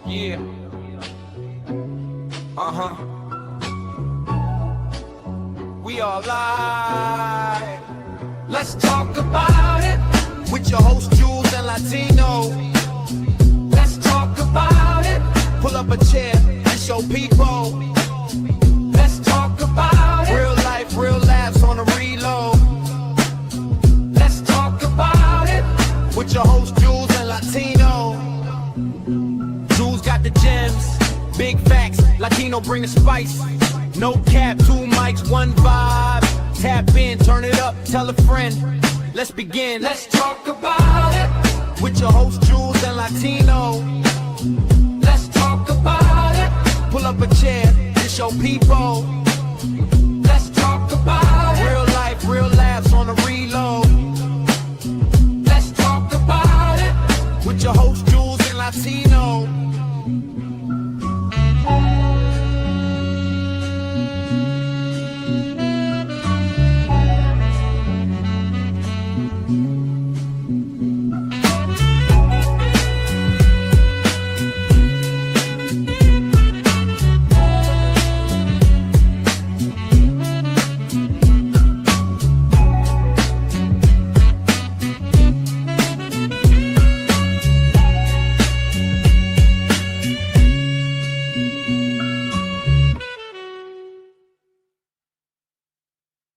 Yeah. Uh-huh. We are live. Let's talk about it. With your host, Jules and Latino. Let's talk about it. Pull up a chair and show people. Let's talk about it. Real life, real laughs on a reload. Let's talk about it. With your host, Jules and Latino. Jules got the gems, big facts. Latino bring the spice. No cap, 2 mics, 1 vibe. Tap in, turn it up, tell a friend. Let's begin. Let's talk about it. With your host, Jules and Latino. Let's talk about it. Pull up a chair and show people. Let's talk about it. Real life, real laughs on a reload. Let's talk about it. With your host, Jules and Latino.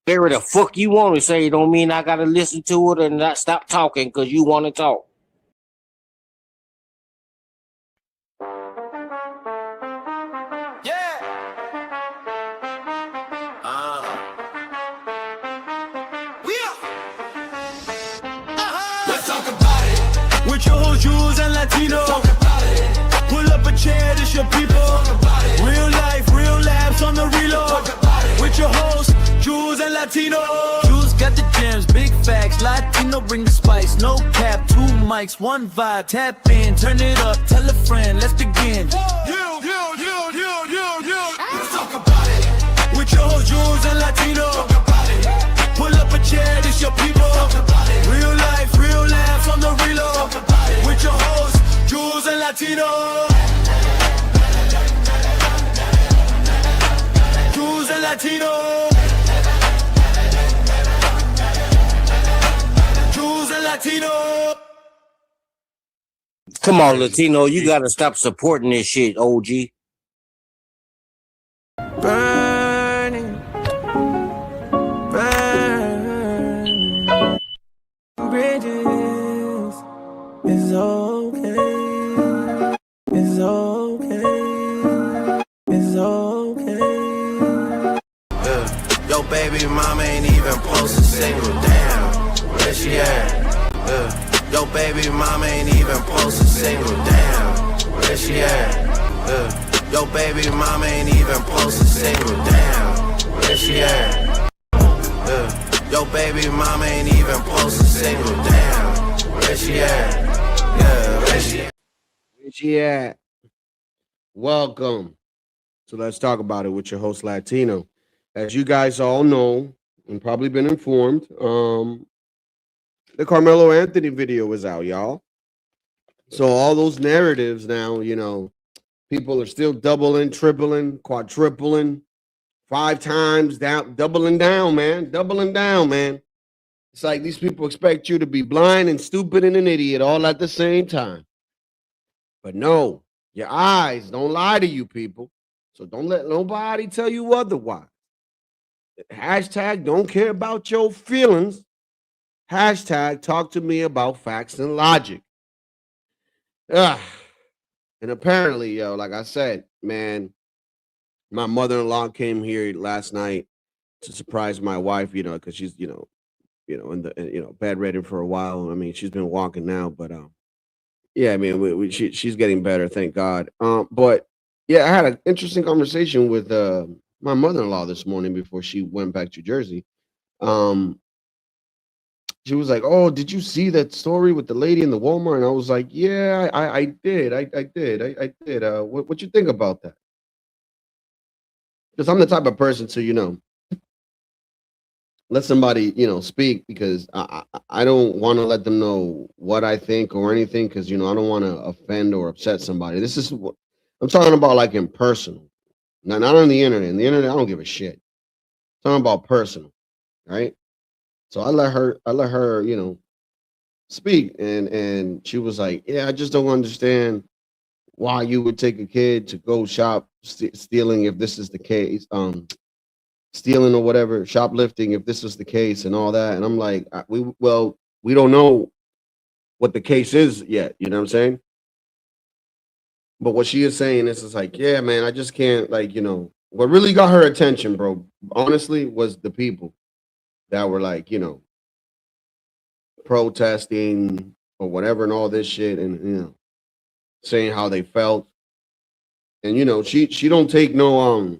Whatever the fuck you want to say don't mean I gotta listen to it and not stop talking because you want to talk. Yeah. We are. Let's talk about it. With your host, Jules and Latino. Talk about it. Pull up a chair, this your people. About it. Real life, real laughs on the reload. Talk about it. With your host, Jules and Latino. Jules got the gems, big facts. Latino bring the spice. No cap, 2 mics, 1 vibe. Tap in, turn it up, tell a friend. Let's begin. Let's talk about it. With your host, Jules and Latino. Talk about it. Pull up a chair, this your people. Talk about it. Real life, real laughs on the reload. Talk about it. With your host, Jules and Latino. Jules and Latino. Jules and Latino. Come on, Latino, you gotta stop supporting this shit, OG. Burning, burning bridges. It's okay. It's okay. It's okay. Yo, baby mama ain't even post a single damn. Where she at? Yo, baby mama ain't even post a single damn. Where she at? Yo, baby mama ain't even post a single damn. Where she at? Yo, baby mama ain't even post a single damn. Where she at? Yeah, where she at? Where she at? Welcome. So let's talk about it with your host Latino. As you guys all know and probably been informed, the Carmelo Anthony video is out, y'all. So all those narratives now, people are still doubling, tripling, quadrupling, 5 times down, doubling down, man. Doubling down, man. It's like these people expect you to be blind and stupid and an idiot all at the same time. But no, your eyes don't lie to you, people. So don't let nobody tell you otherwise. Hashtag don't care about your feelings. Hashtag talk to me about facts and logic. And apparently, like I said, man, my mother-in-law came here last night to surprise my wife, because she's, in the, bedridden for a while. I mean, she's been walking now, but yeah, I mean, she's getting better, thank God. But yeah, I had an interesting conversation with my mother-in-law this morning before she went back to Jersey. She was like, "Oh, did you see that story with the lady in the Walmart?" And I was like, "Yeah, I did. I did. What you think about that?" Because I'm the type of person to, let somebody, speak, because I don't want to let them know what I think or anything, because I don't want to offend or upset somebody. This is what I'm talking about, like in personal, not on the internet. On the internet, I don't give a shit. I'm talking about personal, right? So I let her, speak, and she was like, "Yeah, I just don't understand why you would take a kid to go stealing, if this is the case, stealing or whatever, shoplifting, if this is the case, and all that." And I'm like, we don't know what the case is yet. You know what I'm saying? But what she is saying is like, yeah, man, I just can't, like, what really got her attention, bro, honestly, was the people that were like, protesting or whatever and all this shit, and saying how they felt. And she don't take no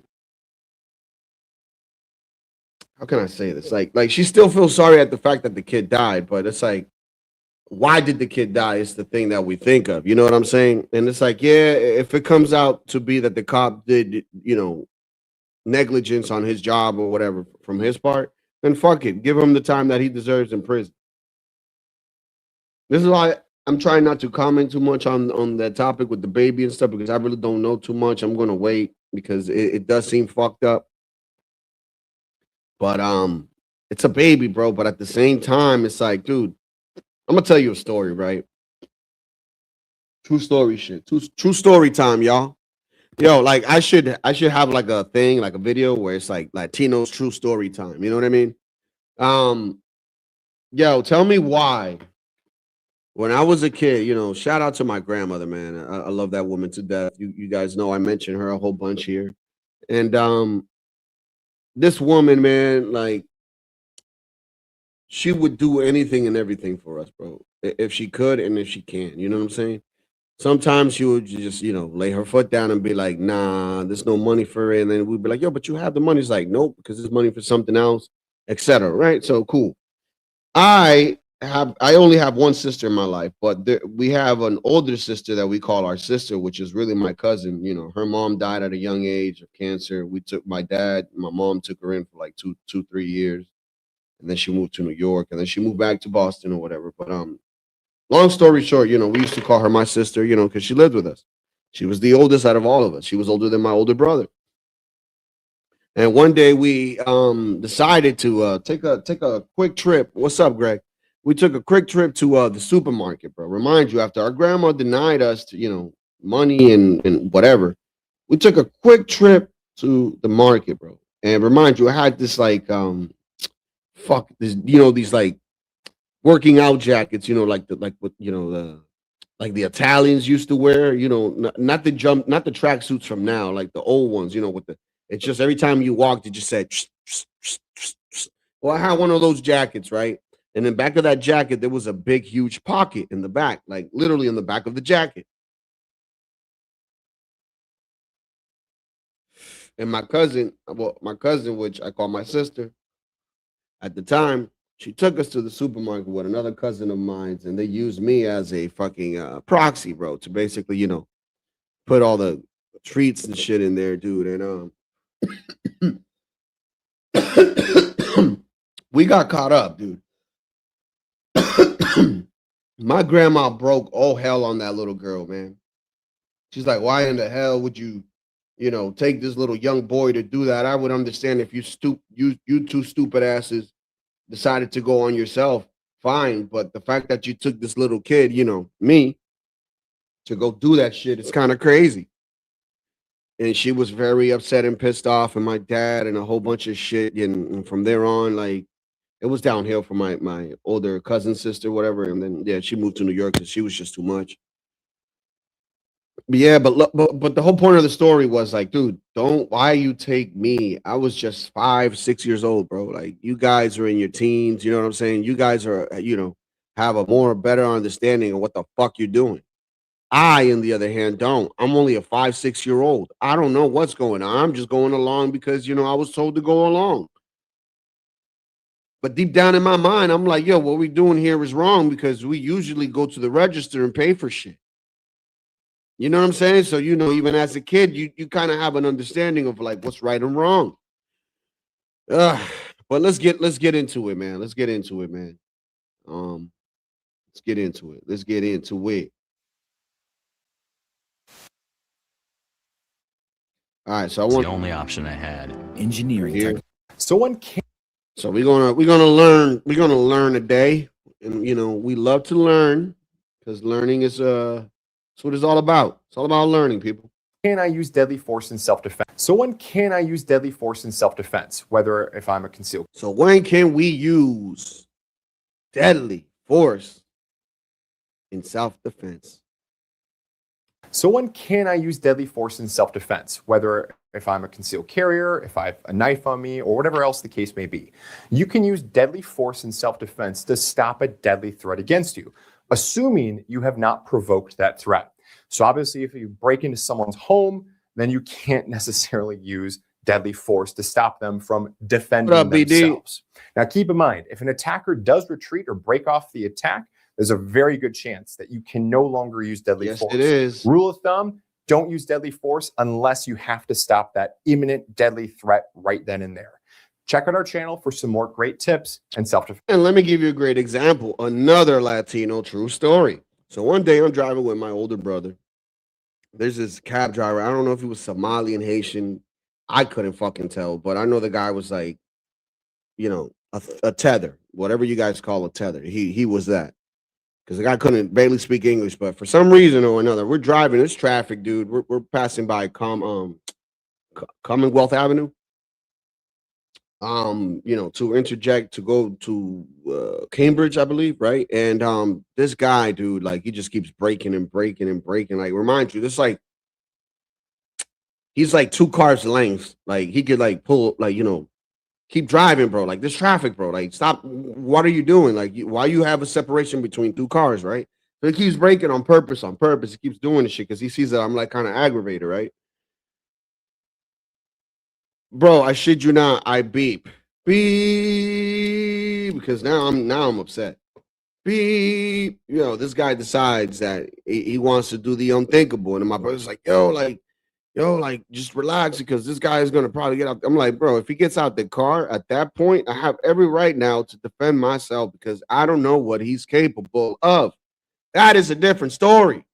how can I say this? Like she still feels sorry at the fact that the kid died, but it's like, why did the kid die is the thing that we think of. You know what I'm saying? And it's like, yeah, if it comes out to be that the cop did, negligence on his job or whatever from his part, then fuck it. Give him the time that he deserves in prison. This is why I'm trying not to comment too much on that topic with the baby and stuff, because I really don't know too much. I'm gonna wait, because it does seem fucked up. But it's a baby, bro. But at the same time, it's like, dude, I'm gonna tell you a story, right? True story shit. True story time, y'all. Yo, like I should have like a thing, like a video where it's like Latino's true story time. You know what I mean? Um, yo, tell me why. When I was a kid, shout out to my grandmother, man. I love that woman to death. You guys know I mention her a whole bunch here. And this woman, man, like, she would do anything and everything for us, bro. If she could and if she can. You know what I'm saying? Sometimes she would just, lay her foot down and be like, nah, there's no money for it. And then we'd be like, yo, but you have the money. It's like, nope, because there's money for something else, etc. Right? So cool. I only have one sister in my life, but we have an older sister that we call our sister, which is really my cousin. Her mom died at a young age of cancer. My mom took her in for like 3 years, and then she moved to New York, and then she moved back to Boston or whatever. But long story short, we used to call her my sister, because she lived with us. She was the oldest out of all of us. She was older than my older brother. And one day we decided to take a quick trip. What's up, Greg? We took a quick trip to the supermarket, bro. Remind you, after our grandma denied us, money and whatever, we took a quick trip to the market, bro. And remind you, I had this like these like working out jackets, like the Italians used to wear, not the tracksuits from now, like the old ones, it's just every time you walked, it just said, well, I had one of those jackets, right? And in back of that jacket, there was a big, huge pocket in the back, like literally in the back of the jacket. And my cousin, which I call my sister, at the time, she took us to the supermarket with another cousin of mine, and they used me as a fucking proxy, bro, to basically, put all the treats and shit in there, dude. And we got caught up, dude. My grandma broke all hell on that little girl, man. She's like, why in the hell would you, take this little young boy to do that? I would understand if you two stupid asses decided to go on yourself, fine. But the fact that you took this little kid, me, to go do that shit, it's kind of crazy. And she was very upset and pissed off, and my dad and a whole bunch of shit. And from there on, like, it was downhill for my older cousin, sister, whatever. And then, yeah, she moved to New York because she was just too much. But yeah, but the whole point of the story was like, dude, why you take me? I was just 5, 6 years old, bro. Like, you guys are in your teens, you know what I'm saying? You guys are, have a better understanding of what the fuck you're doing. I, on the other hand, don't. I'm only a 5, 6-year-old. I don't know what's going on. I'm just going along because, I was told to go along. But deep down in my mind, I'm like, yo, what we doing here is wrong, because we usually go to the register and pay for shit. You know what I'm saying? So, even as a kid, you kind of have an understanding of like what's right and wrong. But let's get into it, man. Let's get into it, man. Let's get into it. Let's get into it. All right, so I It's want the only option I had. Engineering here. tech. Someone can So we're gonna learn today, and you know we love to learn because learning is that's what it's all about. It's all about learning, people. Can I use deadly force in self-defense? So when can I use deadly force in self-defense? Whether if I'm a concealed So when can we use deadly force in self-defense? So when can I use deadly force in self-defense? Whether if I'm a concealed carrier, if I have a knife on me, or whatever else the case may be. You can use deadly force in self-defense to stop a deadly threat against you, assuming you have not provoked that threat. So obviously, if you break into someone's home, then you can't necessarily use deadly force to stop them from defending What up, BD? themselves. Now, keep in mind, if an attacker does retreat or break off the attack, there's a very good chance that you can no longer use deadly Yes, force. it is. Rule of thumb, don't use deadly force unless you have to stop that imminent deadly threat right then and there. Check out our channel for some more great tips and self-defense. And let me give you a great example. Another Latino true story. So one day I'm driving with my older brother. There's this cab driver. I don't know if he was Somalian, Haitian. I couldn't fucking tell, but I know the guy was like, you know, a tether, whatever you guys call a tether. He was that. Because the guy couldn't barely speak English, but for some reason or another, we're driving. It's traffic, dude. We're passing by Commonwealth Avenue. You know, to interject to go to Cambridge, I believe, right? And this guy, dude, like he just keeps breaking and breaking and breaking. Like, remind you, this like he's like 2 cars length. Like he could like pull, like, you know, keep driving, bro. Like this traffic, bro. Like stop. What are you doing? Like why you have a separation between 2 cars, right? So he keeps breaking on purpose. He keeps doing this shit because he sees that I'm like kind of aggravated, right? Bro, I shit you not. I beep because now I'm upset. Beep. You know, this guy decides that he wants to do the unthinkable, and my brother's like, yo, just relax because this guy is gonna probably get out. I'm like, bro, if he gets out the car at that point, I have every right now to defend myself because I don't know what he's capable of. That is a different story.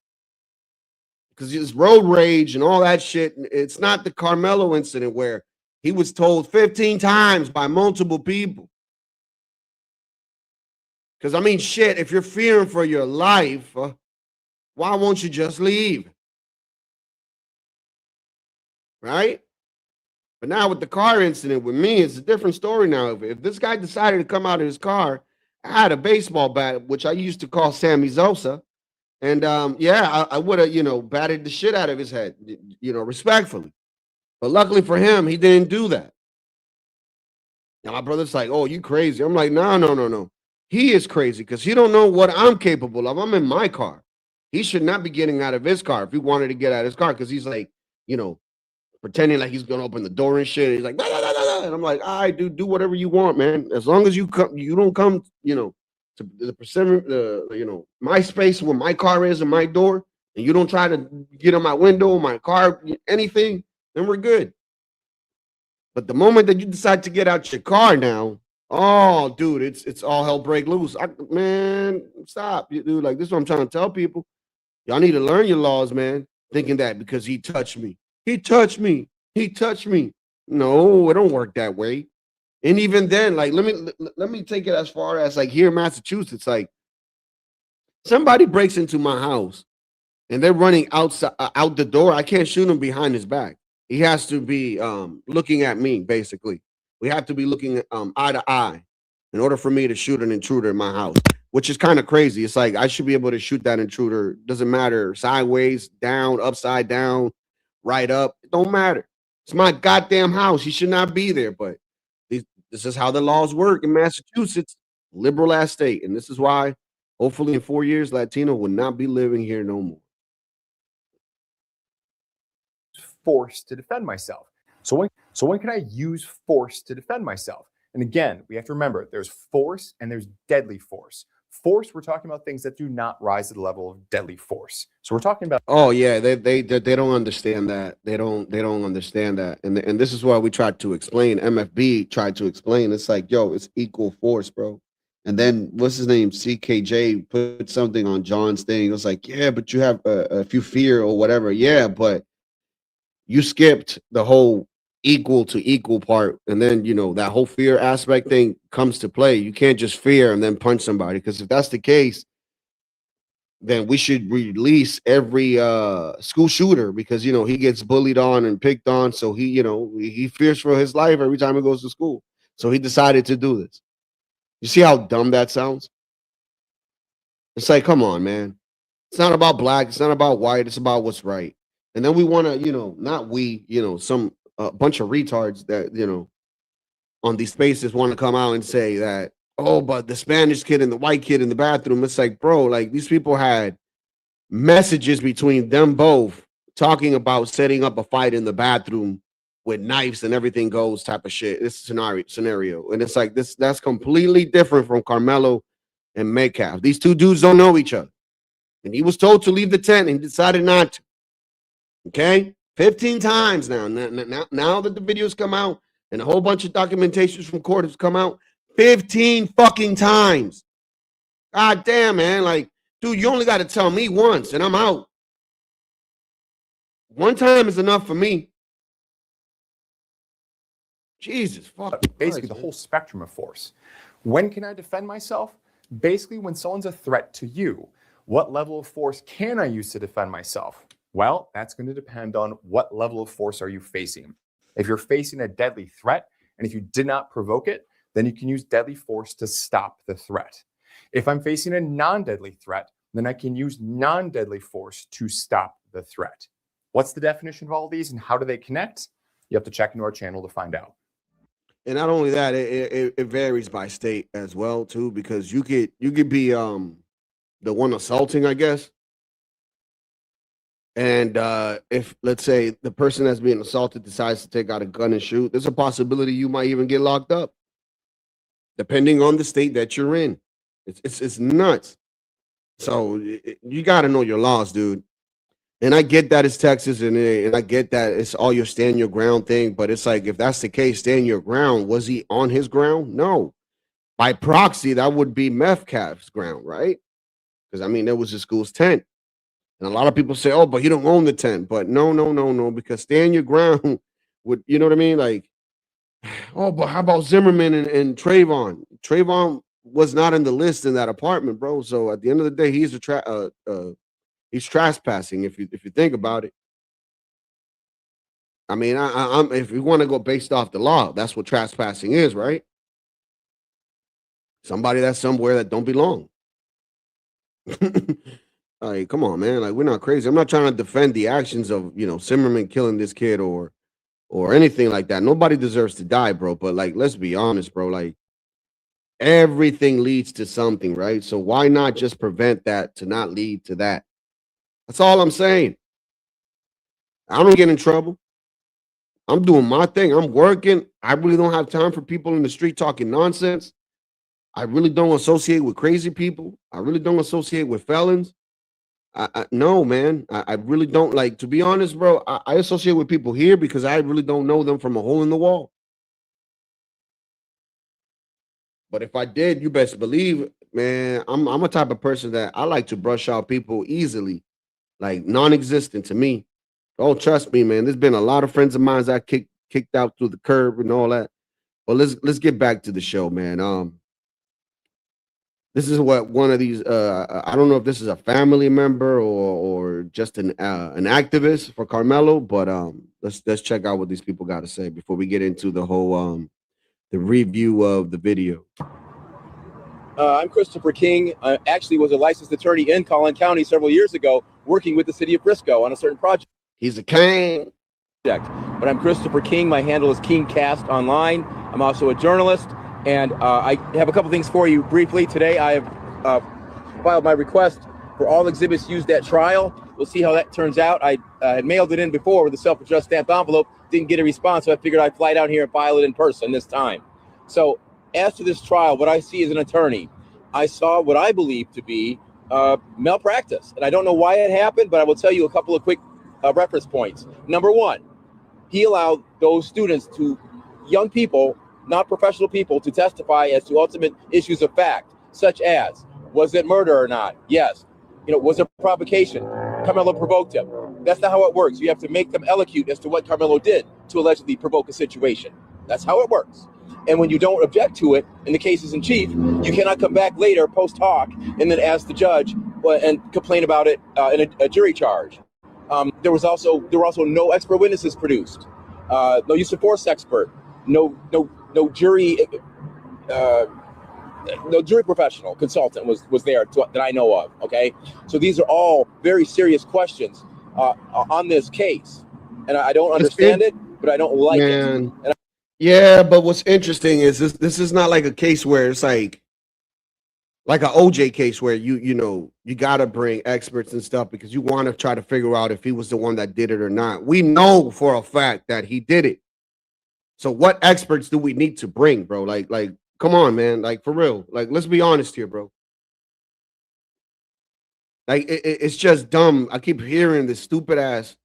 Because it's road rage and all that shit. It's not the Carmelo incident where he was told 15 times by multiple people. Because, I mean, shit, if you're fearing for your life, why won't you just leave? Right? But now with the car incident with me, it's a different story now. If this guy decided to come out of his car, I had a baseball bat, which I used to call Sammy Sosa. And, yeah, I would have, you know, batted the shit out of his head, you know, respectfully. But luckily for him, he didn't do that. Now my brother's like, oh, you crazy. I'm like, no. He is crazy because he don't know what I'm capable of. I'm in my car. He should not be getting out of his car if he wanted to get out of his car because he's like, you know, pretending like he's going to open the door and shit. And he's like, blah, blah, blah, blah. And I'm like, all right, dude, do whatever you want, man. As long as you don't come, you know, to the percent, you know, my space where my car is and my door, and you don't try to get on my window, my car, anything, then we're good. But the moment that you decide to get out your car now, oh, dude, it's all hell break loose. Man, stop, dude. Like this is what I'm trying to tell people. Y'all need to learn your laws, man. Thinking that because he touched me. No, it don't work that way. And even then, like, let me take it as far as like here in Massachusetts, like somebody breaks into my house and they're running outside out the door. I can't shoot him behind his back. He has to be looking at me, basically. We have to be looking eye to eye in order for me to shoot an intruder in my house, which is kind of crazy. It's like I should be able to shoot that intruder. Doesn't matter, sideways, down, upside down, right up. It don't matter. It's my goddamn house. He should not be there. But this is how the laws work in Massachusetts, liberal ass state. And this is why, hopefully in 4 years, Latino will not be living here no more. Force to defend myself. So when can I use force to defend myself? And again, we have to remember there's force and there's deadly force. Force, we're talking about things that do not rise to the level of deadly force. So we're talking about Oh yeah, they don't understand that. They don't understand that. And this is why we tried to explain. MFB tried to explain. It's like, yo, it's equal force, bro. And then what's his name? CKJ put something on John's thing. It was like, yeah, but you have if you fear or whatever. Yeah, but you skipped the whole equal to equal part, and then that whole fear aspect thing comes to play. You can't just fear and then punch somebody, because if that's the case, then we should release every school shooter, because he gets bullied on and picked on, so he fears for his life every time he goes to school. So he decided to do this. You see how dumb that sounds? It's like, come on, man. It's not about black, it's not about white, it's about what's right. And then we want to, not we, some bunch of retards that, on these spaces want to come out and say that, oh, but the Spanish kid and the white kid in the bathroom. It's like, bro, like these people had messages between them both talking about setting up a fight in the bathroom with knives and everything goes type of shit. This scenario. And it's like that's completely different from Carmelo and Metcalf. These two dudes don't know each other. And he was told to leave the tent and he decided not to. Okay? 15 times now. Now that the videos come out and a whole bunch of documentations from court has come out, 15 fucking times. God damn, man. Like, dude, you only got to tell me once and I'm out. One time is enough for me. Jesus, fuck. Basically, the whole spectrum of force. When can I defend myself? Basically, when someone's a threat to you. What level of force can I use to defend myself? Well, that's going to depend on what level of force are you facing. If you're facing a deadly threat, and if you did not provoke it, then you can use deadly force to stop the threat. If I'm facing a non-deadly threat, then I can use non-deadly force to stop the threat. What's the definition of all of these and how do they connect? You have to check into our channel to find out. And not only that, it varies by state as well too, because you could be the one assaulting, I guess. And if, let's say, the person that's being assaulted decides to take out a gun and shoot, there's a possibility you might even get locked up, depending on the state that you're in. It's nuts. So you got to know your laws, dude. And I get that it's Texas, and I get that it's all your stand your ground thing. But it's like, if that's the case, stand your ground. Was he on his ground? No. By proxy, that would be Metcalf's ground, right? Because, I mean, it was the school's tent. And a lot of people say, oh, but he don't own the tent. But no, because stand your ground would, you know what I mean? Like, oh, but how about Zimmerman and Trayvon? Trayvon was not in the list in that apartment, bro. So at the end of the day, he's he's trespassing. If you think about it, I mean, I'm if we want to go based off the law, that's what trespassing is, right? Somebody that's somewhere that don't belong. Like, come on, man. Like, we're not crazy. I'm not trying to defend the actions of, Zimmerman killing this kid or anything like that. Nobody deserves to die, bro. But like, let's be honest, bro. Like, everything leads to something, right? So why not just prevent that to not lead to that? That's all I'm saying. I don't get in trouble. I'm doing my thing. I'm working. I really don't have time for people in the street talking nonsense. I really don't associate with crazy people. I really don't associate with felons. No, man. I really don't. Like, to be honest, bro, I associate with people here because I really don't know them from a hole in the wall. But if I did, you best believe, man, I'm a type of person that I like to brush out people easily, like non-existent to me. Oh, trust me, man. There's been a lot of friends of mine that kicked out through the curb and all that. But let's get back to the show, man. This is what one of these. I don't know if this is a family member or just an activist for Carmelo, but let's check out what these people got to say before we get into the whole the review of the video. I'm Christopher King. I actually was a licensed attorney in Collin County several years ago, working with the city of Frisco on a certain project. He's a king. But I'm Christopher King. My handle is KingCast online. I'm also a journalist, and I have a couple things for you briefly today. I have filed my request for all exhibits used at trial. We'll see how that turns out. I had mailed it in before with a self-addressed stamped envelope. Didn't get a response, so I figured I'd fly down here and file it in person this time. So as to this trial, what I see as an attorney I saw what I believe to be malpractice. And I don't know why it happened, but I will tell you a couple of quick reference points. Number one, he allowed those students young people, not professional people, to testify as to ultimate issues of fact, such as, was it murder or not? Yes. Was it provocation? Carmelo provoked him. That's not how it works. You have to make them elocute as to what Carmelo did to allegedly provoke a situation. That's how it works. And when you don't object to it, and the case is in chief, you cannot come back later post hoc and then ask the judge and complain about it in a jury charge. There were also no expert witnesses produced, no use of force expert, no jury no jury professional consultant was there that I know of. Okay, so these are all very serious questions on this case, and I don't understand it, but I don't like it. Yeah, but what's interesting is this is not like a case where it's like an OJ case where you gotta bring experts and stuff because you want to try to figure out if he was the one that did it or not. We know for a fact that he did it. So what experts do we need to bring, bro? Like, come on, man. Like, for real. Like, let's be honest here, bro. Like, it's just dumb. I keep hearing this stupid ass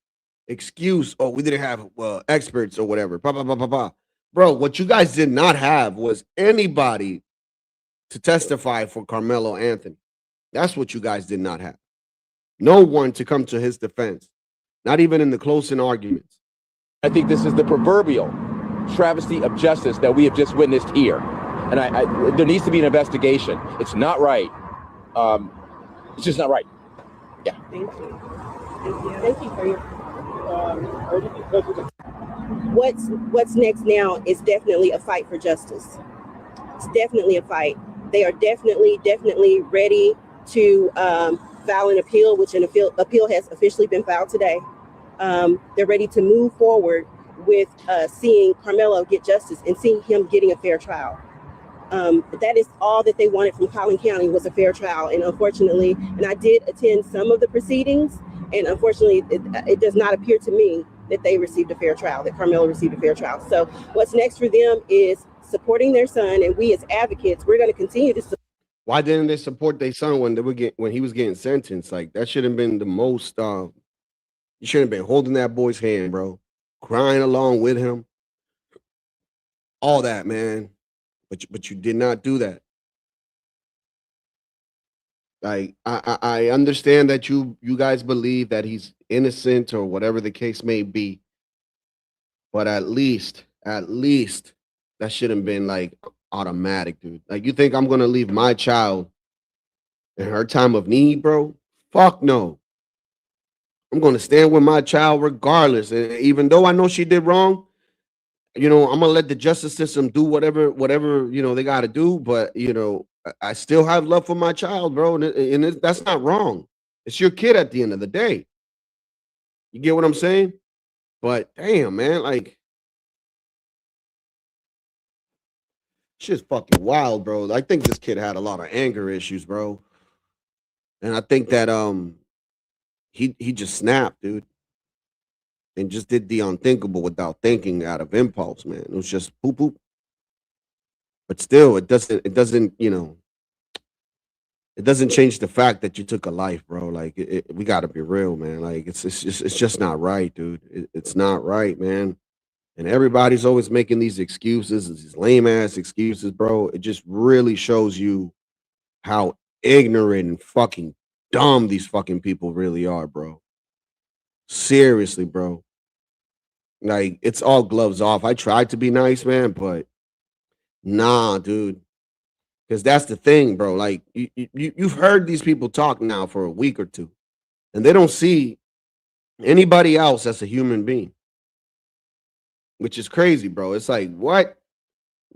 excuse. Oh, we didn't have experts or whatever. Blah, blah, blah, blah, blah. Bro, what you guys did not have was anybody to testify for Carmelo Anthony. That's what you guys did not have. No one to come to his defense. Not even in the closing arguments. I think this is the proverbial travesty of justice that we have just witnessed here. And there needs to be an investigation. It's not right. It's just not right. Yeah. Thank you. Thank you for your. What's next now is definitely a fight for justice. It's definitely a fight. They are definitely ready to file an appeal, which an appeal has officially been filed today. They're ready to move forward with seeing Carmelo get justice and seeing him getting a fair trial. That is all that they wanted from Collin County was a fair trial. And unfortunately, and I did attend some of the proceedings, and unfortunately, it does not appear to me that they received a fair trial, that Carmelo received a fair trial. So what's next for them is supporting their son, and we as advocates, we're going to continue to support. Why didn't they support their son when he was getting sentenced? Like, that should have been the most. You should have been holding that boy's hand, bro, crying along with him, all that, man. But you did not do that. Like, I understand that you guys believe that he's innocent or whatever the case may be, but at least that shouldn't have been like automatic, dude. Like, you think I'm gonna leave my child in her time of need, bro? Fuck no. I'm gonna stand with my child regardless, and even though I know she did wrong, I'm gonna let the justice system do whatever they got to do. But I still have love for my child, bro, and that's not wrong. It's your kid at the end of the day. You get what I'm saying? But damn, man, like, shit's fucking wild, bro. I think this kid had a lot of anger issues, bro, and I think that he just snapped, dude, and just did the unthinkable without thinking, out of impulse, man. It was just poop poop. But still, it doesn't change the fact that you took a life, bro. Like, we got to be real, man. Like, it's just not right, dude. It's not right, man. And everybody's always making these excuses, these lame ass excuses, bro. It just really shows you how ignorant and fucking dumb these fucking people really are, bro. Seriously, bro. Like, it's all gloves off. I tried to be nice, man, but nah, dude. Because that's the thing, bro. Like, you've heard these people talk now for a week or two, and they don't see anybody else as a human being, which is crazy, bro. It's like, what?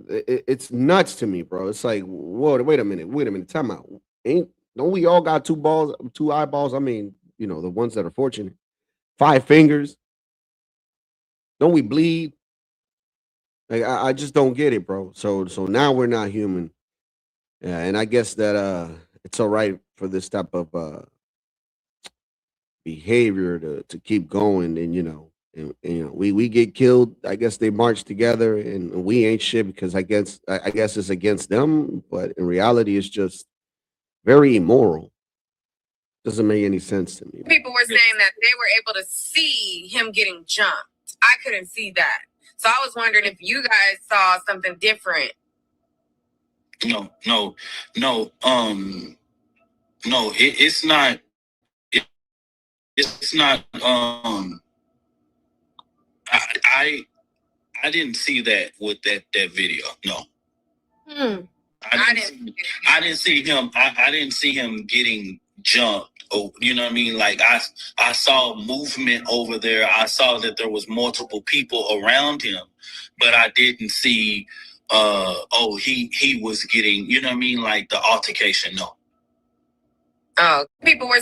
It's nuts to me, bro. It's like, whoa, wait a minute, time out. Don't we all got two eyeballs? I mean, the ones that are fortunate. 5 fingers. Don't we bleed? Like, I just don't get it, bro. So now we're not human. Yeah, and I guess that it's all right for this type of behavior to keep going, and we get killed. I guess they march together, and we ain't shit because I guess it's against them. But in reality, it's just very immoral. Doesn't make any sense to me. People were saying that they were able to see him getting jumped. I couldn't see that. So I was wondering if you guys saw something different. No, it's not. It's not. I didn't see that with that video. No. I didn't see him. I didn't see him getting jumped. Oh, you know what I mean? Like I saw movement over there. I saw that there was multiple people around him, but I didn't see. He was getting. You know what I mean? Like the altercation. No. Oh, people were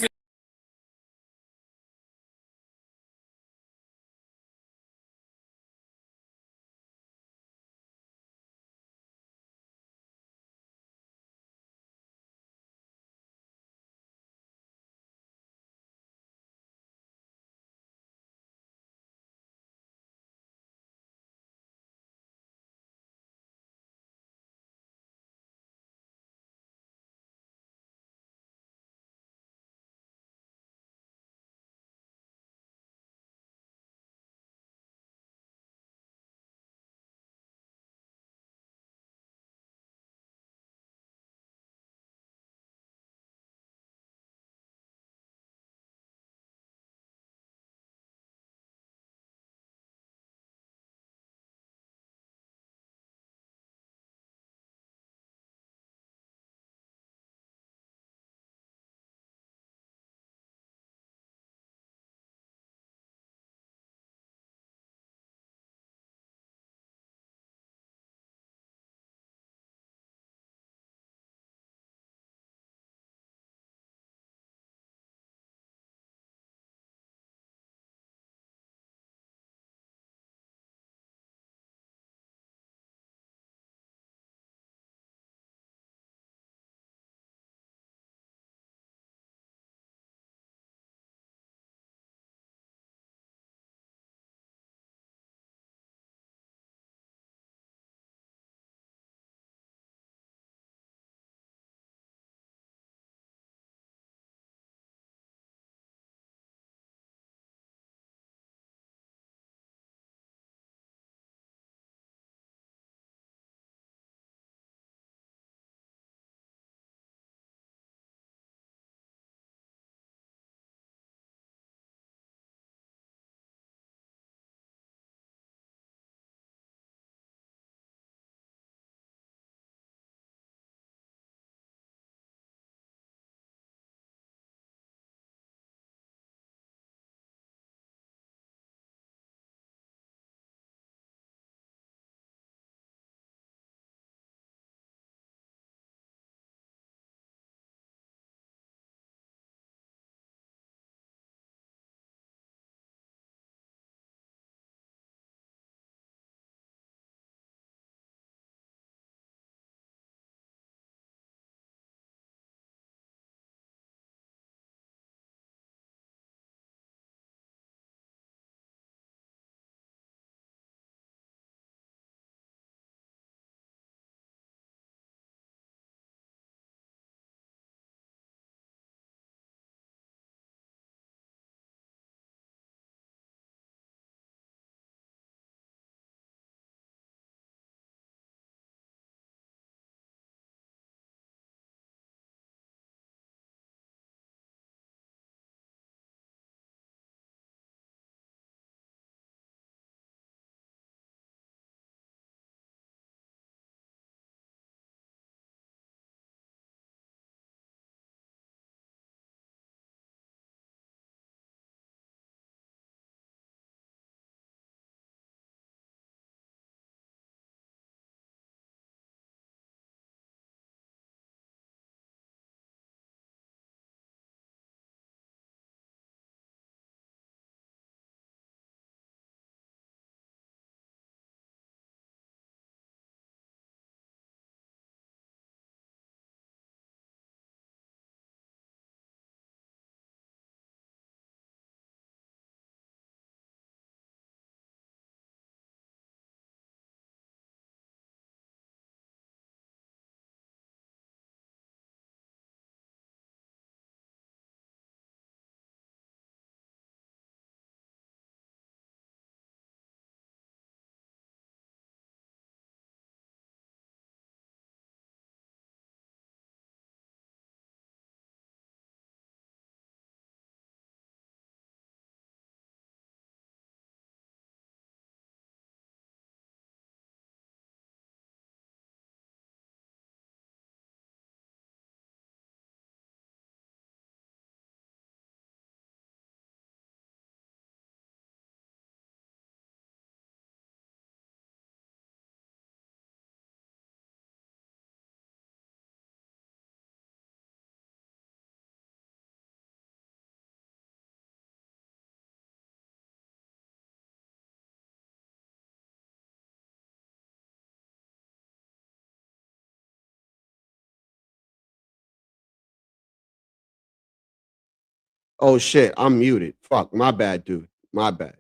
Oh shit, I'm muted. Fuck, my bad, dude. My bad.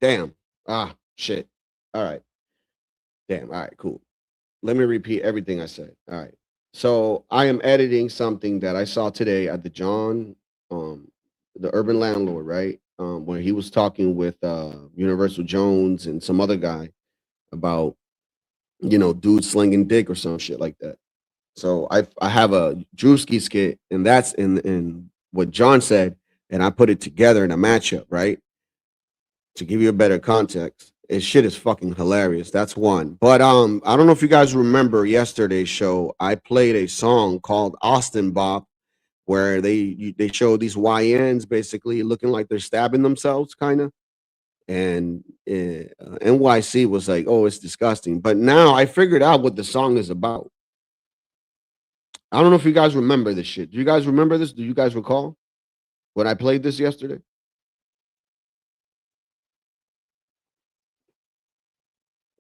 Damn. Shit. All right. Damn. All right, cool. Let me repeat everything I said. All right. So I am editing something that I saw today at the John, the Urban Landlord, right? Where he was talking with Universal Jones and some other guy about, dude slinging dick or some shit like that. So I have a Drewski skit, and that's in what John said, and I put it together in a matchup, right? To give you a better context. His shit is fucking hilarious. That's one. But I don't know if you guys remember yesterday's show. I played a song called Austin Bop, where they show these YNs basically looking like they're stabbing themselves, kind of. And NYC was like, oh, it's disgusting. But now I figured out what the song is about. I don't know if you guys remember this shit. Do you guys remember this? Do you guys recall when I played this yesterday?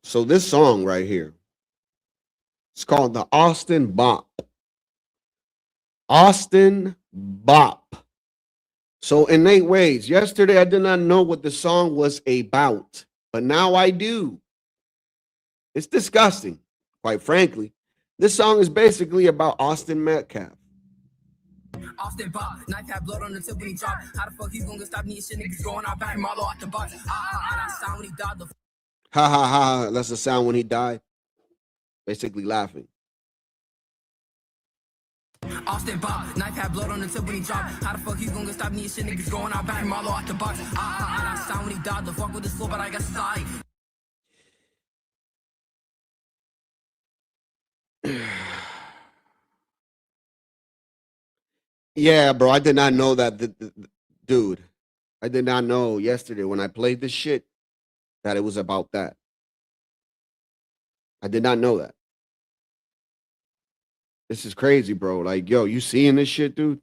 So this song right here, it's called the Austin Bop. Austin Bop. So in 8 ways, yesterday I did not know what the song was about, but now I do. It's disgusting, quite frankly. This song is basically about Austin Metcalf. Austin Bop, knife had blood on the tip when he dropped. How the fuck he's gonna stop me? Shit niggas going out back Marlo out the box. That sound when he died. Ha ha ha, that's the sound when he died. Basically laughing. Austin Bop, knife had blood on the tip when he dropped. How the fuck he's gonna stop me? Shit niggas going out back Marlo out the box. That sound when he died. The fuck with this flow, but I got side. Yeah, bro, I did not know that, dude. I did not know yesterday when I played this shit that it was about that. I did not know that. This is crazy, bro. Like, yo, you seeing this shit, dude?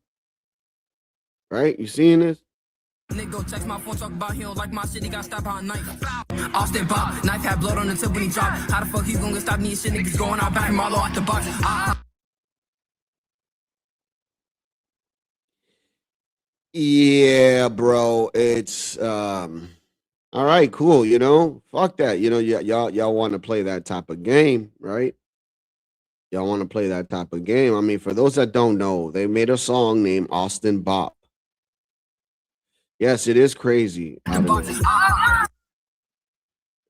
Right? You seeing this? Nigga, text my phone, talk about he don't like my shit, he got stabbed by a knife. Austin Bop, knife had blood on the tip when he dropped. How the fuck he gonna stop me? Shit niggas going out back Marlo out the box. Yeah, bro. It's all right, cool, Fuck that. Y'all want to play that type of game, right? Y'all want to play that type of game. I mean, for those that don't know, they made a song named Austin Bop. Yes, it is crazy.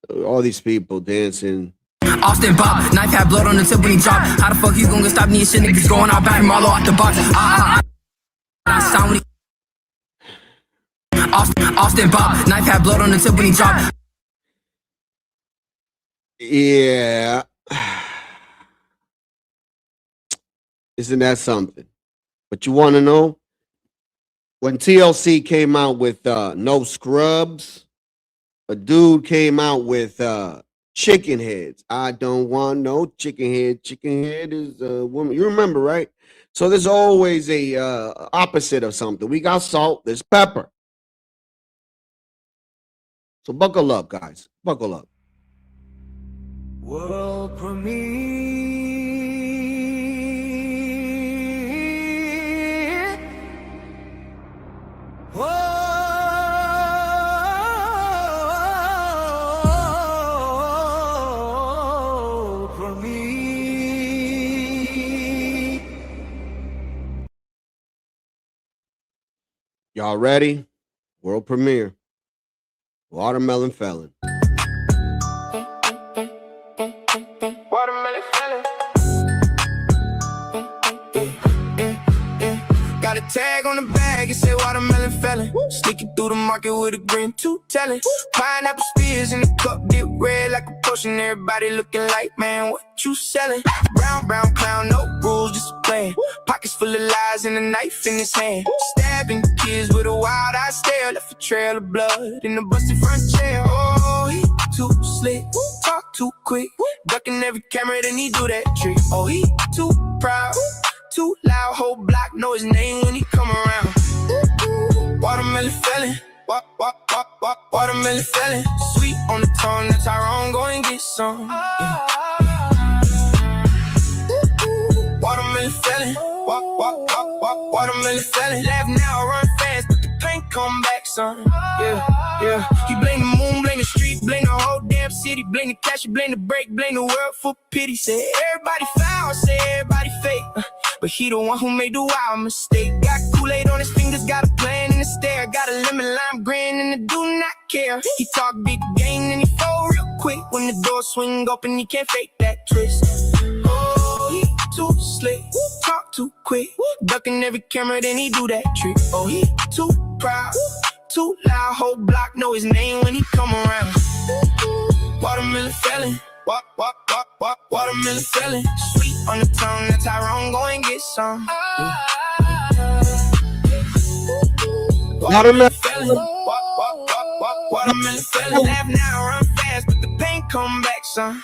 All these people dancing. Austin Bop, knife had blood on the tip when he dropped. How the fuck he's gonna stop me? Shit niggas going out back Marlo out the box. That sound when he Austin Bop, knife had blood on the tip when he dropped. Yeah. Isn't that something? But you want to know? When TLC came out with No Scrubs, a dude came out with chicken heads. I don't want no chicken head. Chicken head is a woman. You remember, right? So there's always a opposite of something. We got salt, there's pepper. So buckle up, guys. Buckle up. World premiere. World premiere. Y'all ready? World premiere. Watermelon Felon. Watermelon felon. Got a tag on the bag, it say watermelon felon. Sneaking through the market with a green tooth telling. Pineapple spears in the cup, dip red like a potion. Everybody looking like, man, what you selling? Brown, brown clown, no rules, just playing. Pockets full of lies and a knife in his hand. Stabbing kids with a wild eye stare. Left a trail of blood in the busted front chair. Oh, he too slick, talk too quick. Ducking every camera, then he do that trick. Oh, he too proud, too loud. Whole block know his name when he come around. Watermelon felon, watermelon felon. Sweet on the tongue, that's Tyrone, go and get some. Yeah. Watermelon felon, watermelon felon. Laugh now, run fast, but the come back, son. Yeah. You blame the moon, blame the street, blame the whole damn city, blame the cash, blame the break, blame the world for pity. Say everybody foul, say everybody fake, but he the one who made the wild mistake. Got Kool-Aid on his fingers, got a plan in the stare, got a lemon lime grin and I do not care. He talk big game and he fold real quick when the door swing open. He can't fake that twist. Oh, he too slick, talk too quick, ducking every camera, then he do that trick. Oh, he too proud, too loud, whole block know his name when he come around. Watermelon felon, watermelon felon, sweet on the tongue, that's Tyrone, go and get some. Watermelon felon, watermelon felon, laugh now, run fast, but the pain come back, son.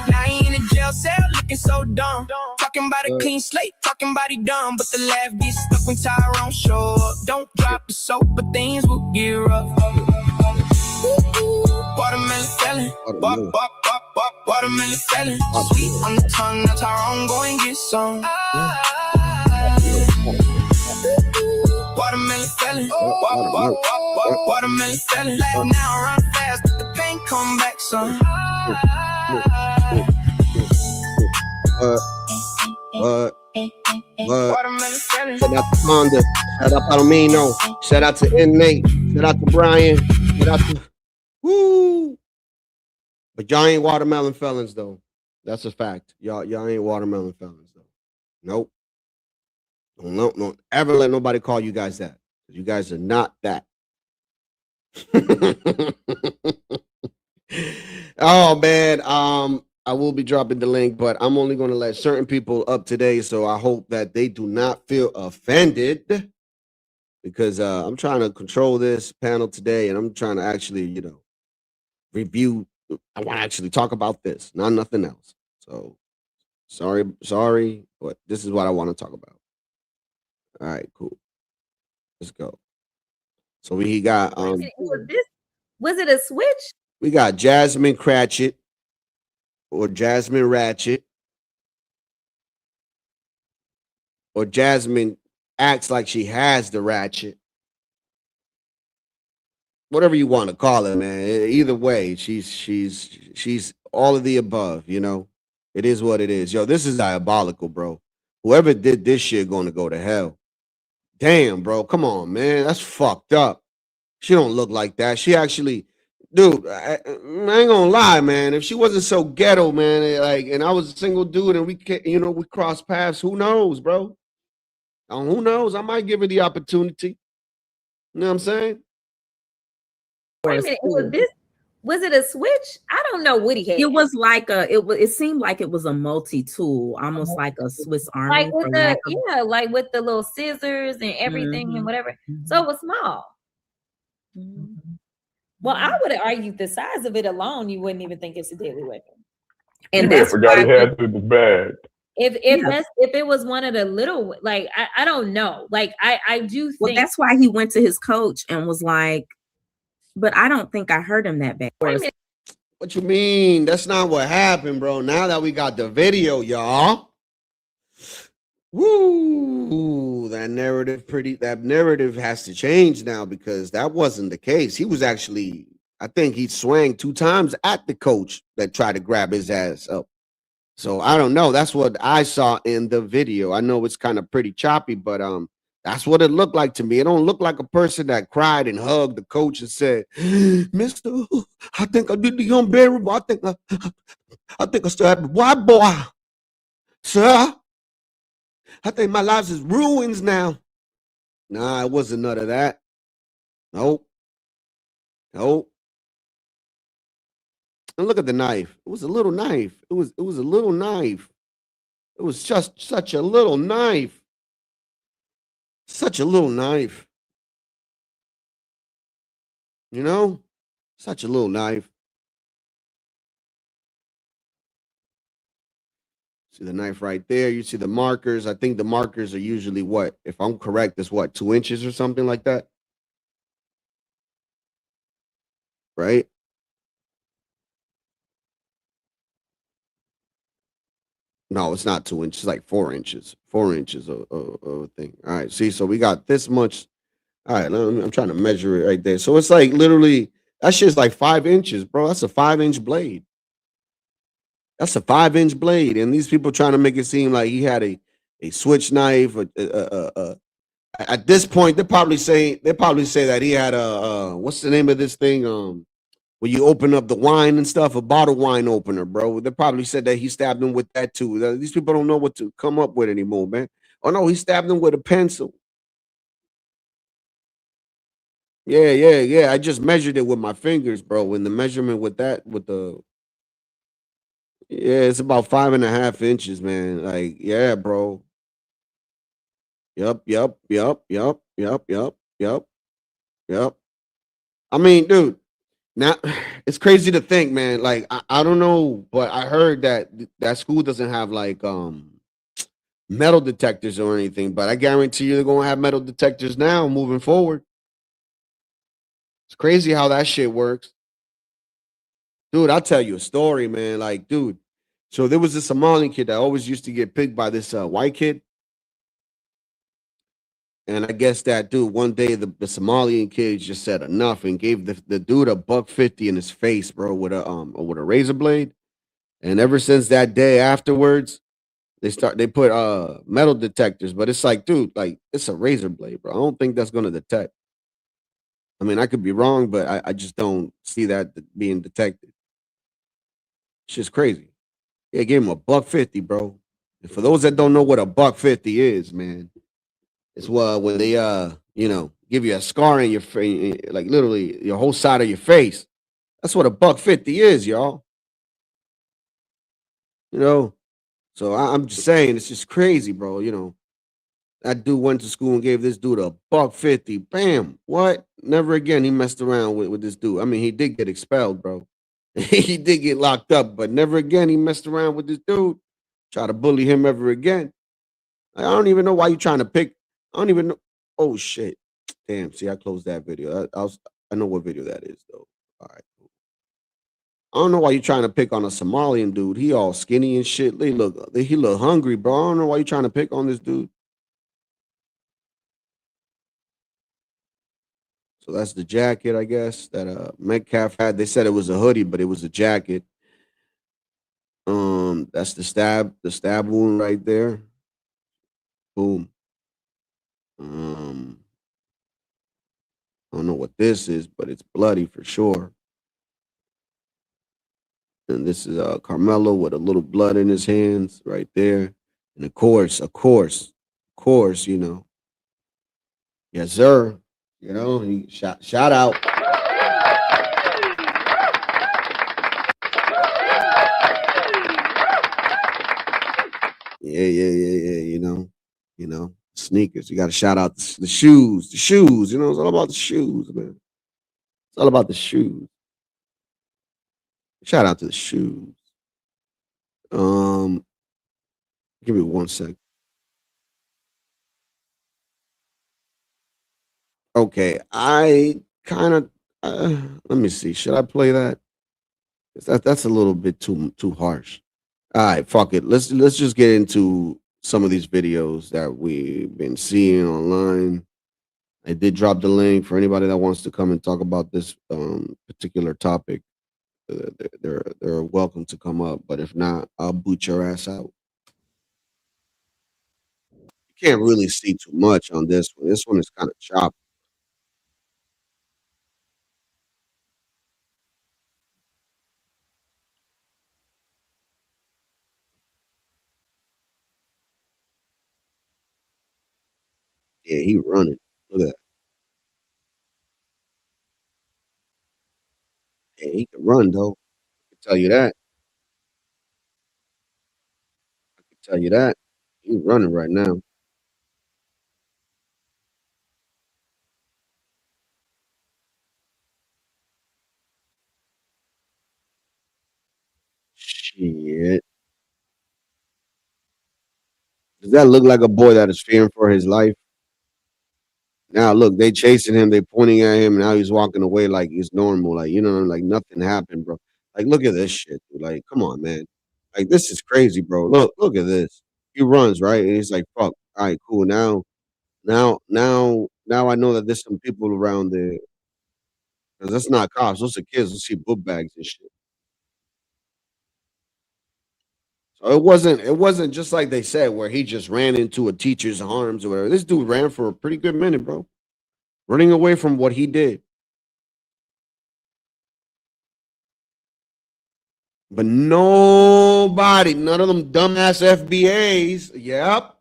Now he in a jail cell looking so dumb. Talking about a clean slate, talking about he dumb, but the laugh gets stuck when Tyrone show up. Don't drop the soap, but things will get rough. Watermelon felon, watermelon felon, sweet on the tongue, now Tyrone, go and get some. Watermelon felon, watermelon felon, laugh now, run fast, but the pain come back, son. Watermelon felon. Shout out to Honda. Shout out Palomino. Shout out to Innate. Shout out to Brian. Shout out to woo. But y'all ain't watermelon felons though. That's a fact. Y'all ain't watermelon felons though. Nope. Don't ever let nobody call you guys that. You guys are not that. Oh man. I will be dropping the link, but I'm only going to let certain people up today. So I hope that they do not feel offended because I'm trying to control this panel today and I'm trying to actually, review. I want to actually talk about this, not nothing else. So sorry, but this is what I want to talk about. All right, cool. Let's go. So we got was it a switch? We got Jasmine Cratchit. Or Jasmine Ratchet, or Jasmine acts like she has the ratchet. Whatever you want to call it, man. Either way, she's all of the above. It is what it is. Yo, this is diabolical, bro. Whoever did this shit going to go to hell. Damn, bro. Come on, man. That's fucked up. She don't look like that. She actually. Dude, I ain't gonna lie, man. If she wasn't so ghetto, man, and I was a single dude and we crossed paths, who knows, bro? Who knows? I might give her the opportunity. You know what I'm saying? Wait a minute, was it a switch? I don't know what he had. It was like it seemed like it was a multi-tool, almost like a Swiss Army. Like with like with the little scissors and everything and whatever. So it was small. Well, I would have argued the size of it alone, you wouldn't even think it's a deadly weapon. And that's forgot he had to the bag. If it was one of the little, like I don't know, like I do think. Well, that's why he went to his coach and was like, but I don't think I hurt him that bad. What you mean? That's not what happened, bro. Now that we got the video, y'all. Woo! That narrative has to change now because that wasn't the case. He was actually, I think he swung 2 times at the coach that tried to grab his ass up. So I don't know. That's what I saw in the video. I know it's kind of pretty choppy, but that's what it looked like to me. It don't look like a person that cried and hugged the coach and said, "Mister, I think I did the unbearable. I think I still have white boy, sir. I think my life is ruins now." Nah, it wasn't none of that. Nope. And look at the knife. It was a little knife. It was a little knife. It was just such a little knife. Such a little knife. Such a little knife. See the knife right there. You see the markers. I think the markers are usually what? If I'm correct, it's what? 2 inches or something like that? Right? No, it's not 2 inches. It's like 4 inches. 4 inches of a thing. All right. See, so we got this much All right, I'm trying to measure it right there. So it's like literally that shit's like 5 inches, bro. That's a 5 inch blade. That's a 5 inch blade, and these people trying to make it seem like he had a switch knife. At this point, they probably say that he had a what's the name of this thing? When you open up the wine and stuff, a bottle wine opener, bro. They probably said that he stabbed him with that too. These people don't know what to come up with anymore, man. Oh no, he stabbed him with a pencil. Yeah. I just measured it with my fingers, bro. And the measurement with yeah, it's about 5.5 inches, man. Like, yeah, bro. Yup. I mean, dude, now it's crazy to think, man. Like, I don't know, but I heard that that school doesn't have like metal detectors or anything, but I guarantee you they're gonna have metal detectors now moving forward. It's crazy how that shit works. Dude, I'll tell you a story, man. Like, dude, so there was this Somali kid that always used to get picked by this white kid. And I guess that dude, one day the Somalian kid just said enough and gave the dude a $1.50 in his face, bro, with a razor blade. And ever since that day afterwards, they put metal detectors, but it's like, dude, like it's a razor blade, bro. I don't think that's gonna detect. I mean, I could be wrong, but I just don't see that being detected. It's just crazy. Yeah, gave him a $1.50, bro. And for those that don't know what a $1.50 is, man, it's when they give you a scar in your face, like literally your whole side of your face. That's what a $1.50 is, y'all. You know, so I'm just saying it's just crazy, bro. You know, that dude went to school and gave this dude a $1.50. Bam. What? Never again. He messed around with this dude. I mean, he did get expelled, bro. He did get locked up, but never again he messed around with this dude. Try to bully him ever again. I don't even know why you trying to pick. I don't even know. Oh shit. Damn. See, I closed that video. I know what video that is though. All right. Cool. I don't know why you trying to pick on a Somalian dude. He all skinny and shit. He look hungry, bro. I don't know why you trying to pick on this dude. So that's the jacket, I guess, that Metcalf had. They said it was a hoodie, but it was a jacket. That's the stab wound right there. Boom. I don't know what this is, but it's bloody for sure. And this is Carmelo with a little blood in his hands right there. And of course, you know. Yes, sir. You know, he shout out. Yeah. You know, sneakers. You got to shout out the shoes. You know, it's all about the shoes, man. It's all about the shoes. Shout out to the shoes. Give me 1 sec. Okay, I kind of let me see. Should I play that? That's a little bit too harsh. All right, fuck it. Let's just get into some of these videos that we've been seeing online. I did drop the link for anybody that wants to come and talk about this particular topic. They're welcome to come up, but if not, I'll boot your ass out. You can't really see too much on this one. This one is kind of choppy. Yeah, he running. Look at that. Yeah, he can run though. I can tell you that. I can tell you that. He's running right now. Shit. Does that look like a boy that is fearing for his life? Now look, they chasing him, they pointing at him, and now he's walking away like it's normal, like you know, like nothing happened, bro. Like, look at this shit, dude. Like, come on, man. Like, this is crazy, bro. Look at this. He runs right, and he's like, "Fuck, all right, cool." Now now I know that there's some people around there. 'Cause that's not cops. Those are kids. Those see book bags and shit. So it wasn't just like they said where he just ran into a teacher's arms or whatever. This dude ran for a pretty good minute, bro. Running away from what he did. But nobody, none of them dumbass FBAs. Yep.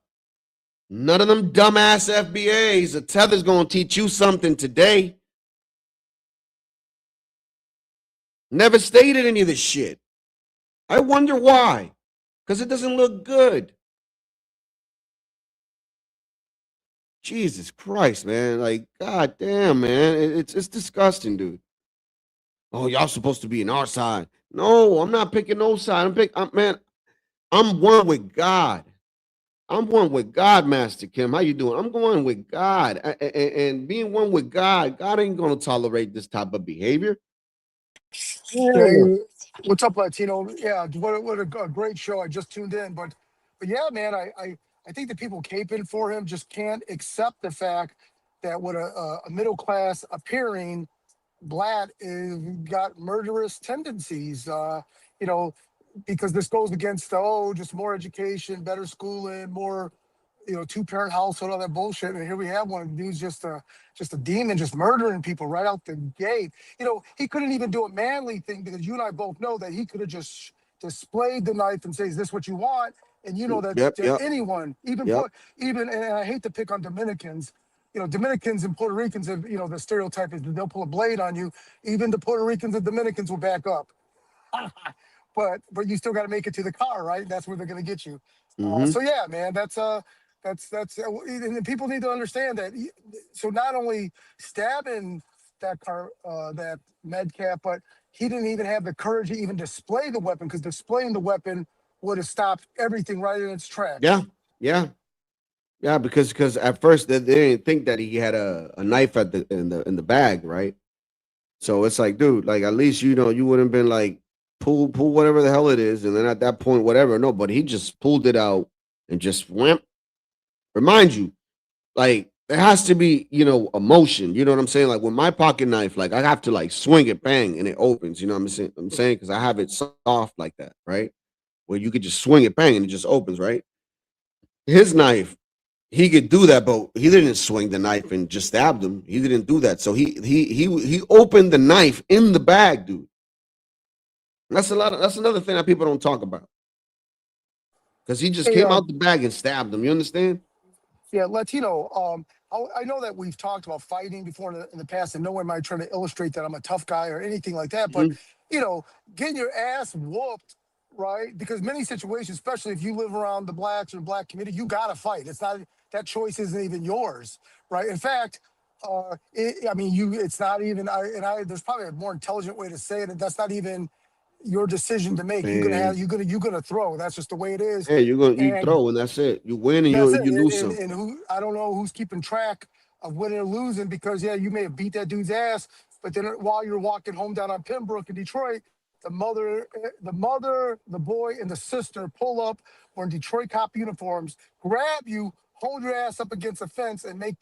None of them dumbass FBAs. The tether's gonna teach you something today. Never stated any of this shit. I wonder why. Because it doesn't look good. Jesus Christ, man. Like, god damn, man. It's disgusting, dude. Oh, y'all supposed to be in our side. No, I'm not picking no side. I'm one with God. I'm one with God, Master Kim. How you doing? I'm going with God. And being one with God, God ain't going to tolerate this type of behavior. Hey, what's up, Latino? Yeah, what a great show. I just tuned in, but yeah, man, I think the people caping for him just can't accept the fact that with a middle class appearing Blatt is got murderous tendencies. You know, because this goes against just more education, better schooling, more two-parent household, all that bullshit. And here we have one dude's just a demon, just murdering people right out the gate. He couldn't even do a manly thing because you and I both know that he could have just displayed the knife and say, "Is this what you want?" And Yep. anyone, even Yep. and I hate to pick on Dominicans. Dominicans and Puerto Ricans have, the stereotype is that they'll pull a blade on you. Even the Puerto Ricans and Dominicans will back up. but you still got to make it to the car, right? That's where they're going to get you. Mhm. So yeah, man, that's and people need to understand that. So not only stabbing that car, that med cap, but he didn't even have the courage to even display the weapon, because displaying the weapon would have stopped everything right in its tracks. Yeah, because at first they didn't think that he had a knife in the bag, right? So it's like, dude, like at least you wouldn't have been like pull whatever the hell it is, and then at that point, whatever. No, but he just pulled it out and just went. Remind you, like there has to be, emotion. You know what I'm saying? Like with my pocket knife, like I have to like swing it, bang, and it opens. You know what I'm saying? Because I have it soft like that, right? Where you could just swing it, bang, and it just opens, right? His knife, he could do that, but he didn't swing the knife and just stabbed him. He didn't do that. So he opened the knife in the bag, dude. That's another thing that people don't talk about. Because he just came out the bag and stabbed him. You understand? Yeah, Latino. I know that we've talked about fighting before in the past, and no one might try to illustrate that I'm a tough guy or anything like that. But getting your ass whooped, right? Because many situations, especially if you live around the blacks or black community, you gotta fight. It's not that choice isn't even yours, right? In fact, it's not even. There's probably a more intelligent way to say it, and that's not even your decision to make. You're gonna throw. That's just the way it is. Yeah, you throw and that's it. You win and you lose some. And I don't know who's keeping track of winning or losing, because you may have beat that dude's ass, but then while you're walking home down on Pembroke in Detroit, the mother, the boy, and the sister pull up wearing Detroit cop uniforms, grab you, hold your ass up against a fence, and make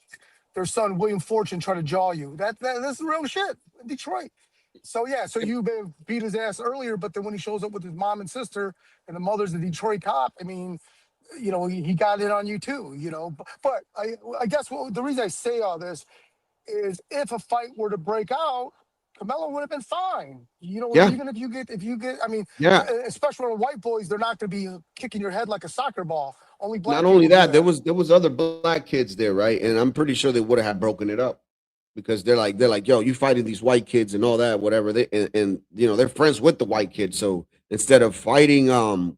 their son William Fortune try to jaw you. That's real shit in Detroit. So you may have beat his ass earlier, but then when he shows up with his mom and sister, and the mother's a Detroit cop, I mean, he got it on you too, But I guess the reason I say all this is, if a fight were to break out, Canelo would have been fine. Even if you get, I mean, especially when white boys, they're not going to be kicking your head like a soccer ball. Only black. Not only that, there was other black kids there, right? And I'm pretty sure they would have broken it up. Because they're like, yo, you fighting these white kids and all that, whatever. They're friends with the white kids. So instead of fighting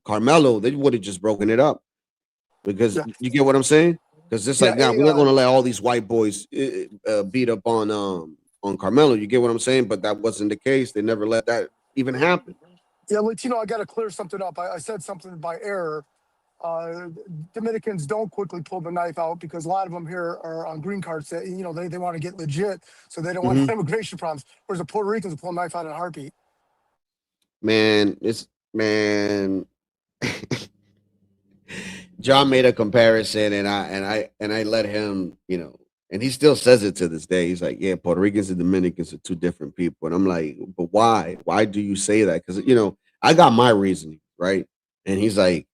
Carmelo, they would have just broken it up. Because you get what I'm saying? Because it's like, now we're not going to let all these white boys beat up on Carmelo. You get what I'm saying? But that wasn't the case. They never let that even happen. Yeah, Latino, I got to clear something up. I said something by error. Dominicans don't quickly pull the knife out, because a lot of them here are on green cards that they want to get legit, so they don't want immigration problems. Whereas the Puerto Ricans will pull a knife out in a heartbeat. Man, John made a comparison, and I let him, And he still says it to this day. He's like, yeah, Puerto Ricans and Dominicans are two different people. And I'm like, but why? Why do you say that? Because, you know, I got my reasoning, right? And he's like,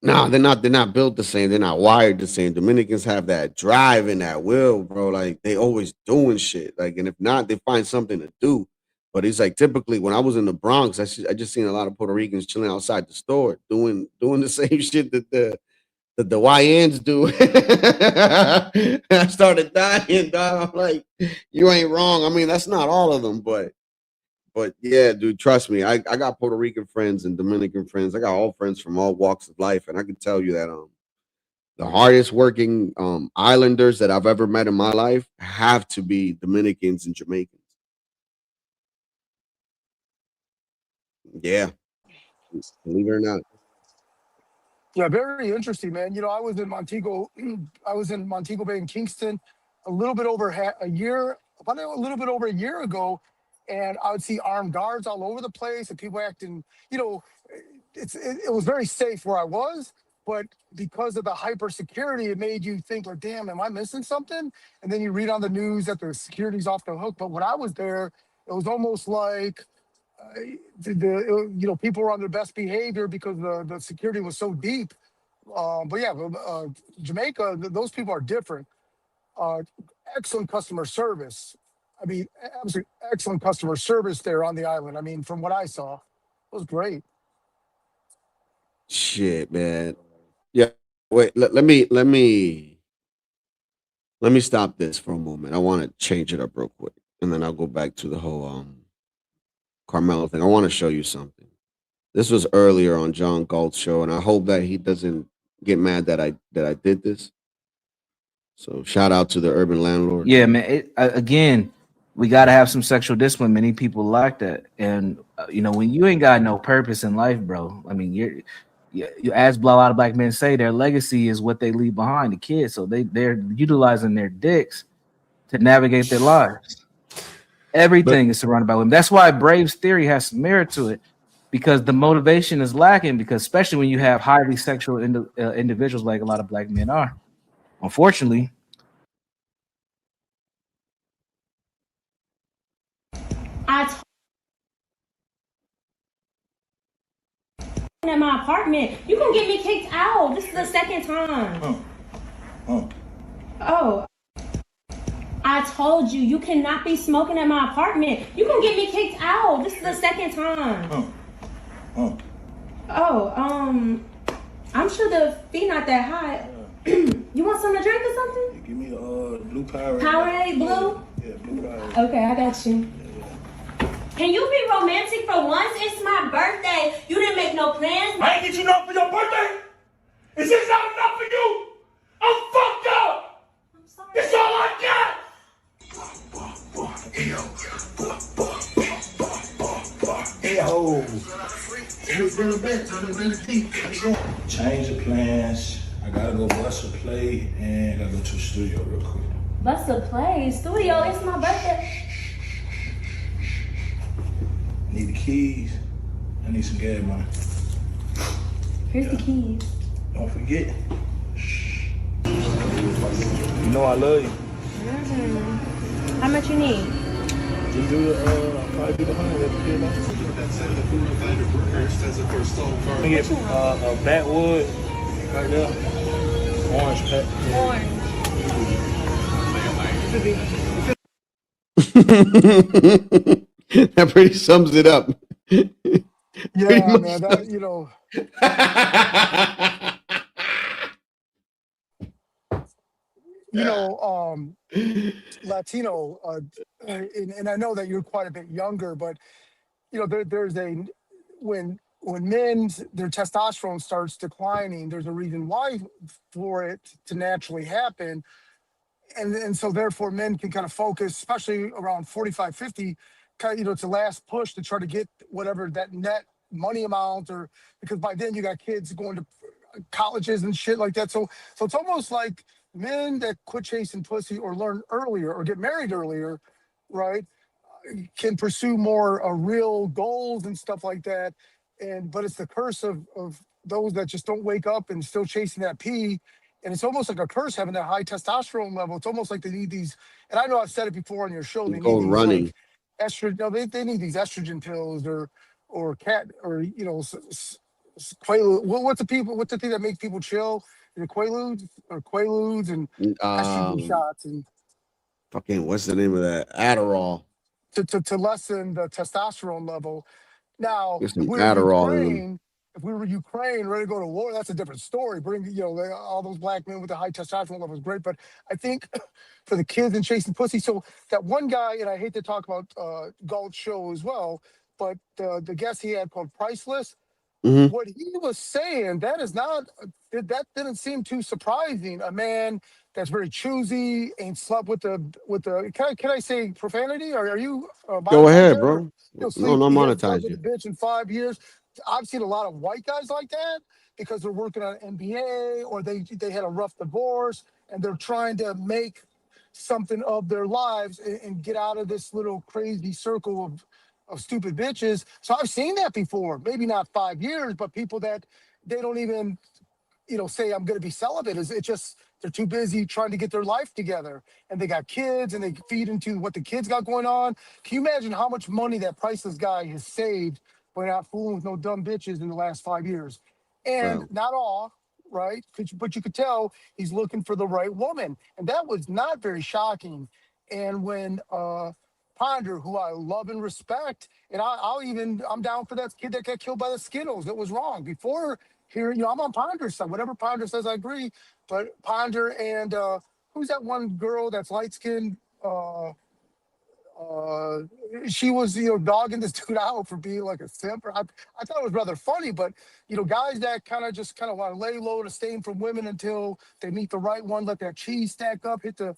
no, they're not built the same. They're not wired the same. Dominicans have that drive and that will, bro. Like they always doing shit. Like, and if not, they find something to do. But he's like, typically when I was in the Bronx, I just seen a lot of Puerto Ricans chilling outside the store doing the same shit that the YNs do. I started dying, dog. I'm like, you ain't wrong. I mean, that's not all of them, but yeah, dude, trust me. I got Puerto Rican friends and Dominican friends. I got all friends from all walks of life, and I can tell you that the hardest working islanders that I've ever met in my life have to be Dominicans and Jamaicans. Yeah, believe it or not. Yeah, very interesting, man. You know, I was in Montego Bay in Kingston a little bit over a year, about a little bit over a year ago, and I would see armed guards all over the place and people acting, you know, it was very safe where I was, but because of the hyper security, it made you think like, damn, am I missing something? And then you read on the news that the security's off the hook. But when I was there, it was almost like you know, people were on their best behavior because the security was so deep. But yeah, Jamaica, those people are different. Excellent customer service. I mean, absolutely excellent customer service there on the island. I mean, from what I saw, it was great. Shit, man. Yeah. Wait. Let me stop this for a moment. I want to change it up real quick, and then I'll go back to the whole Carmelo thing. I want to show you something. This was earlier on John Galt's show, and I hope that he doesn't get mad that I did this. So shout out to the urban landlord. Yeah, man. Again, we got to have some sexual discipline. Many people like that, and you know, when you ain't got no purpose in life, bro. I mean, you as a lot of black men say, their legacy is what they leave behind, the kids. So they're utilizing their dicks to navigate their lives. Everything is surrounded by women. That's why Brave's theory has some merit to it, because the motivation is lacking. Because especially when you have highly sexual individuals, like a lot of black men are, unfortunately. At my apartment, you gonna get me kicked out. This is the second time. Oh. I told you, you cannot be smoking at my apartment. You gonna get me kicked out. This is the second time. I'm sure the fee not that high. You want something to drink or something? Give me the blue Powerade. Powerade blue? Yeah, blue Powerade. Okay, I got you. Can you be romantic for once? It's my birthday. You didn't make no plans. I ain't get you enough for your birthday. Is this not enough for you? I'm fucked up. I'm sorry. That's all I got. Change the plans. I gotta go bust a play and I gotta go to the studio real quick. Bust a play? Studio, it's my birthday. Need the keys. I need some gas money. Here's the keys. Don't forget. You know I love you. Mm-hmm. How much you need? Just do the, probably do the 100. You get a backwood right there. Orange pack. Orange. That pretty sums it up. Yeah, man. That, you know. You know, Latino, and I know that you're quite a bit younger, but you know, there's when men, their testosterone starts declining, there's a reason why for it to naturally happen. And so therefore men can kind of focus, especially around 45, 50, kind of, you know, it's the last push to try to get whatever that net money amount, or because by then you got kids going to colleges and shit like that. So it's almost like men that quit chasing pussy or learn earlier or get married earlier, right, can pursue more real goals and stuff like that. But it's the curse of those that just don't wake up and still chasing that pee And it's almost like a curse having that high testosterone level. It's almost like they need these, and I know I've said it before on your show, they need Go these running. like estrogen, no, they need these estrogen pills or cat, or, you know, Quaalude. What's the thing that makes people chill? Is it Quaaludes and estrogen shots and fucking, what's the name of that? Adderall. to lessen the testosterone level. Now, Get if some we were Adderall in them. Ukraine, if we were Ukraine ready to go to war, that's a different story. Bring, you know, all those black men with the high testosterone level is great. But I think for the kids and chasing pussy, so that one guy, and I hate to talk about Galt's show as well, but the guest he had called Priceless, Mhm. what he was saying, that that didn't seem too surprising. A man that's very choosy, ain't slept with the can I say profanity? Or are you Go ahead, monetized? bro. He'll No, sleep. no He has slept monetize with you. a bitch in 5 years. I've seen a lot of white guys like that because they're working on NBA or they had a rough divorce and they're trying to make something of their lives and get out of this little crazy circle of stupid bitches. So I've seen that before. Maybe not 5 years, but people that they don't even, you know, say I'm going to be celibate. It's just they're too busy trying to get their life together, and they got kids, and they feed into what the kids got going on. Can you imagine how much money that Priceless guy has saved by not fooling with no dumb bitches in the last 5 years? And Wow. not all, right? But you could tell he's looking for the right woman, and that was not very shocking. And when Ponder, who I love and respect, and I'm down for that kid that got killed by the Skittles. It was wrong before. Here, you know, I'm on Ponder's side. Whatever Ponder says, I agree. But Ponder and who's that one girl that's light skinned? She was, you know, dogging this dude out for being like a simp. I thought it was rather funny, but you know, guys that kind of want to lay low and abstain from women until they meet the right one, let that cheese stack up, hit the,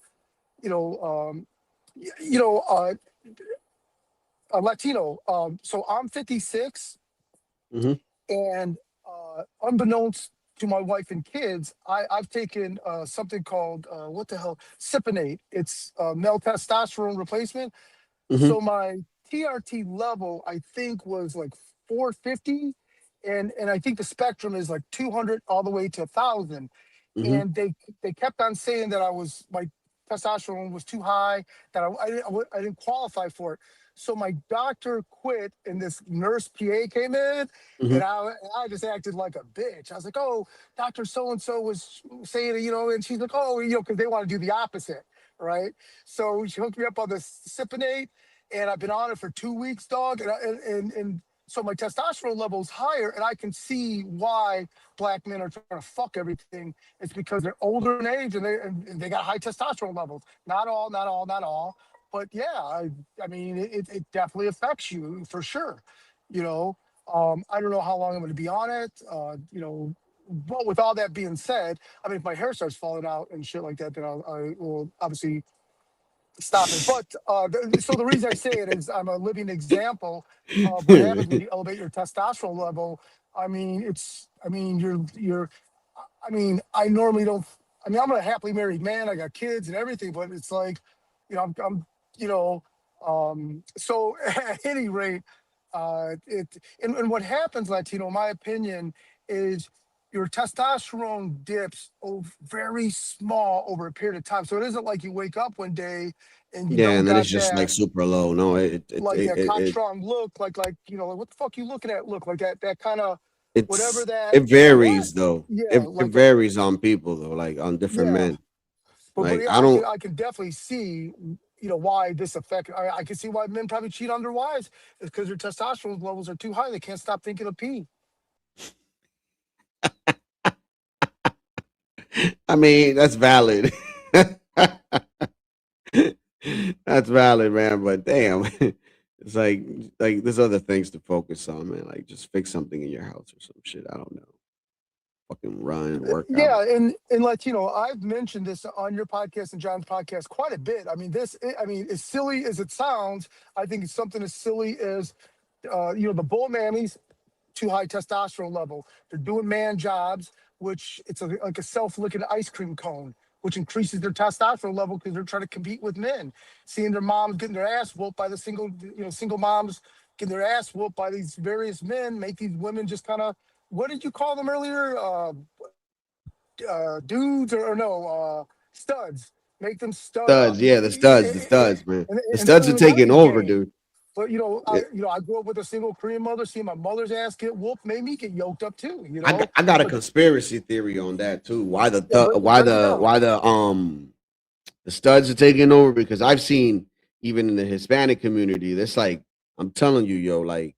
you know, a Latino. So I'm 56. Mhm. And unbeknownst to my wife and kids, I've taken something called what the hell, Cypionate. It's male testosterone replacement. Mhm. So my TRT level, I think, was like 450, and I think the spectrum is like 200 all the way to 1,000. Mhm. And they kept on saying that my testosterone was too high, that I didn't qualify for it. So my doctor quit, and this nurse PA came in, Mhm. and I just acted like a bitch. I was like, "Oh, Doctor So and So was saying, you know," and she's like, "Oh, you know," because they want to do the opposite, right? So she hooked me up on this Cypionate, and I've been on it for 2 weeks, dog, and so my testosterone level is higher, and I can see why black men are trying to fuck everything. It's because they're older in age and they got high testosterone levels. Not all. But yeah, I mean, it definitely affects you for sure. You know, I don't know how long I'm going to be on it. You know, but with all that being said, I mean, if my hair starts falling out and shit like that, then I will obviously stop it. But so the reason I say it is I'm a living example of what happens when you elevate your testosterone level. I mean, I normally don't. I mean, I'm a happily married man. I got kids and everything, but it's like, you know, I'm you know, so at any rate, and what happens, Latino, in my opinion, is your testosterone dips very small over a period of time. So it isn't like you wake up one day and you Yeah, don't and then it's got just like that super low. No, like that cock strong look, like you know, like what the fuck you looking at? Look like that kind of whatever that. it You're like, what? varies though. Yeah, It like that. varies on people though, like on different Yeah, men. but Like yeah, I don't. I can definitely see, you know, why this affect. I can see why men probably cheat on their wives is because their testosterone levels are too high. They can't stop thinking of pee. I mean, that's valid. That's valid, man. But damn, it's like there's other things to focus on, man. Like just fix something in your house or some shit. I don't know. Fucking run, work out. Yeah, and Latino, I've mentioned this on your podcast and John's podcast quite a bit. I mean, I mean, as silly as it sounds, I think it's something as silly as, you know, the bull mammies, too high testosterone level. They're doing man jobs, which it's like a self-licking ice cream cone, which increases their testosterone level because they're trying to compete with men. Seeing their moms getting their ass whooped by the single moms getting their ass whooped by these various men, make these women just kind of, what did you call them earlier? dudes or no studs. Make them stud Studs, up. yeah, the studs, man. And, The and studs fill are the taking running over, game. dude. But you know, Yeah. I grew up with a single Korean mother. Seeing my mother's ass get whooped made me get yoked up too. You know, I got a but conspiracy theory on that too. Why the yeah, but break it down. the studs are taking over? Because I've seen even in the Hispanic community, that's like, I'm telling you, yo, like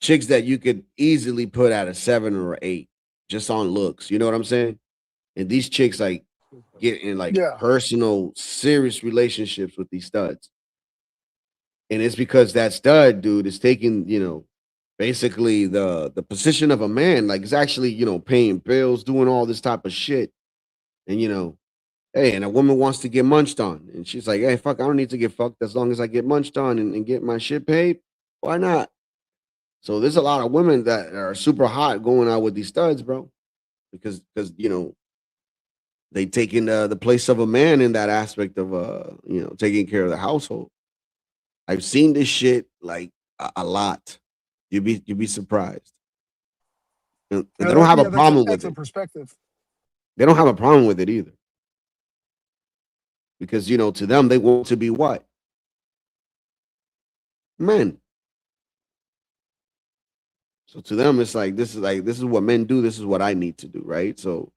chicks that you could easily put at a 7 or an 8 just on looks. You know what I'm saying? And these chicks like get in like Yeah, personal, serious relationships with these studs. And it's because that stud dude is taking, you know, basically the position of a man, like it's actually, you know, paying bills, doing all this type of shit. And you know, hey, and a woman wants to get munched on, and she's like, hey, fuck, I don't need to get fucked as long as I get munched on and get my shit paid. Why not? So there's a lot of women that are super hot going out with these studs, bro, because you know, they taking the place of a man in that aspect of you know, taking care of the household. I've seen this shit like a lot. You'd be surprised. And they don't have a problem with that's a it. perspective. They don't have a problem with it either. Because, you know, to them, they want to be what? Men. So to them, it's like this is what men do. This is what I need to do, right? So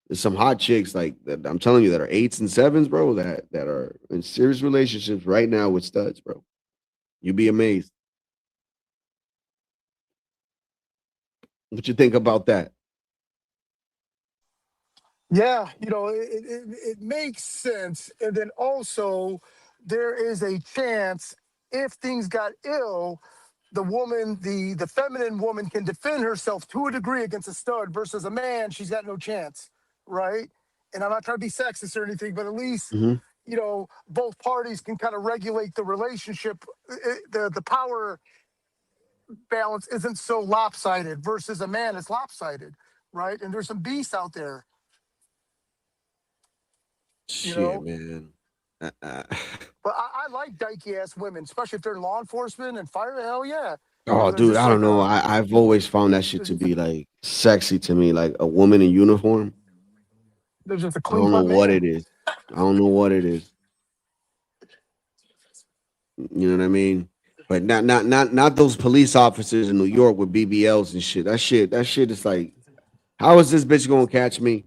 there's some hot chicks like that. I'm telling you that are 8s and 7s, bro. That are in serious relationships right now with studs, bro. You'd be amazed. What you think about that? Yeah, you know, it makes sense. And then also, there is a chance if things got ill, the woman, the feminine woman can defend herself to a degree against a stud versus a man, she's got no chance, right? And I'm not trying to be sexist or anything, but at least, Mhm. you know, both parties can kind of regulate the relationship. The power balance isn't so lopsided versus a man, it's lopsided, right? And there's some beasts out there. You Shit, know, man. but I like dykey ass women, especially if they're in law enforcement and fire. Hell yeah. You Oh, know, they're dude, just I don't like know. I've always found that shit to be like sexy to me, like a woman in uniform. they're just a I clean don't know cut what man. it is. I don't know what it is. You know what I mean? But not those police officers in New York with BBLs and shit. That shit is like, how is this bitch gonna catch me?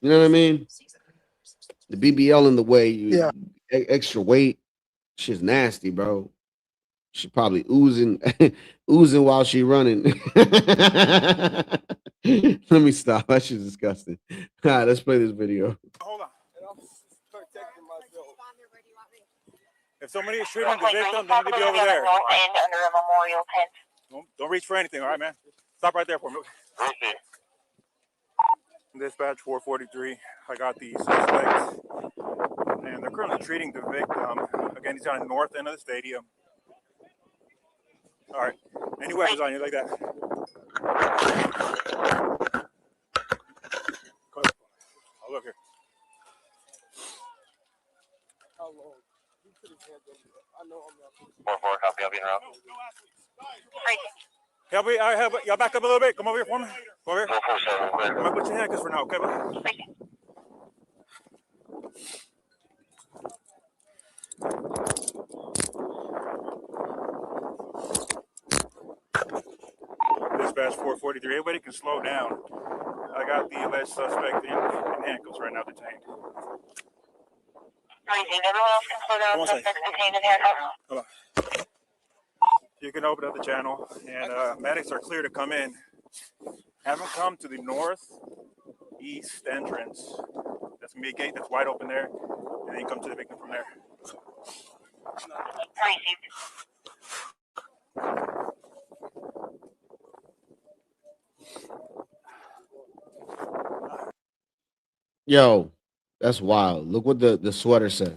You know what I mean? The BBL in the way, Yeah. extra weight, shit's nasty, bro. She probably oozing, oozing while she running. Let me stop. That shit's disgusting. All right, let's play this video. Hold on. If somebody is shooting the victim, they need to be over there. Don't reach for anything, all right, man? Stop right there for me. Dispatch 443. I got the suspect, and they're currently treating the victim. Again, he's on the north end of the stadium. All right. Any weapons on you like that? I'll look here. Copy, I'll be en route. Help me, y'all back up a little bit. Come over here for me. Come over here. I'm gonna put your handcuffs for now, okay, bud? Dispatch 443. Everybody can slow down. I got the alleged suspect in handcuffs right now, detained. Everyone else can slow down. Suspect detained in handcuffs. Hold on. You can open up the channel, and medics are clear to come in. Have them come to the northeast entrance. That's gonna be a gate that's wide open there, and then you come to the victim from there. Yo, that's wild. Look what the sweater says.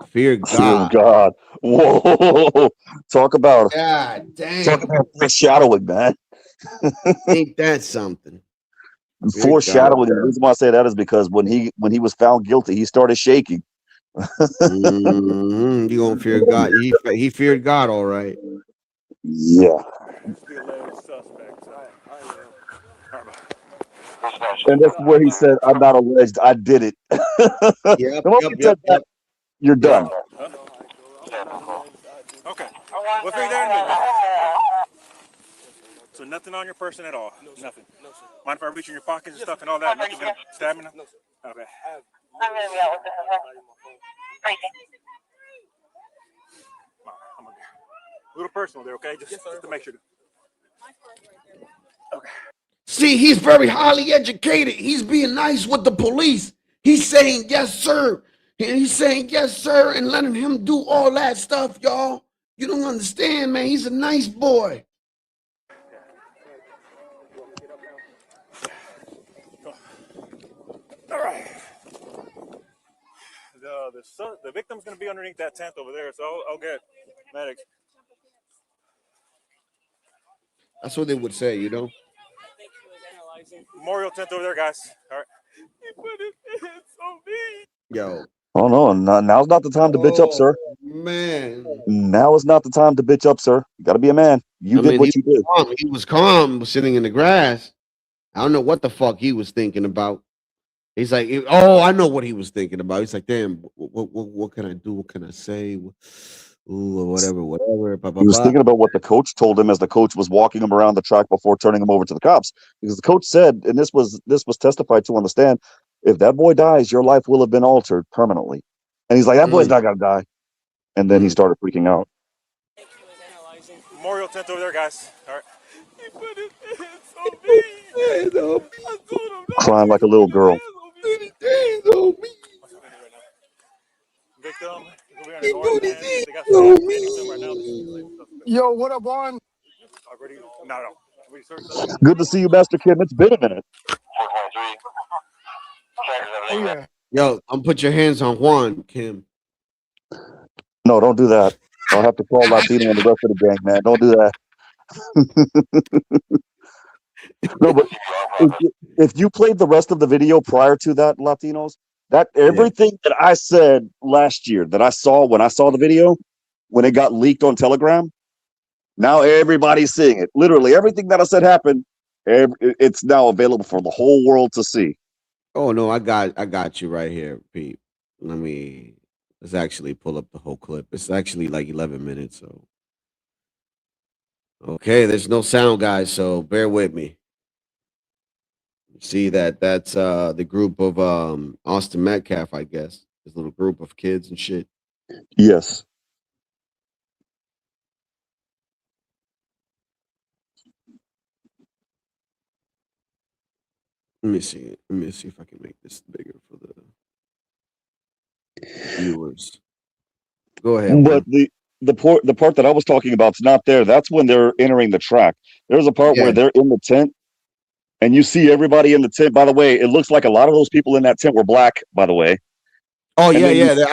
Fear God. Fear God. Whoa. Talk about God damn. Talk about foreshadowing, man. Ain't that something? Fear Foreshadowing. God. The reason why I say that is because when he was found guilty, he started shaking. You gonna fear God? He feared God, all right. Yeah. The alleged suspects. And that's where he said, I'm not alleged, I did it. The moment he said that, you're done. Okay. We'll figure that in a minute. So nothing on your person at all? Nothing? Mind if I reach in your pockets and stuff and all that? Nothing gonna stab me? Okay. I'm gonna be out with this as well. I'm gonna a little personal there, okay? Just to make sure. Okay. See, he's very highly educated. He's being nice with the police. He's saying yes, sir. And he's saying yes, sir, and letting him do all that stuff, y'all. You don't understand, man. He's a nice boy. All right. The victim's going to be underneath that tent over there, so I'll get medics. That's what they would say, you know? Memorial tent over there, guys. All right. He put his hands on me. Yo. Oh, no, now's not the time to bitch up, sir. Man. Now is not the time to bitch up, sir. You got to be a man. You did what you did. He was calm, sitting in the grass. I don't know what the fuck he was thinking about. He's like, oh, I know what he was thinking about. He's like, damn, what can I do? What can I say? Ooh, whatever. Blah, blah, He was blah. thinking about what the coach told him as the coach was walking him around the track before turning him over to the cops. Because the coach said, and this was testified to on the stand, if that boy dies, your life will have been altered permanently. And he's like, that boy's not gonna die. And then he started freaking out. Memorial tent over there, guys. All right. He put his hands on me. I told him not Crying like a little girl. Victim. They got some right now. Yo, what up, on? Already? No. Good to see you, Master Kim. It's been a minute. Oh, yeah. Yo, I'm put your hands on Juan, Kim. No, don't do that. I'll have to call Latino and the rest of the gang, man. Don't do that. No, but if you played the rest of the video prior to that, Latinos, that everything that I said last year that I saw when I saw the video, when it got leaked on Telegram, now everybody's seeing it. Literally everything that I said happened. It's now available for the whole world to see. Oh no, I got you right here, Pete. Let's actually pull up the whole clip. It's actually like 11 minutes, so okay, there's no sound, guys, so bear with me. See that's the group of Austin Metcalf, I guess. This little group of kids and shit. Yes. Let me see if I can make this bigger for the viewers. Go ahead. But the part that I was talking about is not there. That's when they're entering the track. There's a part where they're in the tent and you see everybody in the tent. By the way, it looks like a lot of those people in that tent were black, by the way. Oh, yeah.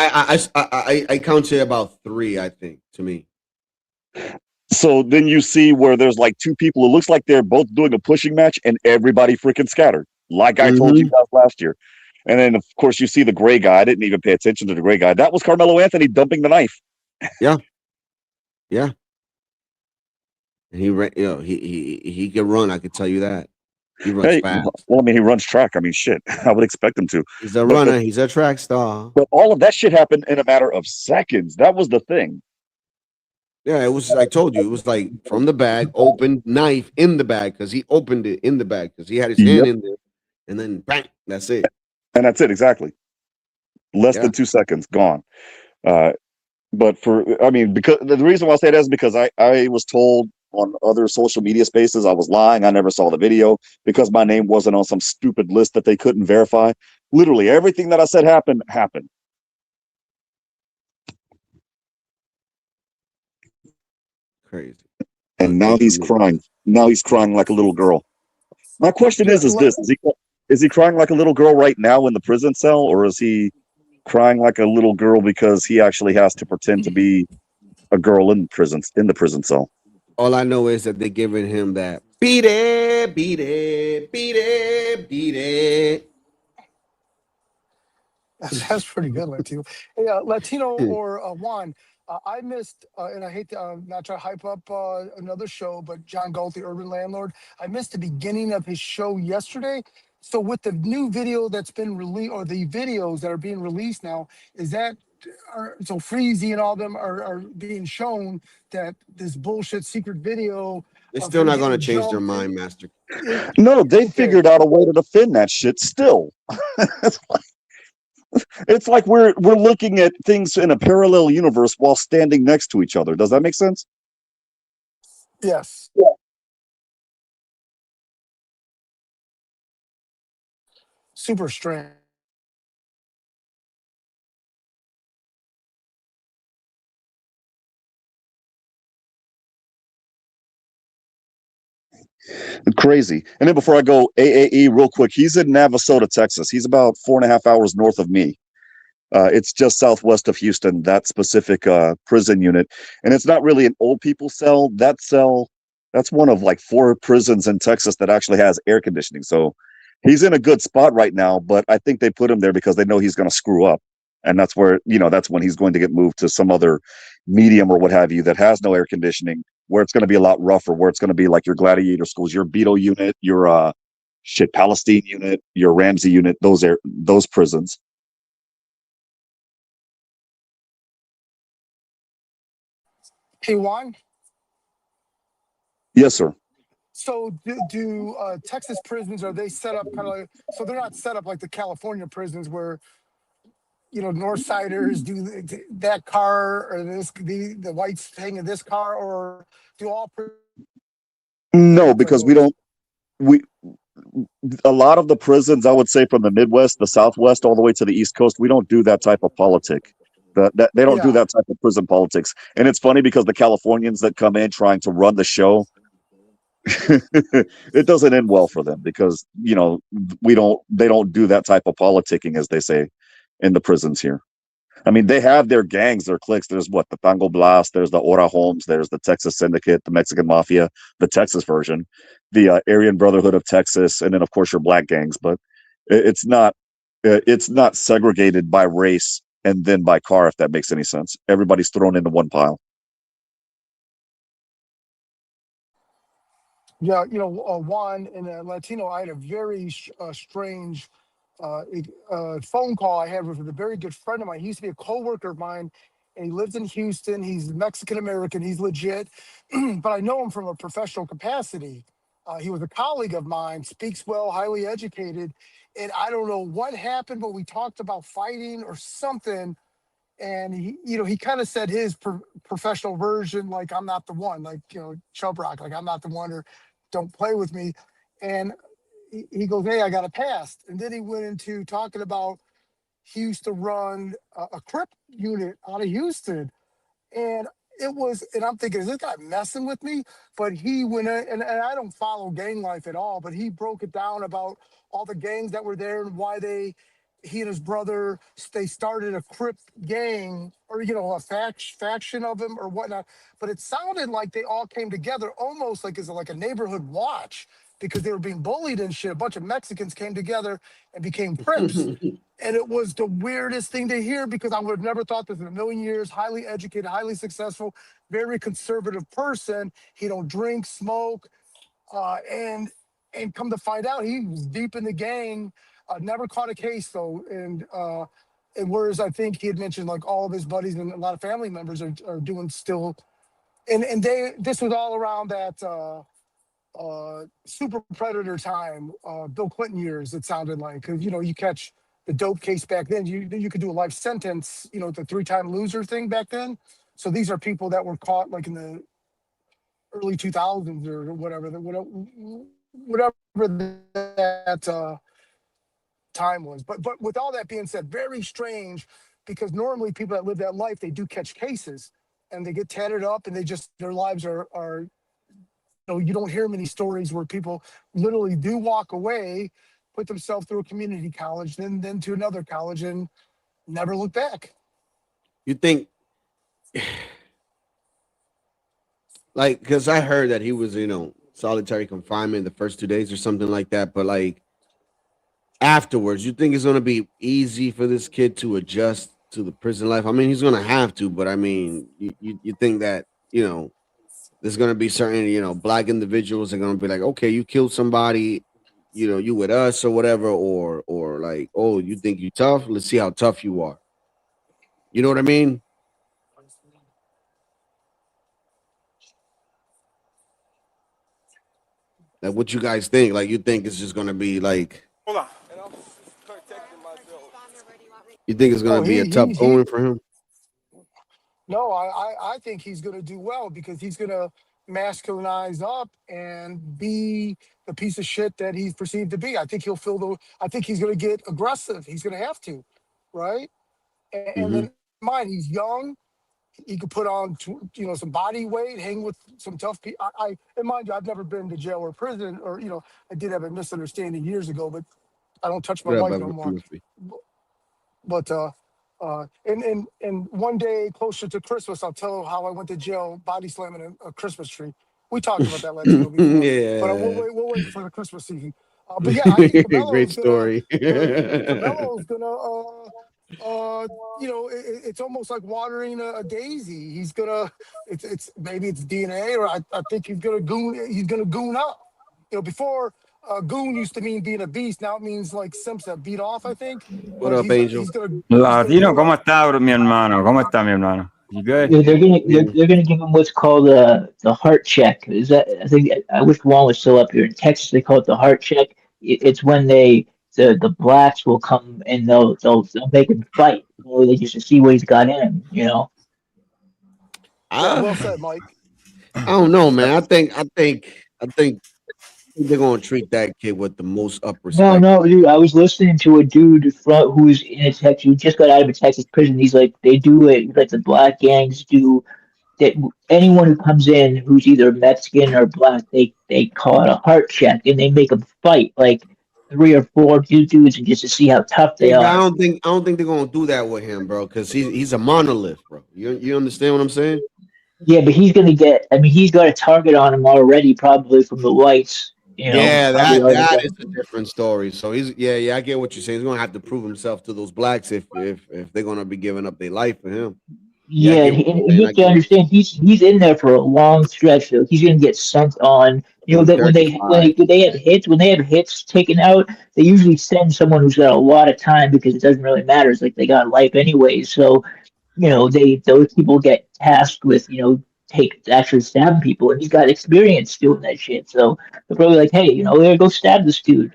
I counted about 3, I think, to me. So then you see where there's like 2 people. It looks like they're both doing a pushing match and everybody freaking scattered. Like I told you guys last year. And then, of course, you see the gray guy. I didn't even pay attention to the gray guy. That was Carmelo Anthony dumping the knife. Yeah. Yeah. And he ran, he can run, I can tell you that. He runs fast. Well, I mean, he runs track. I mean, shit. I would expect him to. He's a runner. He's a track star. But all of that shit happened in a matter of seconds. That was the thing. Yeah, it was. I told you, it was like from the bag, open knife in the bag because he opened it in the bag because he had his hand in there, and then bang, that's it. And that's it exactly. Less than 2 seconds, gone. But because the reason why I say that is because I was told on other social media spaces I was lying. I never saw the video because my name wasn't on some stupid list that they couldn't verify. Literally everything that I said happened. Crazy. And now he's crying. Now he's crying like a little girl. My question is this: is he crying like a little girl right now in the prison cell, or is he crying like a little girl because he actually has to pretend to be a girl in the prison cell? All I know is that they're giving him that beat it, beat it, beat it, beat it. That's pretty good, Latino. Hey, Latino or Juan, I missed, and I hate to not try to hype up another show, but John Galt, the Urban Landlord, I missed the beginning of his show yesterday. So with the new video that's been released, or the videos that are being released now, is that, so Freezy and all them are being shown that this bullshit secret video. They're of still him not going to getting change their jumped mind, Master. No, they Okay. figured out a way to defend that shit still. It's like we're looking at things in a parallel universe while standing next to each other. Does that make sense? Yes. Super strange. Crazy. And then before I go, AAE real quick, he's in Navasota, Texas. He's about 4.5 hours north of me. It's just southwest of Houston, that specific prison unit. And it's not really an old people cell. That cell, that's one of like 4 prisons in Texas that actually has air conditioning. So he's in a good spot right now, but I think they put him there because they know he's going to screw up. And that's where, that's when he's going to get moved to some other medium or what have you that has no air conditioning, where it's going to be a lot rougher, where it's going to be like your Gladiator schools, your Beto unit, your Palestine unit, your Ramsey unit, those prisons. Hey, Juan. Yes, sir. So do Texas prisons, are they set up kind of like, so they're not set up like the California prisons where, Northsiders do that car or the whites hang in this car, or do all No, because a lot of the prisons, I would say from the Midwest, the Southwest, all the way to the East Coast, we don't do that type of politic. They don't do that type of prison politics. And it's funny because the Californians that come in trying to run the show, it doesn't end well for them because, they don't do that type of politicking, as they say, in the prisons here. I mean, they have their gangs, their cliques. There's the Tango Blast, there's the Ora Homes, there's the Texas Syndicate, the Mexican Mafia, the Texas version, the Aryan Brotherhood of Texas, and then of course your black gangs. But it's not segregated by race and then by car, if that makes any sense. Everybody's thrown into one pile. Yeah, Juan, in Latino, I had a very strange phone call I had with a very good friend of mine. He used to be a co-worker of mine, and he lives in Houston. He's Mexican-American. He's legit, but I know him from a professional capacity. He was a colleague of mine, speaks well, highly educated, and I don't know what happened, but we talked about fighting or something, and he kind of said his professional version, like, I'm not the one, like, Chubb Rock, like, I'm not the one, or don't play with me. And he goes, hey, I got a pass. And then he went into talking about he used to run a Crip unit out of Houston. And I'm thinking, is this guy messing with me? But he went in, and I don't follow gang life at all, but he broke it down about all the gangs that were there and why he and his brother, they started a Crip gang, or a faction of them or whatnot. But it sounded like they all came together almost like as a neighborhood watch, because they were being bullied and shit. A bunch of Mexicans came together and became Crips. And it was the weirdest thing to hear, because I would have never thought this in a million years. Highly educated, highly successful, very conservative person. He don't drink, smoke, and come to find out, he was deep in the gang. Never caught a case though, and whereas I think he had mentioned like all of his buddies and a lot of family members are doing still, and this was all around that super predator time, Bill Clinton years. It sounded like, because you catch the dope case back then, you could do a life sentence, the 3-time loser thing back then. So these are people that were caught like in the early 2000s or whatever that time was. But with all that being said, very strange, because normally people that live that life, they do catch cases and they get tatted up and their lives are you don't hear many stories where people literally do walk away, put themselves through a community college, then to another college, and never look back. You think, like, because I heard that he was, solitary confinement the first 2 days or something like that, but like, afterwards, you think it's gonna be easy for this kid to adjust to the prison life? I mean, he's gonna have to, but I mean, you think that, you know, there's gonna be certain, you know, black individuals are gonna be like, okay, you killed somebody, you know, you with us or whatever, or like, oh, you think you tough? Let's see how tough you are. You know what I mean? Like, what you guys think? Like, you think it's just gonna be like, Hold on. you think it's gonna Oh, be a tough going for him? No, I think he's going to do well because he's going to masculinize up and be the piece of shit that he's perceived to be. I think he'll I think he's going to get aggressive. He's going to have to, right? And then mind, he's young. He could put on, you know, some body weight, hang with some tough people. And mind you, I've never been to jail or prison, or, you know, I did have a misunderstanding years ago, but I don't touch my What up, wife no Brother more. Timothy? But and one day closer to Christmas, I'll tell how I went to jail body slamming a Christmas tree. We talked about that Latino before, but we'll wait for the Christmas season. But yeah, I think Great Camelo's story. Camelo's gonna you know, it's almost like watering a daisy. He's gonna it's maybe it's DNA, or I think he's gonna goon up. You know, before goon used to mean being a beast. Now it means like Simps that beat off, I think. What up, Angel? Latino, ¿cómo está, mi hermano? ¿Cómo está, mi hermano? You good? Yeah, they're gonna give him what's called the heart check. Is that, I wish Juan was still up here. In Texas, they call it the heart check. It's when the blacks will come and they'll make him fight. You know, they just to see what he's got in him. You know. Well said, Mike. I don't know, man. I think they're gonna treat that kid with the most up respect. No, dude. I was listening to a dude who's in a Texas, who just got out of a Texas prison. He's like, they do it like the black gangs do. That anyone who comes in who's either Mexican or black, they call it a heart check, and they make them fight like 3 or 4 dudes, and just to see how tough they are. I don't think they're gonna do that with him, bro, because he's a monolith, bro. You understand what I'm saying? Yeah, but he's gonna get. I mean, he's got a target on him already, probably from the whites. You know, Yeah, that is a different story. So he's I get what you're saying. He's gonna have to prove himself to those blacks if they're gonna be giving up their life for him. Yeah, and you have to understand he's in there for a long stretch. So he's gonna get sent on. You know that when they have hits taken out, they usually send someone who's got a lot of time because it doesn't really matter. It's like they got life anyway. So, you know, those people get tasked with, you know, actually stabbing people, and he's got experience doing that shit. So they're probably like, hey, you know, there, go stab this dude.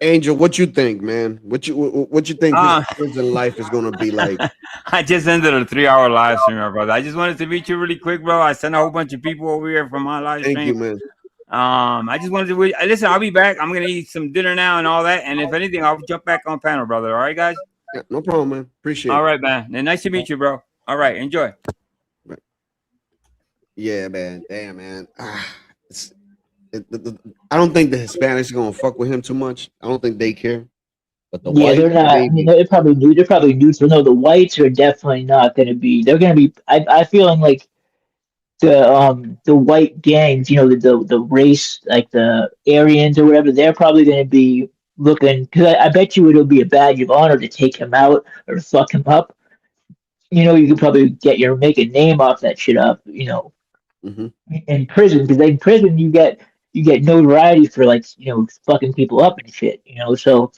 Angel, what you think, man? What you think his prison life is gonna be like? I just ended a 3-hour live stream, my brother. I just wanted to meet you really quick, bro. I sent a whole bunch of people over here from my live stream. Thank you, man. I just wanted to listen. I'll be back. I'm gonna eat some dinner now and all that. And if anything, I'll jump back on panel, brother. All right, guys. Yeah, no problem, man. Appreciate it. All right, man. And nice to meet you, bro. All right, enjoy. Right. Yeah, man. Damn, man. I don't think the Hispanics are gonna fuck with him too much. I don't think they care. But the whites, they're not. I mean, they're probably neutral. No, the whites are definitely not going to be. They're going to be. I feeling like the white gangs, you know, the race, like the Aryans or whatever. They're probably going to be looking, because I bet you it'll be a badge of honor to take him out or fuck him up. You know, you could probably make a name off that shit up. You know, in prison, because in prison you get notoriety for, like, you know, fucking people up and shit. You know, so.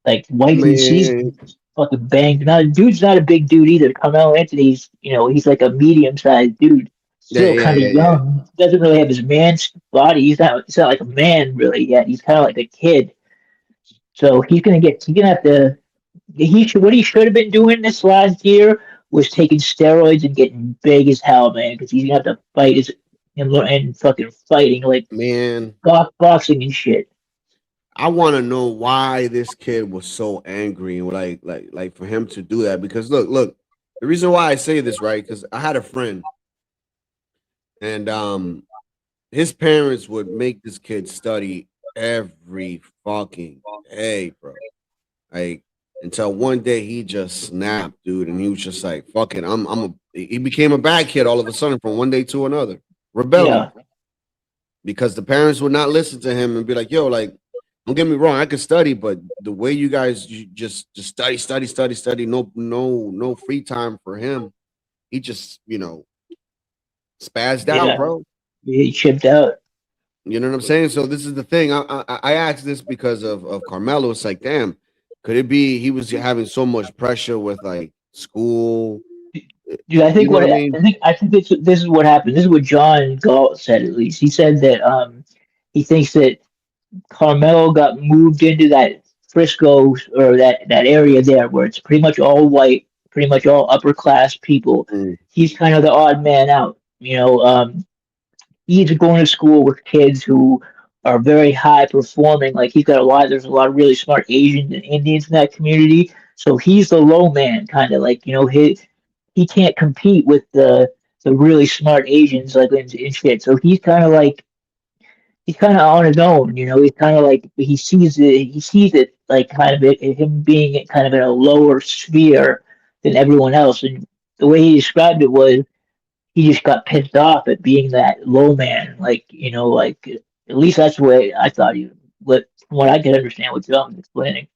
Like White DC fucking banged. Now, the dude's not a big dude either. Carmelo Anthony's, you know, he's like a medium-sized dude, still kind of young. He doesn't really have his man's body. He's not like a man really yet. He's kind of like a kid. So he's gonna have to. What he should have been doing this last year was taking steroids and getting big as hell, man. Because he's gonna have to fight and fucking fighting like boxing and shit. I want to know why this kid was so angry and like for him to do that. Because look, the reason why I say this, right? Because I had a friend, and his parents would make this kid study every fucking day, bro. Like, until one day he just snapped, dude, and he was just like, "Fuck it, he became a bad kid all of a sudden from one day to another, rebelling, because the parents would not listen to him and be like, "Yo, like." Don't get me wrong, I could study, but the way you guys you just study, no free time for him. He just, spazzed out, Yeah, bro. he chipped out. You know what I'm saying? So this is the thing. I asked this because of Carmelo. It's like, damn, could it be he was having so much pressure with like school? Dude, I You think know what I mean? I think this is what happened. This is what John Galt said. At least he said that he thinks that Carmelo got moved into that Frisco or that area there where it's pretty much all white, pretty much all upper class people. Mm. He's kind of the odd man out. He's going to school with kids who are very high performing. Like there's a lot of really smart Asians and Indians in that community. So he's the low man, kind of like he can't compete with the really smart Asians like in shit. So he's kind of on his own. He's kind of like he sees it like kind of him being kind of in a lower sphere than everyone else. And the way he described it was he just got pissed off at being that low man. Like at least that's the way I thought he. But from what I could understand what John was explaining.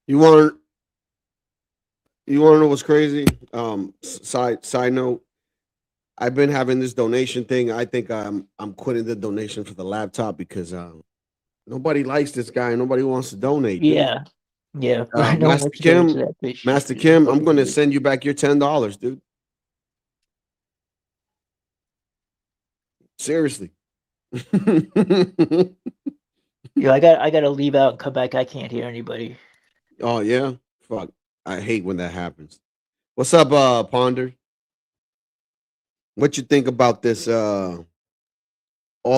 You want to know what's crazy? Side note. I've been having this donation thing. I think I'm quitting the donation for the laptop because nobody likes this guy. Nobody wants to donate. Dude. Yeah. No one Master wants to get into Kim, that bitch. Master Kim, I'm going to send you back your $10, dude. Seriously. Yeah, I got to leave out and come back. I can't hear anybody. Oh yeah, fuck. I hate when that happens. What's up, Ponder? What you think about this? All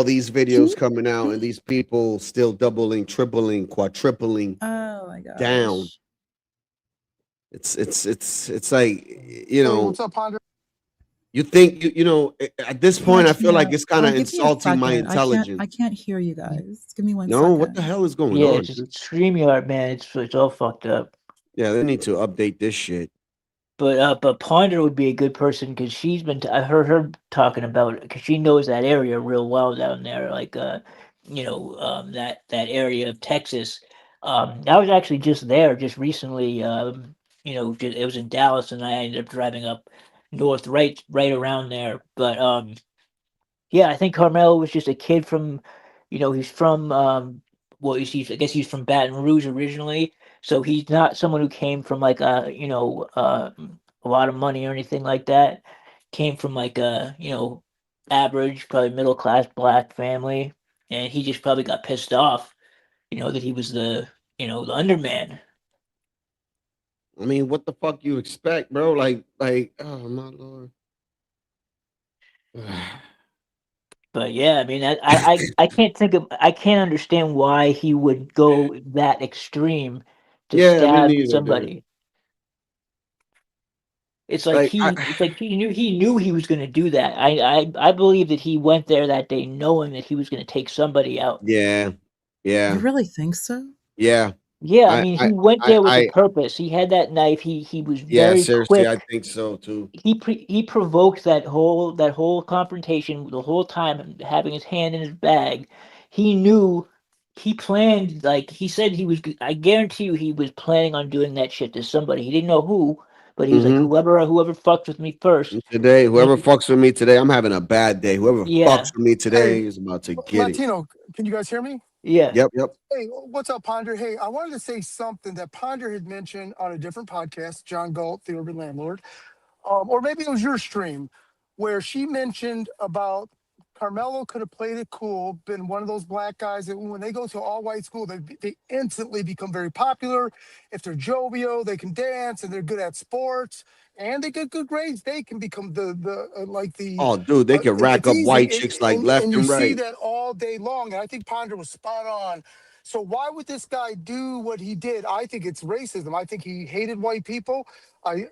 these videos coming out and these people still doubling, tripling, quadrupling. Oh my god. Down. It's like What's up, Ponder? You think at this point I feel like it's kind of insulting my intelligence. I can't hear you guys. Give me one No, second. what the hell is going Yeah, on? it's StreamYard, man. It's all fucked up. Yeah, they need to update this shit. But Ponder would be a good person because I heard her talking about it because she knows that area real well down there, like that area of Texas. I was actually just there just recently. It was in Dallas, and I ended up driving up north, right around there. But yeah, I think Carmelo was just a kid from, he's from I guess he's from Baton Rouge originally. So he's not someone who came from like a lot of money or anything like that. Came from like a average, probably middle class black family, and he just probably got pissed off, that he was the underman. I mean, what the fuck you expect, bro? Like, oh my lord. But yeah, I mean, I can't understand why he would go that extreme to stab somebody. Dude. It's like he knew he was going to do that. I believe that he went there that day knowing that he was going to take somebody out. Yeah. You really think so? Yeah. Yeah, I mean, he went there with a purpose. He had that knife. He was very seriously, quick. I think so too. He provoked that whole confrontation the whole time, having his hand in his bag. He knew he planned, like he said he was. I guarantee you, he was planning on doing that shit to somebody. He didn't know who, but he was like, Mm-hmm. whoever fucked with me first. Today, whoever And fucks with me today, I'm having a bad day. Whoever yeah, fucks with me today Hey, is about to get it. Latino, can you guys hear me? yeah, Yep. Hey, what's up, Ponder? Hey, I wanted to say something that Ponder had mentioned on a different podcast, John Galt, the Urban Landlord, or maybe it was your stream, where she mentioned about Carmelo could have played it cool, been one of those black guys that when they go to all white school, they instantly become very popular. If they're jovial, they can dance and they're good at sports and they get good grades, they can become Oh, dude, they can rack it's up easy white chicks like left and you and see right. that all day long. And I think Ponder was spot on. So why would this guy do what he did? I think it's racism. I think he hated white people. I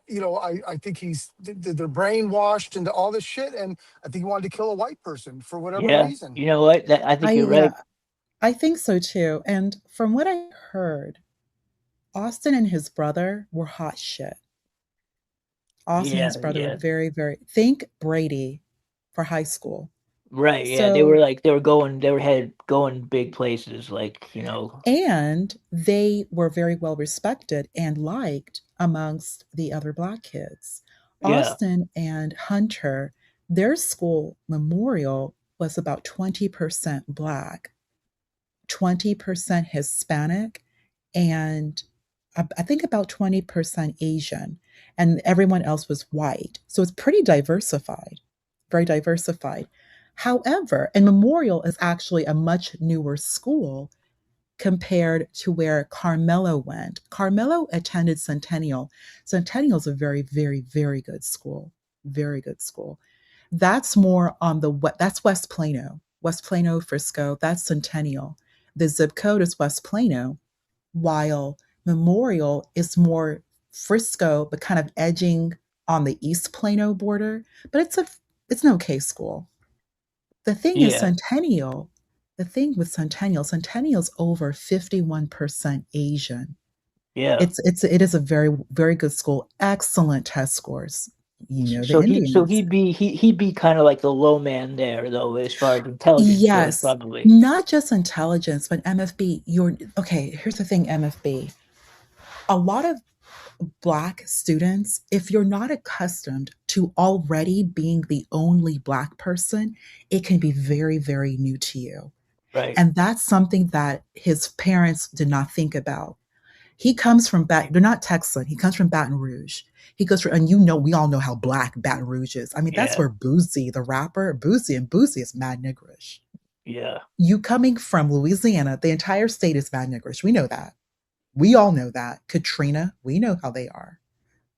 think they're brainwashed into all this shit, and I think he wanted to kill a white person for whatever yeah. reason. You know what? I think you're right. I think so too. And from what I heard, Austin and his brother were hot shit. Austin and his brother were very, very. Think Brady for high school. Right. Yeah. So, They were going big places, like, and they were very well respected and liked amongst the other black kids. Yeah. Austin and Hunter, their school Memorial was about 20% black, 20% Hispanic, and I think about 20% Asian, and everyone else was white. So it's pretty diversified, very diversified. However, and Memorial is actually a much newer school compared to where Carmelo went. Carmelo attended Centennial. Centennial is a very, very, very good school. Very good school. That's more on that's West Plano. West Plano, Frisco, that's Centennial. The zip code is West Plano, while Memorial is more Frisco, but kind of edging on the East Plano border. But it's an okay school. The thing is Centennial. The thing with Centennial's over 51% Asian. Yeah. It is a very, very good school. Excellent test scores. So he'd be kind of like the low man there, though, as far as intelligence yes, goes, probably. Not just intelligence, but MFB. Here's the thing, MFB. A lot of Black students, if you're not accustomed to already being the only Black person, it can be very, very new to you. Right. And that's something that his parents did not think about. He comes from they're not Texan. He comes from Baton Rouge. He goes and we all know how Black Baton Rouge is. I mean, that's where Boosie, the rapper, Boosie is mad niggerish. Yeah. You coming from Louisiana, the entire state is mad niggerish. We know that. We all know that. Katrina, we know how they are.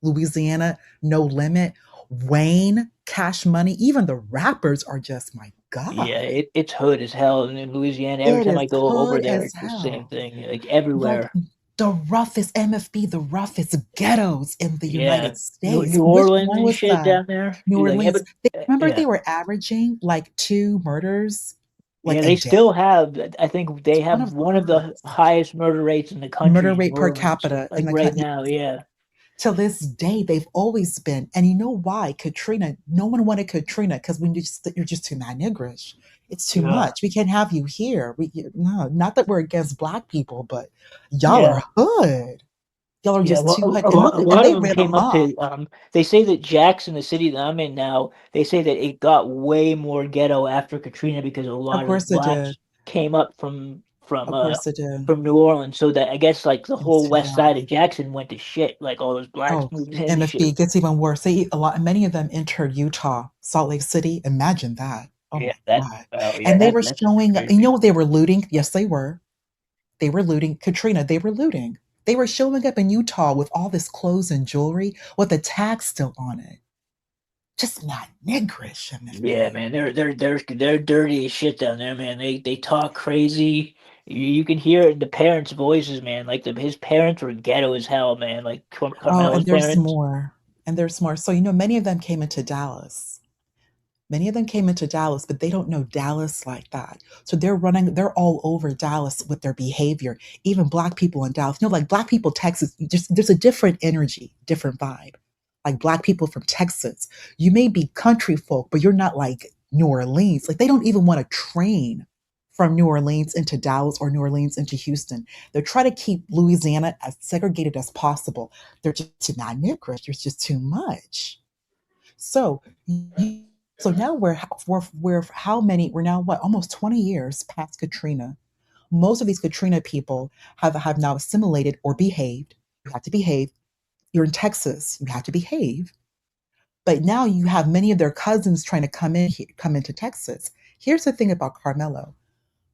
Louisiana, No Limit, Wayne, Cash Money, even the rappers are just, my God. Yeah, it's hood as hell in Louisiana. Every time I go over there, it's the same thing, like everywhere. Like the roughest MFB, the roughest ghettos in the United States. New Orleans and shit down there. New Orleans. Remember they were averaging like 2 murders? Like they still have. I think they have one of the highest murder rates in the country. Murder rate per capita in the right now. Yeah. To this day, they've always been, and you know why? Katrina. No one wanted Katrina because you're just too mad niggerish. It's too much. We can't have you here. No, not that we're against Black people, but y'all are hood. Y'all are just too hood. A lot of them came up to. They say that Jackson, the city that I'm in now, they say that it got way more ghetto after Katrina because a lot of Blacks came up from New Orleans. So that I guess like the whole west side of Jackson went to shit. Like all those Blacks moved in. MFB gets even worse. Many of them entered Utah, Salt Lake City. Imagine that. Oh my God. And they were showing, you know what they were looting? Yes, they were. They were looting. Katrina, they were looting. They were showing up in Utah with all this clothes and jewelry with the tag still on it. Just not niggerish. Yeah, man, they're dirty as shit down there, man. They talk crazy. You can hear it in the parents' voices, man. Like his parents were ghetto as hell, man. Like and there's more. And there's more. So many of them came into Dallas. Many of them came into Dallas, but they don't know Dallas like that. So they're all over Dallas with their behavior. Even Black people in Dallas, like Black people, Texas, there's a different energy, different vibe. Like Black people from Texas, you may be country folk, but you're not like New Orleans. Like they don't even want to train from New Orleans into Dallas or New Orleans into Houston. They're trying to keep Louisiana as segregated as possible. They're just not niggers. There's just too much. So, so now we're how many? We're now what? Almost 20 years past Katrina. Most of these Katrina people have now assimilated or behaved. You have to behave. You're in Texas. You have to behave. But now you have many of their cousins trying to come into Texas. Here's the thing about Carmelo.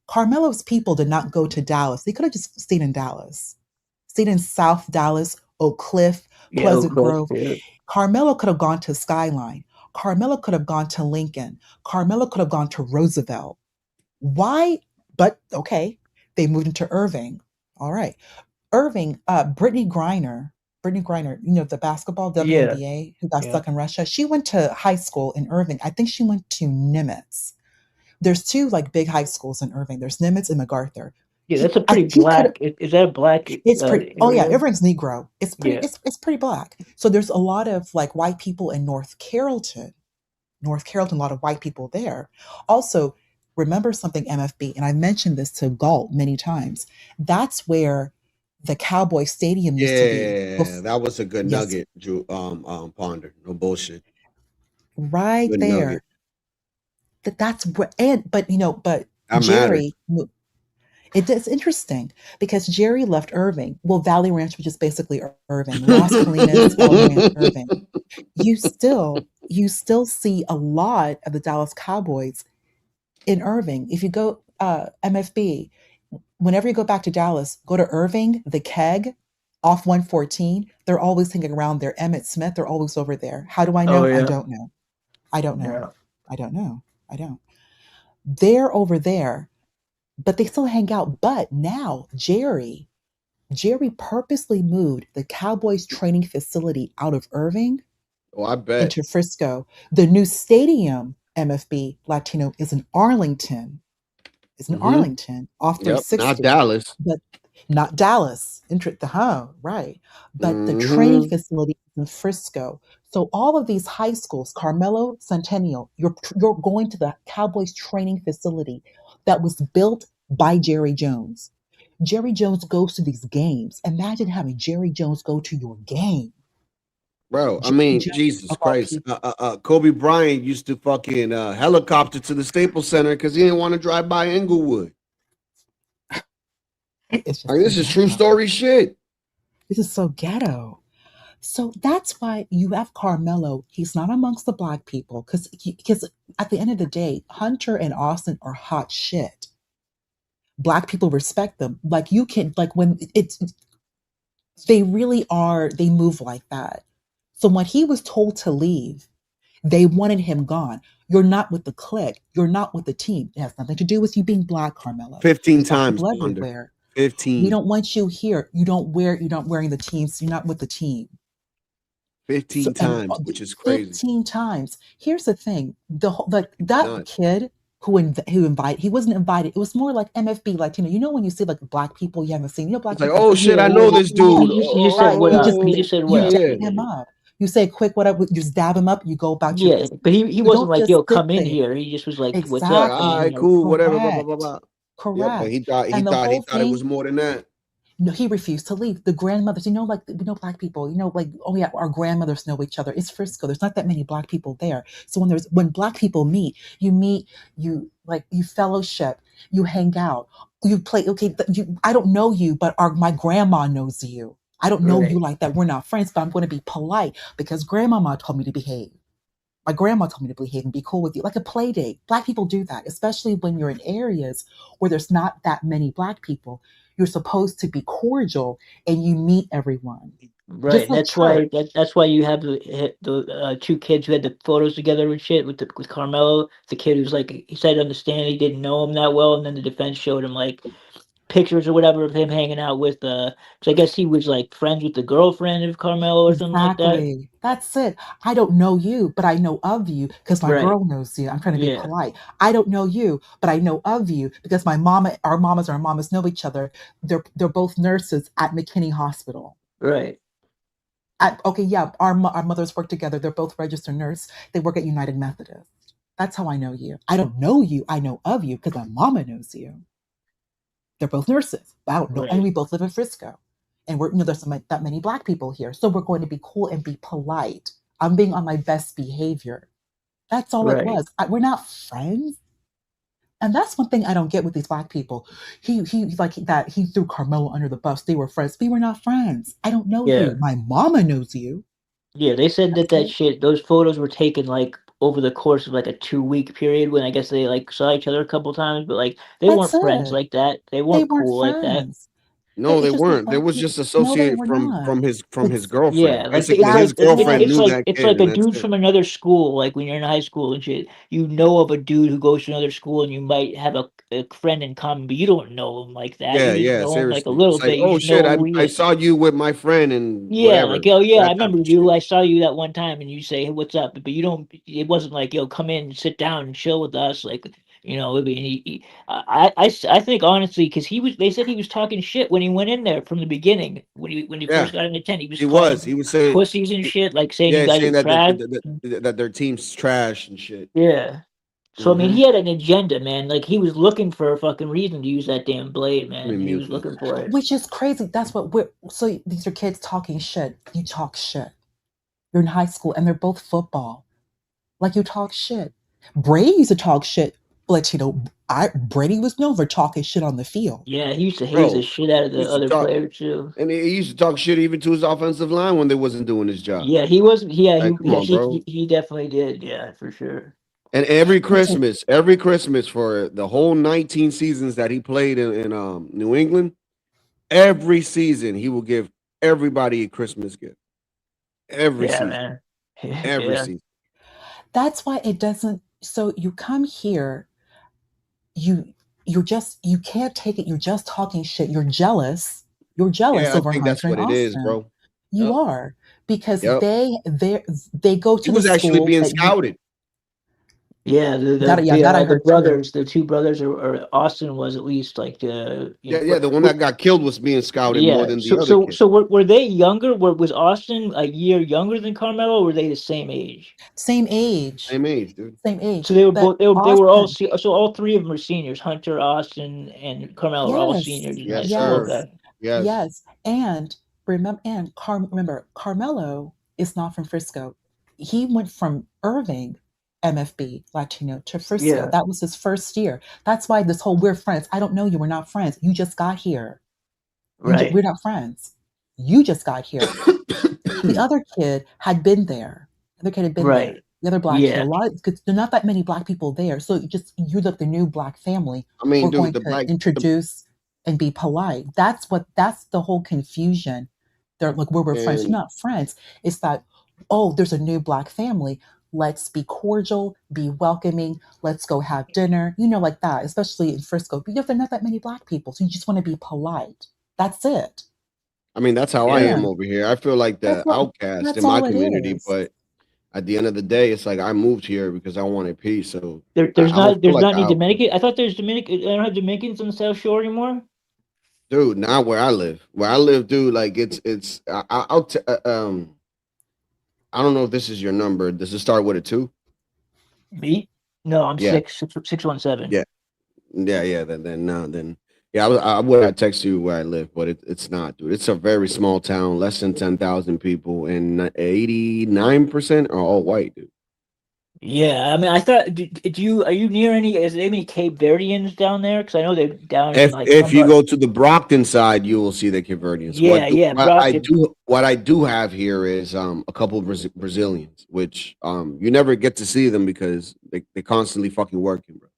Carmelo's people did not go to Dallas. They could have just stayed in Dallas, stayed in South Dallas, Oak Cliff, Pleasant Grove. Yeah. Carmelo could have gone to Skyline. Carmelo could have gone to Lincoln. Carmelo could have gone to Roosevelt. Why? But okay, they moved into Irving. All right. Irving, Brittany Griner, the basketball WNBA who got stuck in Russia. She went to high school in Irving. I think she went to Nimitz. There's two like big high schools in Irving. There's Nimitz and MacArthur. Yeah, that's a pretty black. Is that a black? It's pretty. Oh yeah, area? Irving's Negro. It's pretty. Yeah. It's pretty black. So there's a lot of like white people in North Carrollton, a lot of white people there. Also, remember something, MFB, and I mentioned this to Galt many times. That's where the Cowboy Stadium used to be. Yeah, that was a good nugget, Ponder. No bullshit. Right Good there. nugget. That's where, but That Jerry. It's interesting because Jerry left Irving. Well, Valley Ranch, which is basically Irving, Las Colinas, Irving. You still see a lot of the Dallas Cowboys in Irving. If you go MFB, whenever you go back to Dallas, go to Irving, the Keg, off 114. They're always hanging around there. Emmett Smith, they're always over there. How do I know? Oh, yeah. I don't know. Yeah. I don't. They're over there, but they still hang out. But now Jerry purposely moved the Cowboys training facility out of Irving Oh, I bet. into Frisco. The new stadium, MFB Latino, is in Arlington. Off Yep, 360. not Dallas. But not Dallas. Right. But the training facility is in Frisco. So all of these high schools, Carmelo, Centennial, you're going to the Cowboys training facility that was built by Jerry Jones. Jerry Jones goes to these games. Imagine having Jerry Jones go to your game. Bro, I mean, Jesus Christ. Kobe Bryant used to fucking helicopter to the Staples Center because he didn't want to drive by Inglewood. It's just Like, this is true story shit. This is so ghetto. So that's why you have Carmelo. He's not amongst the black people because at the end of the day, Hunter and Austin are hot shit. Black people respect them. Like you can, like when they really are, they move like that. So when he was told to leave, they wanted him gone. You're not with the clique. You're not with the team. It has nothing to do with you being black, Carmelo. 15 Black times, people Ponder. everywhere. 15. We don't want you here. You're not wearing the teams. You're not with the team. 15 times, which is crazy. 15 times. Here's the thing: that Nuts. kid who invited, he wasn't invited. It was more like MFB Latino. You know when you see like black people you haven't seen, black It's like, people. oh shit, I know this dude. You just said what up. You just said what up. dab him up. You say quick, what up? You just dab him up. You go about your Yeah, business. but he You wasn't don't like, just yo, sit come in there. here. He just was like, what's Exactly. up? All right, And, cool, whatever, blah, blah, Correct. blah, blah. Correct. Yeah, but he thought And the whole it was more than that. No, he refused to leave. The grandmothers, black people, like, oh yeah, our grandmothers know each other. It's Frisco. There's not that many black people there. So when black people meet, you fellowship, you hang out, you play. Okay, I don't know you, but my grandma knows you. I don't know you like that. We're not friends, but I'm going to be polite because grandmama told me to behave. My grandma told me to behave and be cool with you, like a play date. Black people do that, especially when you're in areas where there's not that many black people. You're supposed to be cordial and you meet everyone. right. Just like That's why church. that's why you have the two kids who had the photos together and shit with Carmelo. The kid who's like, he said on the stand he didn't know him that well, and then the defense showed him like pictures or whatever of him hanging out with so I guess he was like friends with the girlfriend of Carmelo or something like that. Exactly. That's it. I don't know you, but I know of you because my Right. girl knows you. I'm trying to be Yeah. polite. I don't know you, but I know of you because our mamas know each other. They're both nurses at McKinney Hospital. Right. Our mothers work together. They're both registered nurse. They work at United Methodist. That's how I know you. I don't know you. I know of you because my mama knows you. They're both nurses. But I don't know, and Right. we both live in Frisco, and there's that many Black people here, so we're going to be cool and be polite. I'm being on my best behavior. That's all it Right. was. We're not friends. And that's one thing I don't get with these Black people. He like that. He threw Carmelo under the bus. They were friends. We were not friends. I don't know Yeah. you. My mama knows you. Yeah, they said that shit, those photos were taken like over the course of like a 2-week period when I guess they like saw each other a couple times, but like they That's weren't friends it. like that. They They weren't weren't cool like that. friends. No, they It's just these weren't. They Black was people. just No, they associated were from not. his girlfriend. Yeah, like Basically, it's his like girlfriend knew that it's kid, like and a that's dude it. from another school. Like when you're in high school and shit, you know of a dude who goes to another school, and you might have a friend in common, but you don't know him like that. Yeah, You just yeah, know him like a seriously. little It's like, bit. You oh just shit, know who he I is. saw you with my friend and Yeah, whatever. like, oh yeah, I That type remember of shit. you. I saw you that one time, and you say, "Hey, what's up?" But you don't. It wasn't like, "Yo, come in, and sit down, and chill with us." Like, I mean, I think honestly, because they said he was talking shit when he went in there from the beginning. When he Yeah, first got in the tent, he was he calling was. He was saying, pussies and shit, like saying you yeah, guys are saying that trash. that their team's trash and shit. Yeah. So I mean, Hmm. he had an agenda, man. Like he was looking for a fucking reason to use that damn blade, Let man. me He mute was this. looking for it. Which is crazy. That's what we're. So these are kids talking shit. You talk shit. You're in high school, and they're both football. Like you talk shit. Brady used to talk shit, but Brady was known for talking shit on the field. Yeah, he used to haze the Bro, shit out of he the used to other talk, players too. and he used to talk shit even to his offensive line when they wasn't doing his job. Yeah, he was. Yeah, Like, come on, bro. he definitely did. Yeah, for sure. And every Christmas for the whole 19 seasons that he played in New England, every season he will give everybody a Christmas gift. Every Yeah, season. man. Every Yeah. season. That's why it doesn't. So you come here, you can't take it. You're just talking shit. You're jealous. You're jealous Yeah, I over think that's Hunter and what it is, Austin. bro. You Yep. are, because Yep. they go He to the was actually school being that you. scouted. Yeah, That I the heard too. brothers, the two brothers, or Austin was at least like the Yeah, the one that got killed was being scouted more yeah. than the other kid. So were they younger? Was Austin a year younger than Carmelo, or were they the same age? Same age. Same age, dude. Same age. So they were But both they were all Austin. so all three of them were seniors. Hunter, Austin, and Carmelo were all Yes. seniors in high Yes, school. sir. Okay. Yes. Yes. And remember, Carmelo is not from Frisco. He went from Irving, MFB, Latino, to Frisco. Yeah. That was his first year. That's why this whole we're friends. I don't know you. We're not friends. You just got here. Right. We're not friends. You just got here. The other kid had been there. The other kid had been there. Right. The other Black kid. Yeah. Because there are not that many Black people there. So you're the new Black family. I mean, We're dude, going the to black introduce and be polite. That's the whole confusion. They're like, we're friends. You're and not friends. It's that, oh, there's a new Black family. Let's be cordial, be welcoming. Let's go have dinner. Like that, especially in Frisco. Because there are not that many Black people. So you just want to be polite. That's it. I mean, that's how I Yeah. am over here. I feel like the outcast That's in my all it community, is. but at the end of the day, it's like I moved here because I wanted peace. So There's I don't not feel like any an outcast. Dominican. I thought there's Dominican. They don't have Dominicans on the South Shore anymore. Dude, not where I live. Where I live, dude, like I'll I don't know if this is your number. Does it start with a 2? Me? No, I'm Yeah. 617. Yeah. Then yeah, I would have text you where I live, but it's not, dude. It's a very small town, less than 10,000 people, and 89% are all white, dude. Yeah, I mean, I thought. Are you near any? Is there any Cape Verdeans down there? Because I know they're down in like. If you go to the Brockton side, you will see the Cape Verdeans. Yeah, yeah, Brockton. What I do have here is a couple of Brazilians, which you never get to see them because they constantly fucking working, bro.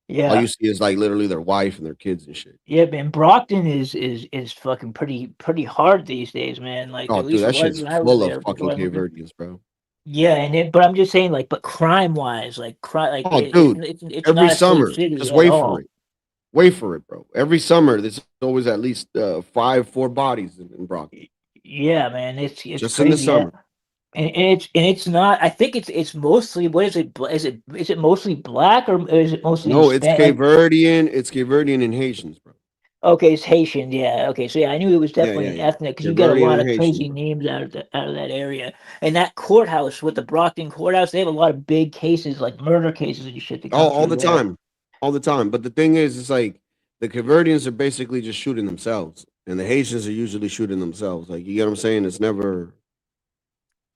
Yeah. All you see is like literally their wife and their kids and shit. Yeah, man, Brockton is fucking pretty hard these days, man. Like Oh, at dude, least that it was shit's when I was full there. of fucking Cape Verdeans, bro. Yeah, but I'm just saying, like, but crime wise, like Oh, dude, it's every not a summer, safe city just at wait all. for it. Wait for it, bro. Every summer, there's always at least 4 bodies in Brockton. Yeah, man, it's Just crazy. in the summer. Yeah. And it's not. I think it's mostly. What is it? Is it mostly black or is it mostly No, it's Hispanic? Cape Verdean. It's Cape Verdean and Haitians, bro. Okay, it's Haitian. Yeah. Okay. So yeah, I knew it was Yeah, definitely yeah, an yeah. ethnic because Cape you get a Verdean lot and of Haitian, crazy bro. names out of that area. And that courthouse with the Brockton courthouse, they have a lot of big cases, like murder cases and shit that come All through the there. time, all the time. But the thing is, it's like the Caverdians are basically just shooting themselves, and the Haitians are usually shooting themselves. Like you get what I'm saying? It's never,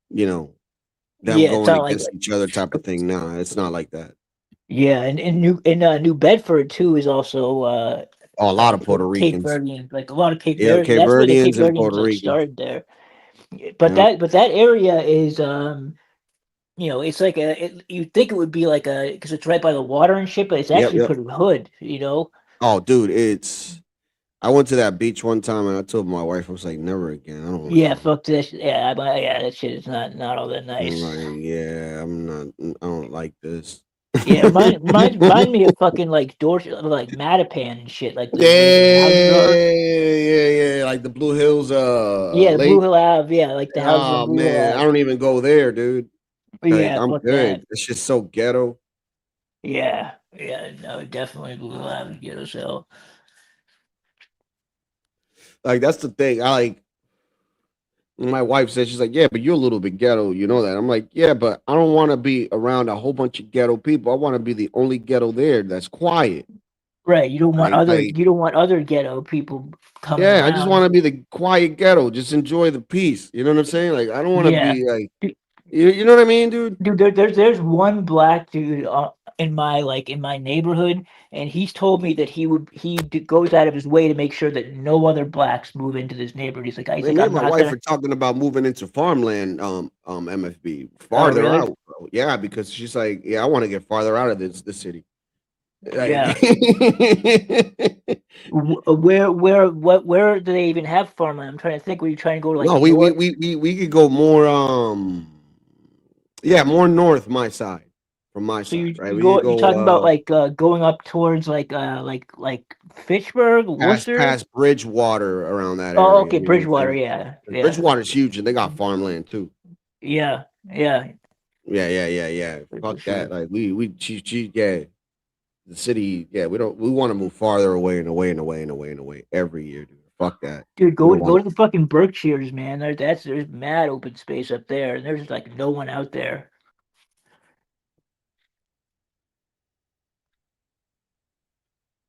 you know, them Yeah, it's going not like against each other type of thing. Nah, it's not like that. yeah, and New Bedford too is also Oh, a lot of Puerto Cape Ricans. Verdean, like a lot of Cape Yeah, Verde. Cape That's where the Cape Verdeans and Verdeans Puerto like Ricans. started there. Yeah. But that area is it's like you'd think it would be like because it's right by the water and shit, but it's Yep, actually yep. pretty hood, you know. Oh, dude, it's. I went to that beach one time and I told my wife, I was like, never again. I don't want to Yeah, come. fuck this. Yeah, yeah, that shit is not all that I'm nice. like, yeah, I'm not. I don't like this. Yeah, remind me of fucking like Dorchester, like Mattapan and shit, like the way the houses are. Yeah. Like the Blue Hills, Yeah, Blue lake. Hill Ave. Yeah, like the houses on Oh Blue Hill man, I Ave. don't even go there, dude. Like Yeah, I'm fuck that. good. It's just so ghetto. Yeah, no, definitely Blue Hill Ave get us hell. Like that's the thing. I like. My wife said she's like, yeah, but you're a little bit ghetto, you know that. I'm like, yeah, but I don't want to be around a whole bunch of ghetto people. I want to be the only ghetto there that's quiet. Right, you don't want Like, other ghetto people coming yeah, I just want around. to be the quiet ghetto. Just enjoy the peace. You know what I'm saying? Like, I don't want to Yeah. be like, you know what I mean, dude? Dude, there's one black dude in my neighborhood, and he's told me that goes out of his way to make sure that no other blacks move into this neighborhood. He's Man, like, me I'm and my not wife gonna. are talking about moving into farmland, MFB Oh, farther really? out, bro. Yeah, because she's like, yeah, I want to get farther out of this city. Yeah. Like, Where do they even have farmland? I'm trying to think. Were you trying to go to like no, the we we north? we we we could go more yeah, more north my side. From my So side, right? you We could go. You're talking about go like going up towards like Fitchburg, Worcester. past Bridgewater around that Oh, area, okay, you know what I'm Bridgewater. saying? Yeah, 'Cause yeah, Bridgewater's huge and they got farmland too. yeah, yeah. Yeah. For Fuck sure. that. Like yeah. The city, yeah, we want to move farther away and away every year, dude. Fuck that. Dude, We go don't want go to the fucking Berkshires, man. There's mad open space up there, and there's like no one out there.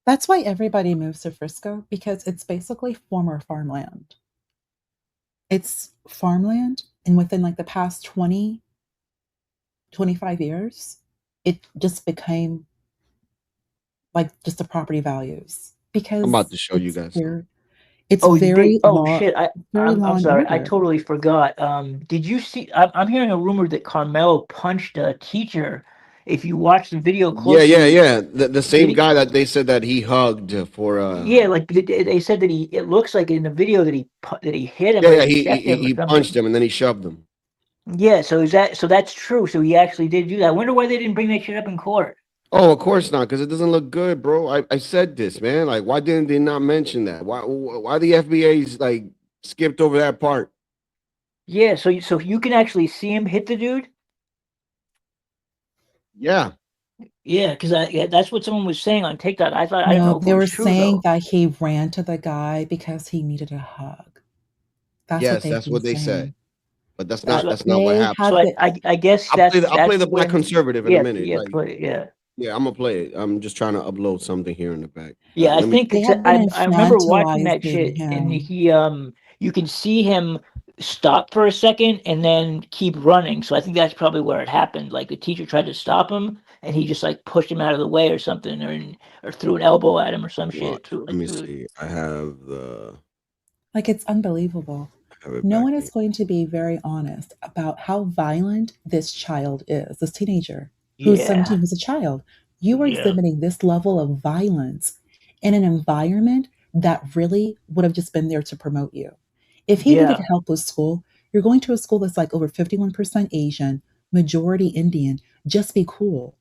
That's why everybody moves to Frisco because it's basically former farmland. It's farmland, and within like the past 20, 25 years, it just became like just the property values I'm about because to show you guys something. it's Oh, you did? very Oh shit! law I'm and sorry. I order. totally forgot. Did you see? I'm hearing a rumor that Carmelo punched a teacher. If you watch the video closely, Yeah. The did same he? guy that they said that he hugged for Yeah, like they said that he. It looks like in the video that he hit him or yeah, he checked him or he punched something. him and then he shoved him. Yeah, so that's true. So he actually did do that. I wonder why they didn't bring that shit up in court. Oh, of course not, because it doesn't look good, bro. I said this, man. Like, why didn't they not mention that? Why the FBA's like skipped over that part? Yeah, so you can actually see him hit the dude. Yeah. Yeah, because that's what someone was saying on TikTok. I didn't No, know if it they were was true saying though. that he ran to the guy because he needed a hug. That's what Yes, they've that's been what they said. saying. But But that's not what they happened. So had the I guess I'll play the black when conservative in a minute. yeah, Like, play, yeah. yeah, I'm gonna play it. I'm just trying to upload something here in the back. Yeah, I Let me. think they have been I remember watching that infantilizing shit, and him. you can see him stop for a second and then keep running. So I think that's probably where it happened. Like the teacher tried to stop him, and he just like pushed him out of the way or something, or threw an elbow at him or some shit. Watch. Let me see. I have the. Like it's unbelievable. I have it No back one here. is going to be very honest about how violent this child is, this teenager who's Yeah, 17, who's a child. You are yeah, exhibiting this level of violence in an environment that really would have just been there to promote you. If he needed yeah, help with school, you're going to a school that's like over 51% Asian, majority Indian. Just be cool.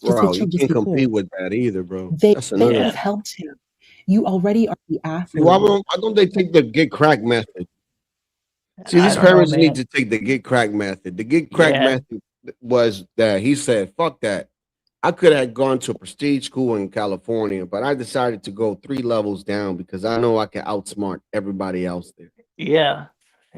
Just be Bro, you chill, just can't be compete cool. with that either, bro. They That's they another could have thing. yeah. helped him. You already are the See, athlete. why don't they take the get crack method? See, I these don't know, parents need man. to take the get crack method. The get crack Yeah, method was that he said, "Fuck that." I could have gone to a prestige school in California, but I decided to go 3 levels down because I know I can outsmart everybody else there. Yeah.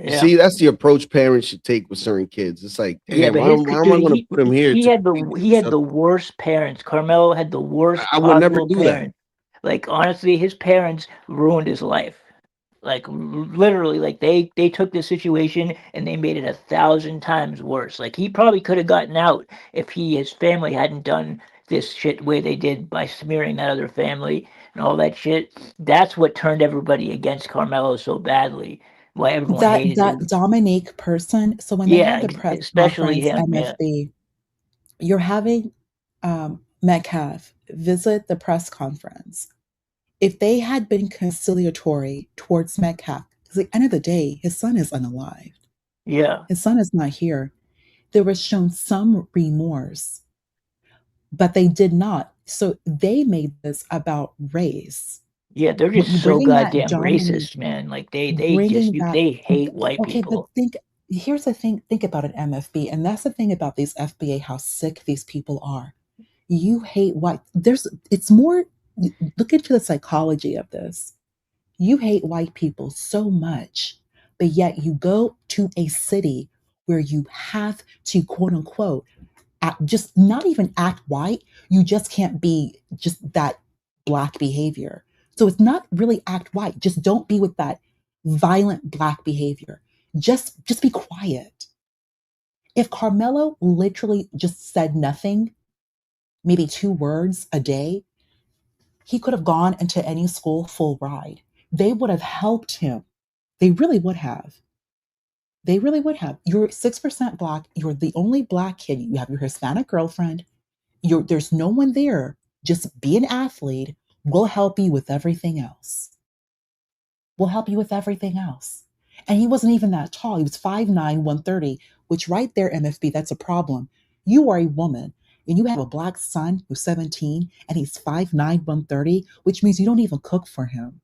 You see, that's the approach parents should take with certain kids. It's like, Yeah, damn, but why am I going to put him here? he had the worst parents. Carmelo had the worst I would never possible do that. parents. Like honestly, his parents ruined his life. Like literally, like they took this situation and they made it 1,000 times worse. Like he probably could have gotten out if his family hadn't done this shit way they did by smearing that other family and all that shit. That's what turned everybody against Carmelo so badly. Why everyone hated That him. Dominique person. So when they Yeah, had the press especially conference, him. Yeah. MFB, you're having Metcalf visit the press conference. If they had been conciliatory towards Metcalf, because at the end of the day, his son is unalived. Yeah. His son is not here. There was shown some remorse, but they did not. So they made this about race. Yeah, they're just so goddamn racist, man. Like they hate white people. But here's the thing, think about it, MFB, and that's the thing about these FBA, how sick these people are. You hate white. It's more, look into the psychology of this. You hate white people so much, but yet you go to a city where you have to, quote unquote, just not even act white. You just can't be just that Black behavior. So it's not really act white. Just don't be with that violent Black behavior. Just be quiet. If Carmelo literally just said nothing, maybe 2 words a day, he could have gone into any school full ride. They would have helped him. They really would have. They really would have. You're 6% Black. You're the only Black kid. You have your Hispanic girlfriend. There's no one there. Just be an athlete. We'll help you with everything else. We'll help you with everything else. And he wasn't even that tall. He was 5'9", 130, which right there, MFB, that's a problem. You are a woman and you have a Black son who's 17 and he's 5'9", 130, which means you don't even cook for him.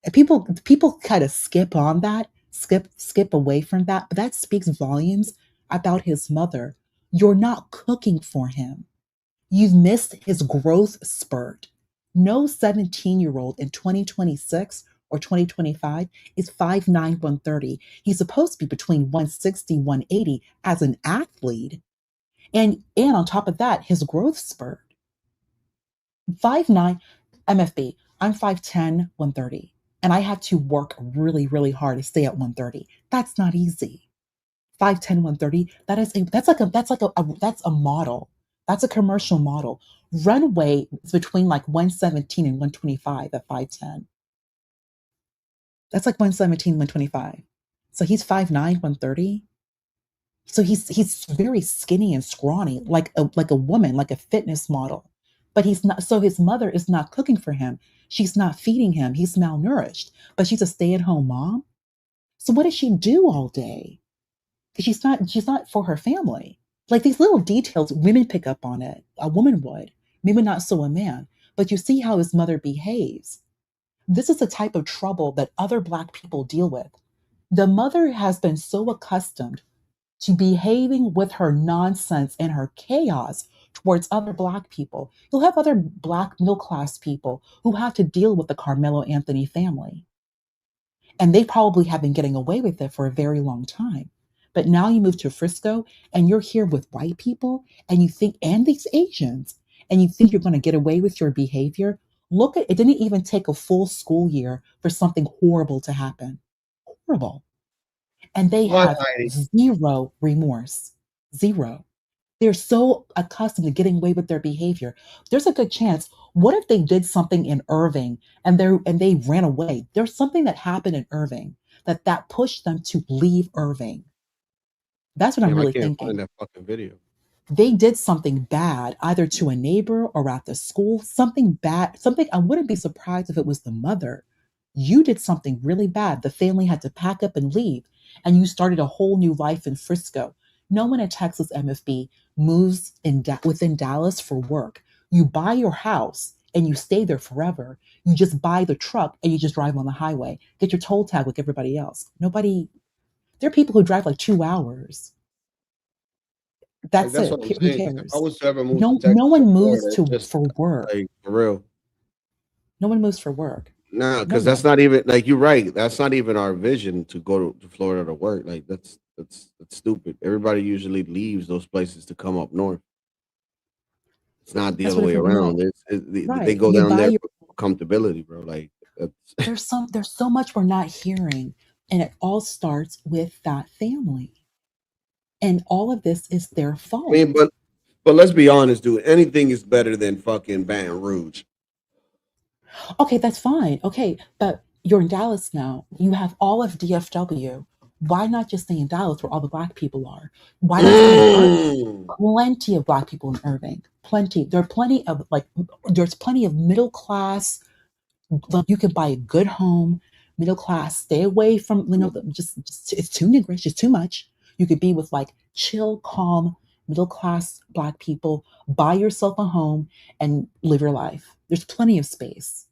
And people kind of skip on that, skip away from that, but that speaks volumes about his mother. You're not cooking for him. You've missed his growth spurt. No 17-year-old in 2026 or 2025 is 5'9", 130. He's supposed to be between 160, 180 as an athlete. And on top of that, his growth spurt. 5'9", MFB, I'm 5'10", 130. And I have to work really, really hard to stay at 130. That's not easy. 5'10", 130, that's a model. That's a commercial model. Runway is between like 117 and 125 at 5'10". That's like 117, 125. So he's 5'9", 130. So he's very skinny and scrawny, like a woman, like a fitness model. But he's not. So his mother is not cooking for him. She's not feeding him. He's malnourished. But she's a stay-at-home mom. So what does she do all day? She's not for her family. Like these little details, women pick up on it. A woman would, maybe not so a man. But you see how his mother behaves. This is the type of trouble that other Black people deal with. The mother has been so accustomed to behaving with her nonsense and her chaos towards other Black people. You'll have other Black middle-class people who have to deal with the Carmelo Anthony family. And they probably have been getting away with it for a very long time. But now you move to Frisco and you're here with white people and you think, and these Asians, and you think you're going to get away with your behavior. Look at it, didn't even take a full school year for something horrible to happen. Horrible. And they have zero remorse. Zero. They're so accustomed to getting away with their behavior. There's a good chance. What if they did something in Irving and they ran away? There's something that happened in Irving that pushed them to leave Irving. That's what I'm really thinking. I can't find that fucking video. They did something bad, either to a neighbor or at the school. Something bad. Something I wouldn't be surprised if it was the mother. You did something really bad. The family had to pack up and leave, and you started a whole new life in Frisco. No one in Texas, MFB, moves within Dallas for work. You buy your house and you stay there forever. You just buy the truck and you just drive on the highway. Get your toll tag like everybody else. There are people who drive like 2 hours. Like That's that's it. what I'm Who saying. 'Cause if I cares? was to ever move to No, Texas no or one moves Florida, to it's just for work. like for real. No one moves for work. Nah, No because that's one. not even like you're right. That's not even our vision to go to Florida to work. Like that's stupid. Everybody usually leaves those places to come up north. It's not the That's other what way everyone. No, around. They right. go You down buy there your. for comfortability, bro. Like that's, There's so much we're not hearing, and it all starts with that family, and all of this is their I fault. mean, but let's be honest, dude. Anything is better than fucking Baton Rouge. Okay, that's fine. Okay, but you're in Dallas now. You have all of DFW. Why not just stay in Dallas where all the black people are? Why not stay in Irving? Plenty of black people in Irving. Plenty. There are plenty of there's plenty of middle class. Like you can buy a good home, middle class. Stay away from just it's too niggerish. It's too much. You could be with like chill, calm, middle class black people. Buy yourself a home and live your life. There's plenty of space.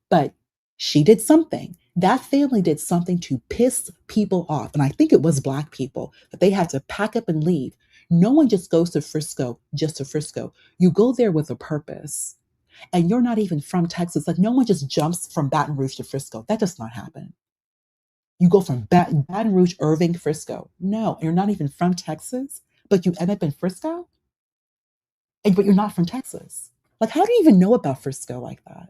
But she did something. That family did something to piss people off. And I think it was black people that they had to pack up and leave. No one just goes to Frisco just to Frisco. You go there with a purpose. And you're not even from Texas. Like no one just jumps from Baton Rouge to Frisco. That does not happen. You go from Baton Rouge, Irving, Frisco. No, you're not even from Texas, but you end up in Frisco? But you're not from Texas. Like, how do you even know about Frisco like that?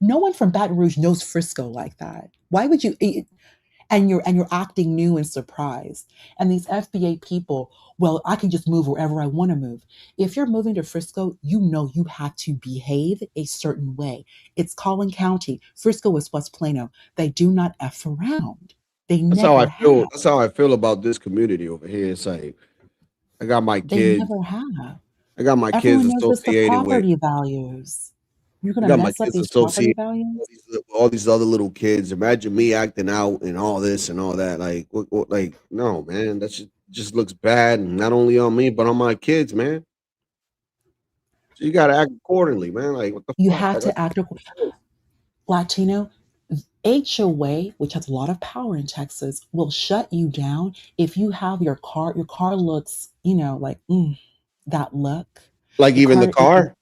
No one from Baton Rouge knows Frisco like that. Why would you? And you're acting new and surprised. And these FBA people, well, I can just move wherever I want to move. If you're moving to Frisco, you know you have to behave a certain way. It's Collin County. Frisco is West Plano. They do not F around. They That's how I never feel. have. That's how I feel about this community over here. It's like I got my They kids. never have. I got my Everyone kids knows it's the associated with. property values. You're I gonna got my mess up kids these property associated values? with all these other little kids. Imagine me acting out and all this and all that. Like, like no, man. That just looks bad, and not only on me, but on my kids, man. So you gotta act accordingly, man. Like, what the You fuck? have Like, to act Latino. HOA, which has a lot of power in Texas, will shut you down if you have your car looks, like that look. like Your even the car.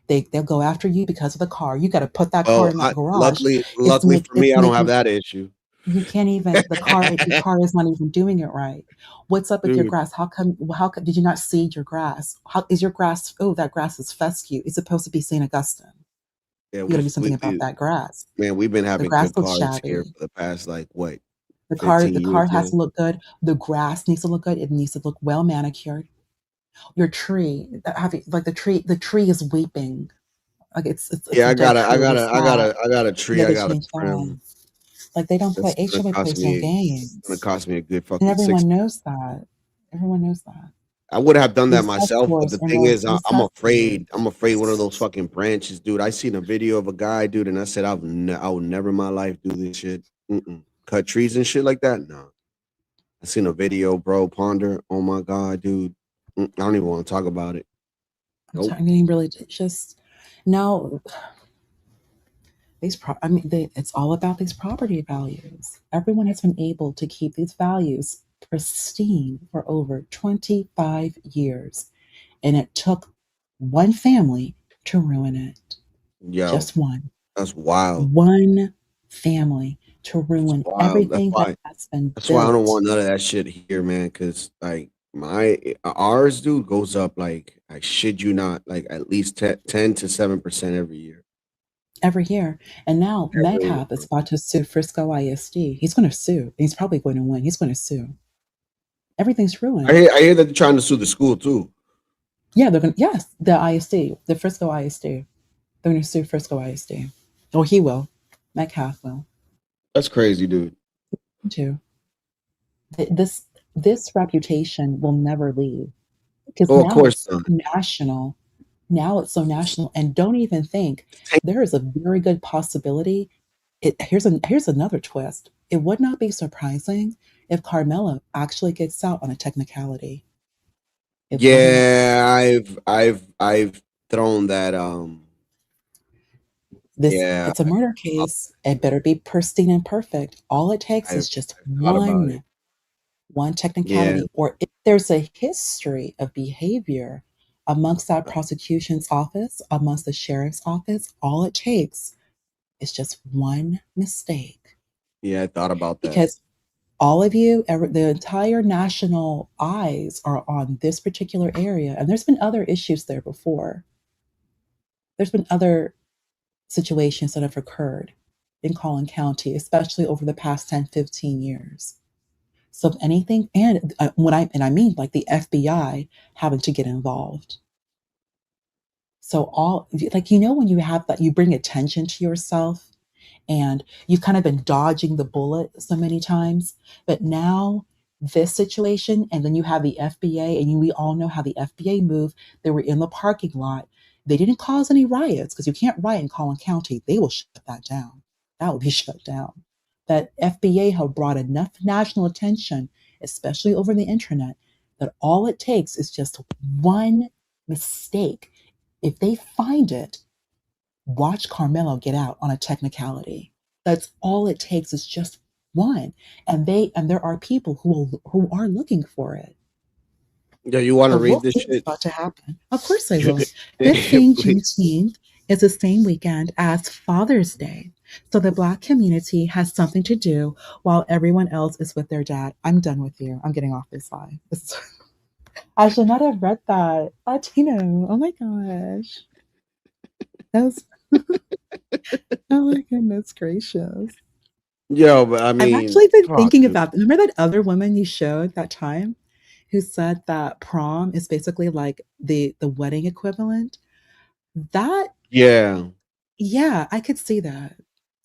They'll go after you because of the car. You got to put that car Well, in that garage. luckily for me, I don't have that issue, You can't even the car is not even doing it right. What's up with your dude. grass? How come did you not seed your grass? How is your grass? Oh, that grass is fescue. It's supposed to be St. Augustine. Yeah, You got to do something about that grass. man, we've been The having grass good looks cars here shabby. for the past like what The 15 car years has to now. look good. The grass needs to look good. It needs to look well manicured. Your tree, the tree is weeping. Like it's Yeah, a I dead got tree. It's sad. a You tree got I to gotta change that. trim. Like they don't play. That's gonna HOA cost plays no me. games. It's gonna cost me a good And fucking everyone knows that. Everyone knows that. I would have done that Recess myself, but course the and thing is, I'm recess afraid. I'm afraid one of those fucking branches, dude. I seen a video of a guy, dude, and I said, I will never in my life do this shit. Cut trees and shit like that. No, I seen a video, bro. Ponder. Oh my god, dude. I don't even want to talk about it. Nope. I mean, really, just now. It's all about these property values. Everyone has been able to keep these values pristine for over 25 years, and it took one family to ruin it. Yo, Just one. that's wild. One family to ruin Wild. That's everything why. that has been That's why I don't built. want none of that shit here, man. Cause like ours, dude, goes up like I shit you not, like at least 10 to 7% every year. Every year. And now Every year, Metcalf is about to sue Frisco ISD. He's going to sue. He's probably going to win. He's going to sue. Everything's ruined. I hear that they're trying to sue the school too. Yeah, they're going to, yes, the ISD, the Frisco ISD. They're going to sue Frisco ISD. Or he will. Metcalf will. That's crazy, dude. Too. This reputation will never leave. Because Oh, of now course it's so not. national. Now it's so national. And don't even think there is a very good possibility. Here's another twist. It would not be surprising if Carmelo actually gets out on a technicality. Yeah, I've thrown that. Yeah, It's a murder case. It better be pristine and perfect. All it takes is just thought about it. one technicality, or if there's a history of behavior amongst that prosecution's office, amongst the sheriff's office, all it takes is just one mistake. Yeah, I thought about that. Because all of you, the entire national eyes are on this particular area. And there's been other issues there before. There's been other situations that have occurred in Collin County, especially over the past 10, 15 years. So if anything, and I mean like the FBI having to get involved. So when you have that, you bring attention to yourself and you've kind of been dodging the bullet so many times, but now this situation, and then you have the FBA, and we all know how the FBA move. They were in the parking lot. They didn't cause any riots because you can't riot in Collin County. They will shut that down. That will be shut down. That FBA have brought enough national attention, especially over the internet, that all it takes is just one mistake. If they find it, watch Carmelo get out on a technicality. That's all it takes is just one. And there are people who are looking for it. Yeah, you want to read this shit? It's about to happen. Of course I will. This being Juneteenth is the same weekend as Father's Day. So the Black community has something to do while everyone else is with their dad. I'm done with you. I'm getting off this live. I should not have read that. Latino. Oh my gosh. That was oh my goodness gracious. Yo, but I mean, I've actually been thinking dude. about, remember that other woman you showed that time who said that prom is basically like the wedding equivalent? That, Yeah, I could see that.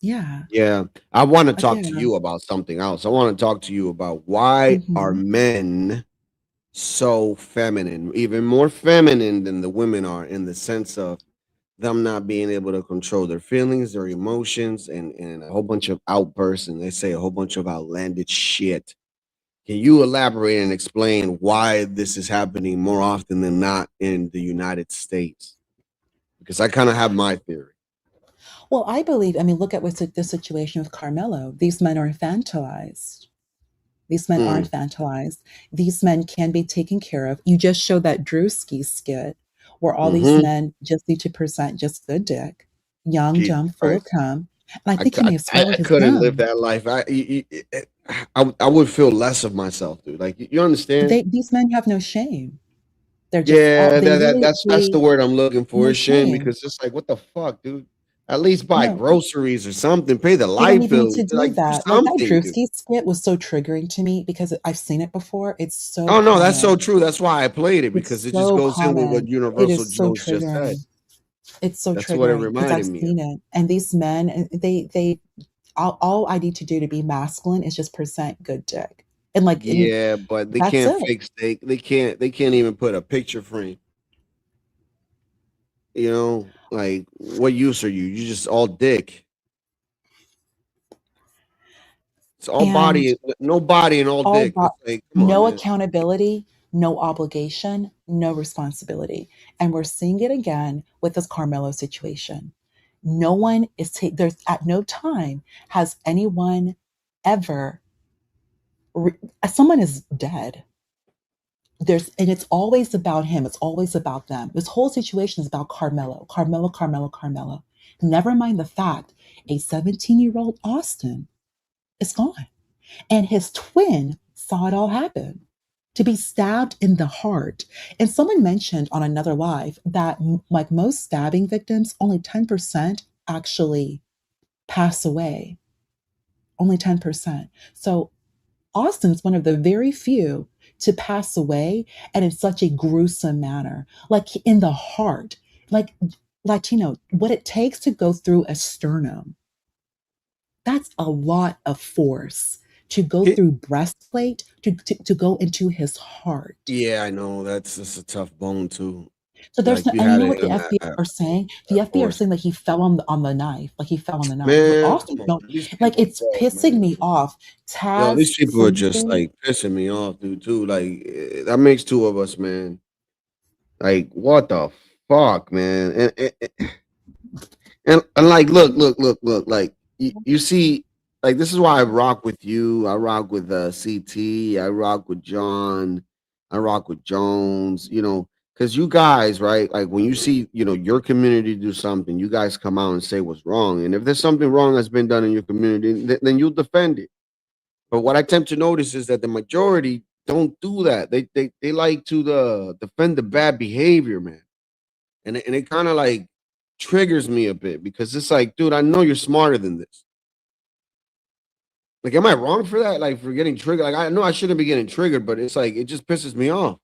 Yeah. yeah. I want to talk to Yeah. you about something else. I want to talk to you about why are men so feminine, even more feminine than the women are, in the sense of them not being able to control their feelings, their emotions, and a whole bunch of outbursts, and they say a whole bunch of outlandish shit. Can you elaborate and explain why this is happening more often than not in the United States? Because I kind of have my theory. Well, I mean, look at the situation with Carmelo. These men are infantilized. These men are infantilized. These men can be taken care of. You just showed that Drewski skit where all these men just need to present just good dick, young, Jesus dumb, full of Christ. cum. And I think he may have I swallowed his couldn't gum. live that life. I would feel less of myself, dude. Like, you understand? These men have no shame. They're just Yeah, they really that's the word I'm looking for. no Is shame, shame. because it's like, what the fuck, dude? At least buy No, groceries or something. Pay the they don't light even need bill. to do Like, do that. Like that something, dude. Drewski skit was so triggering to me because I've seen it before. It's so Oh no, that's so common. true. That's why I played it, It's because it just so goes in with what common. It Universal is so Jones just said. triggering. It's so That's what it triggering because I've reminded me of. seen it. And these men, they all I need to do to be masculine is just present good dick. And Yeah, but they that's can't it. fake steak. They can't even put a picture frame. You know, like, what use are you? You just all dick. It's all And body, no body and all all dick. bo- It's like, come on, no man. accountability, no obligation, no responsibility. And we're seeing it again with this Carmelo situation. No one is there's at no time has anyone ever someone is dead. And it's always about him. It's always about them. This whole situation is about Carmelo. Never mind the fact a 17-year-old Austin is gone. And his twin saw it all happen. To be stabbed in the heart. And someone mentioned on another live that like most stabbing victims, only 10% actually pass away. Only 10%. So Austin's one of the very few to pass away, and in such a gruesome manner, like in the heart, like Latino, what it takes to go through a sternum. That's a lot of force to go through breastplate to go into his heart. Yeah, I know. That's a tough bone too. So there's Like, no, you and you had know it what the in FBI are saying? The FBI are saying that he fell on the knife, like he fell on the knife. But Man, Austin, come on. don't, These like people it's are dead, pissing man. me off. Yo, these Taz people are just Simpson, like pissing me off, dude. Too. Like, that makes two of us, man. Like, what the fuck, man? And like, look. Like, you see like this is why I rock with you. I rock with CT. I rock with John. I rock with Jones. You know, because you guys, right? Like when you see, you know, your community do something, you guys come out and say what's wrong. And if there's something wrong that's been done in your community, then you'll defend it. But what I tend to notice is that the majority don't do that. They like to defend the bad behavior, man. And it kind of like triggers me a bit because it's like, dude, I know you're smarter than this. Like, am I wrong for that? Like, for getting triggered? Like, I know I shouldn't be getting triggered, but it's like, it just pisses me off.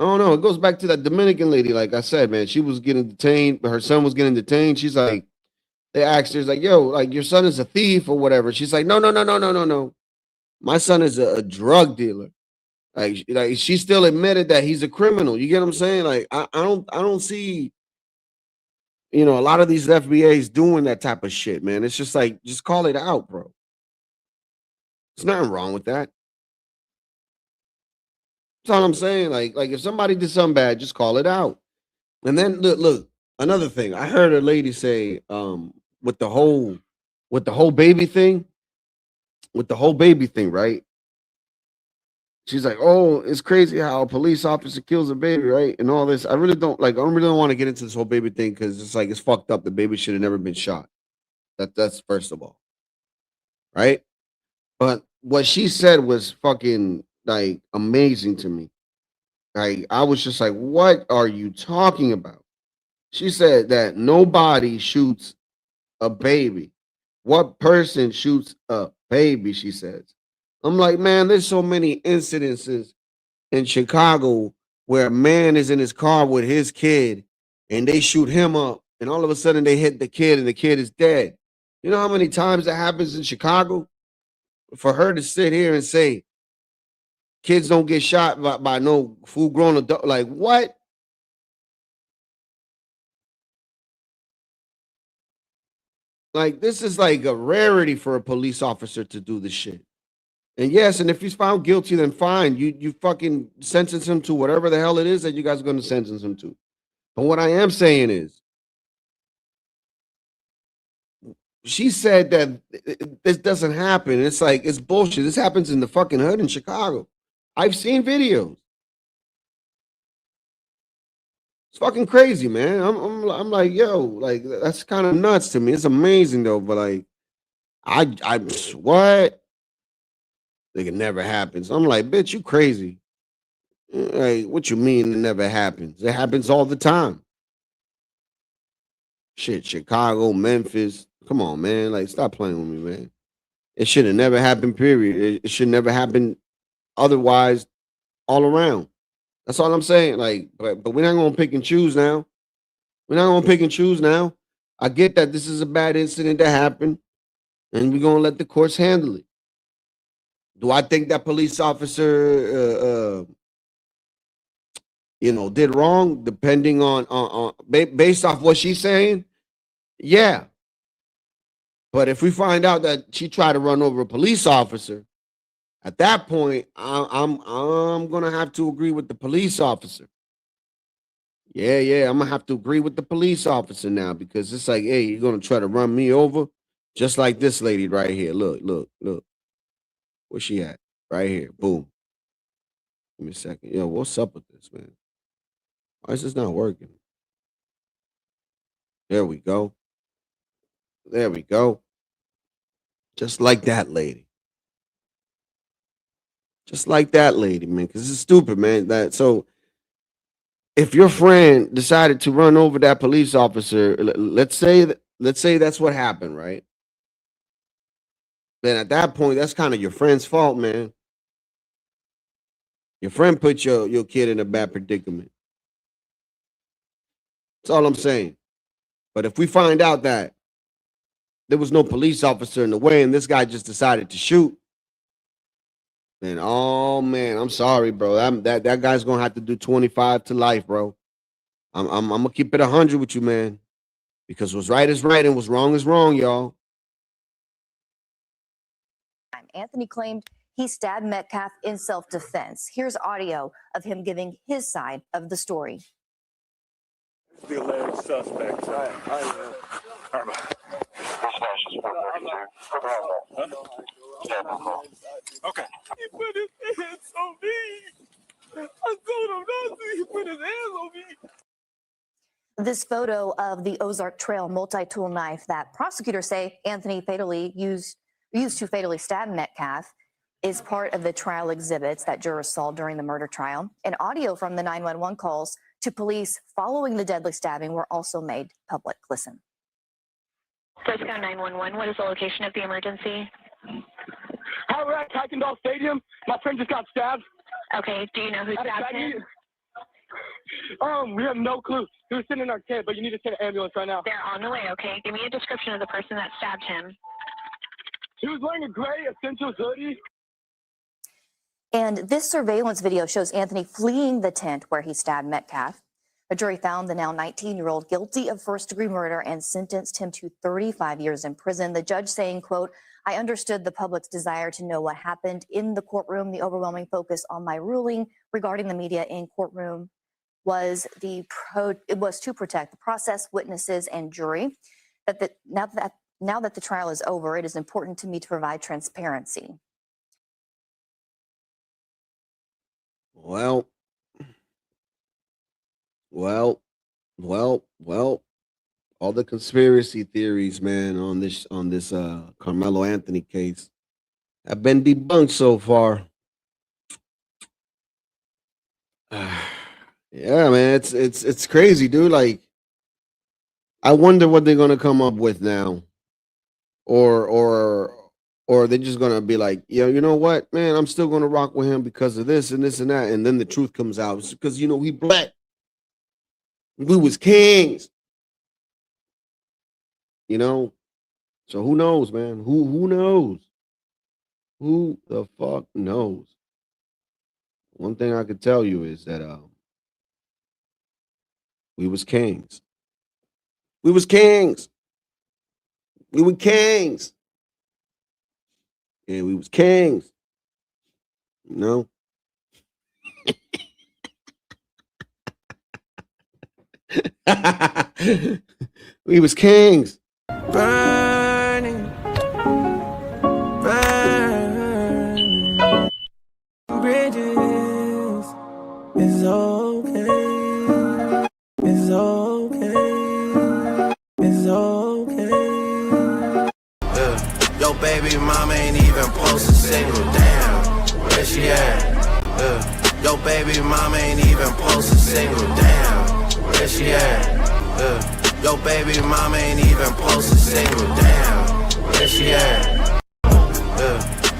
I don't know. It goes back to that Dominican lady. Like I said, man, she was getting detained. Her son was getting detained. She's like, they asked her, it's like, yo, like, your son is a thief or whatever. She's like, no. My son is a drug dealer. Like she still admitted that he's a criminal. You get what I'm saying? Like, I don't see, you know, a lot of these FBAs doing that type of shit, man. It's just like, just call it out, bro. There's nothing wrong with that. That's all I'm saying. Like if somebody did something bad, just call it out. And then look, another thing. I heard a lady say, with the whole baby thing, right? She's like, oh, it's crazy how a police officer kills a baby, right? And all this. I really don't want to get into this whole baby thing because it's like, it's fucked up. The baby should have never been shot. That's first of all. Right? But what she said was fucking like amazing to me. Like, I was just like, what are you talking about? She said that nobody shoots a baby. What person shoots a baby, she says. I'm like, man, there's so many incidences in Chicago where a man is in his car with his kid and they shoot him up and all of a sudden they hit the kid and the kid is dead. You know how many times that happens in Chicago? For her to sit here and say, kids don't get shot by no full-grown adult, like what? Like, this is like a rarity for a police officer to do this shit. And yes, and if he's found guilty, then fine. You fucking sentence him to whatever the hell it is that you guys are going to sentence him to. But what I am saying is, she said that this doesn't happen. It's like, it's bullshit. This happens in the fucking hood in Chicago. I've seen videos. It's fucking crazy, man. I'm like, yo, like, that's kind of nuts to me. It's amazing though, but like, I what? Like, it never happens. I'm like, bitch, you crazy. Like, what you mean it never happens? It happens all the time. Shit, Chicago, Memphis. Come on, man. Like, stop playing with me, man. It should have never happened, period. It should never happen otherwise all around. That's all I'm saying. Like, but we're not gonna pick and choose now. We're not gonna pick and choose now. I get that this is a bad incident that happened, and we're gonna let the courts handle it. Do I think that police officer did wrong, depending on based off what she's saying? Yeah. But if we find out that she tried to run over a police officer, at that point, I'm gonna have to agree with the police officer. Yeah, I'm gonna have to agree with the police officer now, because it's like, hey, you're gonna try to run me over, just like this lady right here. Look. Where's she at? Right here. Boom. Give me a second. Yo, what's up with this, man? Why is this not working? There we go. Just like that lady. Just like that lady, man. Because it's stupid, man. So if your friend decided to run over that police officer, let's say that's what happened, right? Then at that point, that's kind of your friend's fault, man. Your friend put your kid in a bad predicament. That's all I'm saying. But if we find out that there was no police officer in the way and this guy just decided to shoot, then, oh man, I'm sorry, bro. That guy's gonna have to do 25 to life, bro. I'm gonna keep it 100 with you, man, because what's right is right and what's wrong is wrong, y'all. Anthony claimed he stabbed Metcalf in self-defense. Here's audio of him giving his side of the story. The alleged suspects. Okay. He put his hands on me. I told him not to. He put his hands on me. This photo of the Ozark Trail multi-tool knife that prosecutors say Anthony used to fatally stab Metcalf is part of the trial exhibits that jurors saw during the murder trial. And audio from the 911 calls to police following the deadly stabbing were also made public. Listen. Frisco 911, what is the location of the emergency? Hi, we're at Kuykendall Stadium. My friend just got stabbed. Okay, do you know who stabbed him? We have no clue. He was sitting in our tent, but you need to send an ambulance right now. They're on the way, okay? Give me a description of the person that stabbed him. He was wearing a gray Essentials hoodie. And this surveillance video shows Anthony fleeing the tent where he stabbed Metcalf. A jury found the now 19-year-old guilty of first-degree murder and sentenced him to 35 years in prison. The judge saying, quote, I understood the public's desire to know what happened in the courtroom. The overwhelming focus on my ruling regarding the media in courtroom was to protect the process, witnesses, and jury. Now that the trial is over, it is important to me to provide transparency. Well, all the conspiracy theories, man, on this Carmelo Anthony case have been debunked so far. Yeah, man, it's crazy, dude. Like, I wonder what they're gonna come up with now, or they're just gonna be like, yeah, you know what, man, I'm still gonna rock with him because of this and this and that, and then the truth comes out. It's because we black, we was kings, So who knows, man? Who knows? Who the fuck knows? One thing I could tell you is that we was kings. We was kings. We were kings. Yeah, we was kings. We was kings. Burning, burning bridges. It's okay. It's okay. It's okay. Yo, baby mama ain't even post a single damn. Where she at? Yo, baby mama ain't even post a single damn. Where she at? Yo, baby mama ain't even post a single damn. Where she at?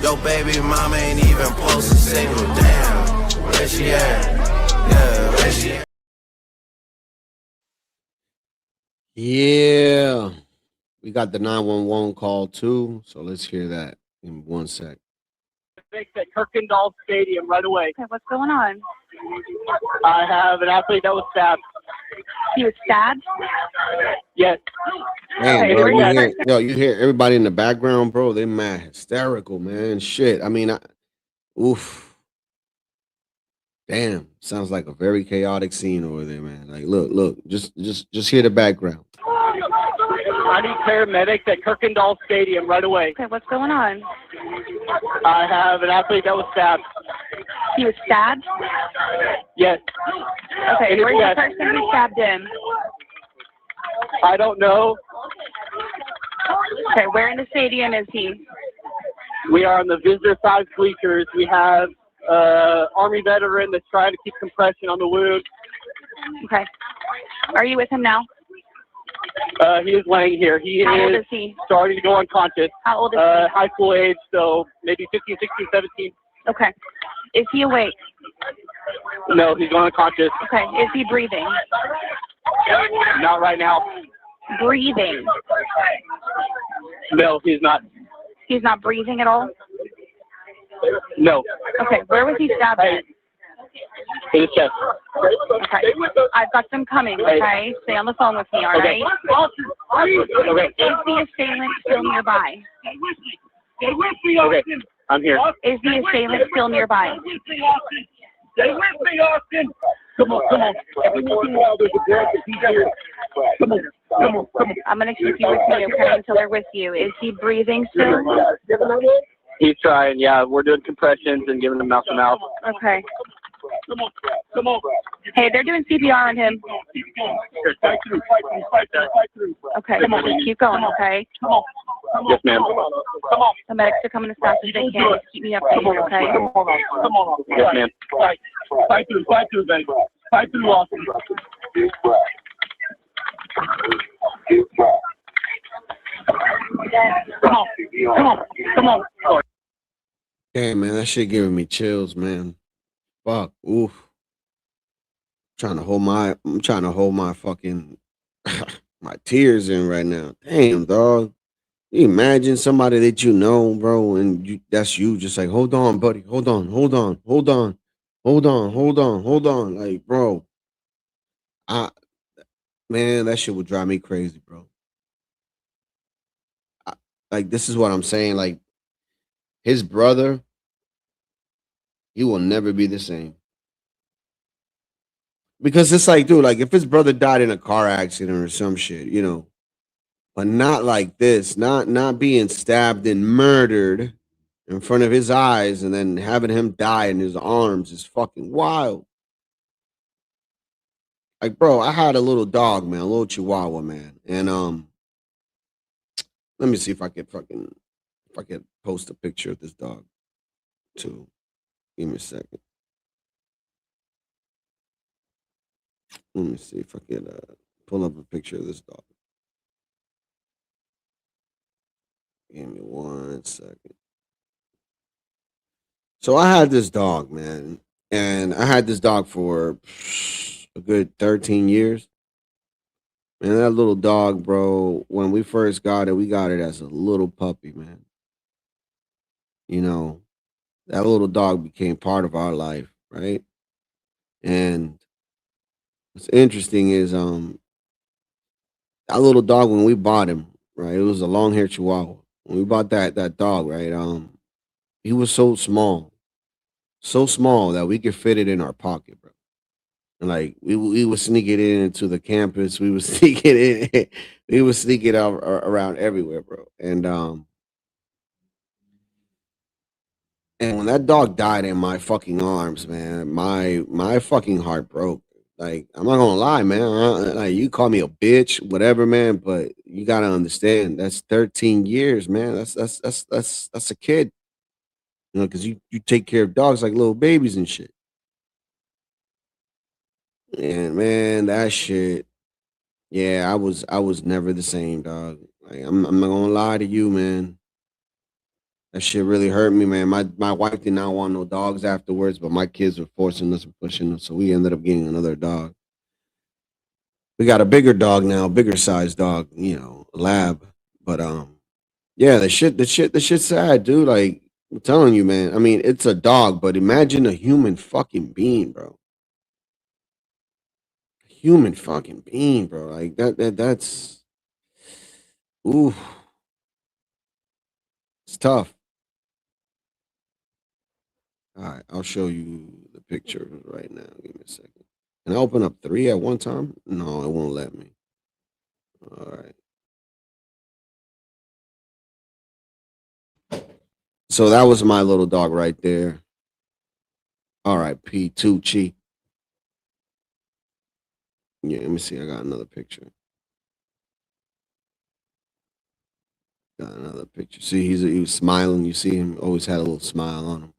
Yo, baby mama ain't even post a single damn. Where she at? Yeah, where she at? Yeah. We got the 911 call too, so let's hear that in 1 sec. At Kuykendall Stadium right away. Okay, what's going on? I have an athlete that was stabbed. He was stabbed? Yes. Man, bro, you hear everybody in the background, bro. They mad hysterical, man. Shit. I mean, oof. Damn, sounds like a very chaotic scene over there, man. Like, look, just hear the background. I need paramedics at Kuykendall Stadium right away. Okay, what's going on? I have an athlete that was stabbed. He was stabbed? Yes. Okay, where's the person who stabbed him? I don't know. Okay, where in the stadium is he? We are on the visitor side bleachers. We have Army veteran that's trying to keep compression on the wound. Okay. Are you with him now? He is laying here. How old is he? Starting to go unconscious. How old is he? High school age, so maybe 15, 16, 17. Okay. Is he awake? No, he's going unconscious. Okay. Is he breathing? Not right now. Breathing? No, he's not. He's not breathing at all? No. Okay. Where was he stabbed at? In his chest. Okay. I've got them coming, okay? Stay on the phone with me, all right? Okay. Is the assailant still nearby? Okay. I'm here. Is the assailant still nearby? Stay with me, Austin. Come on. Every once in a while, there's a break. He's here. Come on. I'm gonna keep you with me, okay, until they're with you. Is he breathing still? He's trying. Yeah, we're doing compressions and giving him mouth to mouth. Okay. Hey, they're doing CPR on him. Okay, just keep going, okay? Yes, ma'am. The medics are coming as fast as they can. Just keep me updated, okay? Yes, ma'am. Fight through, baby. Fight through, Austin. Come on. Damn, man, that shit giving me chills, man. Fuck, oof. I'm trying to hold my fucking my tears in right now. Damn, dog. You imagine somebody that you know, bro, and that's you, just like, hold on, buddy, hold on. Like, bro, man, that shit would drive me crazy, bro. Like, this is what I'm saying. Like, his brother, he will never be the same. Because it's like, dude, like, if his brother died in a car accident or some shit, you know, but not like this, not being stabbed and murdered in front of his eyes and then having him die in his arms is fucking wild. Like, bro, I had a little dog, man, a little Chihuahua, man, and let me see if I could post a picture of this dog too. Give me a second. Let me see if I could pull up a picture of this dog. Give me 1 second. So I had this dog, man, and I had this dog for a good 13 years. And that little dog, bro, when we first got it, we got it as a little puppy, man. You know, that little dog became part of our life, right? And what's interesting is that little dog, when we bought him, right? It was a long haired Chihuahua. When we bought that dog, right? He was so small that we could fit it in our pocket, bro. And like we would sneak it into the campus. We would sneak it in. We would sneak it out around everywhere, bro. And when that dog died in my fucking arms, man, my fucking heart broke. Like, I'm not gonna lie, man. Like, you call me a bitch, whatever, man, but you gotta understand that's 13 years, man. That's a kid, you know, because you take care of dogs like little babies and shit. And man, that shit, yeah, I was never the same, dog. Like, I'm not gonna lie to you, man. That shit really hurt me, man. My wife did not want no dogs afterwards, but my kids were forcing us and pushing us, so we ended up getting another dog. We got a bigger dog now, bigger size dog, you know, a lab. But yeah, the shit's sad, dude. Like, I'm telling you, man. I mean, it's a dog, but imagine a human fucking being, bro. Human fucking being, bro. Like that's ooh, it's tough. All right, I'll show you the picture right now. Give me a second. Can I open up 3 at one time? No, it won't let me. All right. So that was my little dog right there. All right, P2 Chi. Yeah, let me see. I got another picture. Got another picture. See, he was smiling. You see him always had a little smile on him.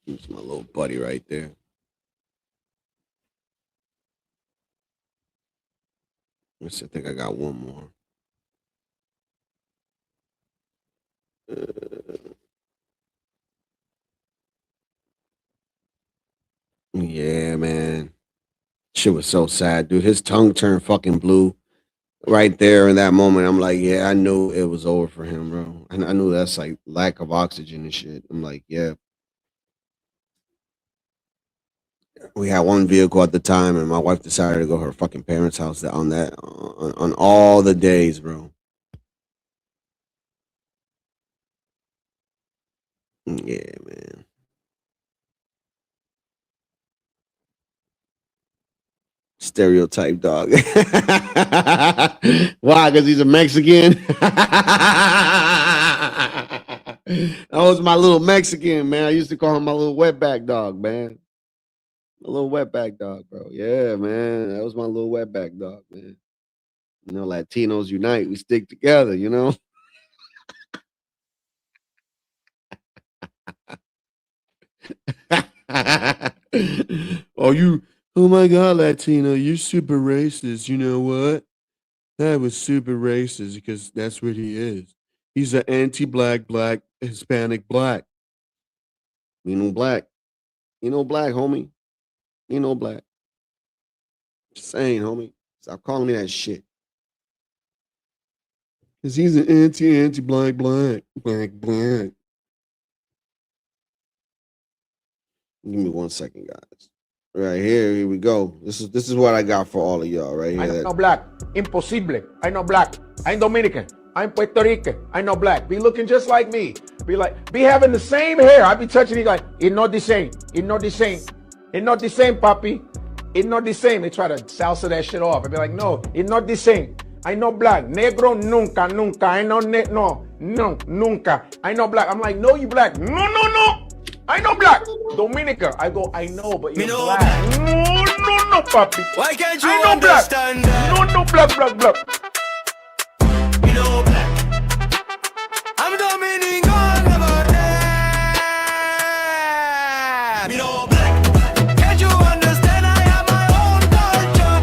He's my little buddy right there. Let's see, I think I got one more. Yeah, man. Shit was so sad, dude. His tongue turned fucking blue right there in that moment. I'm like, yeah, I knew it was over for him, bro. And I knew that's like lack of oxygen and shit. I'm like, yeah. We had one vehicle at the time, and my wife decided to go to her fucking parents' house on all the days, bro. Yeah, man. Stereotype, dog. Why? Because he's a Mexican. That was my little Mexican, man. I used to call him my little wetback dog, man. A little wetback dog, bro. Yeah, man. That was my little wetback dog, man. You know, Latinos unite. We stick together, you know. Oh my God, Latino, you're super racist. You know what? That was super racist because that's what he is. He's an anti-black, Hispanic black. You know black. You know black, homie. You know black. Just saying, homie. Stop calling me that shit. Because he's an anti-black. Give me 1 second, guys. Right here we go. This is what I got for all of y'all right here. I'm not black. Impossible. I'm not black. I'm Dominican. I'm Puerto Rican. I'm not black. Be looking just like me. Be having the same hair. I be touching it like, it's not the same. It's not the same. It's not the same, papi. It's not the same. They try to salsa that shit off. I be like, no, it's not the same. I'm not black. Negro nunca. I know no, nunca. I'm not black. I'm like, no, you black. No. I know black. Dominica. I go, I know, but you're black. No, papi. Why can't you I know understand black. No, black. You know black. I'm Dominican, never there. You know black. Can't you understand I have my own culture?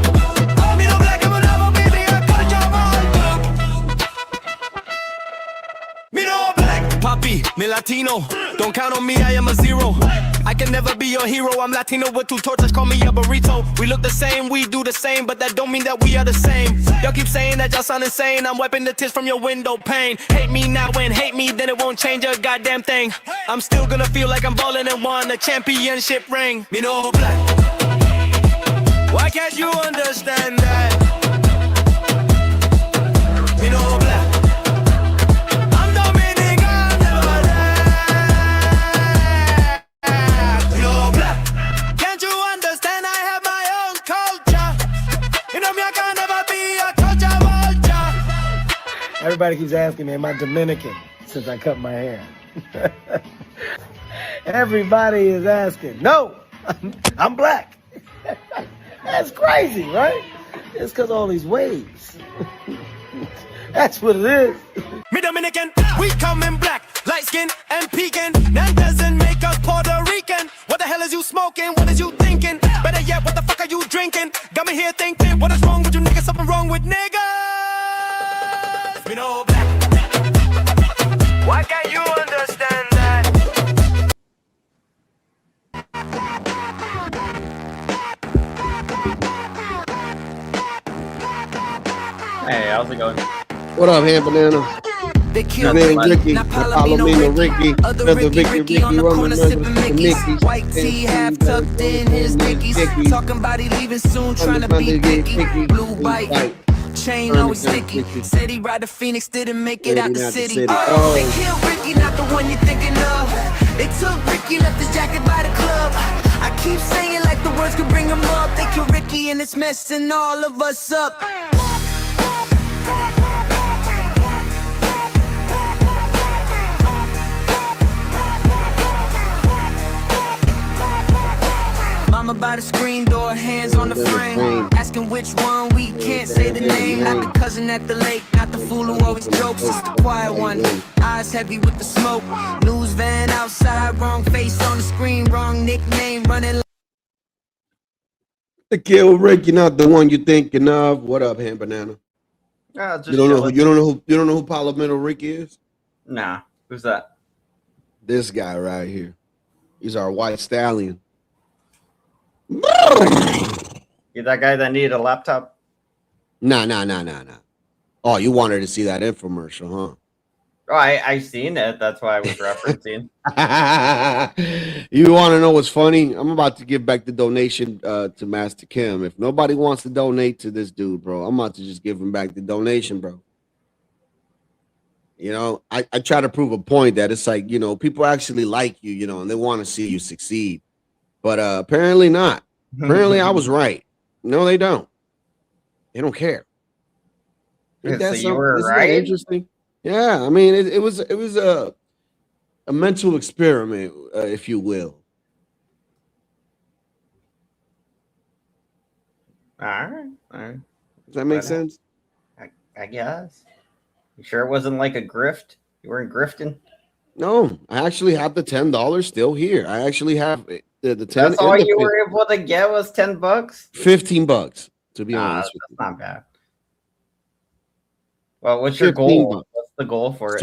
I'm you know black, I will never be a culture vulture. Me know black. Papi, me Latino. Don't count on me, I am a zero. I can never be your hero. I'm Latino with 2 tortas, call me a burrito. We look the same, we do the same, but that don't mean that we are the same. Y'all keep saying that y'all sound insane. I'm wiping the tears from your window pane. Hate me now and hate me, then it won't change a goddamn thing. I'm still gonna feel like I'm ballin' and won a championship ring. Me know black. Why can't you understand that? Me know black. Everybody keeps asking me, am I Dominican since I cut my hair? Everybody is asking. No, I'm black. That's crazy, right? It's because all these waves. That's what it is. Me Dominican, we come in black, light skin and peeking. That doesn't make us Puerto Rican. What the hell is you smoking? What is you thinking? Better yet, what the fuck are you drinking? Got me here thinking, what is wrong with you niggas? Something wrong with niggas. Me know black. Why can't you understand that? Hey, how's it going? What up, Hand Banana? They kill Ricky, Palomino Ricky, other Ricky on the corner sipping Mickey's. White tee half tucked in his Dickies. Talking about he leaving soon, trying to be picky. Blue bike. Chain always sticky. Said he ride the Phoenix, didn't make it out the city. Oh, they killed Ricky, not the one you're thinking of. They took Ricky, left his jacket by the club. I keep saying like the words could bring him up. They killed Ricky and it's messing all of us up. Mama by the screen door, hands on the frame. Asking which one, we can't say the name. Not the cousin at the lake, not the fool who always jokes. It's the quiet one, eyes heavy with the smoke. News van outside, wrong face on the screen, wrong nickname, running. The kill Ricky, not the one you're thinking of. What up, Hand Banana? Just You don't know who Palomino Ricky is? Nah, who's that? This guy right here. He's our white stallion. You that guy that needed a laptop? Nah. Oh, you wanted to see that infomercial, huh? Oh, I seen it. That's why I was referencing. You want to know what's funny? I'm about to give back the donation to Master Kim. If nobody wants to donate to this dude, bro, I'm about to just give him back the donation, bro. You know, I try to prove a point that it's like, you know, people actually like you, you know, and they want to see you succeed. But apparently not. Apparently I was right. No, they don't. They don't care. Ain't So that you were isn't that right. interesting? Yeah, I mean, it was a mental experiment, if you will. All right. All right. Does that make But, sense? I guess. You sure it wasn't like a grift? You weren't grifting? No, I actually have the $10 still here. I actually have the 10. That's all and the you were able to get was $10? $15, to be Nah, honest with that's you. not bad. Well, what's your 15 goal? bucks. What's the goal for it?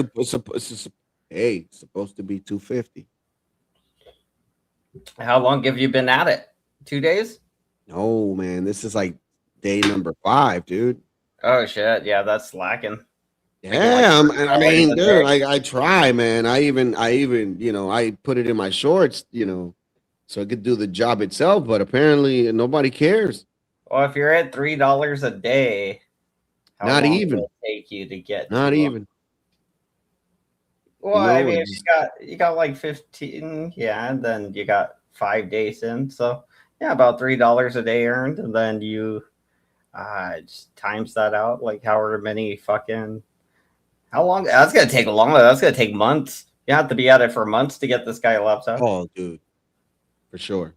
It's supposed to be $250. How long have you been at it? 2 days? No, man, this is like day number 5, dude. Oh shit! Yeah, that's slacking. Yeah, I mean, $30 a dude, day. like I try, man. I even, I put it in my shorts, so I could do the job itself. But apparently, nobody cares. Well, if you're at $3 a day, how Not long even. will it take you to get? Not to, even. Well, I No, mean, it's- you got like 15, yeah, and then you got 5 days in, so yeah, about $3 a day earned, and then you just times that out, like however many fucking. How long? That's gonna take longer. That's gonna take months. You have to be at it for months to get this guy a laptop. Oh, dude, for sure.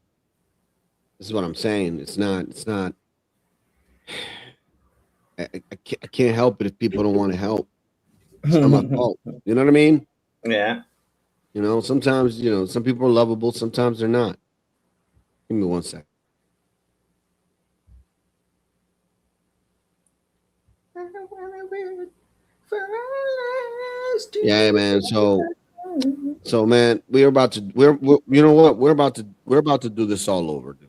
This is what I'm saying. It's not. I can't help it if people don't want to help. It's not my fault. You know what I mean? Yeah. Sometimes, some people are lovable, sometimes they're not. Give me 1 sec. Yeah, man. So man, we're you know what? We're about to do this all over, dude.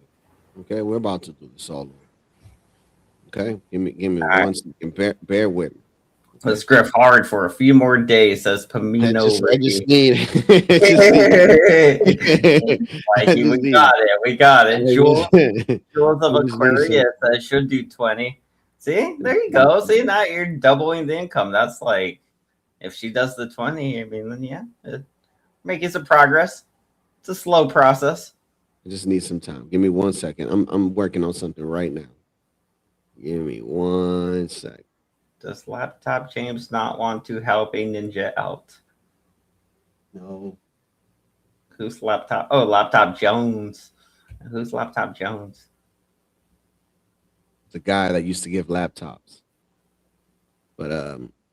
Okay, we're about to do this all over. Okay, give me All right. 1 second. Bear with me. Let's griff hard for a few more days, says Pamino. I just Ricky. need. Mikey, we got it. We got it. Jules of I just need Aquarius says should do 20. See, there you go. See, now you're doubling the income. That's like, if she does the 20, I mean, then yeah, making some progress. It's a slow process. I just need some time. Give me 1 second. I'm working on something right now. Give me 1 sec. Does Laptop James not want to help a ninja out? No. Who's Laptop? Oh, Laptop Jones. Who's Laptop Jones? The guy that used to give laptops, but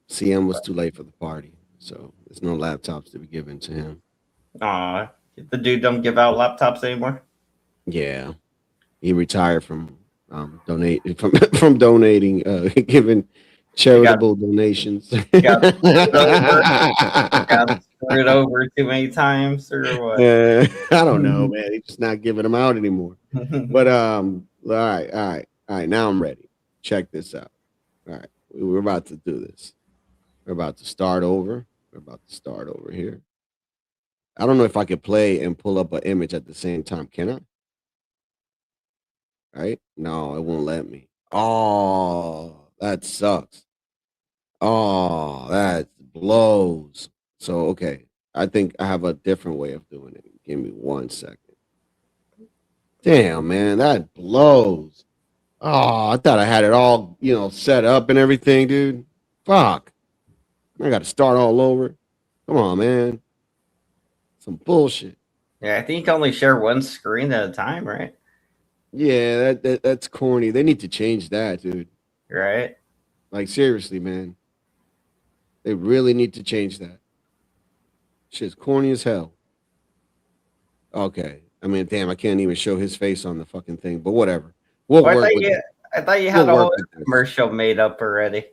CM was too late for the party, so there's no laptops to be given to him. Aw, the dude don't give out laptops anymore. Yeah, he retired from from donating, giving charitable donations. Got screwed over too many times, or what? I don't know, man. He's just not giving them out anymore. But all right. Now I'm ready. Check this out. All right, we're about to do this. We're about to start over. We're about to start over here. I don't know if I could play and pull up an image at the same time. Can I? Right? No, it won't let me. Oh, that sucks. Oh, that blows. So, okay. I think I have a different way of doing it. Give me 1 second. Damn, man, that blows. Oh, I thought I had it all, set up and everything, dude. Fuck. I got to start all over. Come on, man. Some bullshit. Yeah, I think you can only share one screen at a time, right? Yeah, that's corny. They need to change that, dude. Right? Like, seriously, man. They really need to change that. Shit's corny as hell. Okay. I mean, damn, I can't even show his face on the fucking thing, but whatever. We'll Well, work with it. I thought you had We'll a work whole with this. commercial made up already.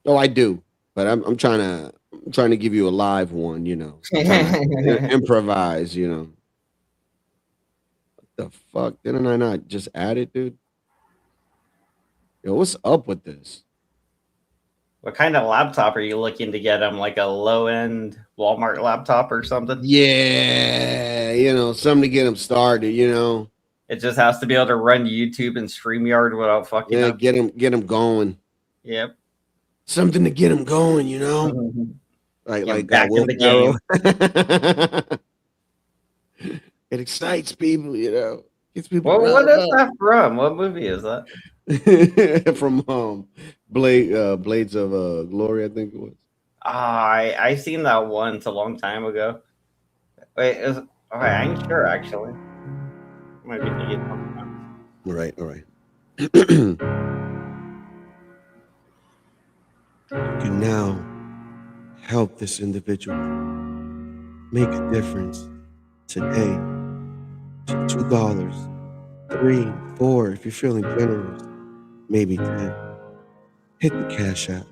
Oh, I do, but I'm trying to give you a live one, I'm trying to improvise, What the fuck? Didn't I not just add it, dude? Yo, what's up with this? What kind of laptop are you looking to get him? Like a low end Walmart laptop or something? Yeah, something to get him started, It just has to be able to run YouTube and StreamYard without fucking Yeah, up. get him going. Yep. Something to get him going, Like back Will in the Ferrell. It excites people, Gets people. What riled is up. that from? What movie is that? from Blades of Glory, I think it was. I seen that once a long time ago. Wait, okay, I ain't sure actually. Might be thinking something else. All right, all right. You can now help this individual make a difference today. $2, $3, $4, if you're feeling generous, maybe 10. Hit the Cash App.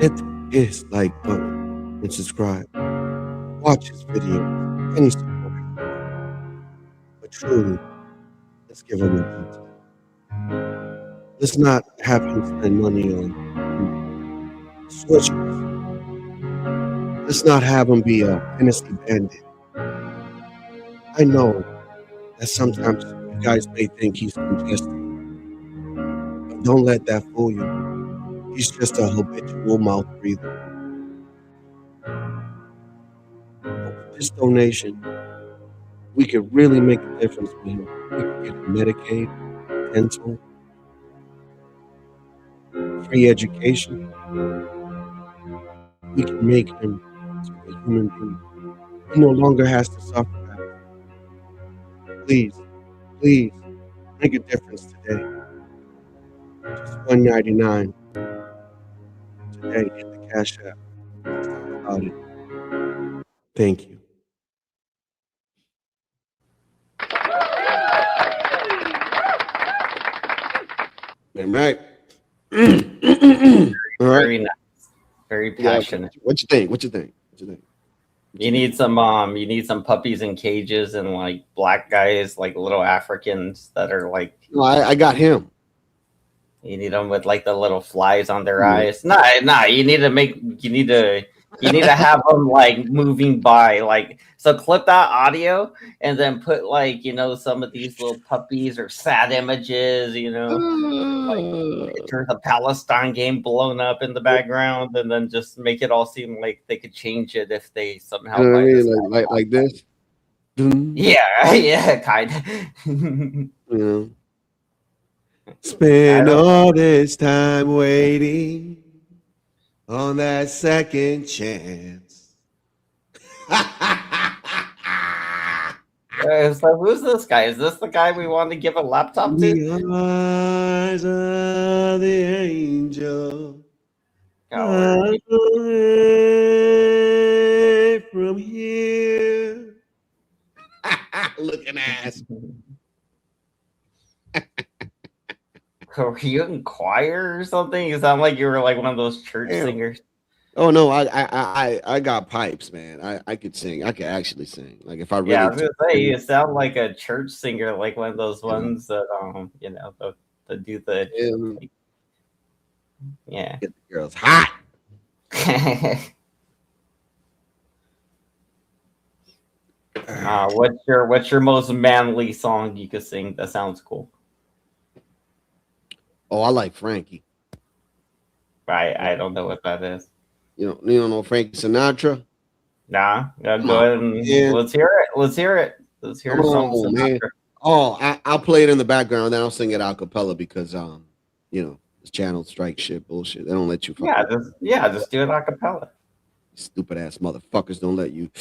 Hit his like button and subscribe. Watch his videos. Any support. But truly, let's give him a good time. Let's not have him spend money on switchers. Let's not have him be a Hennessy bandit. I know that sometimes you guys may think he's congested, but don't let that fool you. He's just a habitual mouth breather. But with this donation, we could really make a difference for him. We could get him Medicaid, dental, free education. We can make him a human being. He no longer has to suffer. Please, please, make a difference today. Just $1.99. Today, hit the Cash App. Let's talk about it. Thank you. All right. All right. Very nice. Very passionate. What you think? What you think? What you think? You need some puppies in cages and like black guys, like little Africans that are like. No, I got him. You need them with like the little flies on their eyes. Nah. You need to have them like moving by. Like, so clip that audio and then put like, some of these little puppies or sad images, like pictures of Palestine game blown up in the background, and then just make it all seem like they could change it if they somehow. Like this. Yeah, kind of. Spend all this time waiting on that second chance. So who's this guy? Is this the guy we want to give a laptop to? The eyes of the angel. From here. Looking ass. Were you in choir or something? You sound like you were like one of those church singers. Oh no, I got pipes, man. I could sing. I could actually sing. Like if I really. Yeah, I was gonna say you sound like a church singer, like one of those ones that that do the. Yeah. Get the girls hot. What's your most manly song you could sing that sounds cool? Oh, I like Frankie. I don't know what that is. You don't know Frankie Sinatra? Nah. Go ahead and let's hear it. Let's hear it. Let's hear something. Man. Oh, I'll play it in the background, then I'll sing it a cappella because this channel strike shit bullshit. They don't let you. Just do it a cappella. Stupid ass motherfuckers don't let you.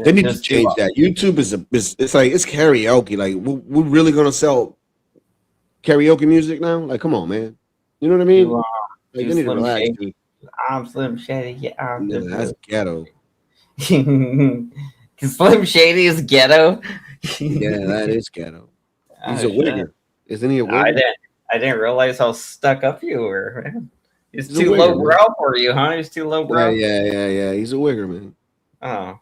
They need to change that. YouTube is it's like it's karaoke. Like we're really gonna sell karaoke music now? Like, come on, man. You know what I mean? Like, they need to relax, dude. I'm Slim Shady. Yeah, that's ghetto. Slim Shady is ghetto. Yeah, that is ghetto. He's a wigger. Isn't he a wigger? I didn't realize how stuck up you were, man. He's too low brow for you, huh? He's too low brow. Yeah. He's a wigger, man. Oh.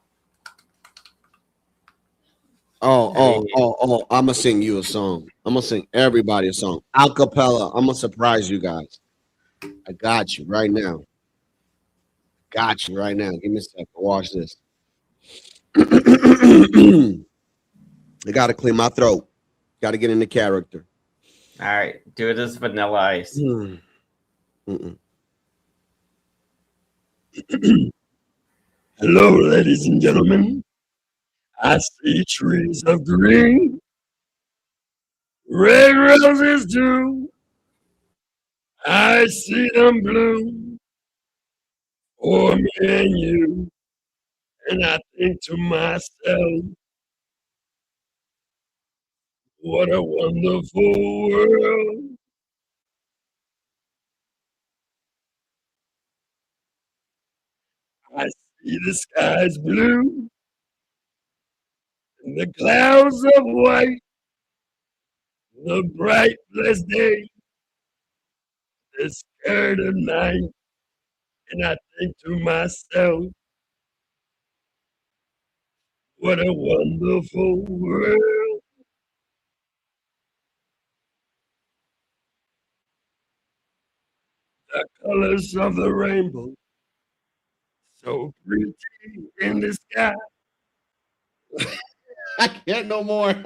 Oh, I'm gonna sing you a song. I'm gonna sing everybody a song. Acapella. I'm gonna surprise you guys. I got you right now. Give me a second. Watch this. I gotta clear my throat. Gotta get into character. All right. Do it as Vanilla Ice. Hello, ladies and gentlemen. I see trees of green, Red roses too. I see them bloom for me and you. And I think to myself, what a wonderful world. I see the skies blue and the clouds of white, the bright blessed day, the scared of night. And I think to myself, what a wonderful world. The colors of the rainbow, so pretty in the sky. I can't no more. They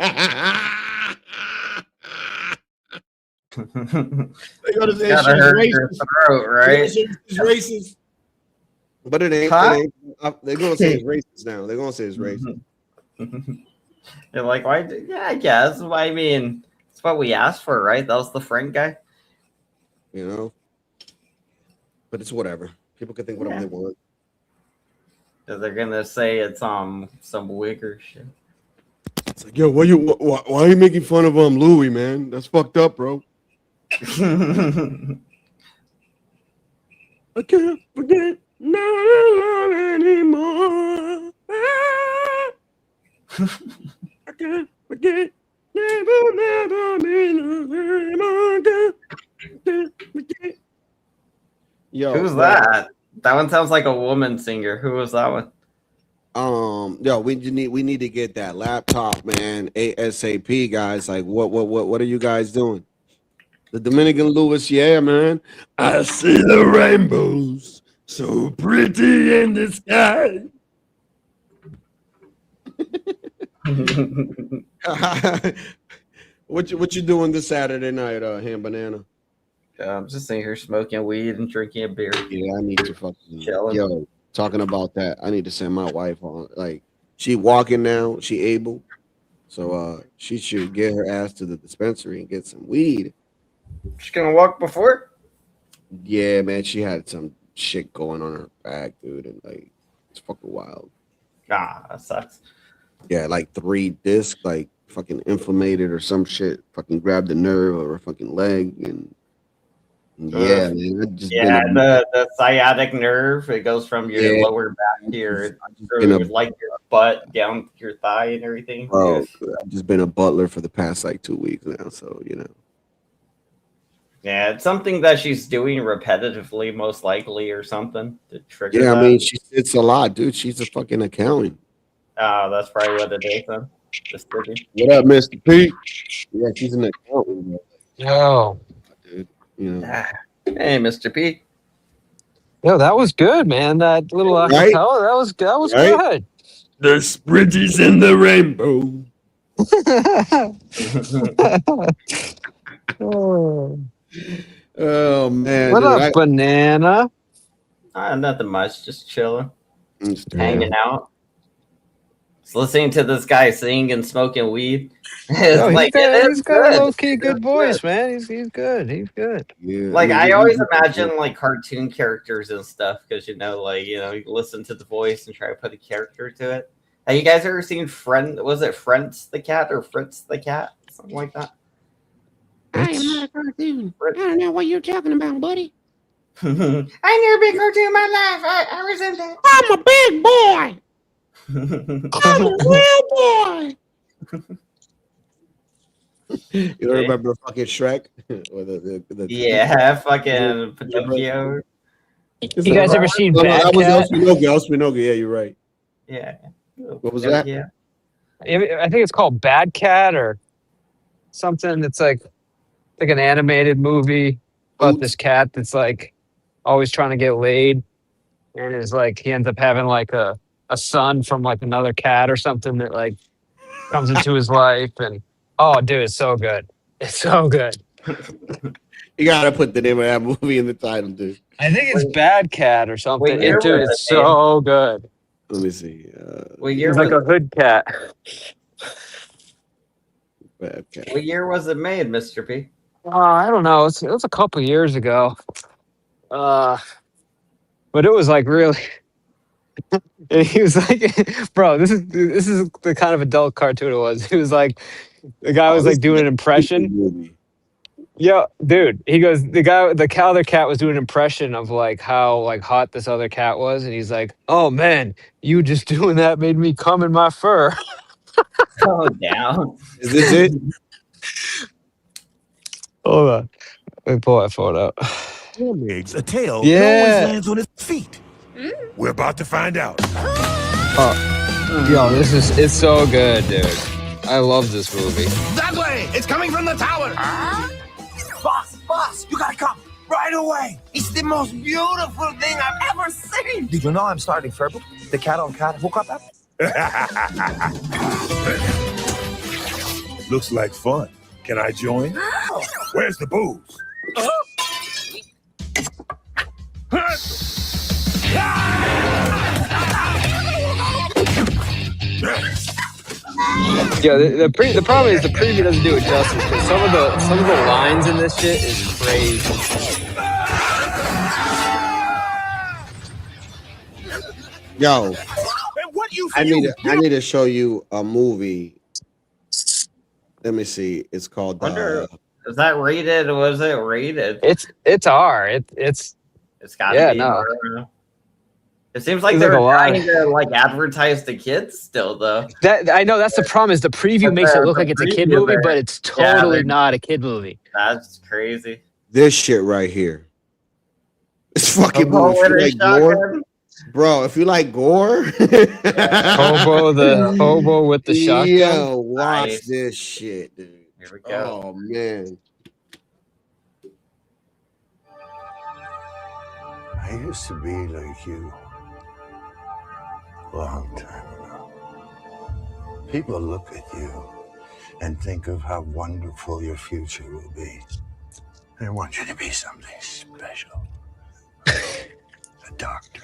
gotta say Gotta she's hurt racist. your throat, right? She's racist. But it ain't. Huh? It ain't. They're gonna say it's racist now. They're gonna say it's racist. You're like, why? Yeah, I guess. I mean, it's what we asked for, right? That was the Frank guy. You know. But it's whatever. People can think whatever they want. They're gonna say it's some wigger shit. It's like, yo, why are you making fun of Louis, man? That's fucked up, bro. I can't forget no love anymore. I can't forget. Never be the same. Yo, Who's that? That one sounds like a woman singer. Who was that one? Yo, we need to get that laptop, man. ASAP, guys. Like, what are you guys doing? The Dominican Lewis, yeah, man. I see the rainbows so pretty in the sky. What you doing this Saturday night, Ham Banana? I'm just sitting here smoking weed and drinking a beer. Yeah, I need to fucking Chilling. yo. Talking about that, I need to send my wife on. Like, she walking now, she able, so she should get her ass to the dispensary and get some weed. She's gonna walk before? Yeah, man, she had some shit going on her back, dude, and like it's fucking wild. Ah, that sucks. Yeah, like 3 discs, like fucking inflamed or some shit. Fucking grabbed the nerve of her fucking leg, and yeah, man, I just the sciatic nerve. It goes from your lower back to your like your butt down to your thigh and everything. bro. I've just been a butler for the past like 2 weeks now, so you know. Yeah, it's something that she's doing repetitively, most likely, or something to trigger. Yeah, that. I mean, it's a lot, dude. She's a fucking accountant. Oh, that's probably what it is then. Just thinking. What up, Mr. P? Yeah, she's an accountant. Bro. Yo. Dude, you know. Hey, Mr. P. Yo, that was good, man. That little Right? acapella, that was Right? good. The sprinties in the rainbow. Oh man. What dude, up, Banana? Nothing much, just chilling, Just hanging out. Just listening to this guy sing and smoking weed. It's Yo, like, he's got good. a low-key good It's voice, man. He's good. He's good. Yeah, Like mean, I you- always you- imagine like cartoon characters and stuff because you listen to the voice and try to put a character to it. Have you guys ever seen Was it Fritz the cat or Fritz the cat? Something like that. I am not a cartoon. I don't know what you're talking about, buddy. I never been cartoon in my life. I resent that. I'm a big boy. I'm a real boy. You don't remember fucking Shrek? Or the Yeah, fucking Pinocchio. You guys ever seen Bad That was Cat? Elspinoga. Yeah, you're right. Yeah. What was that? Yeah. I think it's called Bad Cat or something. It's like an animated movie about this cat that's like always trying to get laid, and is like he ends up having like a son from like another cat or something that like comes into his life. And oh, dude, it's so good. It's so good. You gotta put the name of that movie in the title, dude. I think it's Bad Cat or something. Wait, Dude, it's so good. Let me see. Well, you're It's like a hood cat. But okay. What year was it made, Mr. P? I don't know. It was a couple years ago. But it was like really. And he was like, "Bro, this is the kind of adult cartoon it was." He was like, the guy was like doing an impression. Yeah, dude. He goes, the other cat was doing an impression of like how like hot this other cat was, and he's like, "Oh man, you just doing that made me come in my fur." Oh, down. Is this it? Hold on, let me pull that phone up. Legs, a tail, Yeah. it always lands on its feet. We're about to find out. Yo, it's so good, dude. I love this movie. That way! It's coming from the tower! Boss, you gotta come right away. It's the most beautiful thing I've ever seen. Did you know I'm starting Furbo? The cat on cat hookup app? Looks like fun. Can I join? Where's the booze? Yeah, the problem is the preview doesn't do it justice because some of the lines in this shit is crazy. Yo, I need to show you a movie. Let me see. It's called. Is that rated? Was it rated? It's R. It's gotta yeah, be. no. R. It seems like Seems they're like a lot. trying to like advertise the kids still, though. That I know that's the problem is the preview makes it look like it's a kid preview movie, there. but it's Yeah, totally they're- not a kid movie. That's crazy. This shit right here. This fucking Hobo movie. If with you a like gore, shotgun? bro. If you like gore, Hobo with the shotgun. Yo, watch Nice. this shit, dude. Here we go. Oh man. I used to be like you. Long time ago. People look at you and think of how wonderful your future will be. They want you to be something special. A doctor.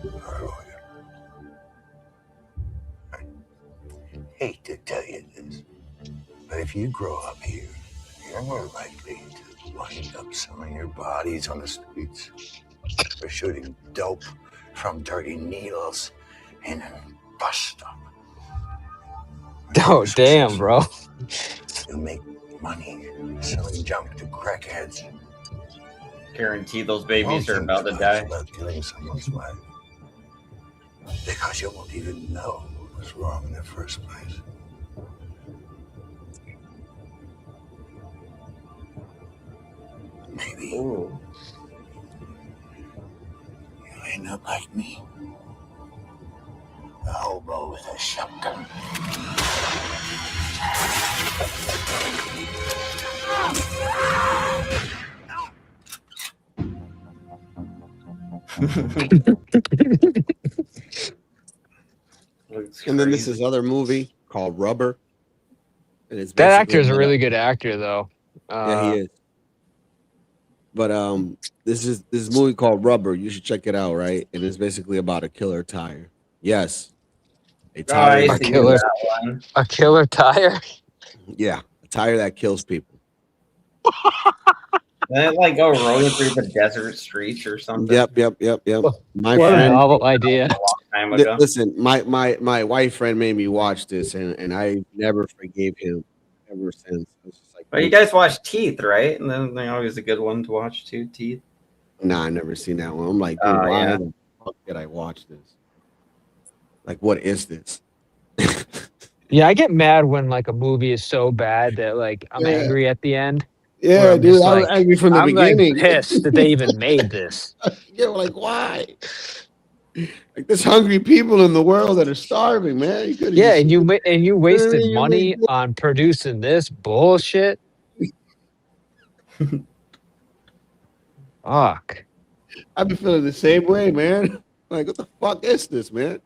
Or a lawyer. I hate to tell you this, but if you grow up here, you're more likely to wind up selling your bodies on the streets or shooting dope from dirty needles in a bus stop. Oh damn, bro. You make money selling junk to crackheads. Guarantee those babies are about to die. About killing someone's wife. Because you won't even know what was wrong in the first place. Maybe you end up like me. A hobo with a shotgun. And then this is other movie called Rubber. And it's That actor basically is a about- really good actor, though. Yeah, he is. But this movie called Rubber. You should check it out, right? And it's basically about a killer tire. Yes, a tire. I see that one. A killer tire. Yeah, a tire that kills people. Didn't it like go rolling through the desert streets or something? Yep. My What a friend. novel idea. Time ago. Listen, my white friend made me watch this, and I never forgave him ever since. It's just like, Well, you guys watch Teeth, right? And then they're always a good one to watch too. Teeth. nah, I never seen that one. I'm like, dude, Oh, why yeah. the fuck did I watch this? Like, what is this? Yeah, I get mad when like a movie is so bad that like I'm Yeah. angry at the end. Yeah, where I'm dude, just I was angry from the I'm beginning. like pissed that they even made this. Yeah, like why? Like there's hungry people in the world that are starving, man. You could've Yeah, just- and you wasted you money on producing this bullshit. Fuck. I've been feeling the same way, man. Like, what the fuck is this, man?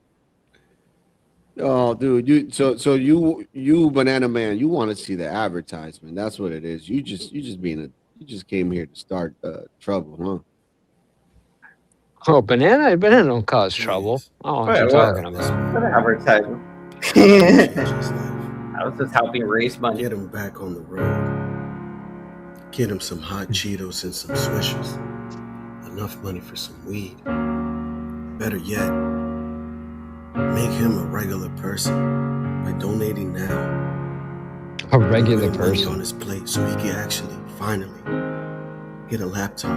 Oh, dude, you banana man, you want to see the advertisement. That's what it is. You just came here to start trouble, huh? Oh, banana don't cause trouble. Oh, what Wait, you what? talking about? What advertisement? I was just helping raise money. Get him back on the road. Get him some hot Cheetos and some Swishers. Enough money for some weed. Better yet, make him a regular person by donating now. A regular Put money person. on his plate so he can actually, finally, get a laptop.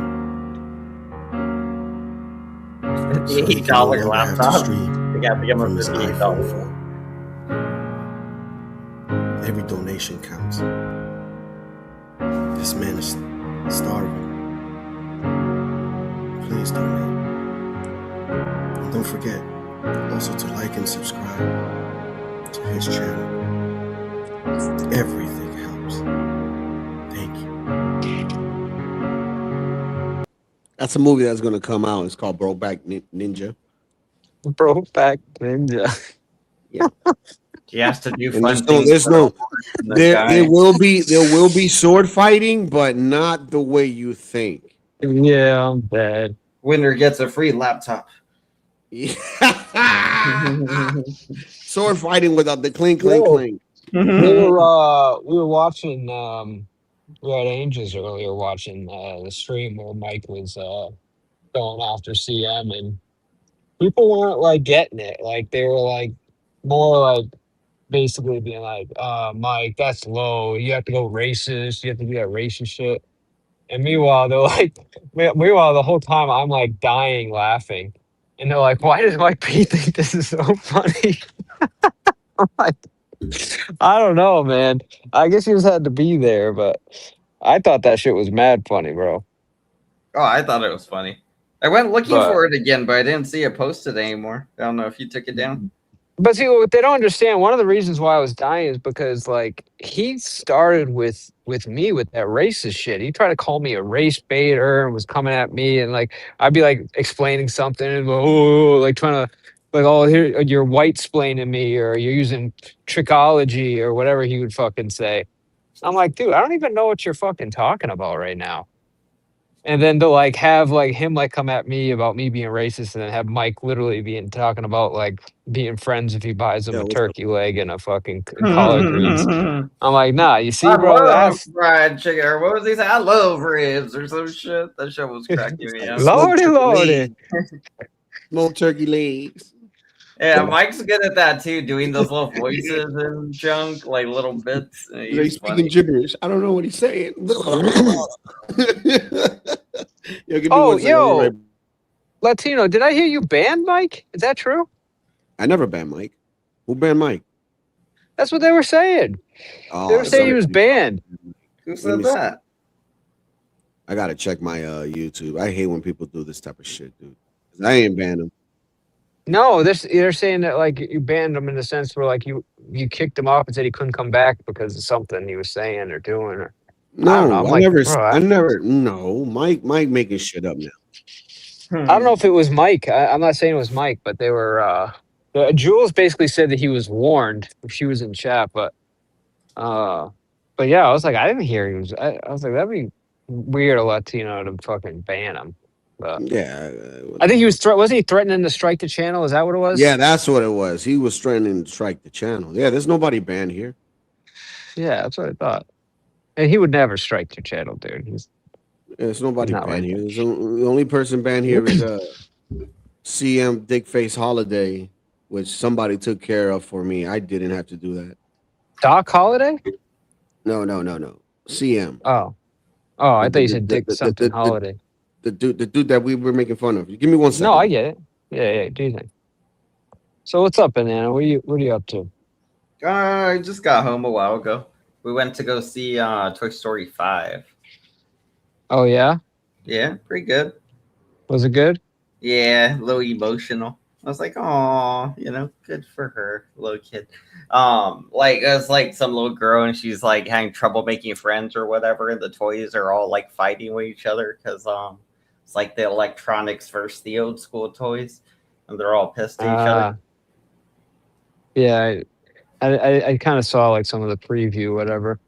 So he can no $58 longer have to laptop. stream They got to give him from his $58. iPhone phone. Every donation counts. This man is starving. Please donate. And don't forget also to like and subscribe to his channel. Everything helps. Thank you. That's a movie that's gonna come out. It's called Brokeback Ninja. Brokeback Ninja. Yeah. He has to do And fun there's things. no, for the there guy. will be sword fighting, but not the way you think. Yeah, I'm bad. Winner gets a free laptop. Sword fighting without the clink, clink, Whoa. clink. we were watching we were at Angels earlier watching the stream where Mike was going after CM, and people weren't like getting it. Like they were like more like basically being like, Mike, that's low. You have to go racist. You have to do that racist shit. And meanwhile, they're like, meanwhile, the whole time I'm like dying laughing. And they're like, why does Mike P think this is so funny? I'm like, I don't know, man. I guess he just had to be there, but I thought that shit was mad funny, bro. Oh, I thought it was funny. I went looking But- for it again, but I didn't see it posted anymore. I don't know if you took it down. But see, what they don't understand, one of the reasons why I was dying is because, like, he started with me with that racist shit. He tried to call me a race baiter and was coming at me, and, like, I'd be, like, explaining something and, like, trying to, like, oh, here, you're white-splaining me, or you're using trichology, or whatever he would fucking say. I'm like, dude, I don't even know what you're fucking talking about right now. And then to like have like him like come at me about me being racist, and then have Mike literally being talking about like being friends if he buys him a turkey leg and a fucking collard greens. I'm like, nah, you see, I bro, love that's fried chicken. Or what was he saying? I love ribs or some shit. That shit was cracking me up. Lordy. Smoked turkey legs. Yeah, Mike's good at that too, doing those little voices and junk, like little bits. He's He's speaking funny. gibberish. I don't know what he's saying. Yo, give me Oh, 1 second, yo. I'll be right- Latino. Did I hear you banned Mike? Is that true? I never banned Mike. Who banned Mike? That's what they were saying. Oh, They were saying he was banned. Who Let said me see. that? I gotta check my YouTube. I hate when people do this type of shit, dude. 'Cause I ain't banned him. No, they're saying that like you banned him in the sense where like you kicked him off and said he couldn't come back because of something he was saying or doing. Or I don't No, know. I'm I like, never. bro, I never. No, Mike making shit up now. I don't know if it was Mike. I'm not saying it was Mike, but they were. Jules basically said that he was warned. She was in chat, but yeah, I was like, I didn't hear he was. I was like, that'd be weird, a Latino to fucking ban him. But Yeah, I think he was. Wasn't he threatening to strike the channel? Is that what it was? yeah, that's what it was. He was threatening to strike the channel. Yeah, there's nobody banned here. Yeah, that's what I thought. And he would never strike your channel, dude. There's nobody Not banned like here. The only person banned here is CM Dickface Holiday, which somebody took care of for me. I didn't have to do that. Doc Holiday? No. CM. Oh, I thought you said Dick something Holiday. The dude that we were making fun of. Give me 1 second. No, I get it. Yeah. Do you think? So what's up, Banana? What are you up to? I just got home a while ago. We went to go see Toy Story 5. Oh yeah, Yeah, pretty good. was it good? Yeah, a little emotional. I was like, oh, good for her, little kid. Like it was like some little girl and she's like having trouble making friends or whatever, and the toys are all like fighting with each other because it's like the electronics versus the old school toys, and they're all pissed at each other. Yeah, I kind of saw like some of the preview, whatever.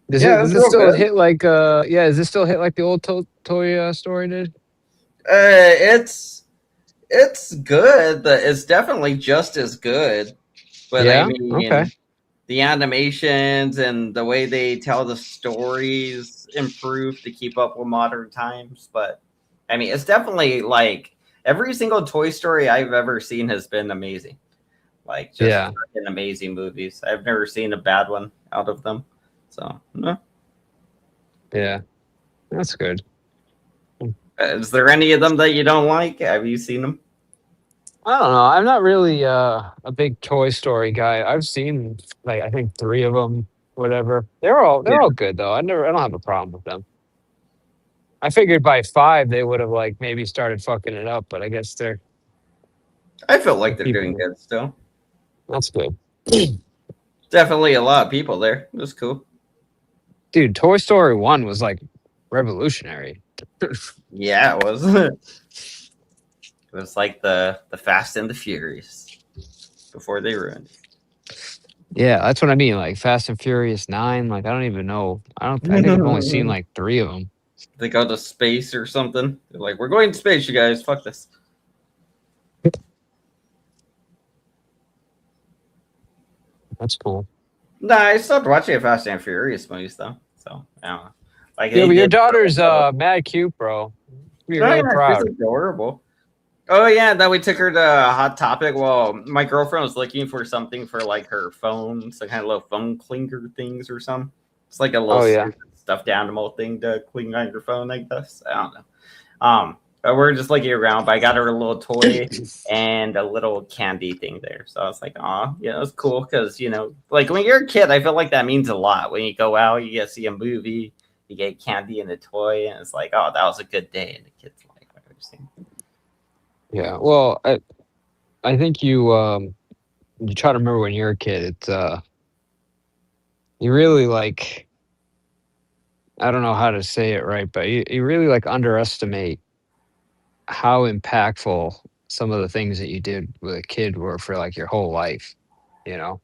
Does it's it real still good. hit like does it still hit like the old toy story did? It's good. It's definitely just as good. But Yeah? I mean, Okay. the animations and the way they tell the stories improve to keep up with modern times. But I mean, it's definitely like every single Toy Story I've ever seen has been amazing. Like, just Yeah. freaking amazing movies. I've never seen a bad one out of them. So, no. Yeah. That's good. Is there any of them that you don't like? Have you seen them? I don't know. I'm not really a big Toy Story guy. I've seen like I think 3 of them, whatever. They're all good though. I don't have a problem with them. I figured by 5 they would have like maybe started fucking it up, but I guess they're I feel like they're doing good still. That's good. Definitely a lot of people there. It was cool. Dude, Toy Story 1 was like revolutionary. Yeah, it was. It was like the Fast and the Furious before they ruined it. Yeah, that's what I mean. Like Fast and Furious 9. Like I don't even know. I think I've only seen like 3 of them. They go to space or something. They're like, we're going to space, you guys. Fuck this. That's cool. Nah, I stopped watching Fast and Furious movies though. So I don't know. Like, Yeah, they but your did- daughter's mad cute, bro. You're Oh, really yeah, proud. she's adorable. Oh yeah, then we took her to Hot Topic. Well, my girlfriend was looking for something for like her phone, some kind of little phone clinger things or something. It's like a little Oh, yeah. stuffed animal thing to clean on your phone, I guess. I don't know. But we're just looking around. But I got her a little toy and a little candy thing there. So I was like, "Aw, yeah, it was cool." Because like when you're a kid, I feel like that means a lot. When you go out, you get to see a movie, you get candy and a toy, and it's like, "Oh, that was a good day in the kid's life." I've ever seen. Yeah. Well, I think you try to remember when you're a kid, it's you really like I don't know how to say it right, but you really like underestimate how impactful some of the things that you did with a kid were for like your whole life, you know?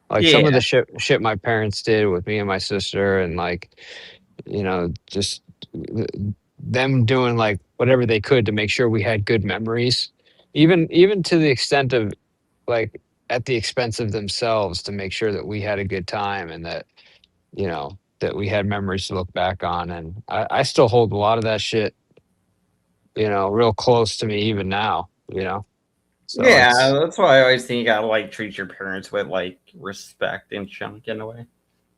Like some of Yeah. the shit my parents did with me and my sister and like, just them doing like whatever they could to make sure we had good memories. Even to the extent of like at the expense of themselves to make sure that we had a good time and that, that we had memories to look back on. And I still hold a lot of that shit, real close to me even now, So Yeah, it's- that's why I always think you gotta like treat your parents with like respect and chunk in a way.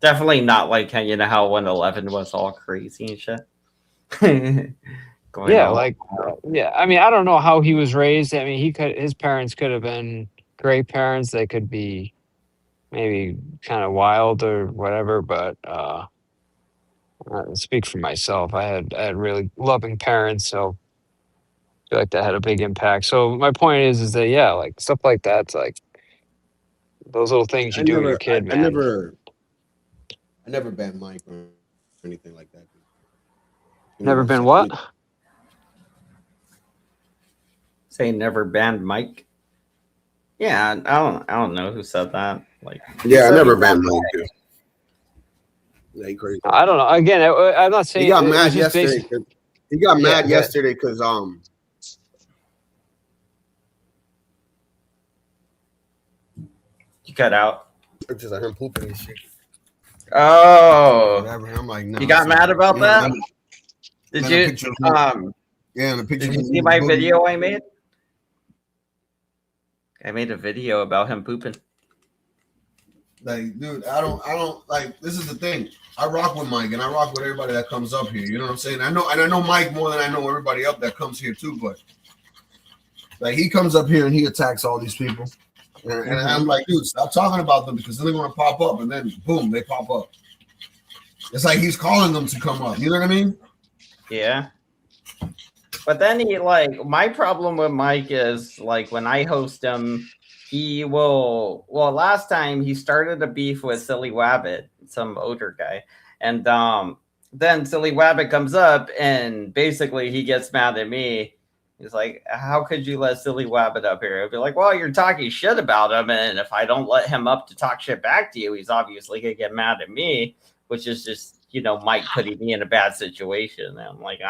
Definitely not like how how 111 was all crazy and shit. Going yeah, all like out. yeah. I mean, I don't know how he was raised. I mean, his parents could have been great parents. They could be maybe kind of wild or whatever, but I speak for myself. I had really loving parents, so I feel like that had a big impact. So my point is that yeah, like stuff like that's like those little things you do with your kid, I man. never banned Mike or anything like that. Never been what? Say never banned Mike. Yeah, I don't know who said that. Like, Yeah, I never banned Mike. Dude. Yeah, he crazy. I don't know. Again, I'm not saying He got it was mad just yesterday. basic- 'Cause- He got Yeah, mad go ahead. yesterday because you cut out. pictures of him pooping and shit. Oh, Whatever. I'm like, no. you got mad about that? Did a you? picture of him. Yeah, and a picture Did of you him see my boogie. video I made? I made a video about him pooping. Like, dude, I don't like. This is the thing. I rock with Mike, and I rock with everybody that comes up here. You know what I'm saying? I know Mike more than I know everybody up that comes here too. But like, he comes up here and he attacks all these people, and I'm like, dude, stop talking about them because then they're gonna pop up, and then boom, they pop up. It's like he's calling them to come up. You know what I mean? Yeah. But then he like my problem with Mike is like when I host him, he will last time he started a beef with Silly Wabbit, some older guy. And then Silly Wabbit comes up and basically he gets mad at me. He's like, how could you let Silly Wabbit up here? I'd be like, well, you're talking shit about him, and if I don't let him up to talk shit back to you, he's obviously gonna get mad at me, which is just Mike putting me in a bad situation. And I'm like,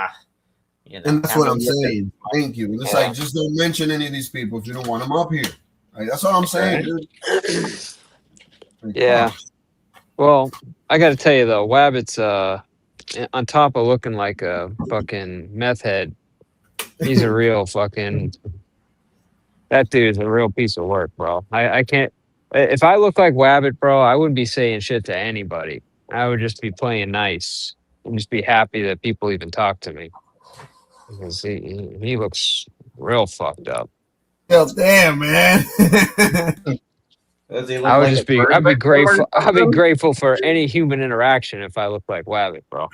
And that's what I'm having- saying. Thank you. It's Yeah. like, just don't mention any of these people if you don't want them up here. Like, that's all I'm saying, Right. dude. Yeah. Well, I got to tell you though, Wabbit's on top of looking like a fucking meth head, he's a real fucking. That dude's a real piece of work, bro. I can't. If I look like Wabbit, bro, I wouldn't be saying shit to anybody. I would just be playing nice and just be happy that people even talk to me. Because he looks real fucked up. Hell, damn, man. Does he look I would like just a be. bird I'd be victim or grateful. I'd be something? grateful for any human interaction if I looked like Wabbit, bro.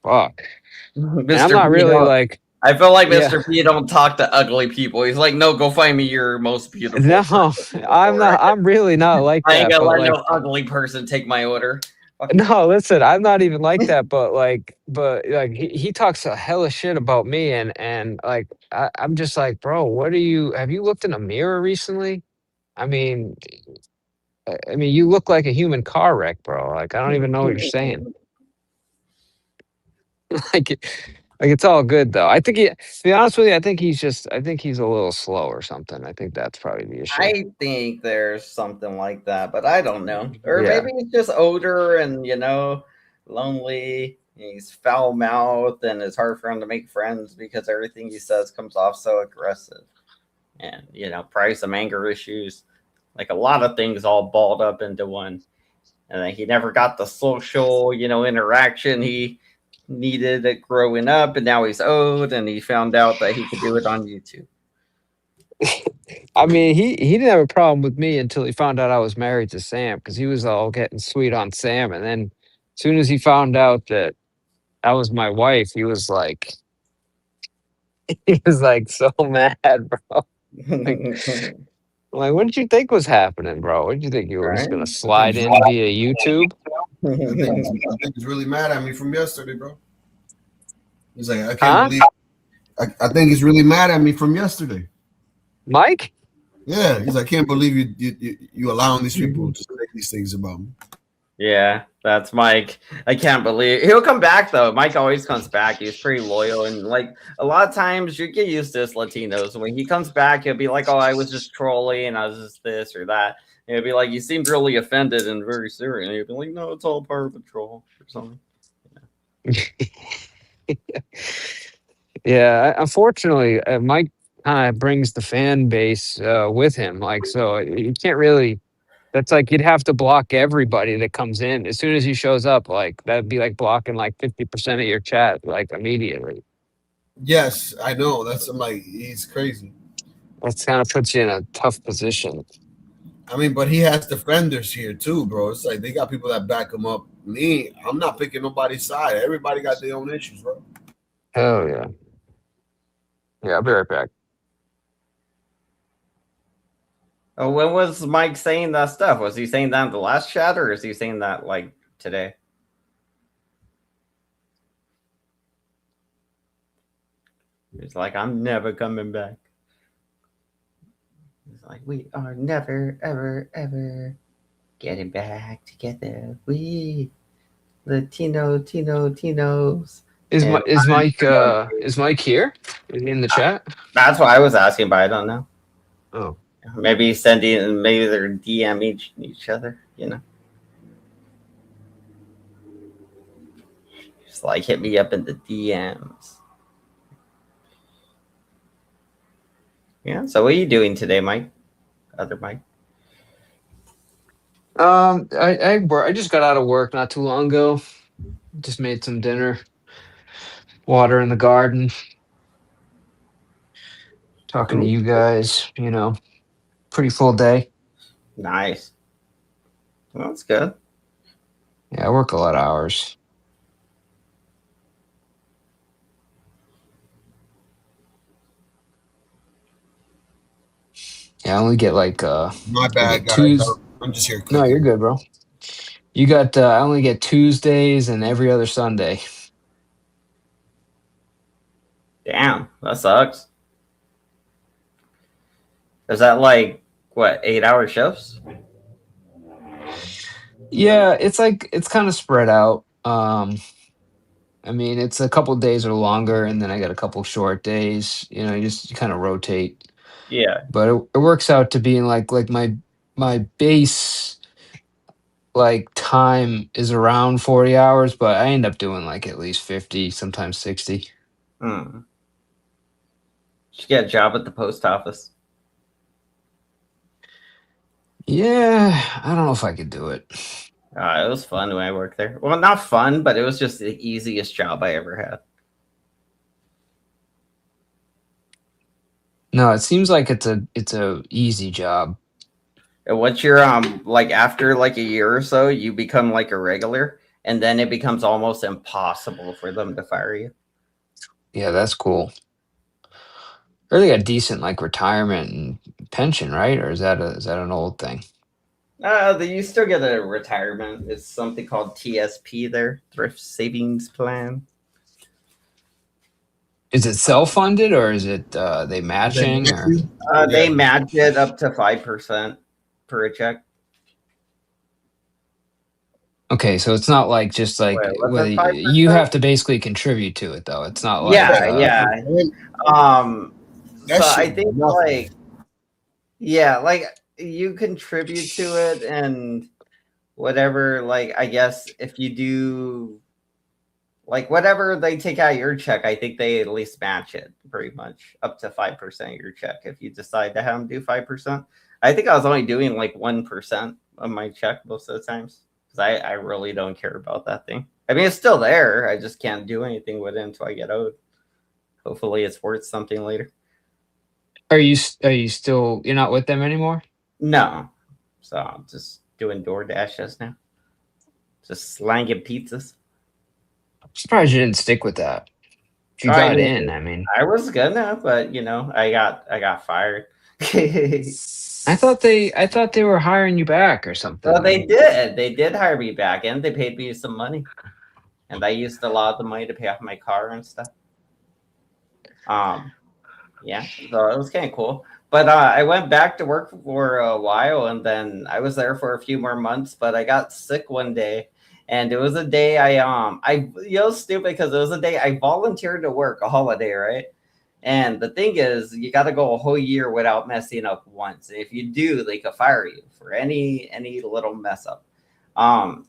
Fuck. And I'm Mr. not P really don't. like. I feel like Yeah. Mr. P don't talk to ugly people. He's like, no, go find me your most beautiful. No, person I'm before not. I'm really not like I ain't that. gonna But let like, no ugly person take my order. no, listen, I'm not even like that. But like, he talks a hella shit about me, and like, I'm just like, bro, what are you? Have you looked in a mirror recently? I mean, you look like a human car wreck, bro. Like, I don't even know what you're saying. like it's all good though. I think to be honest with you, I think he's a little slow or something. I think that's probably the issue. I think there's something like that, but I don't know. Or Yeah. maybe he's just older and, lonely. He's foul mouthed and it's hard for him to make friends because everything he says comes off so aggressive. And, probably some anger issues. Like a lot of things all balled up into one. And then he never got the social, interaction he needed it growing up. And now he's old and he found out that he could do it on YouTube. I mean, he didn't have a problem with me until he found out I was married to Sam, because he was all getting sweet on Sam, and then as soon as he found out that I was my wife, he was like so mad, bro. Like, what did you think was happening, bro? What did you think you were just gonna slide in via YouTube? I think he's really mad at me from yesterday, bro. He's like, I can't Huh? believe. I think he's really mad at me from yesterday. Mike? Yeah, he's like, I can't believe you allowing these people to say these things about me. Yeah, that's Mike. I can't believe he'll come back though. Mike always comes back. He's pretty loyal, and like a lot of times you get used to this Latinos. When he comes back, he'll be like, "Oh, I was just trolling. I was just this or that." And he'll be like, "You seemed really offended and very serious." And he'll be like, "No, it's all part of the troll or something." Yeah, unfortunately, Mike kind of brings the fan base with him. Like, so you can't really. That's like you'd have to block everybody that comes in as soon as he shows up. Like that'd be like blocking like 50% of your chat like immediately. Yes, I know. I'm like, he's crazy. That kind of puts you in a tough position. I mean, but he has defenders here too, bro. It's like they got people that back him up. Me, I'm not picking nobody's side. Everybody got their own issues, bro. Hell yeah. Yeah, I'll be right back. Oh, when was Mike saying that stuff? Was he saying that in the last chat, or is he saying that like today? He's like, I'm never coming back. He's like, we are never, ever, ever getting back together. We Tinos. Is And Mike here? Is he in the chat? That's what I was asking, but I don't know. Oh. Maybe sending, maybe they're DM each other, Just like hit me up in the DMs. Yeah. So what are you doing today, Mike? Other Mike? I just got out of work not too long ago. Just made some dinner, water in the garden, talking to you guys. Pretty full day. Nice. Well, that's good. Yeah, I work a lot of hours. Yeah, I only get like my bad, guys. Tuesday. I'm just here cooking. No, you're good, bro. You got I only get Tuesdays and every other Sunday. Damn, that sucks. Is that like what, 8-hour shifts? Yeah, it's kind of spread out. I mean, it's a couple days or longer, and then I got a couple short days. You just kind of rotate. Yeah. But it works out to being like my base like time is around 40 hours, but I end up doing like at least 50, sometimes 60. Hmm. Should get a job at the post office. Yeah, I don't know if I could do it. It was fun when I worked there. Well, not fun, but it was just the easiest job I ever had. No, it seems like it's a easy job. And once you're like after like a year or so, you become like a regular, and then it becomes almost impossible for them to fire you. Yeah, that's cool. Or they got decent like retirement and pension, right? Or is that an old thing? You still get a retirement. It's something called TSP there, Thrift Savings Plan. Is it self-funded or is it they matching? Or? They match it up to 5% per check. Okay, so it's not like just like Wait, what's it, you have to basically contribute to it though. It's not like yeah. So I think like like you contribute to it and whatever, like I guess if you do like whatever they take out of your check, I think they at least match it pretty much up to 5% of your check if you decide to have them do 5%. I think I was only doing like 1% of my check most of the times because I really don't care about that thing. I mean, it's still there. I just can't do anything with it until I get owed. Hopefully it's worth something later. Are you still you're not with them anymore? No. So I'm just doing DoorDash just now. Just slanging pizzas. I'm surprised you didn't stick with that. If you got in, I mean. I was gonna, but you know, I got fired. I thought they were hiring you back or something. Well, they did. They did hire me back and they paid me some money. And I used a lot of the money to pay off my car and stuff. Yeah, so it was kind of cool. But I went back to work for a while, and then I was there for a few more months. But I got sick one day, and it was a day stupid because it was a day I volunteered to work a holiday, right? And the thing is, you got to go a whole year without messing up once. And if you do, they could fire you for any little mess up.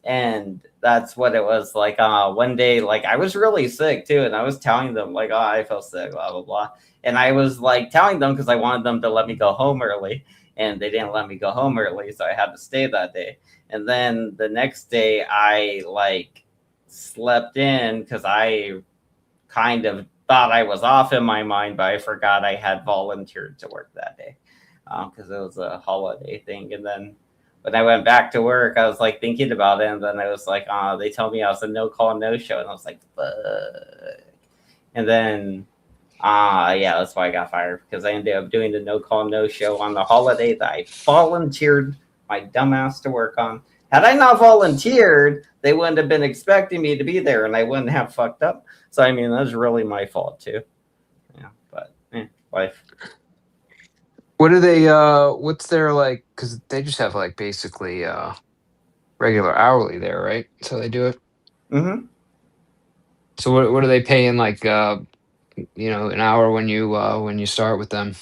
And that's what it was like. One day, like I was really sick too, and I was telling them like, oh, I felt sick, blah blah blah. And I was like telling them because I wanted them to let me go home early, and they didn't let me go home early, so I had to stay that day. And then the next day, I like slept in because I kind of thought I was off in my mind, but I forgot I had volunteered to work that day because it was a holiday thing. And then when I went back to work, I was like thinking about it, and then I was like, they told me I was a no call, no show, and I was like, fuck. And then, that's why I got fired because I ended up doing the no call, no show on the holiday that I volunteered my dumbass to work on. Had I not volunteered, they wouldn't have been expecting me to be there, and I wouldn't have fucked up. So I mean, that's really my fault too. Yeah, but life. What do they what's their like, because they just have like basically regular hourly there, right? So they do it. Mm-hmm. So what are they paying like an hour when you start with them?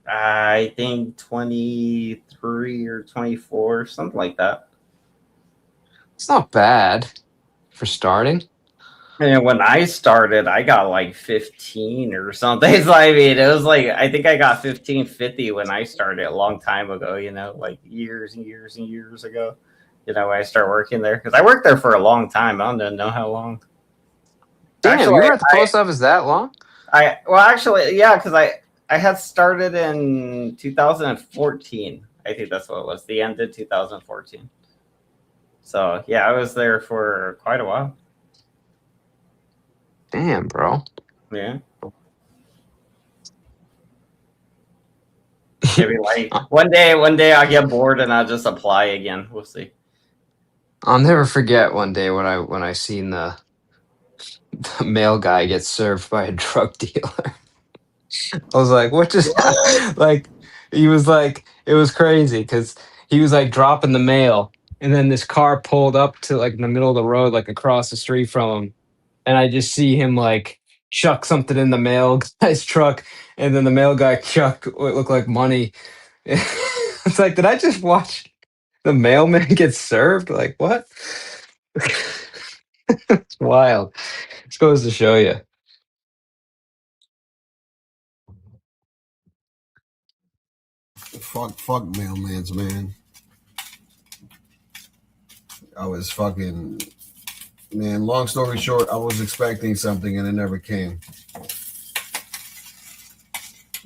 I think 23 or 24, something like that. It's not bad for starting. And when I started, I got like 15 or something. So I mean, it was like I think I got 15.50 when I started a long time ago. Like years and years and years ago. When I started working there because I worked there for a long time. I don't know how long. Damn, you were at the post office that long? Because I had started in 2014. I think that's what it was. The end of 2014. So yeah, I was there for quite a while. Damn, bro. Yeah. Maybe like one day I'll get bored and I'll just apply again. We'll see. I'll never forget one day when I seen the mail guy get served by a drug dealer. I was like, what just happened? Like, he was like, it was crazy because he was like dropping the mail, and then this car pulled up to like in the middle of the road, like across the street from him. And I just see him like chuck something in the mail guy's truck, and then the mail guy chucked what looked like money. It's like, did I just watch the mailman get served? Like, what? It's wild. This goes to show you. Fuck mailmans, man. I was fucking, man, long story short, I was expecting something and it never came.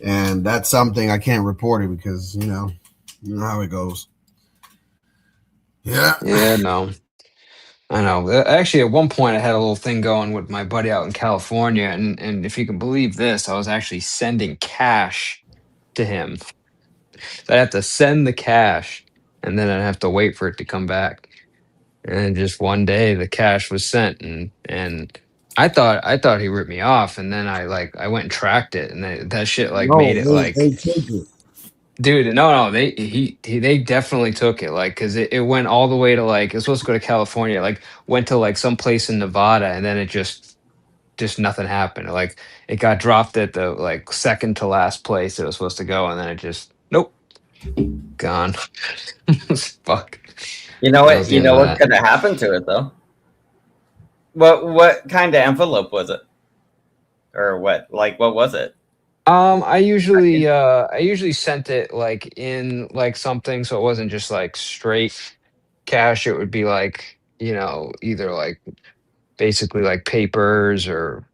And that's something I can't report it because, you know how it goes. Yeah. Yeah, no. I know. Actually, at one point, I had a little thing going with my buddy out in California, and if you can believe this, I was actually sending cash to him. So I have to send the cash, and then I have to wait for it to come back. And just one day, the cash was sent, and I thought he ripped me off, and then I went and tracked it, and that shit made it they take it. Dude, no, they definitely took it, because it went all the way to it was supposed to go to California, went to some place in Nevada, and then it just nothing happened. It got dropped at the second to last place it was supposed to go, and then it just nope, gone. Fuck. You know That what? was the You end know of what that. could have happened to it though. What kind of envelope was it, or what? What was it? I usually sent it in something, so it wasn't just straight cash. It would be either basically papers, or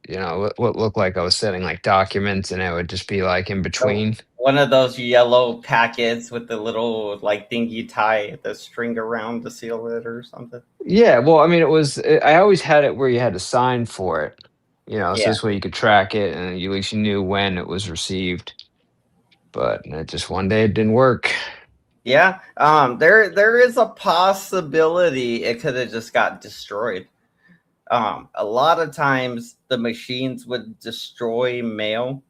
what looked like I was sending documents, and it would just be in between. One of those yellow packets with the little thing you tie the string around to seal it or something. Yeah, well, I mean, I always had it where you had to sign for it, so Yeah. this way you could track it, and at least you knew when it was received. But it just one day it didn't work. Yeah. There is a possibility it could have just got destroyed. A lot of times the machines would destroy mail.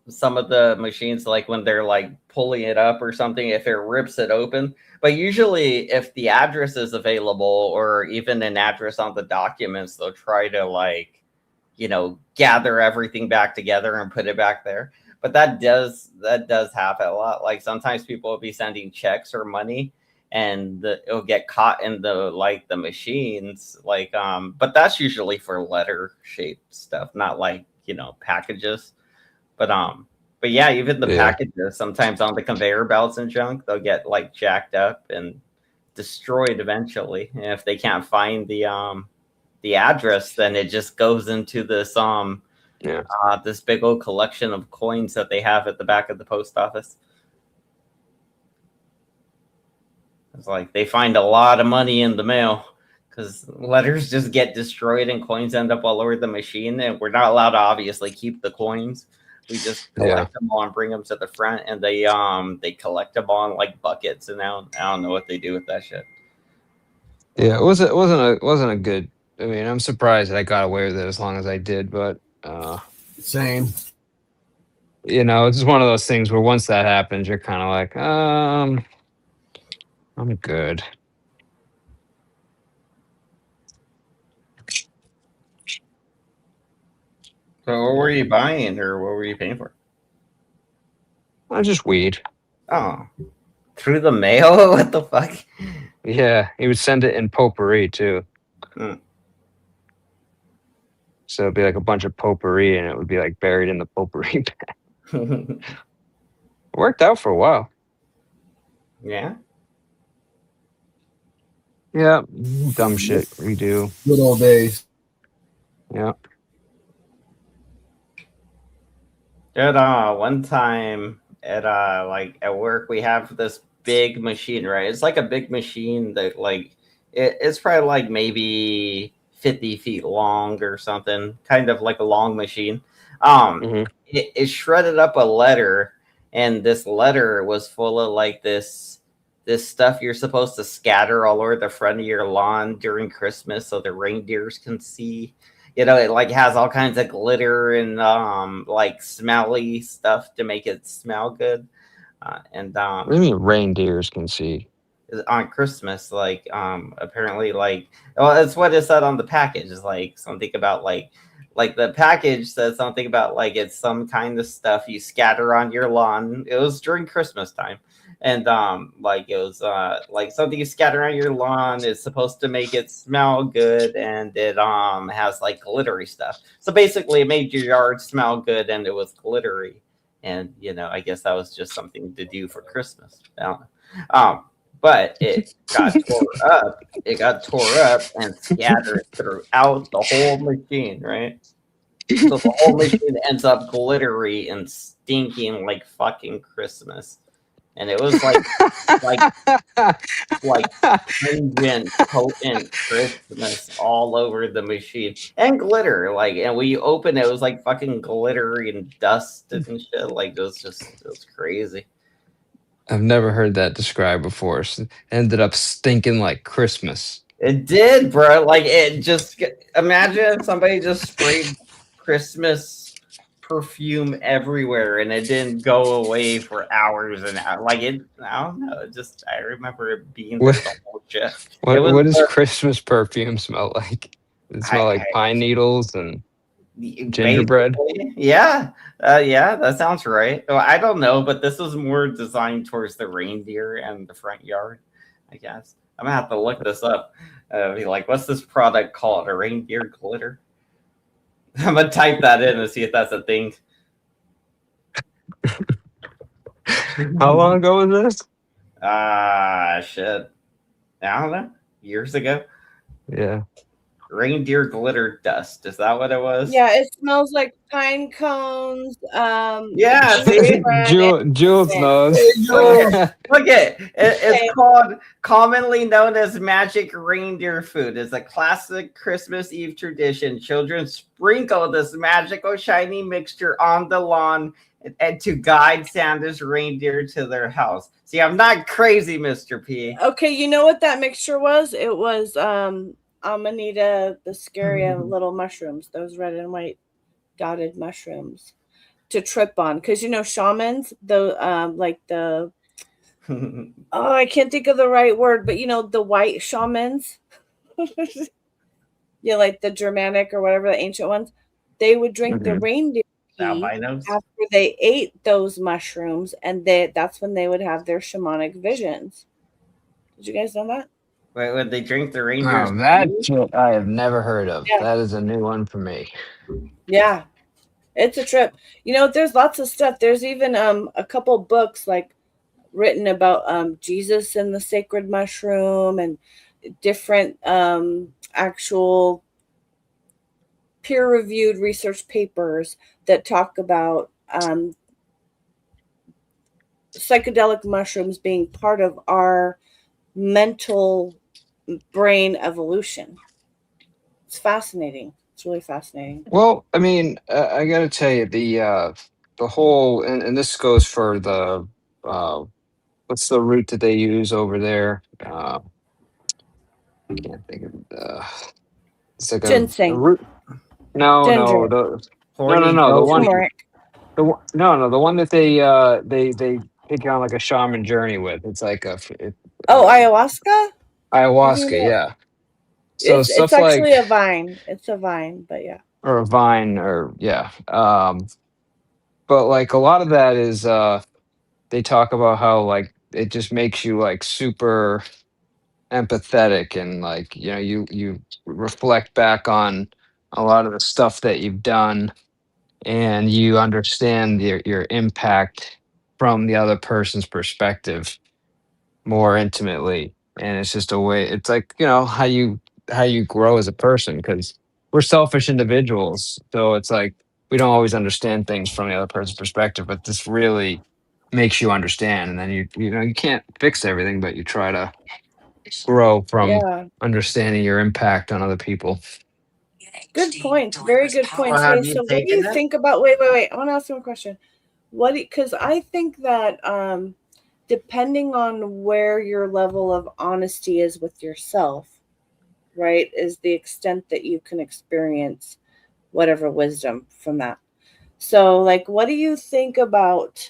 Some of the machines, when they're pulling it up or something, if it rips it open. But usually if the address is available, or even an address on the documents, they'll try to gather everything back together and put it back there. But that does happen a lot. Sometimes people will be sending checks or money, and it'll get caught in the machines. But that's usually for letter shaped stuff, not packages. But yeah, even the packages sometimes on the conveyor belts and junk, they'll get jacked up and destroyed eventually. And if they can't find the address, then it just goes into this this big old collection of coins that they have at the back of the post office. It's they find a lot of money in the mail, because letters just get destroyed and coins end up all over the machine, and we're not allowed to obviously keep the coins. We just collect them all and bring them to the front, and they collect them all in buckets, and I don't know what they do with that shit. Yeah, it wasn't a good. I mean, I'm surprised that I got away with it as long as I did, but same. It's just one of those things where once that happens, you're kind of I'm good. So what were you buying, or what were you paying for? Just weed. Oh, through the mail? What the fuck? Yeah, he would send it in potpourri too. Hmm. So it'd be a bunch of potpourri, and it would be buried in the potpourri bag. It worked out for a while. Yeah. Yeah, dumb shit we do. Good old days. Yeah. Dude, one time at at work, we have this big machine, right? It's a big machine that it's probably maybe 50 feet long or something, kind of a long machine. It shredded up a letter, and this letter was full of this stuff you're supposed to scatter all over the front of your lawn during Christmas so the reindeers can see. It has all kinds of glitter and smelly stuff to make it smell good. What do you mean reindeers can see? On Christmas, apparently well, that's what it said on the package. Is something about Like the package said something about like it's some kind of stuff you scatter on your lawn. It was during Christmas time. And like it was like something you scatter on your lawn is supposed to make it smell good, and it has like glittery stuff. So basically it made your yard smell good and it was glittery. And you know, I guess that was just something to do for Christmas. I don't know. But it got tore up. It got tore up and scattered throughout the whole machine, right? So the whole machine ends up glittery and stinking like fucking Christmas. And it was like pungent, potent Christmas all over the machine. And glitter. Like, and when you open it, it was like fucking glittery and dust and shit. Like, it was crazy. I've never heard that described before. Ended up stinking like Christmas. It did, bro. Like, it just, imagine if somebody just sprayed Christmas perfume everywhere and it didn't go away for hours and hours. Like, I don't know. I remember it being there the whole shit. What does Christmas perfume smell like? Does it smell like pine needles and gingerbread? Yeah. Yeah, that sounds right. Well, I don't know, but this was more designed towards the reindeer and the front yard, I guess. I'm gonna have to look this up. Be like, what's this product called? A reindeer glitter? I'm gonna type that in and see if that's a thing. How long ago was this? Shit. I don't know. Years ago. Yeah. Reindeer glitter dust. Is that what it was? Yeah, it smells like pine cones. Yeah, see? Jules knows. Look at it. It's called, commonly known as magic reindeer food. It's a classic Christmas Eve tradition. Children sprinkle this magical shiny mixture on the lawn and to guide Santa's reindeer to their house. See, I'm not crazy, Mr. P. Okay, you know what that mixture was? It was Amanita biscaria little mushrooms, those red and white dotted mushrooms to trip on. Because you know, shamans, like the I can't think of the right word, but you know, the white shamans. Yeah, like the Germanic or whatever, the ancient ones, they would drink the reindeer pee after they ate those mushrooms, and that's when they would have their shamanic visions. Did you guys know that? Wait, would they drink the reindeer? Oh, that shit I have never heard of. Yeah. That is a new one for me. Yeah, it's a trip. You know, there's lots of stuff. There's even a couple books like written about Jesus and the sacred mushroom and different actual peer-reviewed research papers that talk about psychedelic mushrooms being part of our mental brain evolution. It's fascinating. It's really fascinating. Well, I mean, I got to tell you, the whole, and this goes for the, what's the root that they use over there? I can't think of the, it's like ginseng. a root. No, Ginger. the one, Turmeric. the one that they take you on like a shaman journey with. It's like Ayahuasca? Ayahuasca, yeah. So it's stuff actually like a vine. It's a vine, but yeah. or a vine or yeah. But like a lot of that is they talk about how like it just makes you like super empathetic and like you know you reflect back on a lot of the stuff that you've done and you understand your impact from the other person's perspective more intimately, and it's just a way, it's like, you know, how you grow as a person, because we're selfish individuals, so it's like we don't always understand things from the other person's perspective, but this really makes you understand, and then you know you can't fix everything, but you try to grow from Yeah. understanding your impact on other people. Good points. Very good points. have Hey, you so what do taken you it? think about wait. I want to ask you a question. Because I think that depending on where your level of honesty is with yourself, right, is the extent that you can experience whatever wisdom from that. So like, what do you think about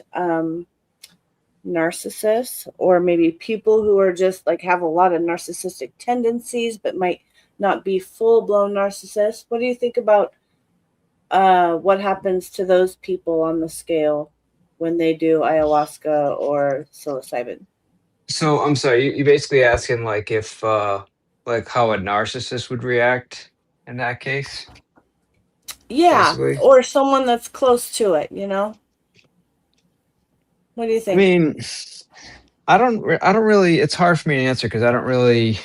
narcissists, or maybe people who are just like have a lot of narcissistic tendencies but might not be full-blown narcissists? What do you think about what happens to those people on the scale when they do ayahuasca or psilocybin? So I'm sorry, you basically asking like if like how a narcissist would react in that case, Yeah, basically. or someone that's close to it, you know? What do you I think? mean, I don't really, it's hard for me to answer because I don't really,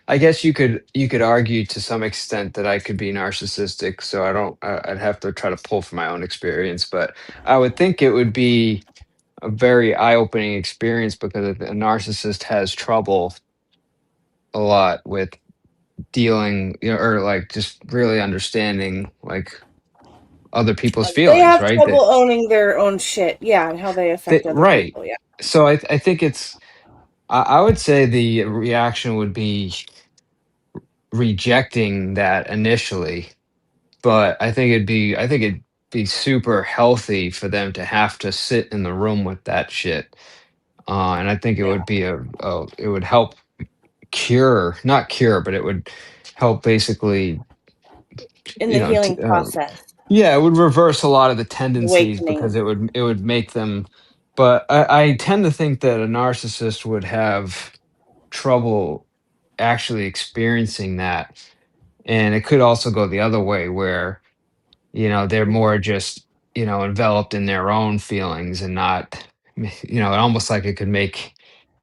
I guess you could argue to some extent that I could be narcissistic, so I'd have to try to pull from my own experience, but I would think it would be a very eye-opening experience because a narcissist has trouble a lot with dealing, or like just really understanding like other people's They feelings, have right? trouble owning their own shit. Yeah, and how they affect other Right. people. Yeah. So I think I would say the reaction would be rejecting that initially, but I think it'd be super healthy for them to have to sit in the room with that shit. And I think it would be it would help not cure, but it would help basically, In you the know, healing process, yeah, it would reverse a lot of the tendencies awakening. because it would make them. But I tend to think that a narcissist would have trouble actually experiencing that, and it could also go the other way where they're more just enveloped in their own feelings and not almost like it could make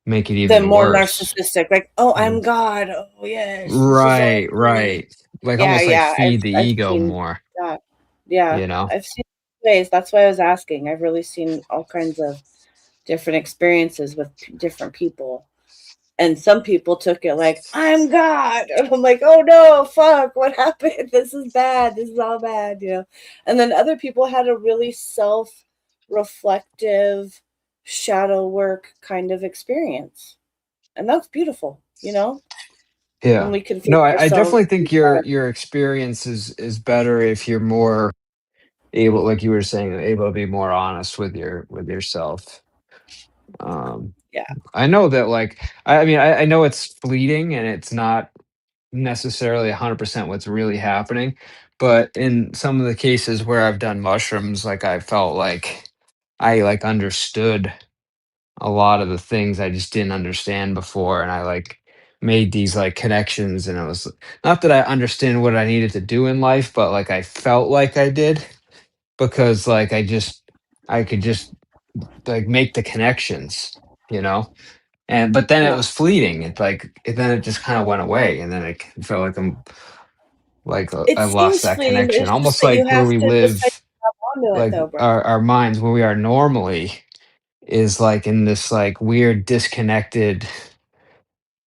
it The even more worse. narcissistic, like, oh, I'm Mm. God. Oh, yes, this is all Right, for me. right. Like Yeah, almost like yeah. feed the I've ego seen more, that. Yeah, you know? I've seen ways. That's why I was asking. I've really seen all kinds of different experiences with different people. And some people took it like, I'm God. And I'm like, oh no, fuck, what happened? This is bad. This is all bad, you know. And then other people had a really self-reflective shadow work kind of experience. And that's beautiful, you know, when Yeah. we can face No, I ourselves. definitely think your experience is better if you're more able, like you were saying, able to be more honest with yourself. Um, Yeah. I know that, like, I mean, I know it's fleeting and it's not necessarily 100% what's really happening, but in some of the cases where I've done mushrooms, like I felt like I like understood a lot of the things I just didn't understand before, and I like made these like connections, and it was not that I understand what I needed to do in life, but like I felt like I did because like I could just like make the connections, you know? And but then it Yeah. was fleeting. Then it just kind of went away, and then it felt like It I lost seems that fleeting, but connection. it's just Almost that you like where have we to decide live, to grab onto it like though, bro. our minds where we are normally is like in this like weird disconnected,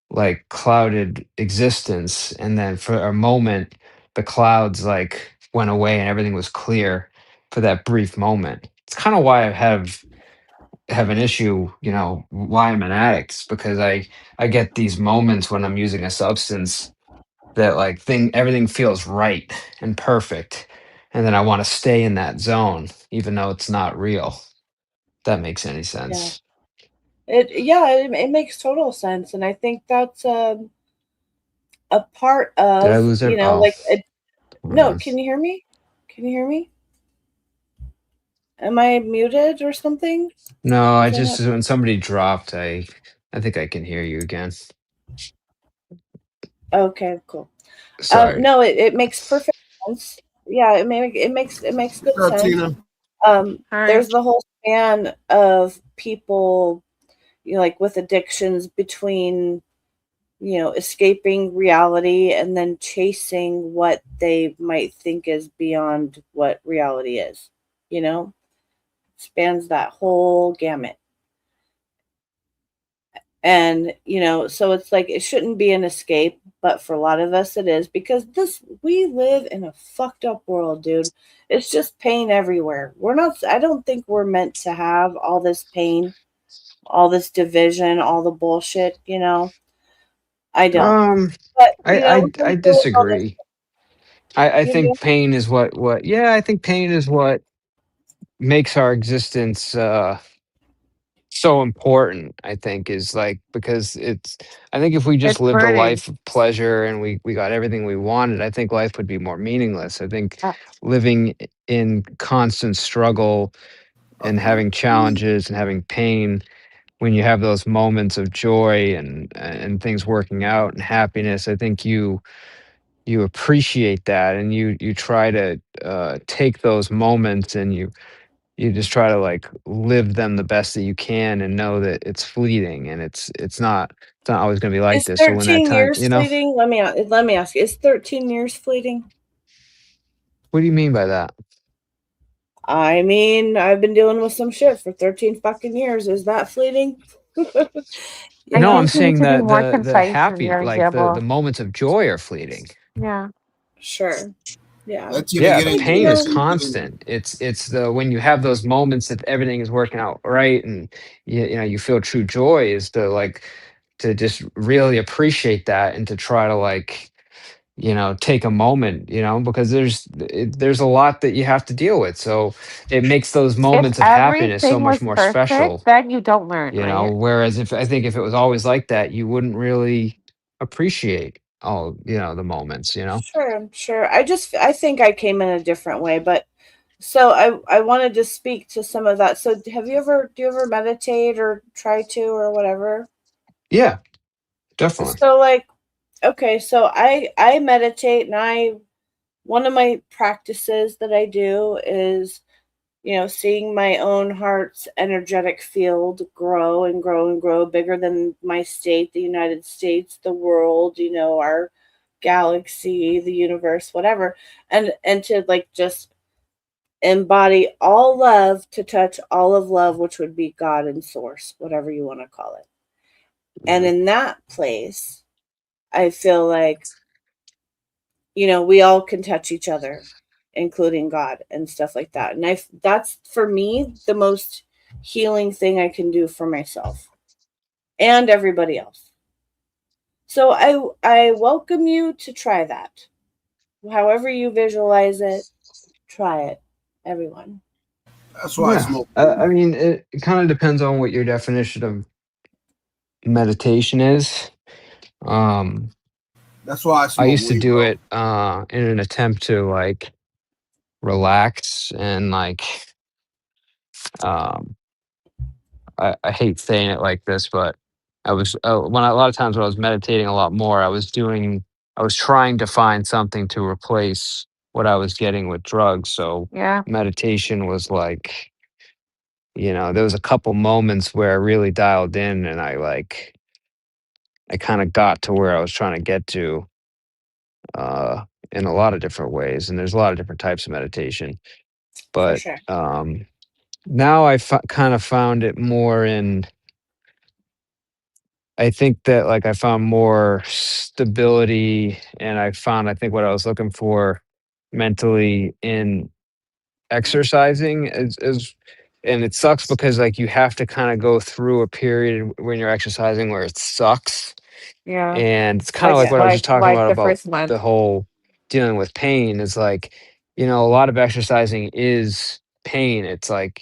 like clouded existence, and then for a moment the clouds like went away and everything was clear for that brief moment. It's kind of why I have an issue, why I'm an addict, because I get these moments when I'm using a substance that like everything feels right and perfect, and then I want to stay in that zone even though it's not real. If that makes any Yeah. sense. It makes total sense. And I think that's a part Did I of, lose it? Oh, like hold no, on. can you hear me? Can you hear me? Am I muted or something? No, I Was I just not? when somebody dropped, I think I can hear you again. Okay, cool. Sorry. No, it makes perfect sense. Yeah, it makes good What's up, sense. Tina? There's the whole span of people, like with addictions between, escaping reality and then chasing what they might think is beyond what reality is, spans that whole gamut. And, so it's like it shouldn't be an escape, but for a lot of us it is because we live in a fucked up world, dude. It's just pain everywhere. I don't think we're meant to have all this pain, all this division, all the bullshit, I don't. But, I we can deal with all this, disagree. I you know? think pain is what yeah, I think pain is what makes our existence so important, I think, is like because I think if we just It's lived a burning. life of pleasure and we got everything we wanted, I think life would be more meaningless. I think living in constant struggle and having challenges and having pain, when you have those moments of joy and things working out and happiness, I think you appreciate that, and you try to take those moments, and you just try to like live them the best that you can, and know that it's fleeting, and it's not always going to be like Is this. So when that 13 time, years fleeting? Let me ask. Is 13 years fleeting? what do you mean by that? I mean, I've been dealing with some shit for 13 fucking years. Is that fleeting? No, I'm saying to be that more the concise in happy, your like the example. moments of joy are fleeting. Yeah. Sure. Yeah. Let's get Yeah, the into pain is this. constant. It's the when you have those moments that everything is working out right, and you know you feel true joy, is to like to just really appreciate that, and to try to like take a moment, because there's a lot that you have to deal with, so it makes those If moments of happiness so everything much was more perfect, special. then you don't learn, right? Whereas if I think if it was always like that, you wouldn't really appreciate all the moments. Sure. I think I came in a different way, but so I wanted to speak to some of that. So do you ever meditate or try to or whatever? Yeah, definitely. So like okay, so I meditate, and one of my practices that I do is seeing my own heart's energetic field grow and grow and grow bigger than my state, the United States, the world, our galaxy, the universe, whatever. And to like just embody all love to touch all of love, which would be God and source, whatever you want to call it. And in that place, I feel like, we all can touch each other, including God and stuff like that. And that's for me the most healing thing I can do for myself and everybody else. So I welcome you to try that. However you visualize it, try it, everyone. That's why I Yeah, smoke. I mean, it kind of depends on what your definition of meditation is. That's why I I smoke used to weed, do bro. it in an attempt to like relax and like um I hate saying it like this, but I was a lot of times when I was meditating a lot more, I was trying to find something to replace what I was getting with drugs. So Yeah. meditation was like, there was a couple moments where I really dialed in, and I kind of got to where I was trying to get to in a lot of different ways. And there's a lot of different types of meditation, For but sure. now I kind of found it more in. I think that like I found more stability, and I think what I was looking for mentally in exercising is and it sucks because like you have to kind of go through a period when you're exercising where it sucks. Yeah. And it's kind of like what I was just talking Like the about first month. the whole dealing with pain is like, a lot of exercising is pain. It's like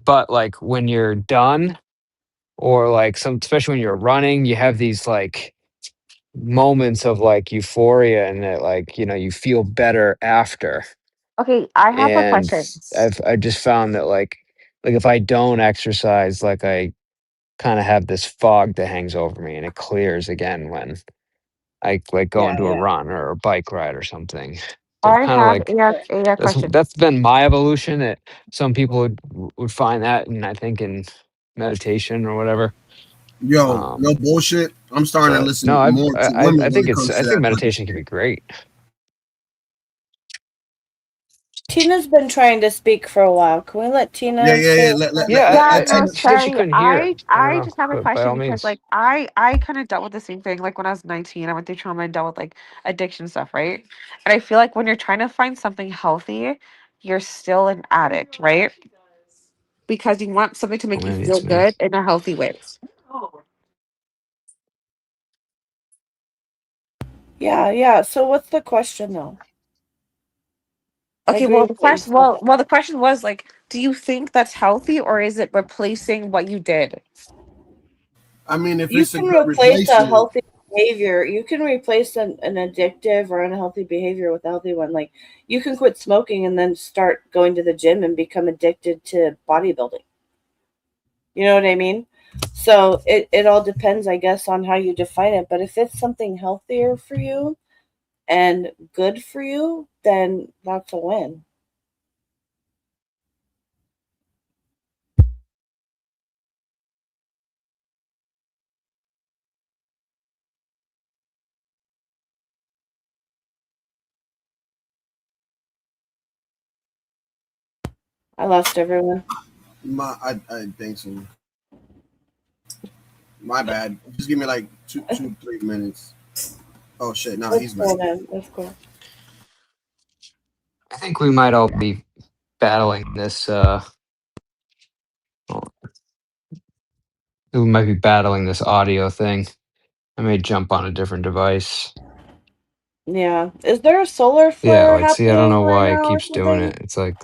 but like when you're done, or like especially when you're running, you have these like moments of like euphoria, and that like, you feel better after. Okay, I have a And question. I just found that like if I don't exercise, like I kind of have this fog that hangs over me, and it clears again when I like go Yeah, into a yeah. run or a bike ride or something. So I kind of have like a question. that's been my evolution. That some people would find that, and I think in meditation or whatever. Yo, no bullshit. I'm starting to But no, listen more to I women when think it comes I to think that place. meditation can be great. Tina's been trying to speak for a while. Can we let Tina say Yeah. it? Yeah, I no, she said she sorry. couldn't hear. I don't I know, just have a but by question all because means. like I kind of dealt with the same thing. Like when I was 19, I went through trauma and dealt with like addiction stuff, right? And I feel like when you're trying to find something healthy, you're still an addict, right? Because you want something to Oh, make you maybe feel it's me. good in a healthy way. Yeah. So what's the question though? I Okay, agree well with the what you question said. well the question was like, do you think that's healthy or is it replacing what you did? I mean, if You it's a can good replace a replacement, healthy behavior. You can replace an addictive or unhealthy behavior with a healthy one. Like you can quit smoking and then start going to the gym and become addicted to bodybuilding. You know what I mean? So it all depends, I guess, on how you define it. But if it's something healthier for you and good for you, then that's a win. I lost everyone. I think so. My bad. Just give me like 3 minutes. Oh shit! No, That's he's cool, back. man. That's cool. I think we might all be battling this. We might be battling this audio thing. I may jump on a different device. Yeah. Is there a solar Yeah, flare like see, I don't happening know right why it now or keeps doing something? it. It's like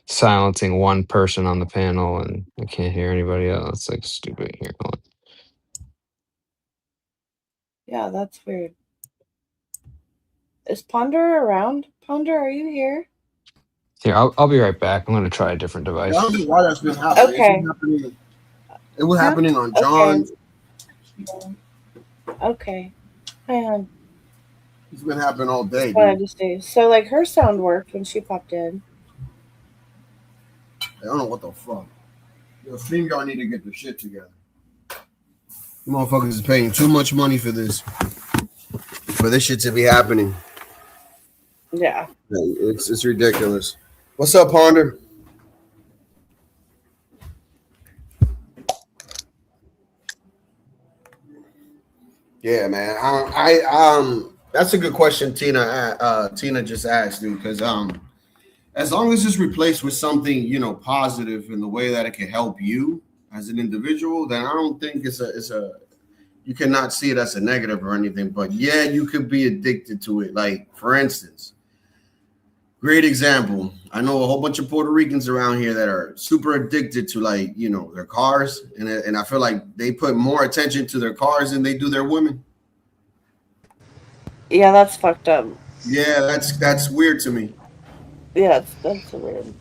silencing one person on the panel, and I can't hear anybody else. It's like stupid. Here, hold on. Yeah, that's weird. Is Ponder around? Ponder, are you here? Here, I'll be right back. I'm gonna try a different I device. don't know why that's been happening. It's Okay. been happening. It was Huh? happening on Okay. John's. Okay. Hang on. It's been happening all day, Just wanted dude. to see. So, like, her sound worked when she popped in. I don't know what the fuck. Yo, StreamYard need to get their shit together. You motherfuckers is paying too much money for this shit to be happening. Yeah. It's ridiculous. What's up, Ponder? Yeah, man. That's a good question, Tina. Tina just asked, dude. Because as long as it's replaced with something positive in the way that it can help you as an individual, then I don't think it's a you cannot see it as a negative or anything. But yeah, you could be addicted to it. Like for instance, great example. I know a whole bunch of Puerto Ricans around here that are super addicted to their cars, and I feel like they put more attention to their cars than they do their women. Yeah, that's fucked up. Yeah, that's weird to me. Yeah, that's weird.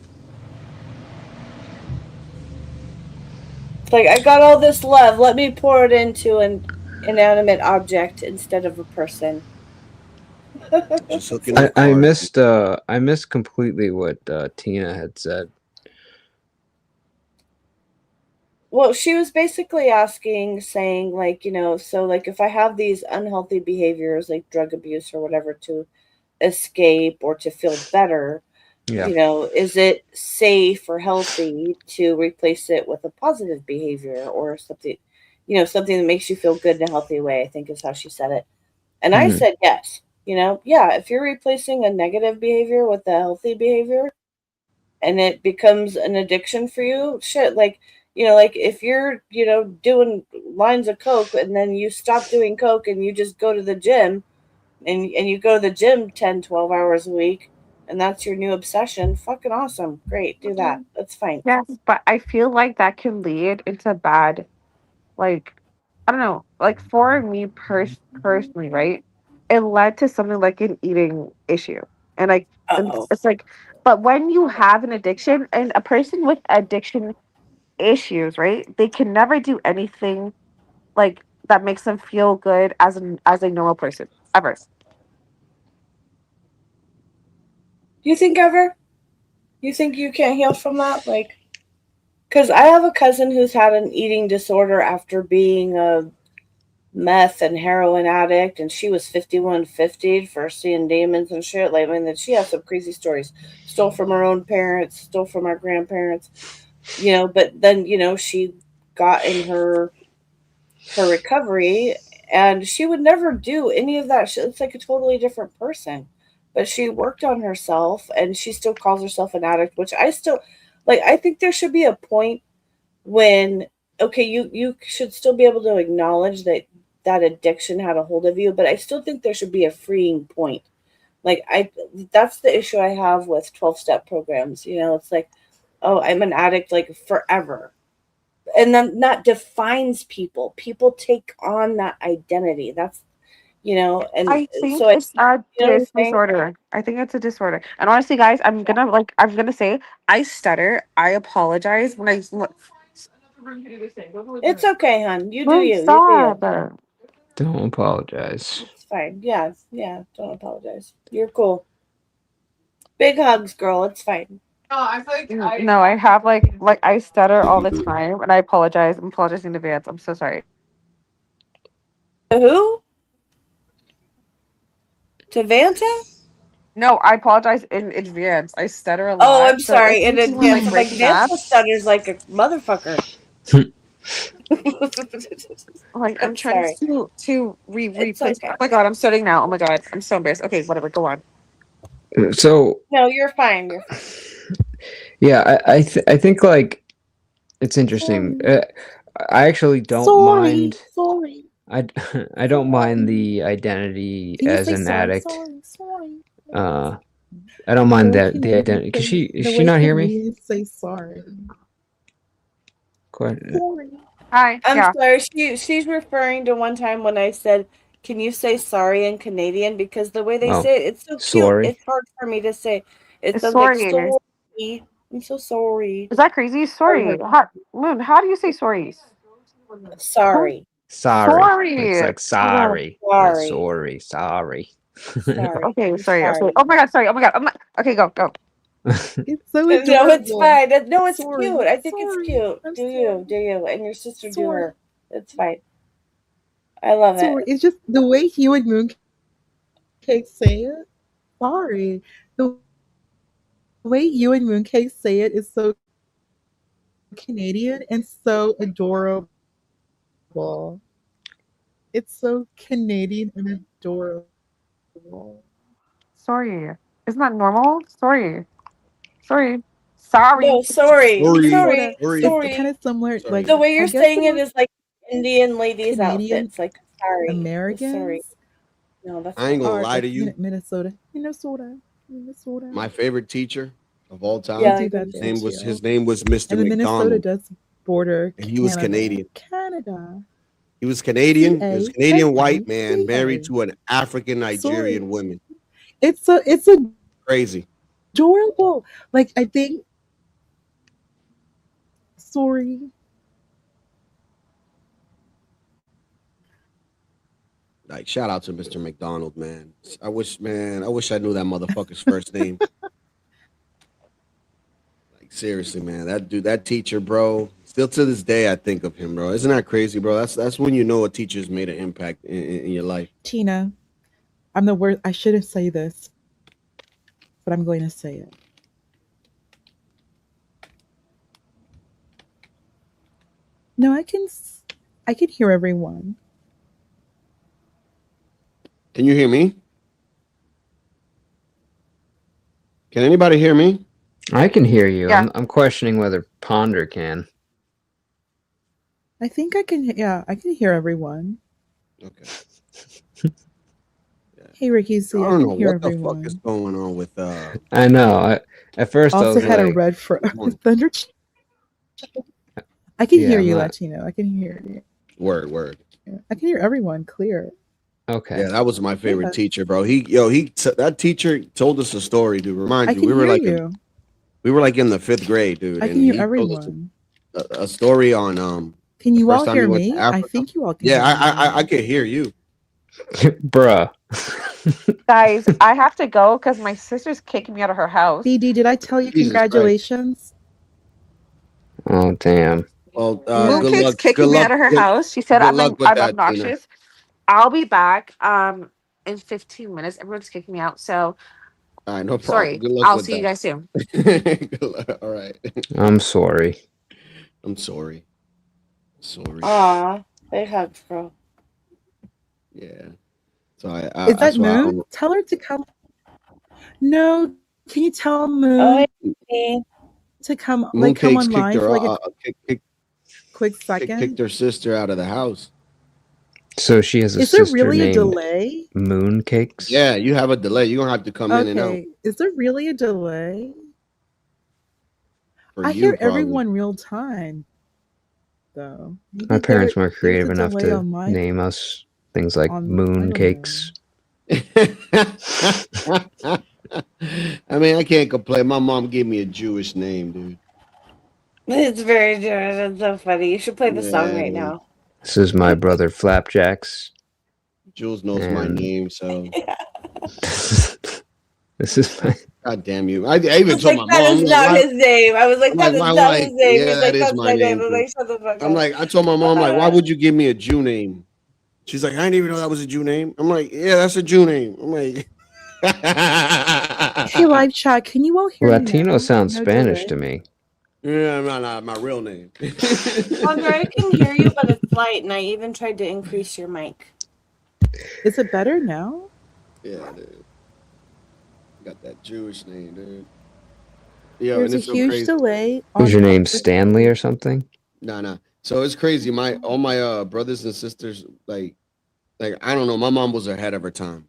It's like, I got all this love. Let me pour it into an inanimate object instead of a person. Just looking at I cars. missed completely what Tina had said. Well, she was basically saying, like, so, like, if I have these unhealthy behaviors, like drug abuse or whatever, to escape or to feel better, Yeah. Is it safe or healthy to replace it with a positive behavior or something, something that makes you feel good in a healthy way, I think is how she said it. And I said yes. Yeah, if you're replacing a negative behavior with a healthy behavior and it becomes an addiction for you, shit, like, like if you're, doing lines of coke and then you stop doing coke and you just go to the gym and you go to the gym 10, 12 hours a week and that's your new obsession, fucking awesome. Great, do that. That's fine. Yes, but I feel like that can lead into bad, like, I don't know, like for me personally, right? It led to something like an eating issue. And like, and Uh-oh. it's like, but when you have an addiction and a person with addiction issues, right? They can never do anything like that makes them feel good as a normal person ever. You think ever? You think you can't heal from that? Like, because I have a cousin who's had an eating disorder after being a meth and heroin addict, and she was 5150 for seeing demons and shit. Like, I mean, she has some crazy stories. Stole from her own parents, stole from our grandparents, but then, she got in her recovery and she would never do any of that shit. It's like a totally different person. But she worked on herself and she still calls herself an addict, which I still like. I think there should be a point when, okay, you should still be able to acknowledge that addiction had a hold of you, but I still think there should be a freeing point Like that's the issue I have with 12-step programs. You know, it's like, oh, I'm an addict like forever. And then that defines people. People take on that identity. That's, you know, and I think so it's a you know what I'm saying? disorder. I think it's a disorder. And honestly, guys, I'm gonna say I stutter. I apologize when I It's okay, hon. You do Wait, you. You do you. stop. Don't apologize. It's fine. Yeah, yeah. Don't apologize. You're cool. Big hugs, girl. It's fine. No, I have like I stutter all the time, and I apologize. I'm apologizing in advance. I'm so sorry. Who? To Vanta? No, I apologize in advance. I stutter a lot. Oh, I'm so sorry. if And you it, see me, yeah, like, like breaking up, Vanta stutters like a motherfucker. like I'm trying sorry. to It's replace. okay. Oh my god, I'm stuttering now. Oh my god, I'm so embarrassed. Okay, whatever. Go on. So No, you're fine. You're fine. yeah, I think like it's interesting. I actually don't mind. Sorry. I don't mind the identity Can you as say an sorry? addict. Sorry. I don't mind The way that the identity. Cause the she way not hear me? Canadians say sorry. Sorry. Hi. I'm Yeah. sorry. She's referring to one time when I said, "Can you say sorry in Canadian?" Because the way they Oh, say it, it's so cute. sorry. It's hard for me to say. It's It's like sorry. sorry. I'm so sorry. Is that crazy? Sorry. Moon, how do you say sorry? Sorry. Sorry. It's like Sorry. sorry. Not sorry. Sorry. Sorry. Okay, sorry. Sorry. Okay. Oh my god, sorry. Oh my god. Okay, go. It's so No, adorable. it's fine. No, it's Sorry. cute. I think Sorry. it's cute. I'm Do you? And your sister do sorry. her. It's fine. I love Sorry. it. It's just the way you and Mooncake say it. Sorry. The way you and Mooncake say it is so Canadian and so adorable. It's so Canadian and adorable. Sorry. Isn't that normal? Sorry. Sorry. Sorry. No, sorry. Sorry. Sorry. Sorry. It's Sorry. kind of similar. Like The way you're I guess saying the it most is like Indian ladies' Canadian outfits. Like sorry. Sorry. Americans No, that's I ain't not gonna are lie like to you. Minnesota. My favorite teacher of all time. Yeah, I do that His there name was too. Mr. And then Minnesota McDonald, does border and he was Canada. Canadian. Canada. He was Canadian. He was a Canadian white man CA. married to an African Nigerian woman. It's Crazy. adorable. Like I think. Sorry. Like shout out to Mr. McDonald, man. I wish I knew that motherfucker's first name. Like seriously, man. That teacher, bro. Still to this day, I think of him, bro. Isn't that crazy, bro? That's when you know a teacher's made an impact in your life. Tina, I'm the worst. I shouldn't say this, but I'm going to say it. No, I can hear everyone. Can you hear me? Can anybody hear me? I can hear you. Yeah. I'm questioning whether Ponder can. I think I can. Yeah, I can hear everyone. Okay. Hey, Ricky, I see, I don't can know hear what the everyone. fuck is going on with I know. At first, I Also was had a like, red thunder. I can Yeah, hear I'm you, not- Latino. I can hear you. word. Yeah, I can hear everyone clear. Okay. Yeah, that was my favorite Yeah. teacher, bro. That teacher told us a story, dude. Remind I you, can we were hear like you. we were like in the 5th grade, dude. I and can hear he told us everyone. a story on Can the you first all time hear he went to me? I Africa. think you all can. Yeah, hear me. I could hear you. Bruh. Guys, I have to go because my sister's kicking me out of her house. BD, did I tell you Jesus Christ. congratulations? Oh, damn. Well, Moon good Cake's luck. kicking Good me luck. out of her Good, house. She said good I'm luck with I'm that, Tina. obnoxious. I'll be back in 15 minutes. Everyone's kicking me out. So All right, no problem. sorry. Good luck I'll with see you that. guys soon. Good luck. All right. I'm sorry. I'm sorry. Sorry. Aw, big hugs, bro. Yeah. So I Is that that's why I Moon? don't- Tell her to come. No, can you tell Oh, Moon hey. to come? Like Mooncakes come on kicked live her for like a quick quick second. kicked her sister out of the house. So she has a Is there sister really a named delay? Mooncakes. Yeah, you have a delay. You're gonna have to come in and out. Okay. Is there really a delay? For I you, hear probably. everyone real time, though. My Maybe parents there- weren't creative there's a enough delay to on my name us things like on- I don't Mooncakes. I mean, I can't complain. My mom gave me a Jewish name, dude. It's very Jewish. It's so funny. You should play the song right Yeah. now. This is my brother Flapjacks. Jules knows my And- name, so This is my. God damn you. I even It's told like, my that mom. is I'm not like, his name. I was like, I'm that like, is why not would I- his name. yeah, He's that like, is that's my my name, name. I'm too. like, shut the fuck I'm up. like, I told my mom, like, why would you give me a Jew name? She's like, I didn't even know that was a Jew name. I'm like, yeah, that's a Jew name. I'm like, Hey, live chat. Can you all hear me Latino now? sounds No Spanish delay? to me. yeah, not my real name. Andre, I can hear you, but it's light, and I even tried to increase your mic. Is it better now? Yeah, dude. Got that Jewish name, dude. Yeah, There's and a it's so huge crazy. delay. Who's your on- name? Stanley or something? Nah. So it's crazy. All my brothers and sisters, like I don't know. My mom was ahead of her time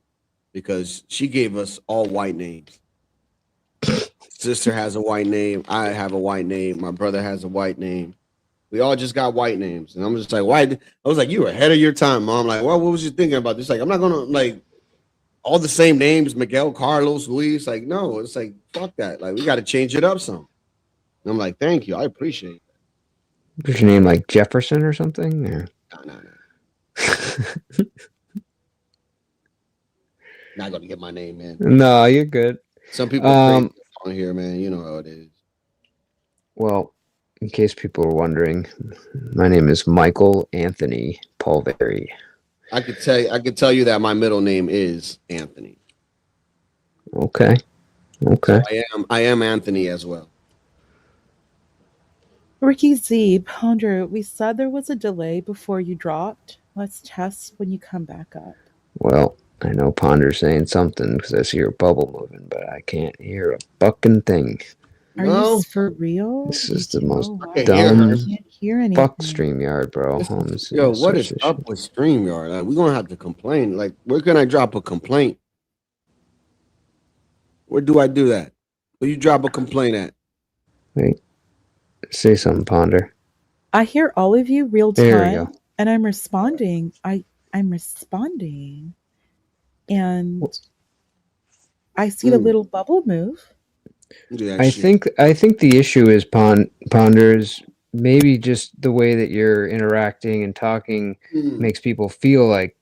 because she gave us all white names. Sister has a white name. I have a white name. My brother has a white name. We all just got white names, and I'm just like, why? I was like, you were ahead of your time, Mom. Like, well, what was you thinking about this? Like, I'm not gonna like all the same names, Miguel, Carlos, Luis. Like, no, it's like fuck that. Like, we got to change it up some. And I'm like, thank you, I appreciate it. Who's your name? Like Jefferson or something? Or? No. Not gonna get my name, man. No, you're good. Some people are crazy on here, man. You know how it is. Well, in case people are wondering, my name is Michael Anthony Pulveri. I could tell you that my middle name is Anthony. Okay. Okay. I am Anthony as well. Ricky Z, Ponder, we said there was a delay before you dropped. Let's test when you come back up. Well, I know Ponder's saying something because I see her bubble moving, but I can't hear a fucking thing. Are you for real? This is the most I dumb can't hear anything. fuck StreamYard, bro. Yo, what is up with StreamYard? Like, we're gonna have to complain. Like, where can I drop a complaint? Where do I do that? Where you drop a complaint at? Wait. Say something, Ponder. I hear all of you real There you time, go. and I'm responding. I'm responding, and I see the little bubble move. I think the issue is Ponder is maybe just the way that you're interacting and talking makes people feel like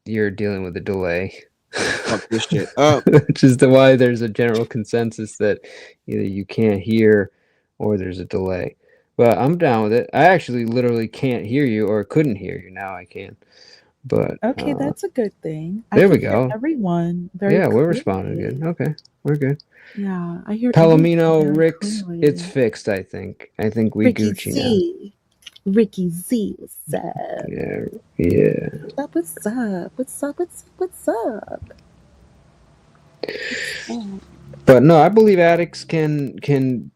you're dealing with a delay. Fuck this shit up. Which is why there's a general consensus that either you can't hear or there's a delay. But I'm down with it. I actually literally can't hear you or couldn't hear you. Now I can. But Okay, that's a good thing. there we can hear go. Everyone, very yeah, we're clearly. responding good. Okay, we're good. Yeah, I hear Palomino, everything very Ricks, clearly. it's fixed. I think we Ricky Gucci now. Z. Ricky Z, what's up? Yeah. What's up? What's up? What's up? But no, I believe addicts can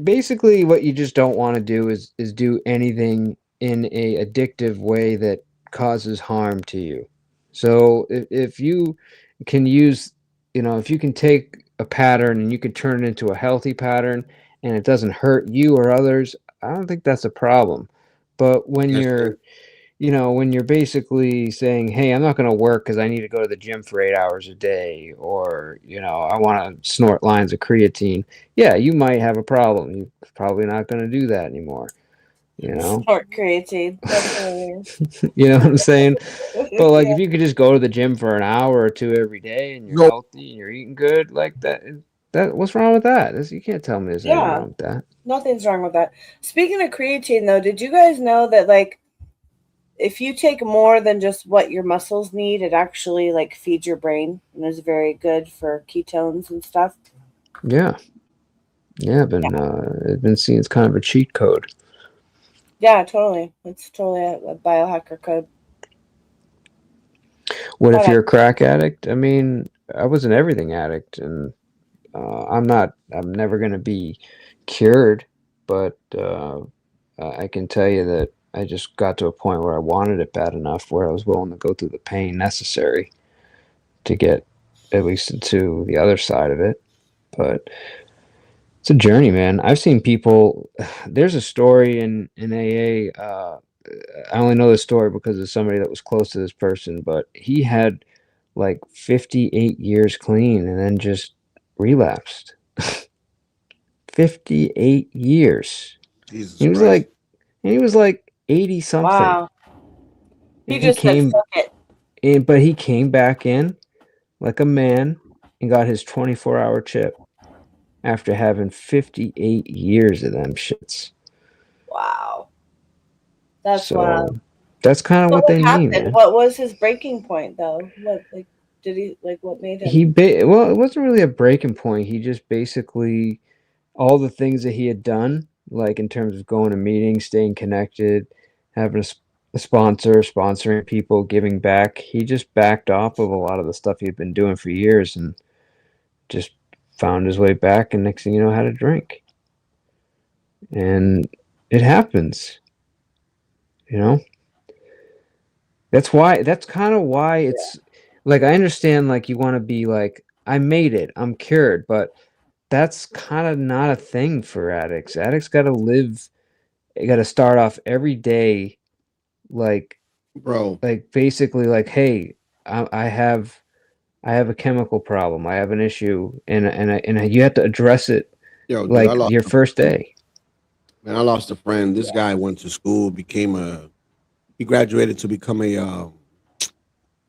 basically what you just don't want to do is do anything in a addictive way that causes harm to you. So if you can use, if you can take a pattern and you can turn it into a healthy pattern and it doesn't hurt you or others, I don't think that's a problem. But when you're when you're basically saying, hey, I'm not going to work because I need to go to the gym for 8 hours a day, or, I want to snort lines of creatine. Yeah, you might have a problem. You're probably not going to do that anymore. Snort creatine. That's hilarious. You know what I'm saying? But like, if you could just go to the gym for an hour or two every day and you're healthy and you're eating good like that, what's wrong with that? You can't tell me there's anything wrong with that. Nothing's wrong with that. Speaking of creatine, though, did you guys know that, like, if you take more than just what your muscles need, it actually, like, feeds your brain and is very good for ketones and stuff? Yeah. Yeah, I've been seeing it's kind of a cheat code. Yeah, totally. It's totally a biohacker code. What if you're a crack addict? I mean, I was an everything addict, and I'm never going to be cured, but I can tell you that I just got to a point where I wanted it bad enough where I was willing to go through the pain necessary to get at least into the other side of it. But it's a journey, man. I've seen people. There's a story in AA. I only know this story because of somebody that was close to this person, but he had like 58 years clean and then just relapsed. 58 years. Jesus He was Christ. he was like 80 something. Wow. He And just said, came fuck it. but he came back in like a man and got his 24-hour chip after having 58 years of them shits. Wow. That's So wild. that's kind of So what they what mean, happened? man. What was his breaking point, though? What, like, did he, like, what made him? Well, it wasn't really a breaking point. He just basically all the things that he had done, like in terms of going to meetings, staying connected, having a sponsor, sponsoring people, giving back. He just backed off of a lot of the stuff he'd been doing for years and just found his way back. And next thing you know, had a drink. And it happens, you know. That's kind of why it's like I understand like you want to be like I made it, I'm cured, but that's kind of not a thing for addicts. Addicts got to live, you got to start off every day like Bro, like basically like hey, I have a chemical problem. I have an issue and you have to address it yo, dude, like your first day. Man, I lost a friend. This guy went to school, he graduated to become a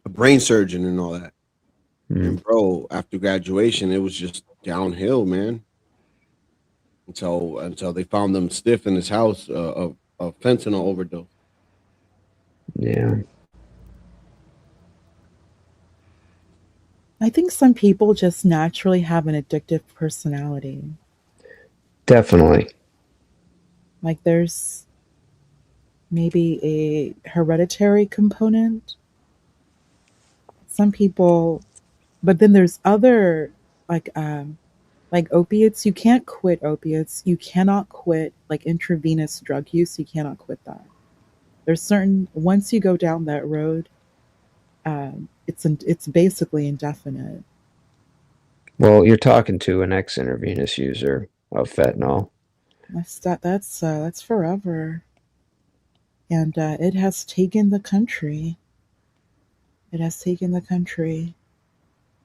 brain surgeon and all that. And bro, after graduation, it was just downhill, man. Until they found him stiff in his house of fentanyl overdose. Yeah. I think some people just naturally have an addictive personality. Definitely. Like there's maybe a hereditary component. Some people, but then there's other like opiates. You can't quit opiates. You cannot quit like intravenous drug use. You cannot quit that. There's certain once you go down that road, it's basically indefinite. Well, you're talking to an ex-intravenous user of fentanyl. That's forever, and it has taken the country. It has taken the country,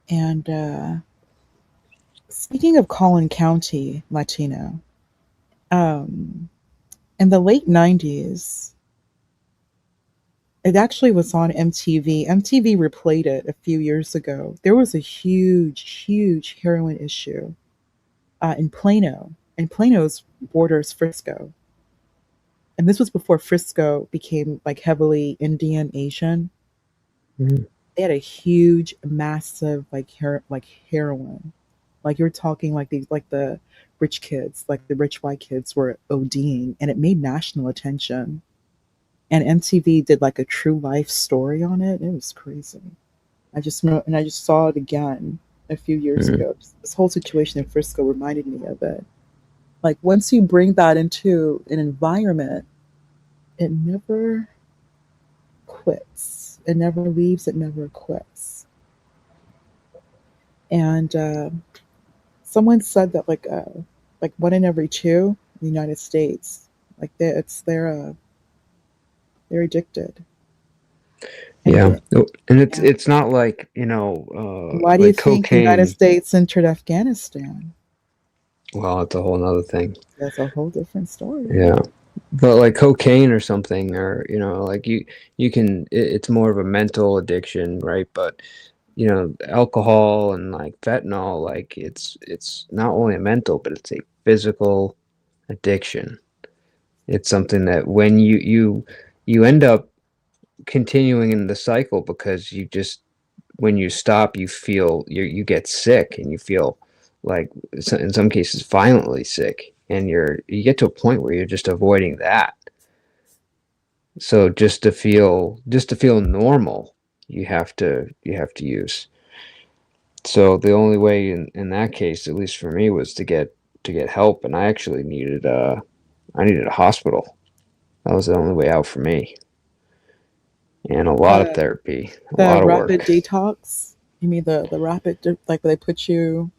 and speaking of Collin County Latino, in the late '90s, it actually was on MTV. MTV replayed it a few years ago. There was a huge heroin issue in Plano. And Plano's borders Frisco. And this was before Frisco became like heavily Indian Asian. Mm-hmm. They had a huge, massive like heroin. Like you're talking like the rich kids, like the rich white kids were ODing, and it made national attention. And MTV did like a true life story on it. It was crazy. I just saw it again a few years ago. This whole situation in Frisco reminded me of it. Like once you bring that into an environment, it never quits. It never leaves. It never quits. And someone said that like 1 in every 2 in the United States, like they're addicted. Yeah, and it's not like Why do you like think the cocaine. United States entered Afghanistan? Well, it's a whole nother thing. That's a whole different story. Yeah, but like cocaine or something, or like you can. It's more of a mental addiction, right? But alcohol and like fentanyl, like it's not only a mental, but it's a physical addiction. It's something that when you end up continuing in the cycle because when you stop, you feel you get sick and you feel like in some cases violently sick, and you get to a point where you're just avoiding that. So just to feel normal, you have to use. So the only way in that case, at least for me, was to get help, and I actually needed a hospital. That was the only way out for me. And a lot of The therapy, a the lot of rapid work. detox? You mean the rapid like where they put you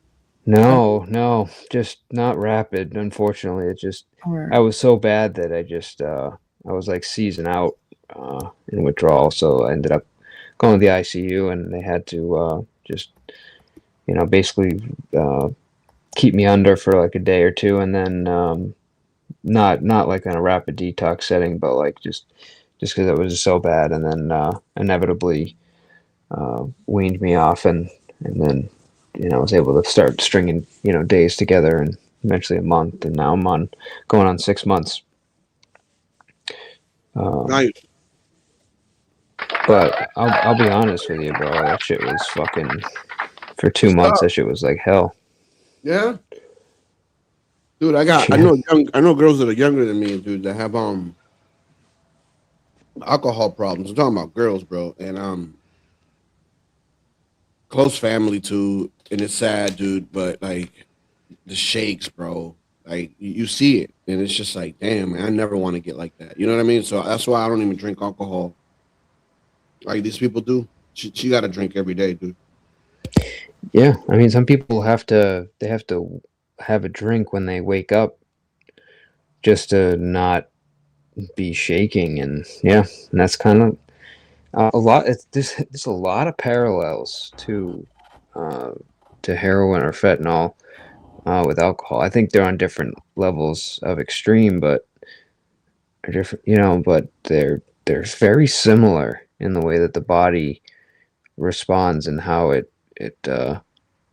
No, just not rapid. Unfortunately, it just I or was so bad that I was like season out in withdrawal, so I ended up going to the ICU, and they had to just basically keep me under for like a day or two, and then not like in a rapid detox setting, but like just because it was so bad, and then inevitably weaned me off, and then I was able to start stringing days together, and eventually a month, and now I'm going on 6 months. Nice. But I'll be honest with you, bro. That shit was fucking for 2 months. That shit was like hell. Yeah, dude. I know girls that are younger than me, dude, that have alcohol problems. I'm talking about girls, bro, and close family too. And it's sad, dude, but like the shakes, bro. Like you see it, and it's just like, damn, man, I never want to get like that. You know what I mean? So that's why I don't even drink alcohol like these people do. She got to drink every day, dude. Yeah, I mean, some people have to have a drink when they wake up just to not be shaking, and yeah, and that's kind of a lot. There's a lot of parallels to heroin or fentanyl with alcohol. I think they're on different levels of extreme, but they're different, but they're very similar in the way that the body responds and how it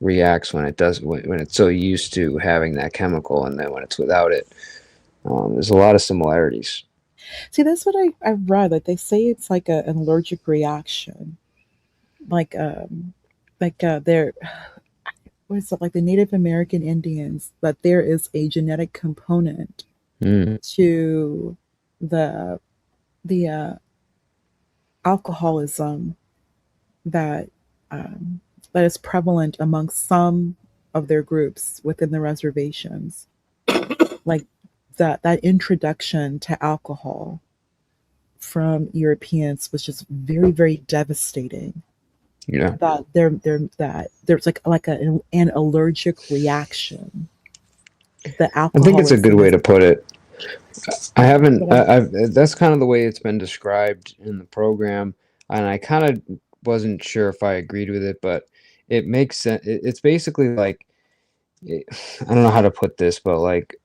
reacts when it's so used to having that chemical, and then when it's without it. There's a lot of similarities. see that's what I read. Like they say it's like an allergic reaction. Like they're what is it like the Native American Indians, that there is a genetic component to the alcoholism that that is prevalent among some of their groups within the reservations. Like that introduction to alcohol from Europeans was just very, very devastating. Yeah. That there's like an allergic reaction. The I think it's a good alcoholism way is to put it. I haven't. but I've that's kind of the way it's been described in the program, and I kind of wasn't sure if I agreed with it, but it makes sense. It's basically like I don't know how to put this, but like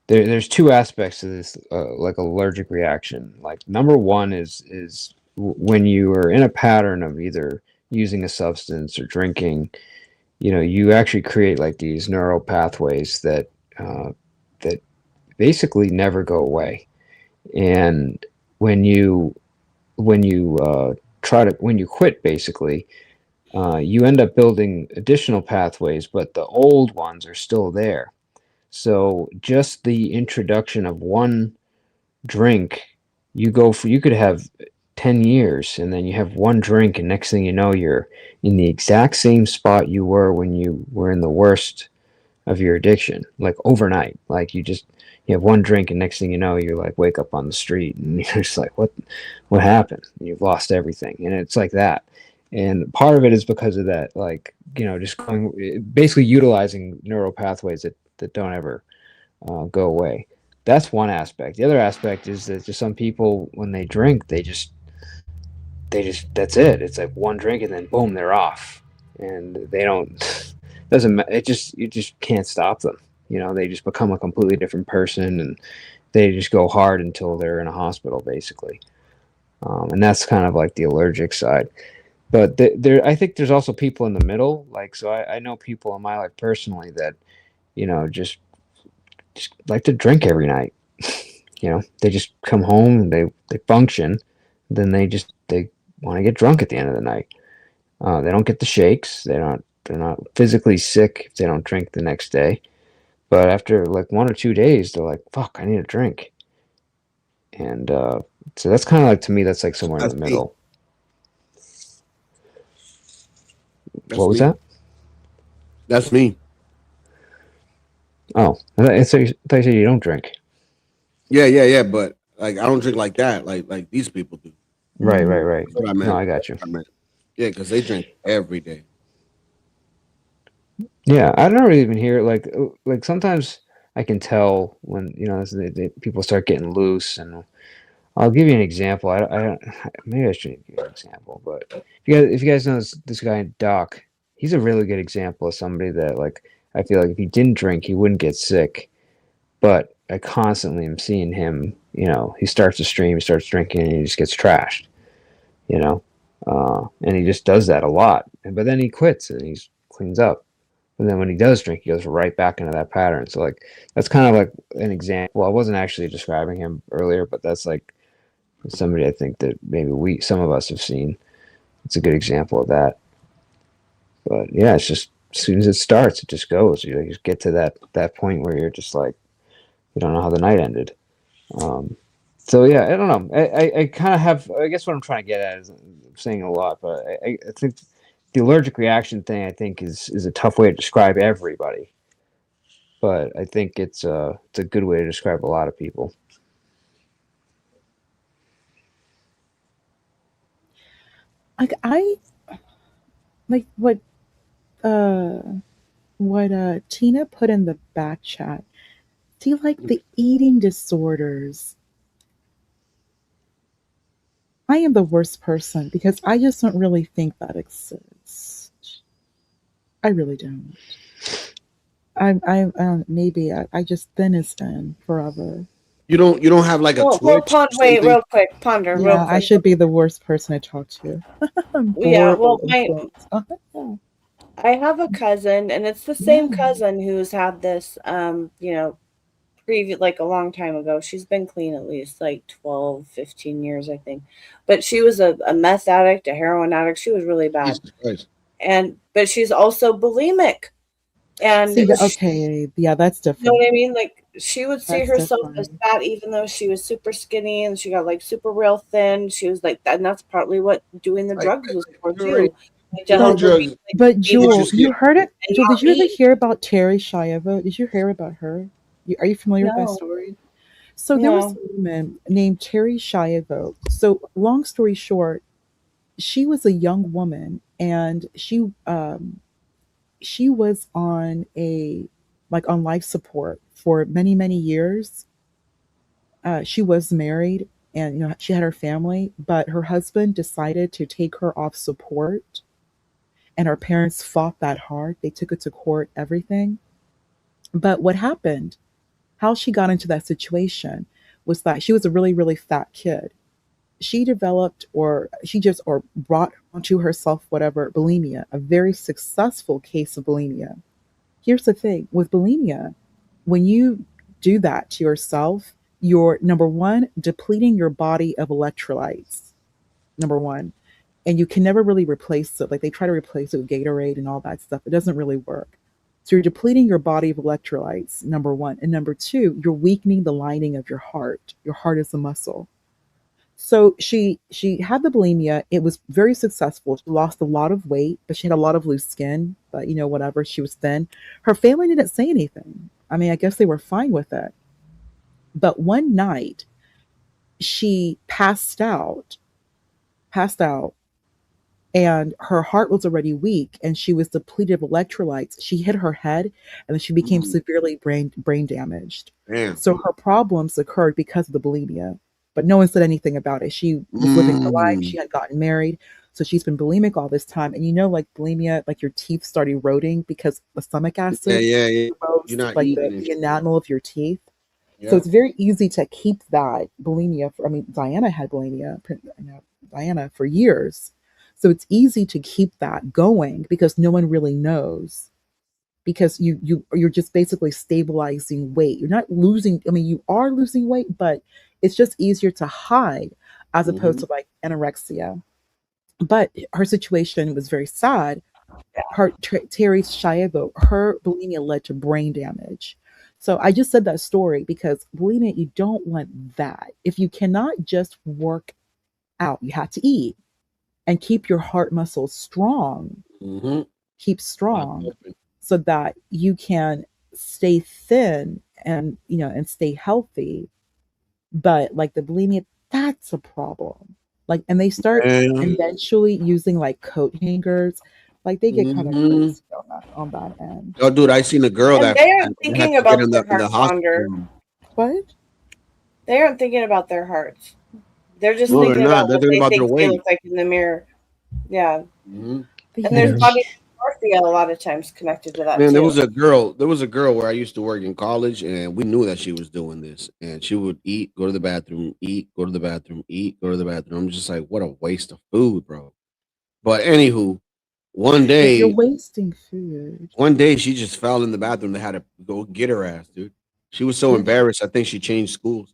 there's two aspects to this like allergic reaction. Like number one is when you are in a pattern of either using a substance or drinking, you actually create like these neural pathways that that basically never go away. And when you quit, basically, you end up building additional pathways, but the old ones are still there. So just the introduction of one drink, you could have 10 years, and then you have one drink, and next thing you know, you're in the exact same spot you were when you were in the worst of your addiction, like overnight. Like you have one drink, and next thing you know, you're like wake up on the street, and you're just like, what happened? And you've lost everything, and it's like that. And part of it is because of that, like just basically utilizing neural pathways that don't ever go away. That's one aspect. The other aspect is that just some people, when they drink, they just that's it. It's like one drink, and then boom, they're off, and they don't. Doesn't it just you just can't stop them. They just become a completely different person, and they just go hard until they're in a hospital, basically. And that's kind of like the allergic side. But I think there's also people in the middle. Like, so I know people in my life personally that, just like to drink every night. They just come home and they function. Then they want to get drunk at the end of the night. They don't get the shakes. They're not physically sick if they don't drink the next day. But after like 1 or 2 days, they're like, fuck, I need a drink. And so that's kind of like, to me, that's like somewhere in the middle. What was that? That's me. Oh, I thought you said you don't drink. Yeah. But like, I don't drink like that. Like these people do. Right. That's what I meant. No, I got you. That's what I meant. Yeah, because they drink every day. Yeah, I don't really even hear like sometimes I can tell when people start getting loose, and I'll give you an example. I don't maybe I shouldn't give you an example, but if you guys know this guy Doc, he's a really good example of somebody that like I feel like if he didn't drink, he wouldn't get sick. But I constantly am seeing him. He starts to stream, he starts drinking, and he just gets trashed. And he just does that a lot. But then he quits and he cleans up. And then when he does drink, he goes right back into that pattern. So like that's kind of like an example. I wasn't actually describing him earlier, but that's like somebody I think that maybe some of us have seen. It's a good example of that. But yeah, it's just as soon as it starts, it just goes. You just get to that point where you're just like, you don't know how the night ended. So yeah, I don't know. I kind of have. I guess what I'm trying to get at is I'm saying a lot, but I think the allergic reaction thing I think is a tough way to describe everybody. But I think it's a good way to describe a lot of people. Like what Tina put in the back chat. See, like the eating disorders. I am the worst person because I just don't really think that exists. I really don't. Maybe I just thin as thin forever. You don't have like a Twitch? Or Wait, something? real quick, ponder, real Yeah, quick. I should be the worst person to talk to. I'm Yeah, well, horrible influence. I have a cousin, and it's the same cousin who's had this, like a long time ago. She's been clean at least like 12, 15 years, I think. But she was a meth addict, a heroin addict. She was really bad. Jesus Christ. But she's also bulimic. And See, okay, yeah, that's you know different. what I mean? Like she would see That's herself different. as fat, even though she was super skinny and she got like super real thin. She was like that, and that's partly what doing the drugs was for too. Like, But, just but Jewel, just you heard it? and Jewel, not did you ever eat. hear about Terry Schiavo? Did you hear about her? Are you familiar with that No. story? So there was No. a woman named Terry Schiavo. So long story short, she was a young woman, and she was on on life support for many, many years. She was married, and she had her family, but her husband decided to take her off support, and her parents fought that hard. They took it to court, everything. But what happened, how she got into that situation, was that she was a really, really fat kid. She developed, or brought onto herself, whatever, bulimia, a very successful case of bulimia. Here's the thing with bulimia: when you do that to yourself, you're, number one, depleting your body of electrolytes, number one. And you can never really replace it. Like they try to replace it with Gatorade and all that stuff. It doesn't really work. So you're depleting your body of electrolytes, number one. And number two, you're weakening the lining of your heart. Your heart is a muscle. So she had the bulimia. It was very successful. She lost a lot of weight, but she had a lot of loose skin. But whatever, she was thin. Her family didn't say anything. I mean, I guess they were fine with it. But one night, she passed out, and her heart was already weak, and she was depleted of electrolytes. She hit her head, and then she became severely brain damaged. Damn. So her problems occurred because of the bulimia, but no one said anything about it. She was living her life. She had gotten married, so she's been bulimic all this time. And like bulimia, like your teeth start eroding because the stomach acid Yeah. erodes, You're not like eating the it. enamel of your teeth. Yeah. So it's very easy to keep that bulimia. Diana had bulimia, Diana, for years. So it's easy to keep that going because no one really knows. Because you're just basically stabilizing weight. You're not losing. I mean, you are losing weight, but it's just easier to hide as opposed to like anorexia. But her situation was very sad. Terry Schiavo, her bulimia led to brain damage. So I just said that story because bulimia, you don't want that. If you cannot just work out, you have to eat and keep your heart muscles strong. Keep strong so that you can stay thin and and stay healthy. But like the bulimia, that's a problem. Like, and they start And eventually using like coat hangers. Like they get kind of hmm crazy on that end. oh, dude, I seen a girl And that they aren't had thinking to get about in their the hearts, Wander. hospital. What? They aren't thinking about their hearts. They're just No, they're thinking not. about They're what thinking they about their think they weight. look like in the mirror. Yeah. hmm And there's body dysmorphia a lot of times connected to that Man, too. there was a girl where I used to work in college, and we knew that she was doing this. And she would eat, go to the bathroom, eat, go to the bathroom, eat, go to the bathroom. I'm just like, what a waste of food, bro. But anywho, one Like you're day, wasting food. she just fell in the bathroom. They had to go get her ass, dude. She was so Yeah. embarrassed. I think she changed schools.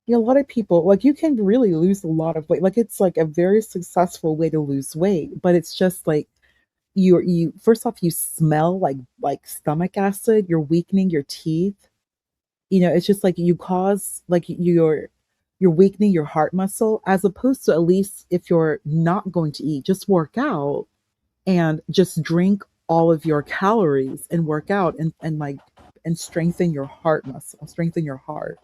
Yeah, a lot of people like you can really lose a lot of weight. Like it's like a very successful way to lose weight, but it's just like you first off you smell like stomach acid, you're weakening your teeth. It's just like you cause like you're weakening your heart muscle as opposed to at least if you're not going to eat, just work out and just drink all of your calories and work out and strengthen your heart muscle, strengthen your heart.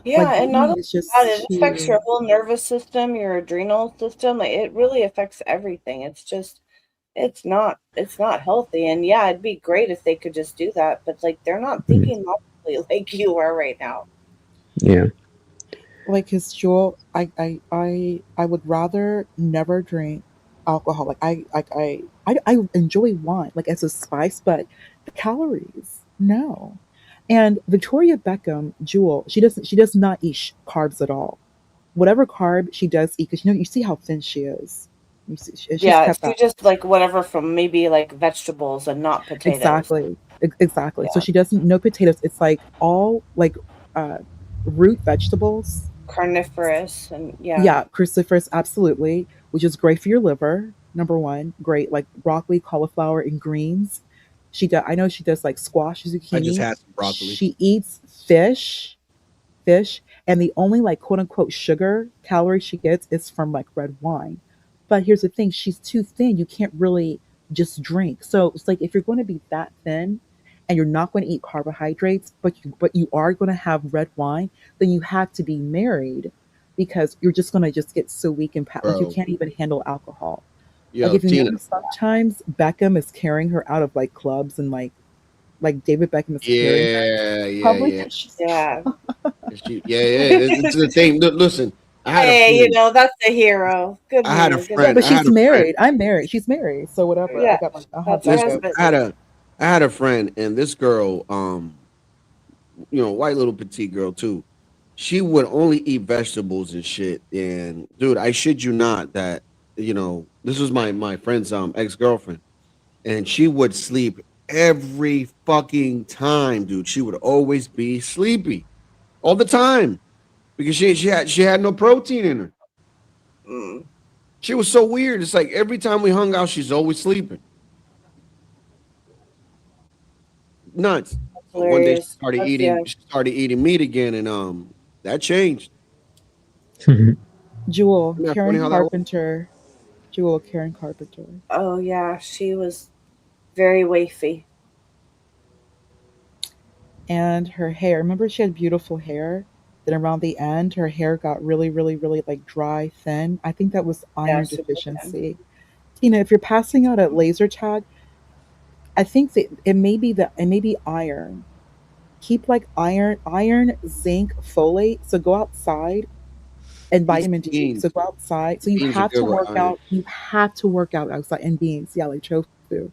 Yeah, Like and not bulimia only is just that, it affects your too whole nervous system, your adrenal system. Like it really affects everything. It's not healthy. And yeah, it'd be great if they could just do that, but like they're not thinking logically like you are right now. Yeah. like his Jewel, I would rather never drink alcohol. I enjoy wine like as a spice, but the calories, no. And Victoria Beckham, Jewel, she does not eat carbs at all. Whatever carb she does eat, because you see how thin she is. You see, she's Yeah, kept she that. just like whatever from maybe like vegetables and not potatoes. Exactly. Exactly. So Yeah. she doesn't no potatoes. It's like all like uh root vegetables. Carnivorous and yeah. Yeah, cruciferous, absolutely, which is great for your liver. Number one, great like broccoli, cauliflower, and greens. I know she does like squash, I just zucchini. had some broccoli. She eats fish, and the only like quote unquote sugar calorie she gets is from like red wine. But here's the thing, she's too thin. You can't really just drink. So it's like if you're going to be that thin and you're not going to eat carbohydrates, but you are going to have red wine, then you have to be married because you're just going to just get so weak and like you Bro. can't even handle alcohol. Like Yo, if you Tina. notice, sometimes Beckham is carrying her out of like clubs and like David Beckham is carrying her Yeah. public. And she's Yeah. It's the thing. Listen, I had a Hey, friend. that's a hero. Good I had a man. Good yeah, friend. but I had she's a friend. married. I'm married. She's married. So whatever. Yeah, I'll have that's her Beckham. Listen, husband. I had a friend, and this girl, white little petite girl too. She would only eat vegetables and shit. And dude, I shit you not that this was my friend's ex girlfriend, and she would sleep every fucking time, dude. She would always be sleepy all the time because she had no protein in her. Mm. She was so weird. It's like every time we hung out, she's always sleeping. Nuts. But one day Hilarious. That's she started eating meat again, and that changed. Jewel, Isn't that Karen funny how that works? Carpenter. Jewel, Karen Carpenter. Oh yeah, she was very wafy. And her hair. Remember she had beautiful hair? Then around the end, her hair got really, really, really like dry, thin. I think that was Yeah, iron super thin. deficiency. Tina, if you're passing out at laser tag, I think that it may be iron. Keep like iron, zinc, folate. So go outside and vitamin D. Beans. So go outside. So you Beans are have good to with work iron. out. You have to work out outside and beans. Yeah, like tofu. So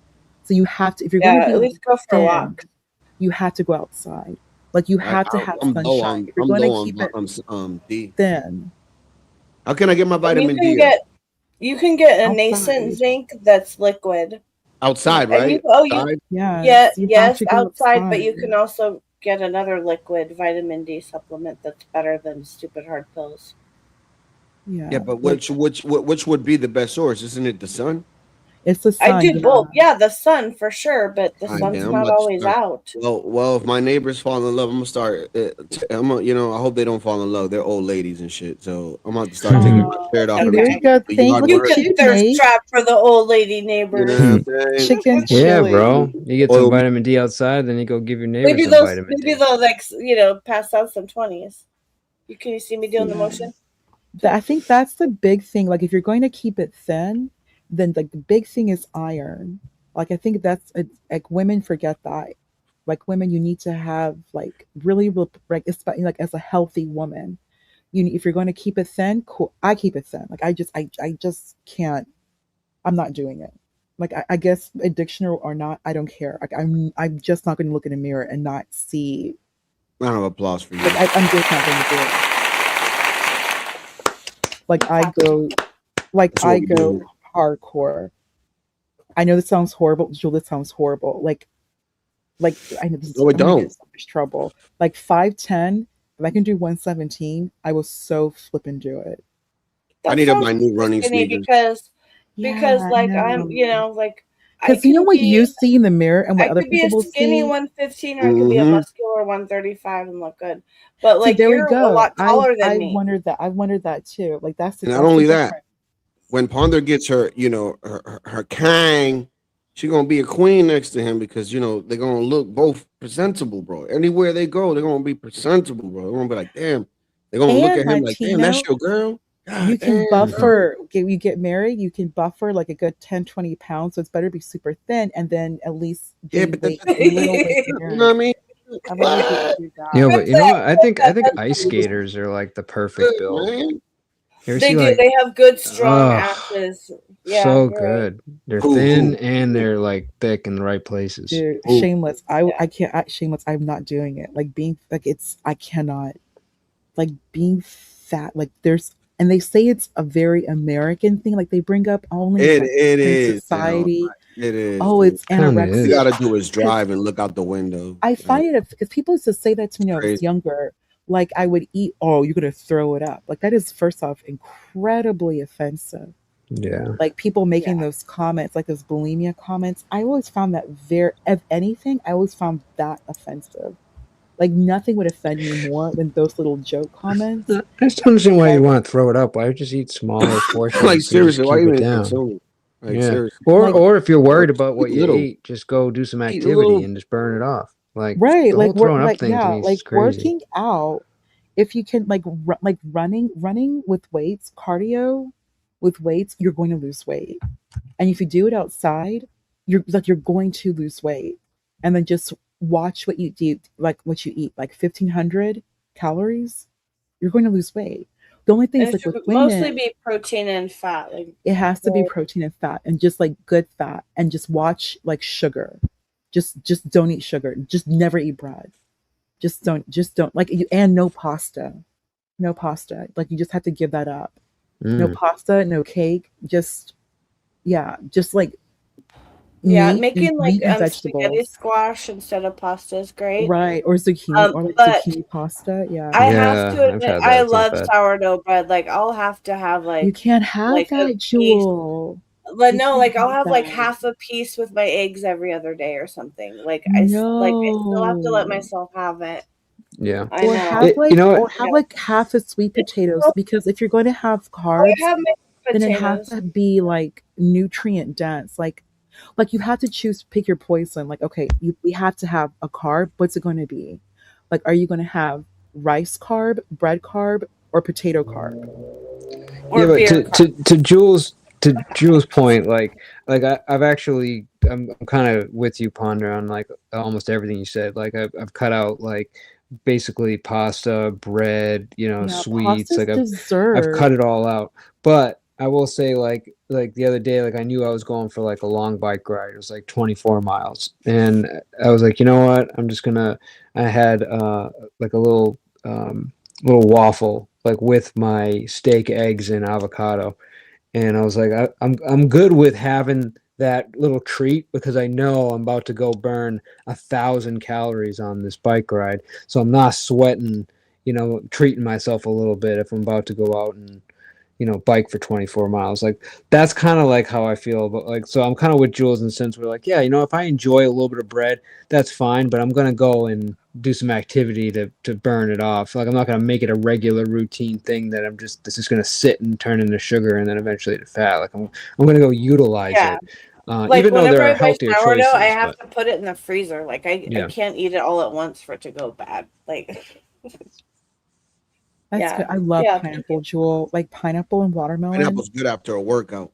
you have to if you're Yeah, going to be at like least go for a thin, walk. you have to go outside. Like you have to have I'm low sunshine. on If you're I'm going to low keep it on D. thin, How can I get my And you vitamin can D get a nascent outside. zinc that's liquid. outside? And you Right? you Outside? yeah, Yes, you have yes, to go outside, but you outside. can also get another liquid vitamin D supplement that's better than stupid hard pills. Yeah, Yeah, but like which would be the best source? Isn't it the sun? It's the I sun. do Yeah. both. Yeah, the sun for sure, but the God sun's damn, I'm not about to always start. out. Well, if my neighbors fall in love, I'm gonna start. I'm gonna, I hope they don't fall in love. They're old ladies and shit. So I'm about to start taking my shirt off See, every there you time go. we Think. yard You Look work. at could you, thirst Nate. trap for the old lady You neighbors. know what I'm saying? Chicken Yeah, chili. bro. You get some Oil- vitamin D outside, then you go give your neighbors Maybe some those, vitamin maybe D. they'll like pass out some 20s. Can you see me doing the motion? I think that's the big thing. Like, if you're going to keep it thin, then like the big thing is iron. Like, I think that's like women forget that. Like, women, you need to have like really, like, especially like as a healthy woman, if you're going to keep it thin, cool. I keep it thin. Like, I just can't. I'm not doing it. Like, I guess addiction or not, I don't care. Like, I'm just not going to look in a mirror and not see. Round of applause for you. Like, I'm just not going to do it. Like, I go hardcore. I know this sounds horrible, Jewel. This sounds horrible. Like I know this. No, it I'm gonna get in don't. so much trouble. Like 5'10", if I can do 117, I will so flip and do it. I need to buy new running Skinny sneakers. because I like know. I'm like I Because you know can what be you see in the mirror and what I other could be people a will skinny see. 115 or I could be a Mhm. muscular 135 and look good. But See, like there we you're a go. lot taller than I me. wondered that. I wondered that too. Like that's And not that's the only that, difference. when Ponder gets her, her Kang, she gonna be a queen next to him because they're gonna look both presentable, bro. Anywhere they go, they're gonna be presentable, bro. They're gonna be like, damn. They're gonna look And at him like, damn, that's Latino, your girl. you God can damn. buffer. You get married, you can buffer like a good 10, 20 pounds. So it's better to be super thin and then at least Yeah, gain but weight, a little weight you here. know what I mean? I'd rather do Yeah, that. but you know what? I think ice skaters are like the perfect build. Man. You ever They see do. like They have good strong oh, asses. Yeah, so you're right. good. They're Who? thin and they're like thick in the right places. Dude, Who? shameless. I can't. Shameless. I'm not doing it. Like being like I cannot. Like being fat. Like and they say it's a very American thing. Like they bring up only It like it in is. society. It is. Oh, Dude. it's Kinda All is. you anorexia. gotta do is drive and look out the window. I find it because people used to say that to me when I was Crazy. younger. Like I would eat. Oh, you're gonna throw it up. Like that is first off incredibly offensive. Yeah. Like people making those comments, like those bulimia comments. I always found that if anything, I always found that offensive. Like nothing would offend me more than those little joke comments. I just don't understand why you want to throw it up. Why just eat smaller portions? Like so you just seriously, why keep you it even down? consume it? Like Yeah. seriously. Or if you're worried about what Eat you little. ate, just go do some Eat a activity little. and just burn it off. Like Right, the like whole throwing up like thing to me is like crazy. working out. If you can like running with weights, cardio with weights, you're going to lose weight. And if you do it outside, you're going to lose weight. And then just watch what you do, like what you eat, like 1,500 calories, you're going to lose weight. The only thing And is it like should with mostly women, be protein and fat. Like it has to be more- protein and fat and just like good fat and just watch like sugar. Just don't eat sugar. Just never eat bread. Just don't like you and no pasta. No pasta. Like you just have to give that up. No pasta, no cake, just like making like meat and spaghetti vegetables. squash instead of pasta is great. Right. Or zucchini or like But zucchini pasta. Yeah. I have to I've admit, had I that. It's not love bad. sourdough bread. Like I'll have to have You can't have like a that, piece. Jewel. But You no, can't like I'll have like that. half a piece with my eggs every other day or something. Like I still have to let No. myself have it. Yeah. I Or know. have like you know what? or have like half a sweet potatoes because if you're going to have I carbs, have my then it has potatoes. to be like nutrient dense. Like you have to pick your poison. Like, okay, we have to have a carb. What's it going to be? Like, are you going to have rice carb, bread carb, or potato carb? Or Yeah, but beer to Jules' point, I've actually I'm kind of with you, Ponder, on like almost everything you said. Like I've cut out like basically pasta, bread, Yeah, sweets. pasta's Like I've dessert. cut it all out. But I will say like the other day, like I knew I was going for like a long bike ride. It was like 24 miles, and I was like, you know what? I had like a little waffle like with my steak, eggs, and avocado, and I was like, I'm good with having that little treat because I know I'm about to go burn 1,000 calories on this bike ride, so I'm not sweating, treating myself a little bit if I'm about to go out and bike for 24 miles. Like that's kind of like how I feel. But like, so I'm kind of with Jules in the sense where like, yeah, if I enjoy a little bit of bread, that's fine. But I'm gonna go and do some activity to burn it off. Like I'm not gonna make it a regular routine thing that this is gonna sit and turn into sugar and then eventually to fat. Like I'm gonna go utilize Yeah. it. Like Even though whenever there I are buy healthier sourdough, choices. I have But to put it in the freezer. Like I yeah. can't eat it all at once for it to go bad. Like That's yeah, good. I love yeah. pineapple, Jewel. Like pineapple and watermelon. Pineapple's good after a workout.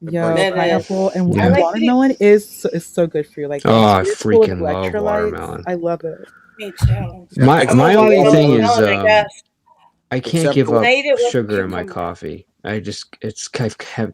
It Yo, burns It is. pineapple and Yeah. I like to eat. watermelon is so good for you. Like Oh, I it's full of freaking love electrolytes. watermelon. I love it. Me too. My Except my for only watermelon. thing is Watermelon, I guess. I can't Except give for up I eat it with sugar in my cucumber. coffee. I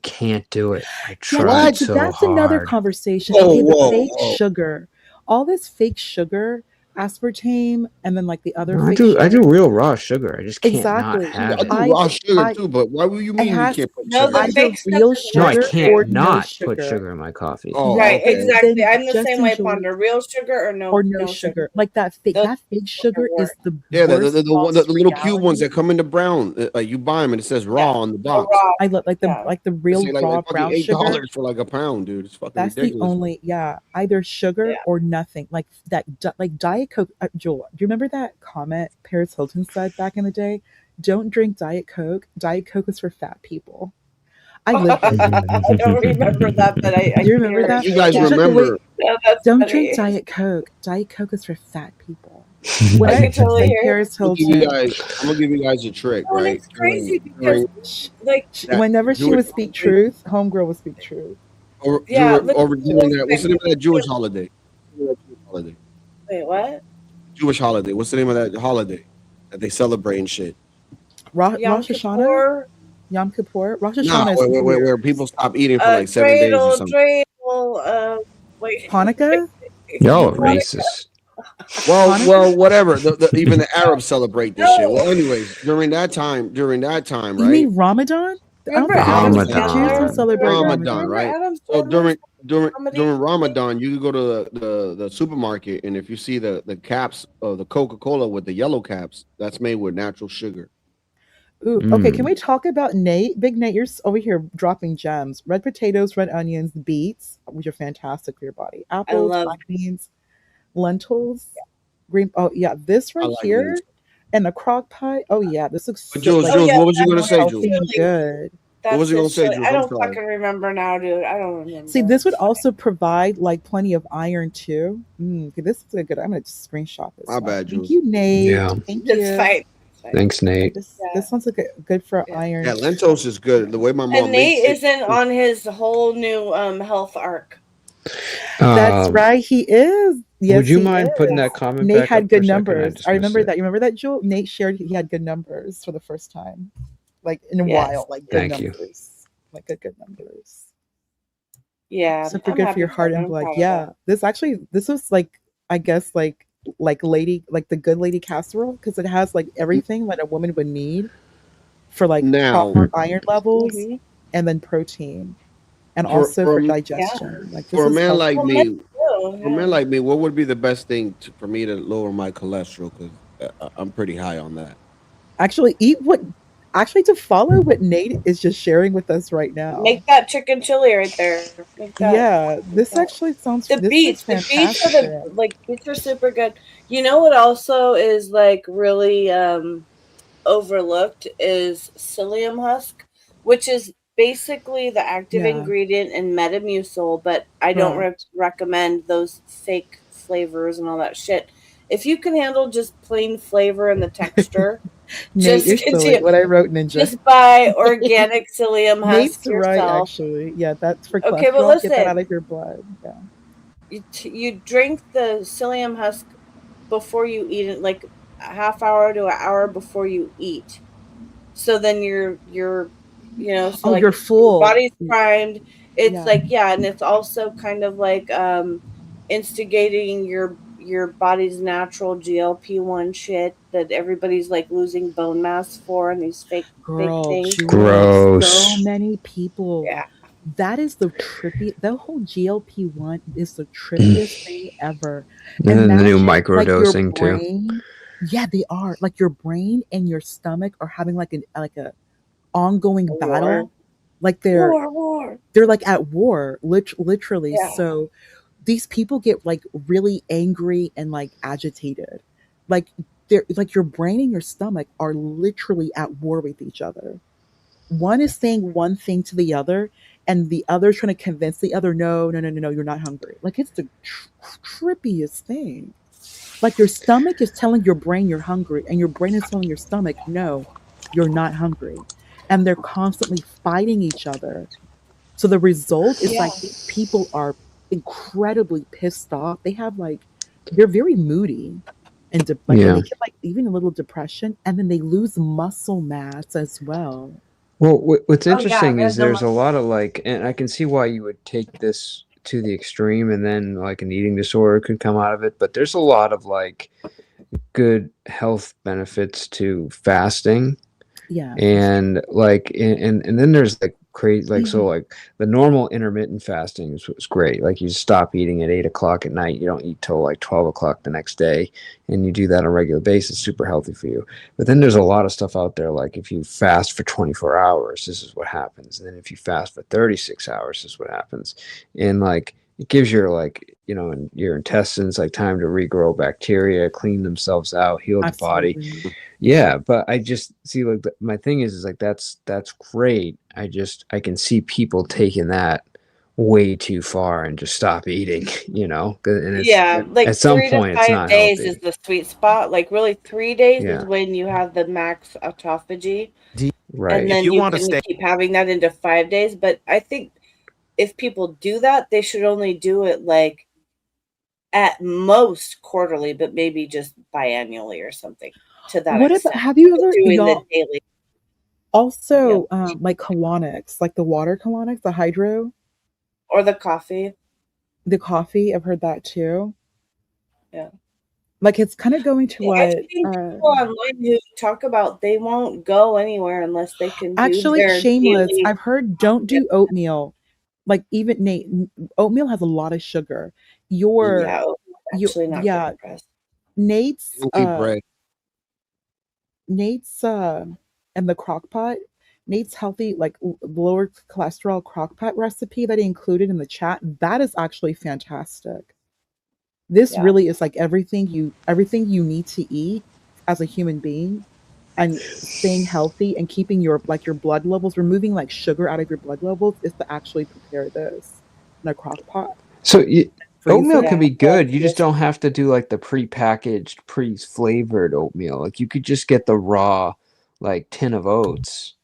can't do it. I Yeah, tried but so that's another hard. conversation. Whoa, Okay, the whoa, fake whoa. sugar, all this fake sugar, aspartame, and then like the other No, I fake do sugar. real raw sugar. I just can't not Exactly. have I it. do raw sugar too, but why would you It mean you has can't put No, sugar the in either it? fake stuff real is No, I sugar not can't or good. no not put sugar. sugar in my coffee. Oh, Right, okay. exactly. Then I'm the just same way, enjoy Ponder. Real sugar or or no no sugar. sugar. Like that Those fake sugar is work. the Yeah, worst the lost little cube ones reality. that come in the brown, like you buy them and it says raw Yeah. on the The box. raw. I love like the Yeah. real It's like raw fucking brown sugar. $8 for like a pound, dude. It's fucking That's the ridiculous. only either sugar Yeah. or nothing. Like like Diet Coke. Joel, do you remember that comment Paris Hilton said back in the day? Don't drink Diet Coke. Diet Coke is for fat people. I lived it. I don't remember that, but I Do you remember hear that? You guys She took away, remember? Yeah, that's don't funny. drink Diet Coke. Diet Coke is for fat people. I What can totally like hear it. Paris I'm gonna Hilton. give you guys a trick, Oh, and right? it's crazy because like that Whenever she Jewish would speak truth, homegirl would speak truth. yeah, but during that, what's the name of that Jewish holiday? Holiday. wait, what? Jewish holiday. What's the name of that holiday that they celebrate and shit? Yom Rosh Hashanah? Kippur, Yom Kippur? Rosh No, Hashanah is where people stop eating for like 7 days or something. dreidel, wait. Hanukkah? Y'all are racist. Well, whatever. Even the Arabs celebrate this shit. Well, anyways, during that time, You right? mean Ramadan? I don't Remember think Adam Jews Ramadan. celebrate Ramadan, Ramadan. right? Adam So Sandler? during Ramadan, you could go to the supermarket, and if you see the caps of the Coca-Cola with the yellow caps, that's made with natural sugar. Ooh, okay, can we talk about Nate? Big Nate, you're over here dropping gems. Red potatoes, red onions, beets, which are fantastic for your body. Apples, love- black beans, lentils, green. Oh yeah, this I right like here, lentils. and the crock pot. Oh yeah, this looks But so, Jules, like, Jules, what was you gonna that's say, healthy Jules? and good. That's was you gonna just say, silly. Jules? I I'm don't sorry. fucking remember now, dude. I don't remember. See, this would also provide like plenty of iron too. Okay, this is a good. I'm gonna just screenshot this. My one. bad, Thank Jules. you, Nate. Yeah. Thank It's you. fine. Thanks, Nate. This one's good for iron. Yeah, lentils is good. The way my mom And Nate makes it. isn't on his whole new health arc. That's right. He is. Yes, Would you he mind is. putting that comment Nate back had up for good a second? numbers. just I remember missed it. that. You remember that, Jewel? Nate shared he had good numbers for the first time, like in a Yes. while. Like good Thank you. numbers, like good numbers. Yeah. Super I'm good for happy your heart him. and I'm blood. proud of Yeah, him. this was like, I guess like the good lady casserole, because it has like everything that a woman would need for like Now- proper iron levels Mhm. and then protein, and For- also for for me- digestion. Like this For a is man healthy. like Well, me, men too, for a man like me, what would be the best thing for me to lower my cholesterol? Because I'm pretty high on that. Actually, to follow what Nate is just sharing with us right now. Make that chicken chili right there. Make that. Yeah, this actually sounds. The this beets, is the beets are fantastic. beets are super good. You know what also is like really overlooked is psyllium husk, which is basically the active Yeah. ingredient in Metamucil, but I don't Correct. recommend those fake flavors and all that shit. If you can handle just plain flavor and the texture, Nate, just you're get silly. you- What I wrote, Ninja. just buy organic psyllium husk Nate's right, yourself. actually. Yeah, that's for Okay, but cholesterol. Get that listen. out of your blood. Yeah. You drink the psyllium husk before you eat it, like a half hour to an hour before you eat. So then you're so Oh, like you're full. Your body's primed. It's Yeah. like and it's also kind of like instigating your body's natural GLP-1 shit that everybody's like losing bone mass for and these fake Girl, things. Jewel, Gross. so many people. Yeah. That is the trippy. The whole GLP-1 is the trippiest thing ever. And then the new Imagine, like, your microdosing too. brain- Yeah, they are. Like your brain and your stomach are having like a ongoing War. battle. Like they're like at war, literally. Yeah. So these people get like really angry and like agitated. Like they're like your brain and your stomach are literally at war with each other. One is saying one thing to the other, and the other trying to convince the other, no, no, no, no, no, you're not hungry. Like it's the trippiest thing. Like your stomach is telling your brain you're hungry, and your brain is telling your stomach, no, you're not hungry. And they're constantly fighting each other. So the result is like people are incredibly pissed off. They have like they're very moody and like and Yeah. they get like even a little depression, and then they lose muscle mass as well. Well, what's Oh, yeah, interesting is random. there's a lot of like, and I can see why you would take this to the extreme, and then like an eating disorder could come out of it. But there's a lot of like good health benefits to fasting, Yeah. and like, and then there's like crazy, like so like the normal intermittent fasting is great. Like you stop eating at 8 o'clock at night, you don't eat till like 12 o'clock the next day, and you do that on a regular basis. Super healthy for you. But then there's a lot of stuff out there, like if you fast for 24 hours, this is what happens. And then if you fast for 36 hours, this is what happens. And like it gives your like, you know, and your intestines like time to regrow bacteria, clean themselves out, heal the body. Absolutely. Yeah, but I just see like my thing is like that's great. I can see people taking that way too far and just stop eating, you know. And it's Yeah, like at some 3 to point it's 5 not days healthy. is the sweet spot. Like really 3 days Yeah. is when you have the max autophagy. Right. And then you can keep having that into 5 days. But I think if people do that, they should only do it like at most quarterly, but maybe just biannually or something to that What about extent. have you ever Doing the y'all daily. also like colonics, like the water colonics, the hydro, Or the coffee. the coffee? I've heard that too. Yeah. Like it's kind of going to I've what seen people online who talk about they won't go anywhere unless they can do actually their shameless. daily. I've heard don't do oatmeal. Like even Nate, oatmeal has a lot of sugar. Your Yeah, actually not yeah, good for us. Nate's Wonky bread. and the crock pot, Nate's healthy like lower cholesterol crock pot recipe that he included in the chat. That is actually fantastic. This Yeah. really is like everything you need to eat as a human being, and staying healthy and keeping your like your blood levels, removing like sugar out of your blood levels is to actually prepare this in a crock pot. So Freeze oatmeal it. can be good. You just don't have to do like the pre-packaged, pre-flavored oatmeal. Like you could just get the raw like tin of oats,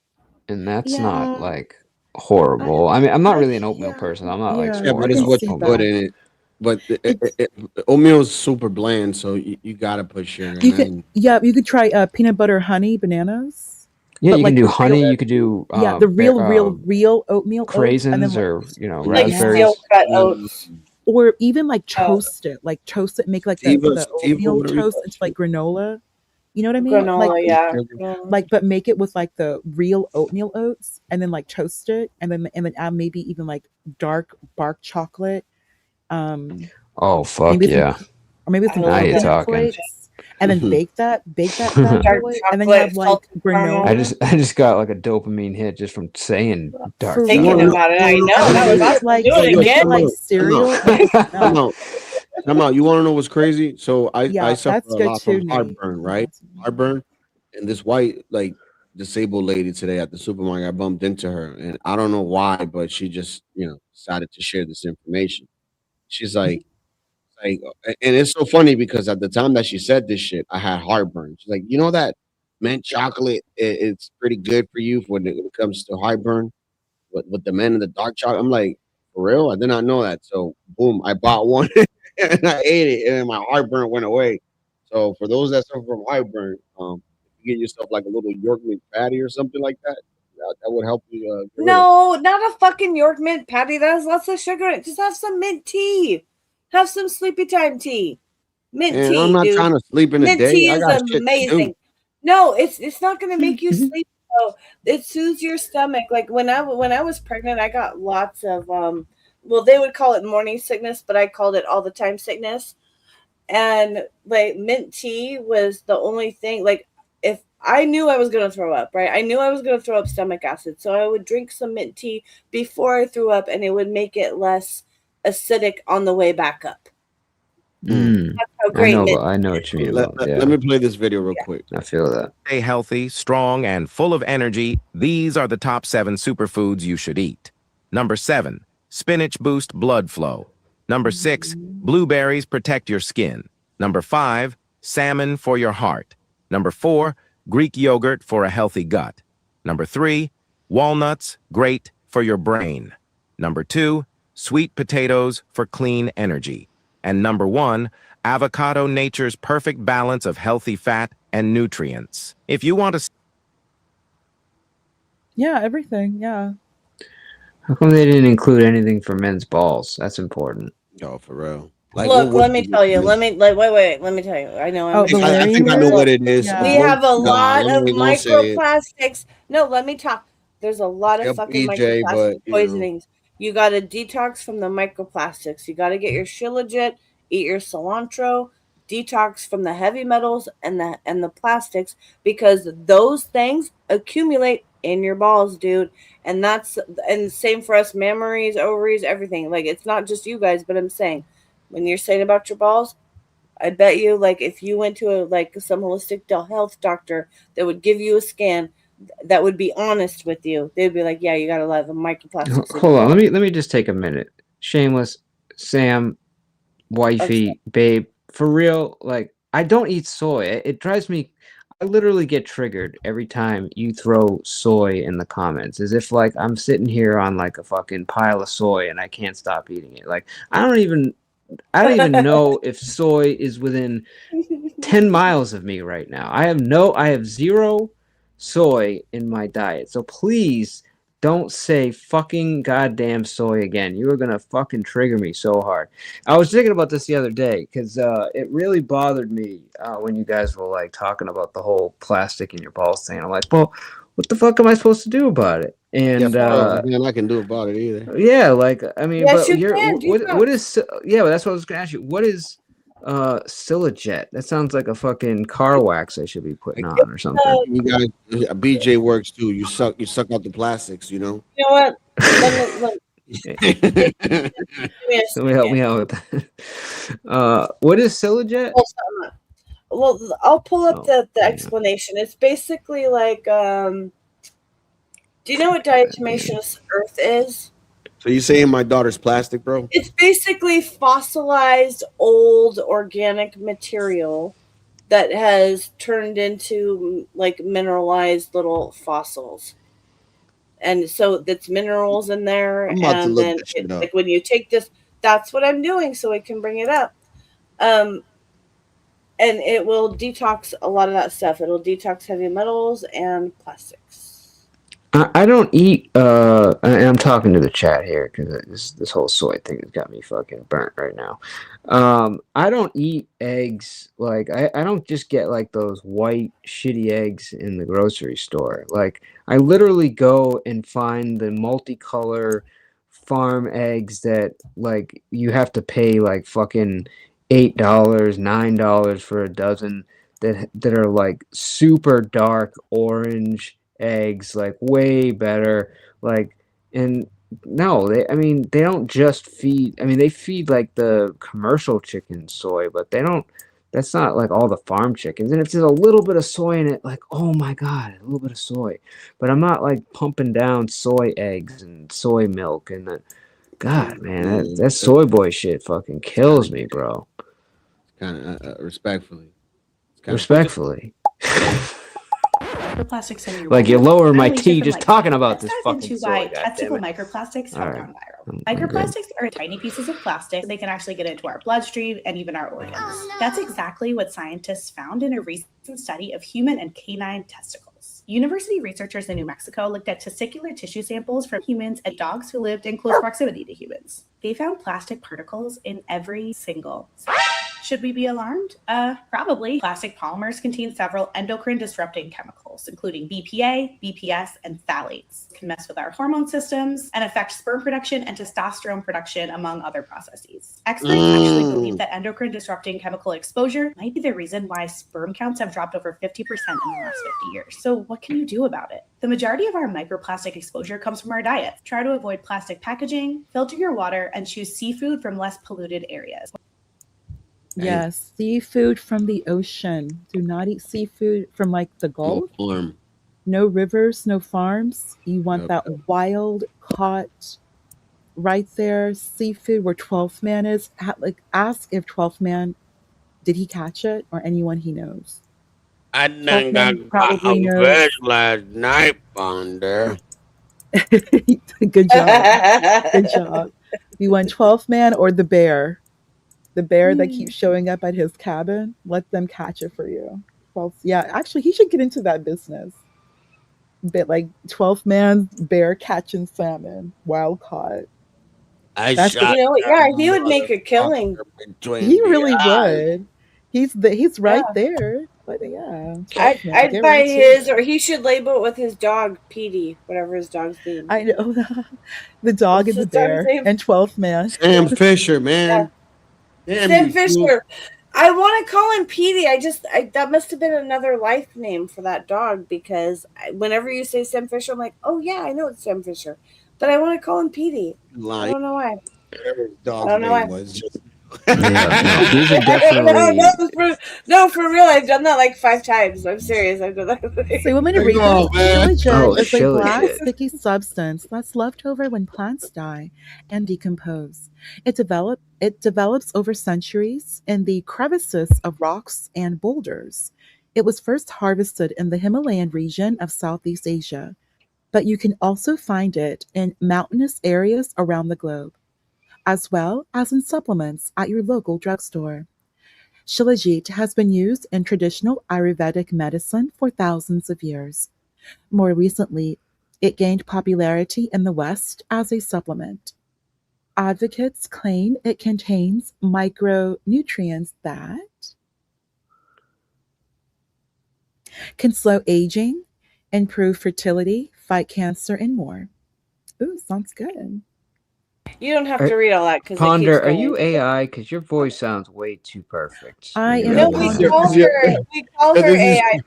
and that's not Yeah. like horrible. I mean, I'm not really an oatmeal person. I'm not like Yeah, Yeah, super but I it's can what see you put that. in it. But It's oatmeal is super bland, so you gotta put sugar. you And could then you could try peanut butter honey bananas. Yeah, But you can like do the real honey. You could do the real oatmeal oats, and then craisins like or Like raspberries. steel cut oats. or even like Oh, toast it, make like sativa, the sativa, oatmeal whatever you toast call into like granola. You know what I mean? Like granola, yeah. like but make it with like the real oatmeal oats, and then like toast it, and then add maybe even like dark chocolate, Oh fuck maybe some yeah! or maybe some Now you're coconut talking. flakes, and then bake that Dark bad boy, and then you have chocolate, like salted caramel. I granola. just got like a dopamine hit just from saying dark For Thinking real. about it, I know. And That make was it awesome. like Do it make it again. like cereal. Like it's Come not. out. Come out. You want to know what's crazy? So I Yeah, suffer that's a good lot too, from Nate. heartburn, right? Heartburn. And this white like disabled lady today at the supermarket, I bumped into her, and I don't know why, but she just decided to share this information. She's like, and it's so funny because at the time that she said this shit, I had heartburn. She's like, you know that mint chocolate, it's pretty good for you when it comes to heartburn with the mint and the dark chocolate. I'm like, for real? I did not know that. So boom, I bought one and I ate it, and then my heartburn went away. So for those that suffer from heartburn, if you get yourself like a little York mint patty or something like that, that would help you get rid of it. No, not a fucking York mint patty. That has lots of sugar in it. Just have some mint tea. Have some sleepy time tea. Mint And I'm tea, not dude. trying to sleep in the Mint day. tea I is got shit to do. amazing. No, it's not gonna make you sleep though. It soothes your stomach. Like when I was pregnant, I got lots of well, they would call it morning sickness, but I called it all the time sickness. And like mint tea was the only thing. Like if I knew I was going to throw up, right? I knew I was going to throw up stomach acid. So I would drink some mint tea before I threw up, and it would make it less acidic on the way back up. Mm. That's how great mint I know what you mean. Let me play this video real quick. I feel that. Stay healthy, strong, and full of energy. These are the top 7 superfoods you should eat. Number 7, spinach boost blood flow. Number 6, blueberries protect your skin. Number 5, salmon for your heart. Number 4, Greek yogurt for a healthy gut. Number 3, walnuts, great for your brain. Number 2, sweet potatoes for clean energy. And number 1, avocado, nature's perfect balance of healthy fat and nutrients. If you want to... Yeah, everything. Yeah. How come they didn't include anything for men's balls? That's important. Oh, for real. Look, let me tell you. Let me wait. Let me tell you. I know. Oh, I think I know what it is. Yeah. We have a lot of we won't say it. microplastics. No, let me talk. There's a lot of Yeah, fucking BJ, microplastic but, you know. poisonings. You got to detox from the microplastics. You got to get your Shilajit, eat your cilantro, detox from the heavy metals and the plastics, because those things accumulate in your balls, dude. And same for us, mammaries, ovaries, everything. Like, it's not just you guys, but I'm saying, when you're saying about your balls, I bet you, like, if you went to some holistic health doctor that would give you a scan, that would be honest with you, they'd be like, yeah, you got a lot of microplastics. Hold on, let me just take a minute. Shameless, Sam, wifey, babe, for real, like, I don't eat soy. It drives me. I literally get triggered every time you throw soy in the comments, as if like I'm sitting here on like a fucking pile of soy and I can't stop eating it. Like, I don't even know if soy is within 10 miles of me right now. I have 0 soy in my diet. So please don't say fucking goddamn soy again. You are going to fucking trigger me so hard. I was thinking about this the other day because it really bothered me when you guys were like talking about the whole plastic in your balls thing. I'm like, well, what the fuck am I supposed to do about it? And nothing I can do about it either. yeah, like, I mean, Yes, but you you're, can. what is, yeah, but that's what I was going to ask you. What is Shilajit? That sounds like a fucking car wax I should be putting on or something. You guys, BJ works too. You suck out the plastics, you know. You know what? Let me help me out with that. What is Shilajit? Well, I'll pull up the explanation. It's basically like, do you know what diatomaceous earth is? So you saying my daughter's plastic, bro? It's basically fossilized old organic material that has turned into like mineralized little fossils. And so that's minerals in there. I'm about to And look then this shit up. like when you take this, that's what I'm doing so I can bring it up. And it will detox a lot of that stuff. It'll detox heavy metals and plastics. I don't eat, and I'm talking to the chat here because this whole soy thing has got me fucking burnt right now. I don't eat eggs. Like, I don't just get like those white shitty eggs in the grocery store. Like, I literally go and find the multicolor farm eggs that like you have to pay like fucking $8, $9 for a dozen that are like super dark orange eggs, like way better. Like, and no, they don't just feed, they feed like the commercial chicken soy, but that's not like all the farm chickens. And if there's a little bit of soy in it, like, oh my god, a little bit of soy. But I'm not like pumping down soy eggs and soy milk and that. God, man, that soy boy shit fucking kills me, bro. Kind of respectfully. Respectfully. Microplastics in your Like, you balls. lower my Not only tea different, just like, talking about let's this dive fucking into soy, why goddammit. testicle microplastics have All right. gone viral. I'm good. Microplastics are tiny pieces of plastic. They can actually get into our bloodstream and even our organs. That's exactly what scientists found in a recent study of human and canine testicles. University researchers in New Mexico looked at testicular tissue samples from humans and dogs who lived in close proximity to humans. They found plastic particles in every single cell. Should we be alarmed? Probably. Plastic polymers contain several endocrine disrupting chemicals, including BPA, BPS, and phthalates. Can mess with our hormone systems and affect sperm production and testosterone production, among other processes. Experts actually believe that endocrine disrupting chemical exposure might be the reason why sperm counts have dropped over 50% in the last 50 years. So what can you do about it? The majority of our microplastic exposure comes from our diet. Try to avoid plastic packaging, filter your water, and choose seafood from less polluted areas. Yes, seafood from the ocean. Do not eat seafood from like the Gulf. Farm. No rivers, no farms. You want that wild caught right there seafood where 12th man is. Ask if 12th man, did he catch it, or anyone he knows. I done got probably a knows. fish last night on there. Good job. Good job. You want 12th man or the bear? The bear that keeps showing up at his cabin, let them catch it for you. Well, yeah, actually, he should get into that business. Bit like 12th man bear catching salmon, wild caught. He would make a killing. He really would. He's right there. But yeah, I'd buy his, or he should label it with his dog, Petey, whatever his dog's name. I know. The dog and the bear and 12th man. Sam Fisher, man. Yeah. Sam Fisher. I want to call him Petey. That must have been another life name for that dog, because whenever you say Sam Fisher, I'm like, oh yeah, I know it's Sam Fisher, but I want to call him Petey. I don't know why. Dog's name was just. These are definitely. No, for real. I've done that like 5 times. I'm serious. I've done that. So you want me to read this? Oh, It's a shit. black sticky substance that's left over when plants die and decompose. It develops over centuries in the crevices of rocks and boulders. It was first harvested in the Himalayan region of Southeast Asia, but you can also find it in mountainous areas around the globe, as well as in supplements at your local drugstore. Shilajit has been used in traditional Ayurvedic medicine for thousands of years. More recently, it gained popularity in the West as a supplement. Advocates claim it contains micronutrients that can slow aging, improve fertility, fight cancer, and more. Ooh, sounds good. You don't have to read all that because Ponder, are you AI? Because your voice sounds way too perfect. I am. No, we call her AI.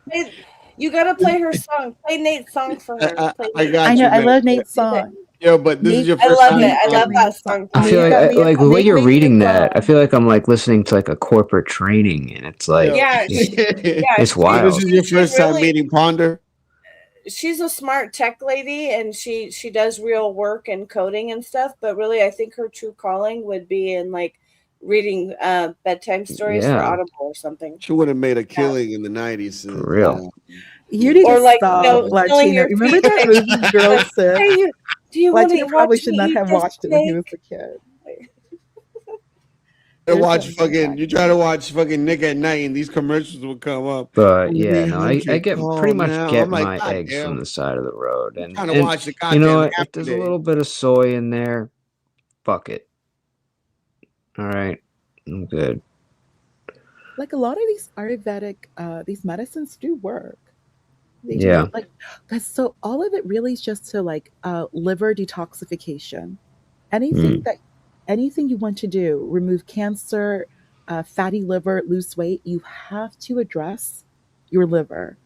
You gotta play her song. Play Nate's song for her. I got I you. know. I man. love Nate's song. Yo, but this is your I first love time. it. I love that song. I feel like the way you're reading that, I feel like I'm like listening to like a corporate training, and it's like it's wild. This is your first time meeting Ponder. She's a smart tech lady, and she does real work and coding and stuff. But really, I think her true calling would be in like reading bedtime stories for Audible or something. She would have made a killing in the 90s. For real. You need Or to like, stop, filling Latino. your Remember feet. that movie, Girl Sip? Hey, do you want to Latino probably watch should me not eat have this watched it when he was steak? a kid. You try to watch fucking Nick at Night, and these commercials will come up. But yeah, no, I get Oh, pretty much now. get I'm like, my God eggs damn. from the side of the road, and, trying to watch the you know goddamn what? If Happy there's a Days. little bit of soy in there, fuck it. All right, I'm good. Like a lot of these Ayurvedic, these medicines do work. They do. Yeah. Like, so all of it really is just to like liver detoxification. Anything you want to do, remove cancer, fatty liver, lose weight, you have to address your liver,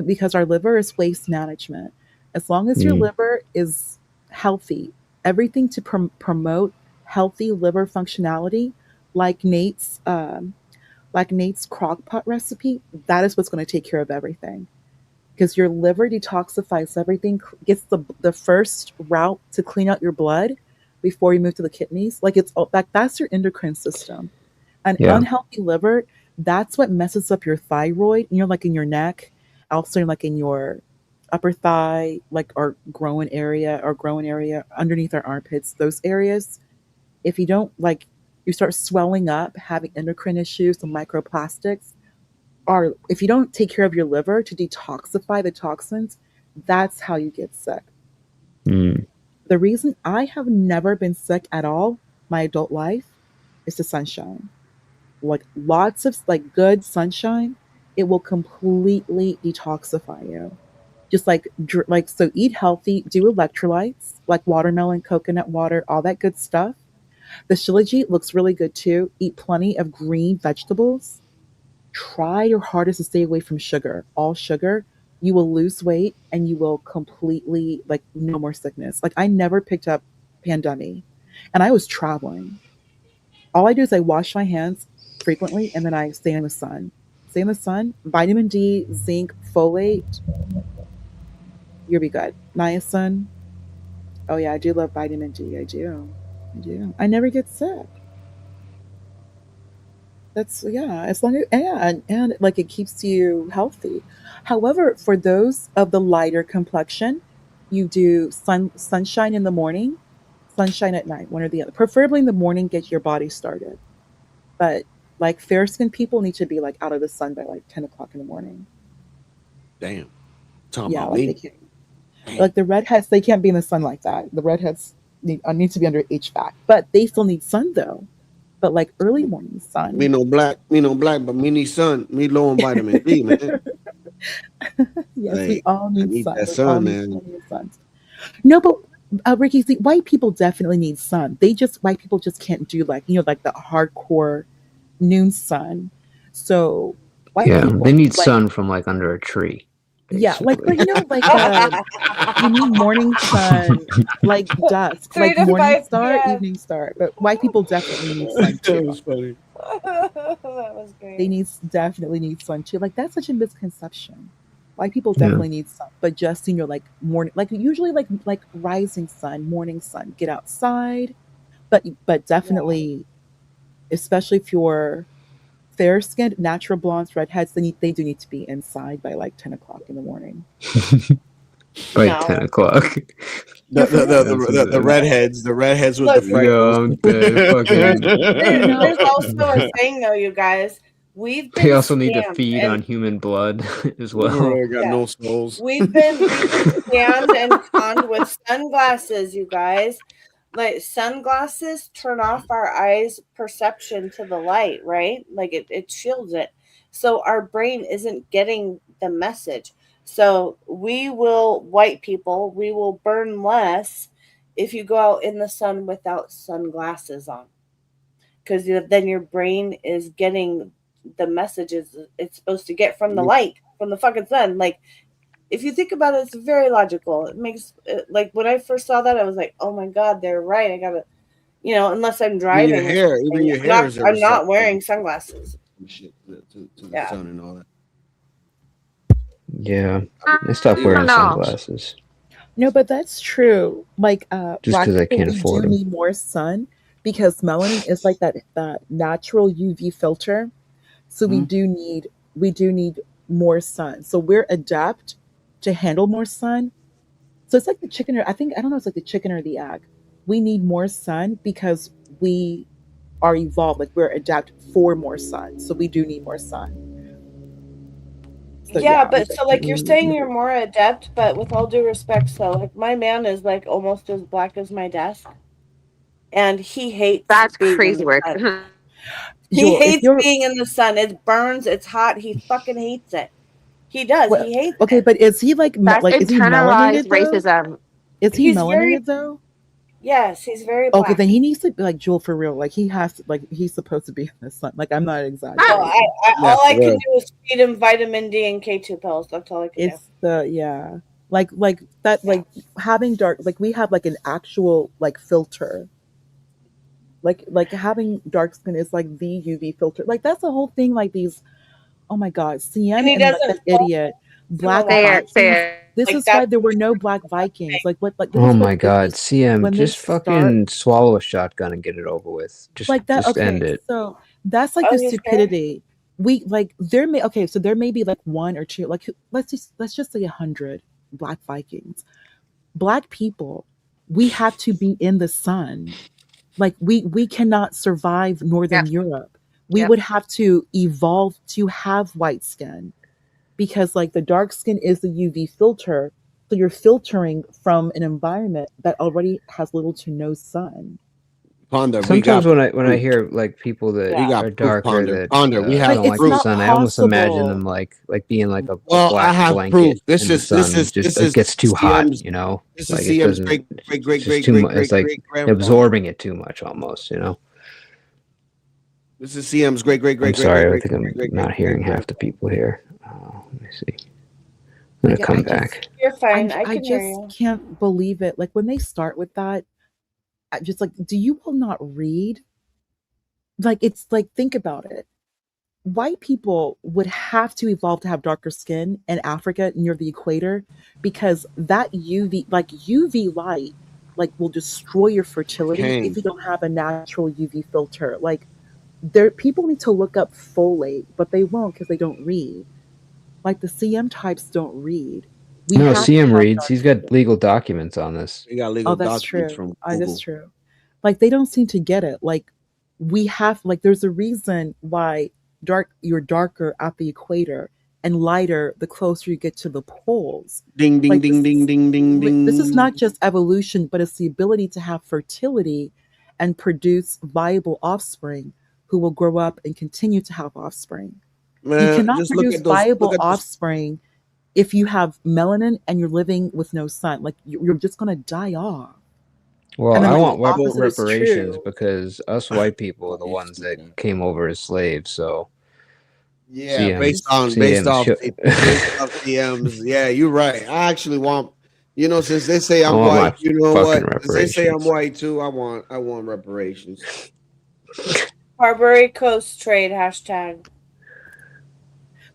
because our liver is waste management. As long as your liver is healthy, everything to promote healthy liver functionality, like Nate's crock pot recipe, that is what's going to take care of everything. Because your liver detoxifies everything, gets the first route to clean out your blood before you move to the kidneys. Like that's your endocrine system. An unhealthy liver, that's what messes up your thyroid. And you're like in your neck, also like in your upper thigh, like our growing area underneath our armpits, those areas. If you don't you start swelling up, having endocrine issues and microplastics, or if you don't take care of your liver to detoxify the toxins, that's how you get sick. The reason I have never been sick at all my adult life is the sunshine. like lots of like good sunshine, it will completely detoxify you. Just like like so, eat healthy, do electrolytes like watermelon, coconut water, all that good stuff. The shilajit looks really good too. Eat plenty of green vegetables. Try your hardest to stay away from sugar, all sugar. You will lose weight and you will completely like no more sickness. Like I never picked up pandemic and I was traveling. All I do is I wash my hands frequently and then I stay in the sun. Stay in the sun, vitamin D, zinc, folate, you'll be good. Niacin. Oh yeah, I do love vitamin D. I do. I do. I never get sick. That's yeah, as long as and like it keeps you healthy. However, for those of the lighter complexion, you do sunshine in the morning, sunshine at night, one or the other. Preferably in the morning, get your body started. But like fair skinned people need to be like out of the sun by like 10 o'clock in the morning. Damn. Talking Yeah, about like me. they can't. Like the redheads, they can't be in the sun like that. The redheads need to be under HVAC, but they still need sun though. But like early morning sun. Me no black, but me need sun. Me low on vitamin D, man. Yes, we Like, all I need need sun. that We all sun, need man. plenty of sun. No, but Ricky, see, white people definitely need sun. White people just can't do like like the hardcore noon sun. So white Yeah, people they need like sun from like under a tree. yeah, like Basically. like you need morning sun, like dusk, 3 like to morning 5 star, p.m. evening star. But white people definitely need sun That too. was funny. That was great. They definitely need sun too. Like that's such a misconception. White people Yeah. definitely need sun, but just in your like morning, like usually like rising sun, morning sun, get outside. But definitely, especially if you're fair skinned, natural blondes, redheads, they do need to be inside by like 10 o'clock in the morning. By No. 10 o'clock. The redheads, the redheads with the Look, freckles. Yo, I'm dead. Fucking. There's also a thing though, you guys. We've been They also need to scammed, feed and on human blood as well. Bro, got Yeah. no souls. we've been scammed and conned with sunglasses, you guys. Like sunglasses turn off our eyes' perception to the light, right? Like it shields it. So our brain isn't getting the message. So white people, we will burn less if you go out in the sun without sunglasses on. Because then your brain is getting the messages it's supposed to get from the light, from the fucking sun. Like, if you think about it, it's very logical. It makes like when I first saw that, I was like, "Oh my god, they're right." I gotta, unless I'm driving. Even your hair is I'm not wearing sunglasses. Shit to the Yeah. sun and all that. Yeah, I stopped I wearing don't know. sunglasses. No, but that's true. Like Just black 'cause I people, can't we afford do 'em. need more sun because melanin is like that natural UV filter. So we do need more sun. So we're adapt to handle more sun. So it's like the chicken or I don't know, it's like the chicken or the egg. We need more sun because we are evolved, like we're adapt for more sun. So we do need more sun. So Yeah, but so like definitely you're need saying more. you're more adept, but with all due respect, so like my man is like almost as black as my desk, and he hates That's being in crazy the work. sun. He Jewel, if hates you're being in the sun. It burns. It's hot. He fucking hates it. He does. well, He hates okay, it. but is he like That's is he internalized melanated though? racism. Is he He's very melanated though? Yes. He's very Okay, black. then he needs to be like Jewel for real. Like he has to, like he's supposed to be in the sun. Like I'm not So exaggerating. all I can do is feed him vitamin D and K2 pills. That's all I can do. It's like that like having dark like we have like an actual like filter. Like having dark skin is like the UV filter. Like that's the whole thing. Like these, oh my god, CM And he and like doesn't that idiot black Fair, Vikings. fair. This Like is why that's there were no black Vikings. Like what? Like this Oh is what my this god, is CM, when just this start fucking swallow a shotgun and get it over with. like that. Just end Okay, it. so that's like Oh, the he's fair. stupidity. We like there may okay, so there may be like one or two. Like let's just say 100 black Vikings. Black people, we have to be in the sun. Like we cannot survive Northern Europe. We Yep. would have to evolve to have white skin because like the dark skin is the UV filter. So you're filtering from an environment that already has little to no sun. Ponder. Sometimes when I hear like people that we got are proof, darker that Ponder. We have don't like proof. the sun, I almost imagine them like being like a Well, I black have blanket proof. This in the is sun. Just it gets too hot, CM's you know. This Like is it CM's doesn't. great It's just too much. It's like grandfather. absorbing it too much, almost. You know. This is CM's great I'm sorry. I think I'm not hearing half the people here. Let me see. I'm gonna come back. You're fine. I I can hear just you. can't believe it. Like when they start with that, I just like, do you all not read? Like it's like, think about it. White people would have to evolve to have darker skin in Africa near the equator because that UV light like will destroy your fertility Kang. if you don't have a natural UV filter. Like there people need to look up folate, but they won't because they don't read. Like the CM types don't read. We No, have to CM have reads. dark He's got legal documents on this. We got legal Oh, that's documents true. from That's Google. true. Like they don't seem to get it. Like we have like there's a reason why you're darker at the equator and lighter the closer you get to the poles. Ding ding Like ding ding ding ding ding. this is not just evolution, but it's the ability to have fertility and produce viable offspring who will grow up and continue to have offspring. You Man, cannot just look produce at those. viable Look at those. offspring if you have melanin and you're living with no sun. Like you're just gonna die off. Well, And then I the want opposite is reparations true. because us white people are the ones that came over as slaves. So Yeah, CMs, based off CMs. Yeah, you're right. I actually want, since they say I I'm want my white, you know fucking what? Since they say I'm reparations. white too, I want reparations. Barbary Coast trade hashtag.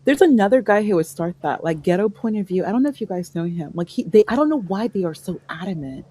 There's another guy who would start that, like Ghetto Point of View. I don't know if you guys know him. Like I don't know why they are so adamant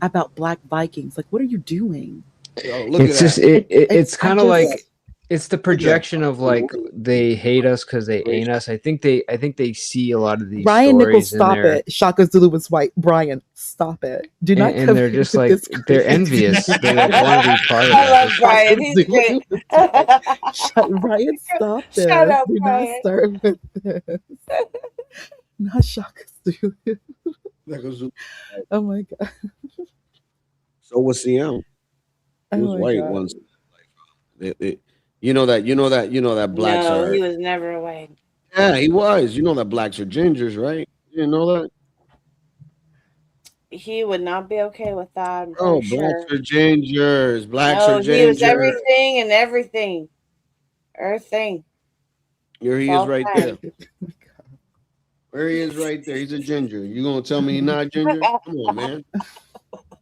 about Black Vikings. Like, what are you doing? Yo, look It's at just that. it's I kind of just like it's the projection of like they hate us because they ain't us. I think they see a lot of these Ryan Nichols, stories in stop there, it. Shaka Zulu was white. Brian, stop it. Do not and come they're here just with like this they're crazy. envious. They like want to be part of I it. love Just- Brian. He's great. Ryan, stop this. Shut up, Do not Brian. start with this. Not Shaka Zulu. Oh my god. So was CM. He Oh was my white god. once. You know that blacks No, are. he was never white. Yeah, he was. You know that blacks are gingers, right? You didn't know that? He would not be okay with that. I'm Oh, pretty blacks sure. are gingers. Blacks No, are he was gingers. everything and everything. Everything. Here he It's is all right fine. there. There he is right there. He's a ginger. You gonna tell me he's not a ginger? Come on, man.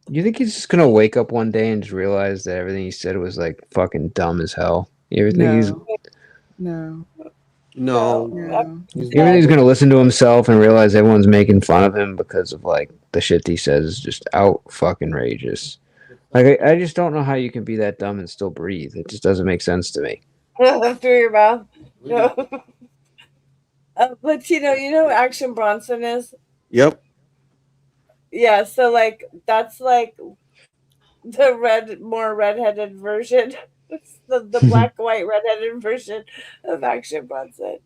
You think he's just gonna wake up one day and just realize that everything he said was like fucking dumb as hell? Everything No. No. No. he's gonna listen to himself and realize everyone's making fun of him because of like the shit he says is just out fucking rageous. Like I just don't know how you can be that dumb and still breathe. It just doesn't make sense to me. Through your mouth. No. But you know who Action Bronson is? Yep. Yeah, so like that's like the more redheaded version. It's the black white redheaded version of Action Bronson.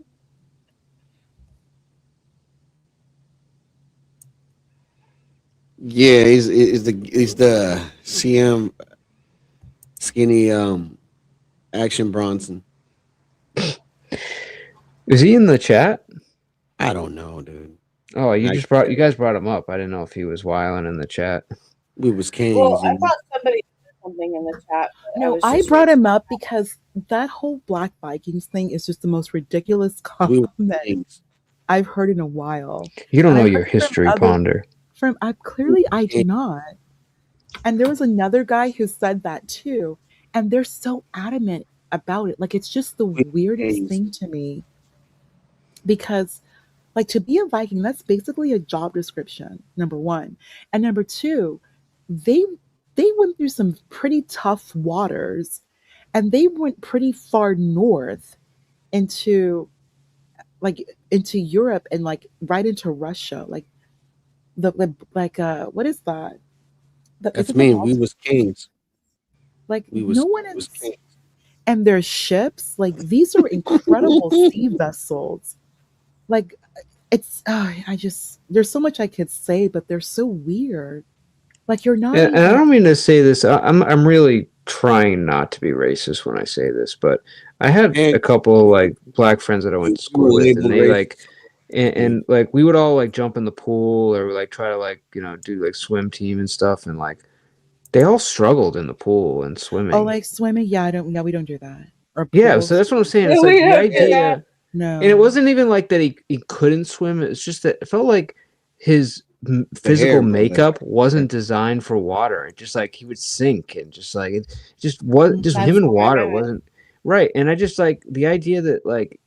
Yeah, he's the CM skinny Action Bronson. Is he in the chat? I don't know, dude. Oh, you guys brought him up. I didn't know if he was wilding in the chat. We was kings. Well, I thought somebody said something in the chat. but No, was I just brought him up because that whole Black Vikings thing is just the most ridiculous comment I've heard in a while. You don't And know I've your heard from history, other- Ponder. I do not. And there was another guy who said that too, and they're so adamant about it. Like it's just the weirdest thing to me. Because like to be a Viking, that's basically a job description, number one. And number two, they went through some pretty tough waters and they went pretty far north into Europe and like right into Russia. Like what is that? That's me. We was kings. Like We was, no one we was is, kings. and their ships, like these are incredible sea vessels. Like there's so much I could say, but they're so weird. Like you're not And I don't mean to say this. I'm really trying not to be racist when I say this, but I had a couple like black friends that I went to school with, and they like, and like we would all like jump in the pool or like try to like do like swim team and stuff, and like they all struggled in the pool and swimming. Oh, like swimming? Yeah, we don't do that. Or Yeah, pools. so that's what I'm saying. It's Yeah, like we the don't do idea, that. No. and it wasn't even like that he couldn't swim. It's just that it felt like his physical hair, bro, makeup wasn't designed for water. It just like he would sink, and just like it just was just That's him and why. water wasn't right. And I just like the idea that like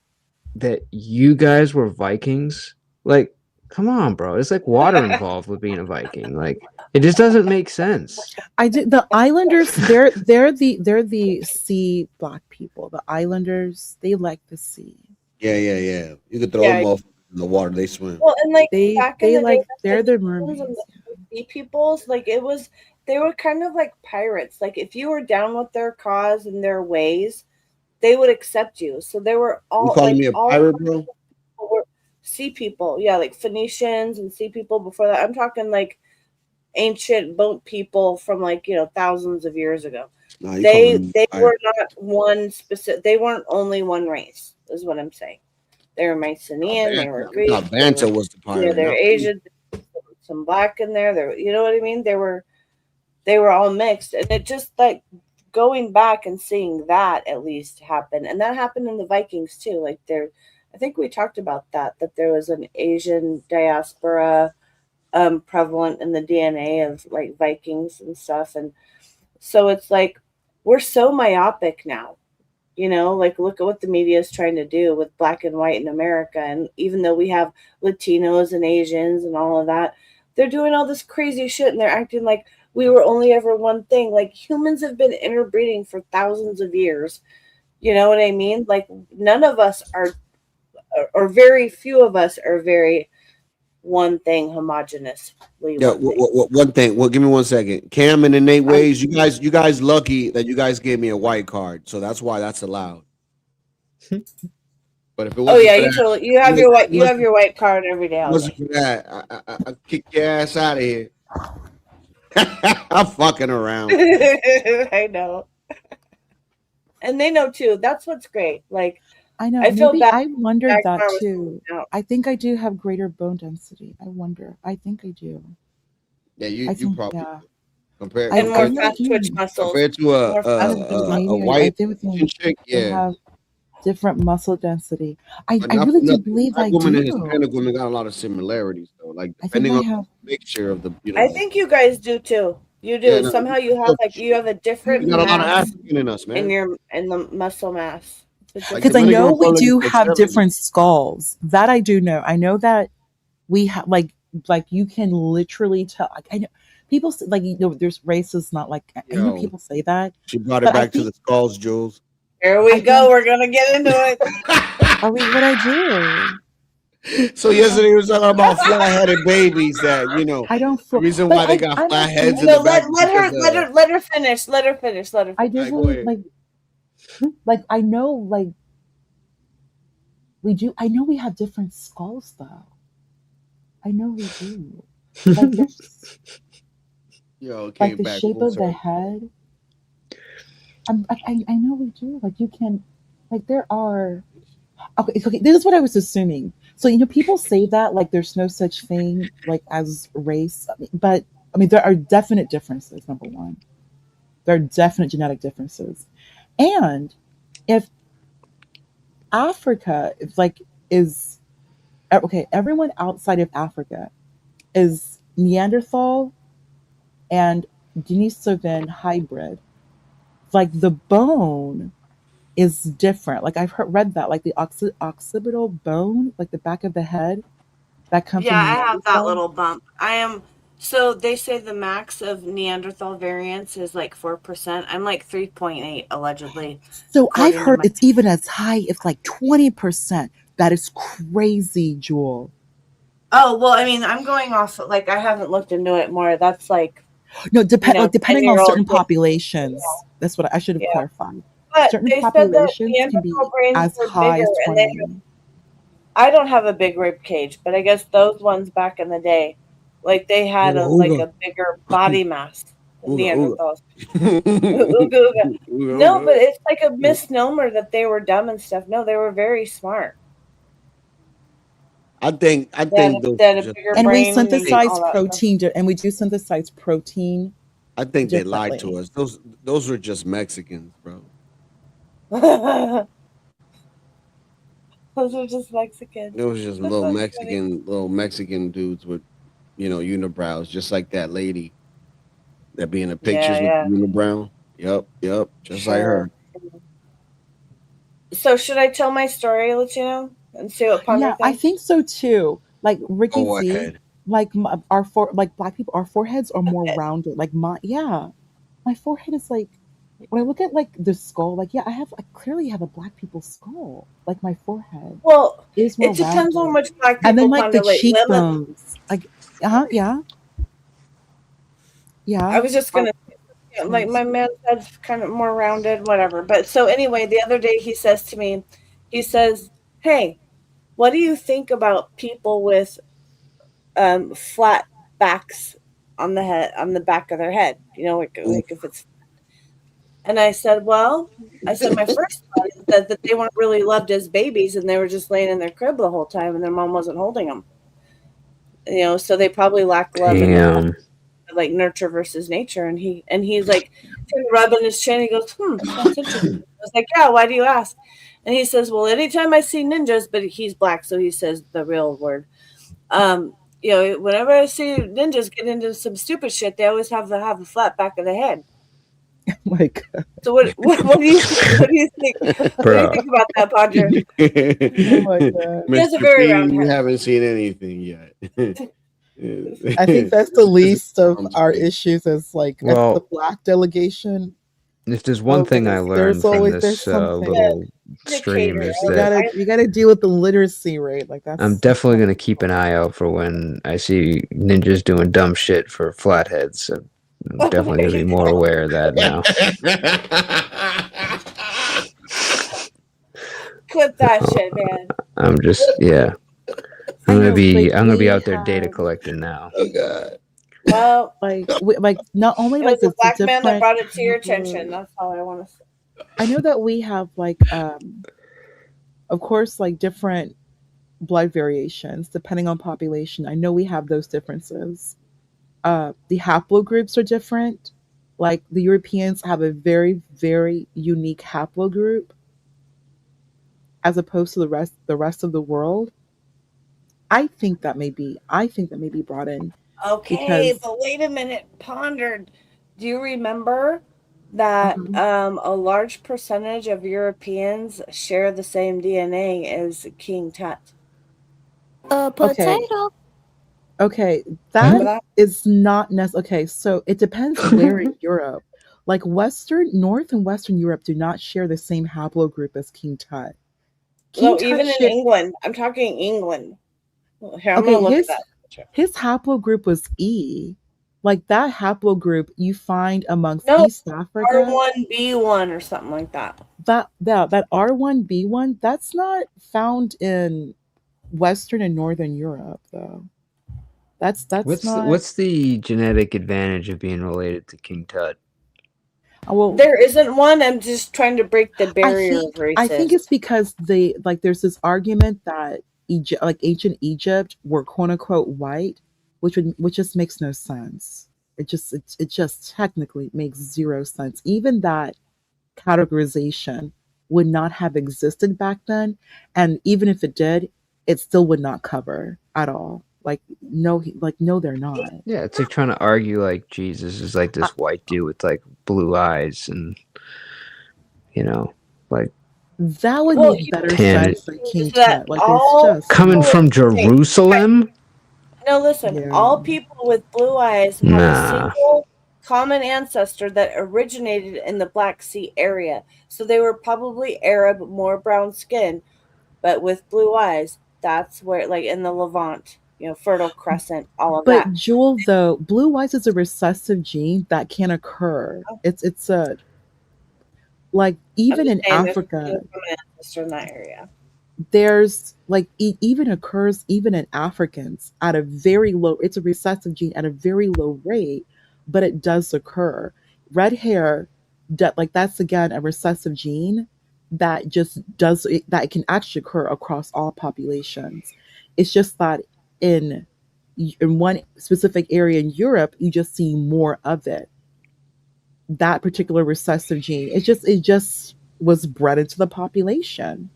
that you guys were Vikings. Like, come on, bro. It's like water involved with being a Viking. Like, it just doesn't make sense. I did the Islanders. They're the sea black people. The Islanders, they like the sea. Yeah. You could throw Yeah. them off in the water. They swim. Well, and like They back in the like day, they're the Vikings mermaids. and the sea peoples, like they were kind of like pirates. Like if you were down with their cause and their ways, they would accept you. So they were all You calling like me a all pirate, bro? were sea people. Yeah, like Phoenicians and sea people before that. I'm talking like ancient boat people from like thousands of years ago. Nah, you They calling me they pirate. were not one specific. They weren't only one race. Is what I'm saying. They were Mycenaean. They were Greek. thought Banta was the pirate. They're not- Asian. Some black in there. There, you know what I mean. They were all mixed, and it just like going back and seeing that at least happen, and that happened in the Vikings too. Like I think we talked about that there was an Asian diaspora prevalent in the DNA of like Vikings and stuff, and so it's like we're so myopic now. Like look at what the media is trying to do with black and white in America, and even though we have Latinos and Asians and all of that, they're doing all this crazy shit, and they're acting like we were only ever one thing. Like humans have been interbreeding for thousands of years. You know what I mean? Like none of us are, or very few of us are very one thing homogeneously. Yeah, one thing. Well, give me 1 second. Cam and Nate Ways, you guys lucky that you guys gave me a white card, so that's why that's allowed. But if it wasn't Oh yeah, for that, you have your white card every day. all wasn't day. for that, I kick your ass out of here. I'm fucking around. I know. And they know too. That's what's great. Like I know. I feel Maybe bad. I wondered Back that when I was too. out. I think I do have greater bone density. I wonder. I think I do. Yeah, I you think, probably yeah. compared And more really fast do. twitch muscles. compared to More fast I twitch think muscles. a maybe I white do think Asian chick, they yeah. have different muscle density. I But I not really for do nothing. believe Black I women and do. Hispanic women got a lot of similarities though. Like I think depending I on have. the mixture of the I think you guys do too. You do. Yeah, no, Somehow you have a different we got a lot of mass African in us, man. in the muscle mass. It's a Like Because I Dominican know we Republic do is have 70. different skulls. That I do know. I know that we have like you can literally tell. Like, I know people say, like there's races not like. I know Yo, people say that, she brought it but I back to think the skulls, Jules. Here we I go. don't. We're gonna get into it. Are we? What I do? So yesterday we was talking about flat-headed babies that I don't. the reason But why they got I'm flat actually. heads in No, the back let her because let her let her finish. Let her finish. Let her I finish. do go really ahead. like. I know like we do. I know we have different skulls though. I know we do. Like there's Yo, it like came the back shape full of the circle. head. I know we do. Like you can, like there are. Okay. This is what I was assuming. So people say that like there's no such thing like as race, but I mean there are definite differences. Number one, there are definite genetic differences, and if Africa is okay, everyone outside of Africa is Neanderthal and Denisovan hybrid. Like the bone is different. Like I've read that, like the occipital bone, like the back of the head, that comes Yeah, from I have that Neanderthal. little bump. So they say the max of Neanderthal variance is like 4%. I'm like 3.8 allegedly. So I've according to heard my it's even as high as like 20%. That is crazy, Jewel. Oh, well, I mean, I'm going off like I haven't looked into it more. That's like No, depending on 10-year-old certain kids. populations. That's what I should have Yeah. clarified. But Certain they said that populations can be Neanderthal brains as were high bigger, as and they 20. I don't have a big rib cage, but I guess those ones back in the day, like they had Over, like over. a bigger body mass. Neanderthals. Ooga, ooga. No, but it's like a misnomer that they were dumb and stuff. No, they were very smart. I think those They had a just- bigger And we brain and synthesize all that protein, and we do synthesize protein. I think they lied to differently. us. Those were just Mexicans, bro. stuff. Those are just Mexicans. It was just That's little so funny. Mexican dudes with, unibrows, just like that lady that be in the pictures Yeah, with the unibrow. Yep, just like her. So should I tell my story, Latino, and see what Ponder Yeah, I thinks? think so too. Like Ricky Go Z, ahead. like like black people, our foreheads are more rounded. Like my forehead is like when I look at like the skull, like I clearly have a black people's skull. Like my forehead Well, is more it depends on rounded, which black and then people like the Ponder. Like, cheekbones, like yeah. I was just gonna like my man's head's kind of more rounded, whatever. But so anyway, the other day he says to me, he says, "Hey, what do you think about people with flat backs on the head, on the back of their head? You know, like if it's." And I said, "Well, I said my first thought is that they weren't really loved as babies, and they were just laying in their crib the whole time, and their mom wasn't holding them. You know, so they probably lacked love and Damn. like nurture versus nature." And he's like rubbing his chin. He goes, that's interesting. I was like, "Yeah, why do you ask?" And he says, "Well, anytime I see ninjas," but he's black, so he says the real word. You know, whenever I see ninjas get into some stupid shit, they always have a flat back of the head. My God. So what do you think? What do you think about that, Padre? Oh my God. He has a Mr. very P, round you head. haven't seen anything yet. I think that's the least of our issues as like as the Well, black delegation. if there's one thing I learned from there's this something. little stream is You that gotta deal with the literacy rate. Like that's I'm definitely gonna keep an eye out for when I see ninjas doing dumb shit for flatheads. So I'm definitely gonna be more aware of that now. Clip that shit, man. I'm just I'm gonna be out there data collecting now. Oh God. Well, like not only it like was a the black man that different. brought it to your attention. That's all I want to say. I know that we have like of course like different blood variations depending on population. I know we have those differences. The haplogroups are different. Like the Europeans have a very, very unique haplogroup as opposed to the rest of the world. I think that may be brought in. Okay, because but wait a minute, Pondered. Do you remember that a large percentage of Europeans share the same DNA as King Tut? Okay, Remember that is not necessary. Okay, so it depends where in Europe. Like North and Western Europe do not share the same haplogroup as King Tut. No, even in England. I'm talking England. Here, I'm Okay, gonna look at that. his haplogroup was E. Like that haplogroup you find amongst No, East Africa. R1B1 or something like that. That R1B1, that's not found in Western and Northern Europe, though. That's not. What's the genetic advantage of being related to King Tut? Well, There isn't one. I'm just trying to break the barrier of races. I think it's because there's this argument that ancient Egypt were quote unquote white, which just makes no sense. It just technically makes zero sense. Even that categorization would not have existed back then, and even if it did, it still would not cover at all. No, they're not. Yeah, it's like trying to argue like Jesus is like this white dude with like blue eyes and like That would make better Pan- sense than King that Tut. Like all it's just coming from Jerusalem. No, listen. All people with blue eyes have Nah. a single common ancestor that originated in the Black Sea area. So they were probably Arab, more brown skin, but with blue eyes. That's where, like in the Levant, Fertile Crescent, all of But that. Jewel, though, blue eyes is a recessive gene that can occur. It's a like even in Saying there's a Africa, single common ancestor in that area. there's like it even occurs even in Africans at a very low. It's a recessive gene at a very low rate, but it does occur. Red hair, like that's again a recessive gene that just does it, that can actually occur across all populations. It's just that in in one specific area in Europe, you just see more of it. That particular recessive gene, it just was bred into the population.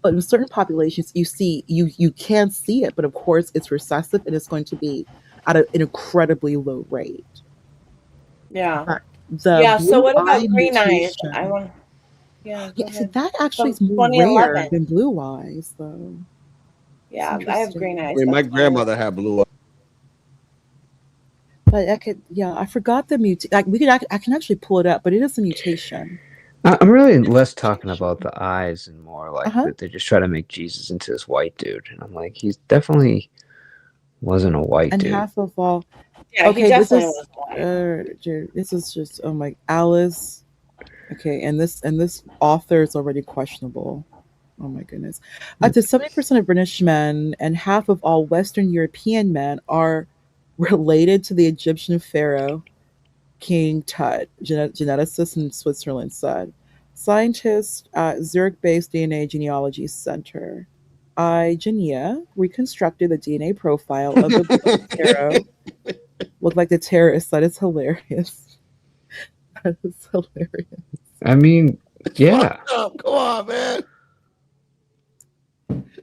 But in certain populations, you can see it, but of course it's recessive and it's going to be at an incredibly low rate. Yeah. The Yeah. So blue what about eye green eyes? mutation. I want. Yeah. Go Yeah, see, ahead. that actually is From more rare 2011. than blue eyes, though. It's Yeah, I have green interesting. eyes. I mean, my That's why. grandmother had blue eyes. But I could, yeah, I forgot the mutation. Like, I can actually pull it up, but it is a mutation. I'm really less talking about the eyes and more like Uh-huh. that they just try to make Jesus into this white dude, and I'm like, he's definitely wasn't a white And dude. half of all, Yeah, he okay, this definitely is was white. this is just oh my Alice. Okay, and this author is already questionable. Oh my goodness. Up to 70% of British men and half of all Western European men are related to the Egyptian pharaoh King Tut, geneticist in Switzerland said. Scientists at Zurich-based DNA Genealogy Center, IGenia, reconstructed the DNA profile of the pharaoh. Looked like the terrorist. That is hilarious. That is hilarious. I mean, yeah, Oh, come on, man.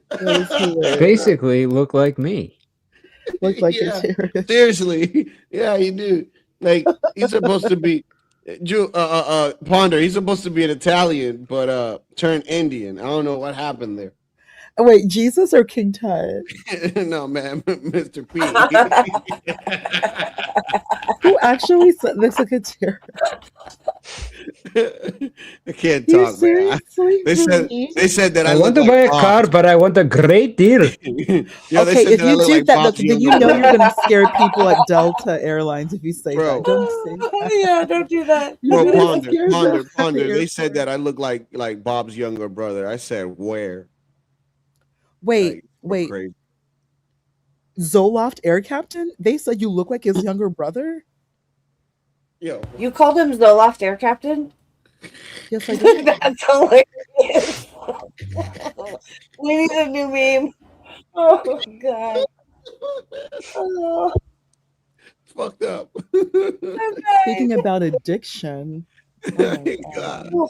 That is hilarious. basically look like me. Looked like Yeah, a terrorist. seriously. Yeah, he do. Like he's supposed to be Ponder. He's supposed to be an Italian, but turned Indian. I don't know what happened there. Oh, wait, Jesus or King Tut? No, man, Mr. P. Who actually said looks like a terrorist? I can't You talk, man. seriously? They said that I, I look want to like buy a Bob. car, but I want a great deal. Yeah, they Okay, said if that I you look do like that, Bob's then you younger know you're brother. gonna scare people at Delta Airlines if you say Bro. that. Don't say that. Yeah, don't do that. You're Bro, gonna scare them at the Ponder. They said airport. that I look like Bob's younger brother. I said, where? Wait, You're wait. crazy. Zoloft Air Captain? They said you look like his younger brother? Yo, You called him Zoloft Air Captain? Yes, I did. That's hilarious. We need a new meme. Oh god. Oh, fucked up. Speaking about addiction, oh my God. oh,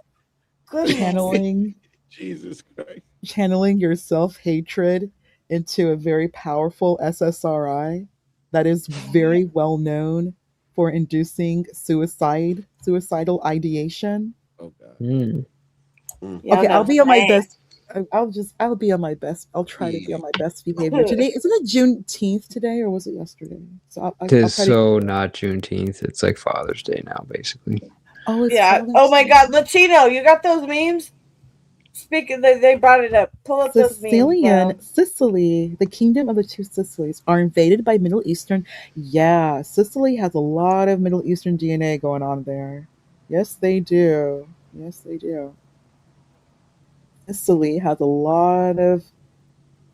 goodness. Jesus Christ. channeling your self-hatred into a very powerful SSRI that is very well known for inducing suicidal ideation. Oh God. Yeah, Okay, I'll no, be on my thanks. best. I'll be on my best. I'll try to be on my best behavior today. Isn't it Juneteenth today, or was it yesterday? So I'll It try is to. so not Juneteenth. It's like Father's Day now, basically. Oh, it's Yeah. Father's Oh my Day. god, Latino, you got those memes? Speaking, they brought it up. Pull up those memes. Bro. Sicily, the kingdom of the two Sicilies, are invaded by Middle Eastern. Yeah, Sicily has a lot of Middle Eastern DNA going on there. Yes, they do. Yes, they do. Sicily has a lot of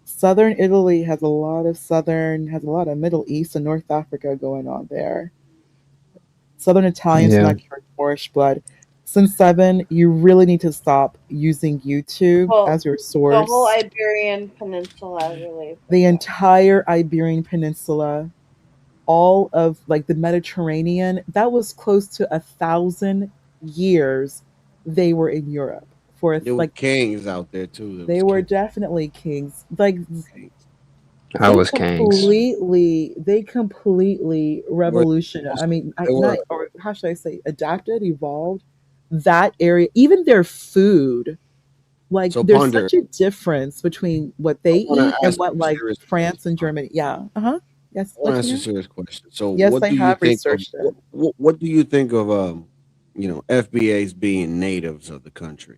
Southern Italy has a lot of Middle East and North Africa going on there. Southern Italians Yeah. not carry Moorish blood. Since 7, you really need to stop using YouTube Well, as your the source. whole Iberian Peninsula, really. The entire Iberian Peninsula, all of like the Mediterranean, that was close to 1,000 years they were in Europe for There were like kings out there too. There they was were kings. definitely kings. Like I was kings. they completely revolutionized. I mean, They were. or how should I say, adapted, evolved that area. Even their food, like So there's Ponder, such a difference between what they I wanna eat and ask what you a like serious France and Germany. Yeah. Yes. I want to ask you a Latino? serious question. So, Yes, what I do you have think of researched it. what do you think of FBAs being natives of the country?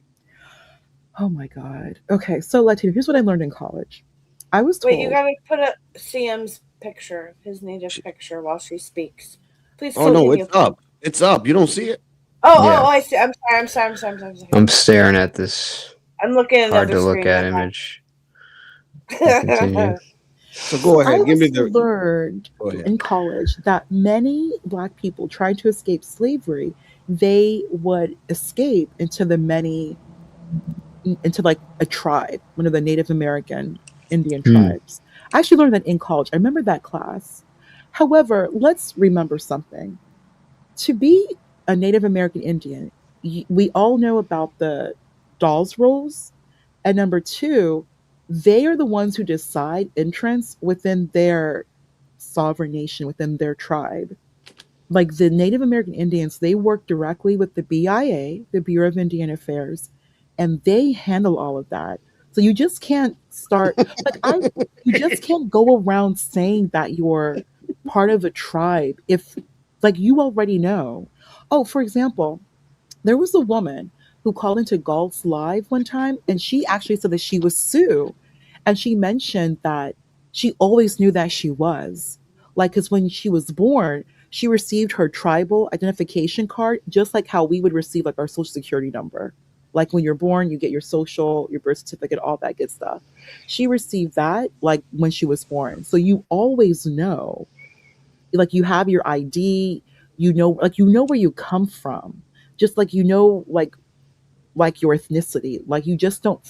Oh my God. Okay, so Latino. Here's what I learned in college. I was told. Wait, you gotta put up CM's picture, his native picture, while she speaks. Please. Oh no, continue. it's up. It's up. You don't see it? Yeah. Oh, I see. I'm sorry. I'm staring at this I'm looking at hard another to look screen at right now. image. Continue. So go I ahead. Give me also the. learned Go ahead. in college that many Black people trying to escape slavery, they would escape into like a tribe, one of the Native American Indian Hmm. tribes. I actually learned that in college. I remember that class. However, let's remember something. To be a Native American Indian, we all know about the Dawes rules. And number two, they are the ones who decide entrance within their sovereign nation, within their tribe. Like the Native American Indians, they work directly with the BIA, the Bureau of Indian Affairs, and they handle all of that. So you just can't start like I you just can't go around saying that you're part of a tribe if like you already know. Oh, for example, there was a woman who called into Galt's Live one time, and she actually said that she was Sue. And she mentioned that she always knew that she was. Like, because when she was born, she received her tribal identification card, just like how we would receive like our social security number. Like when you're born, you get your social, your birth certificate, all that good stuff. She received that like when she was born. So you always know, like you have your ID, you know where you come from, just like you know like your ethnicity. Like you just don't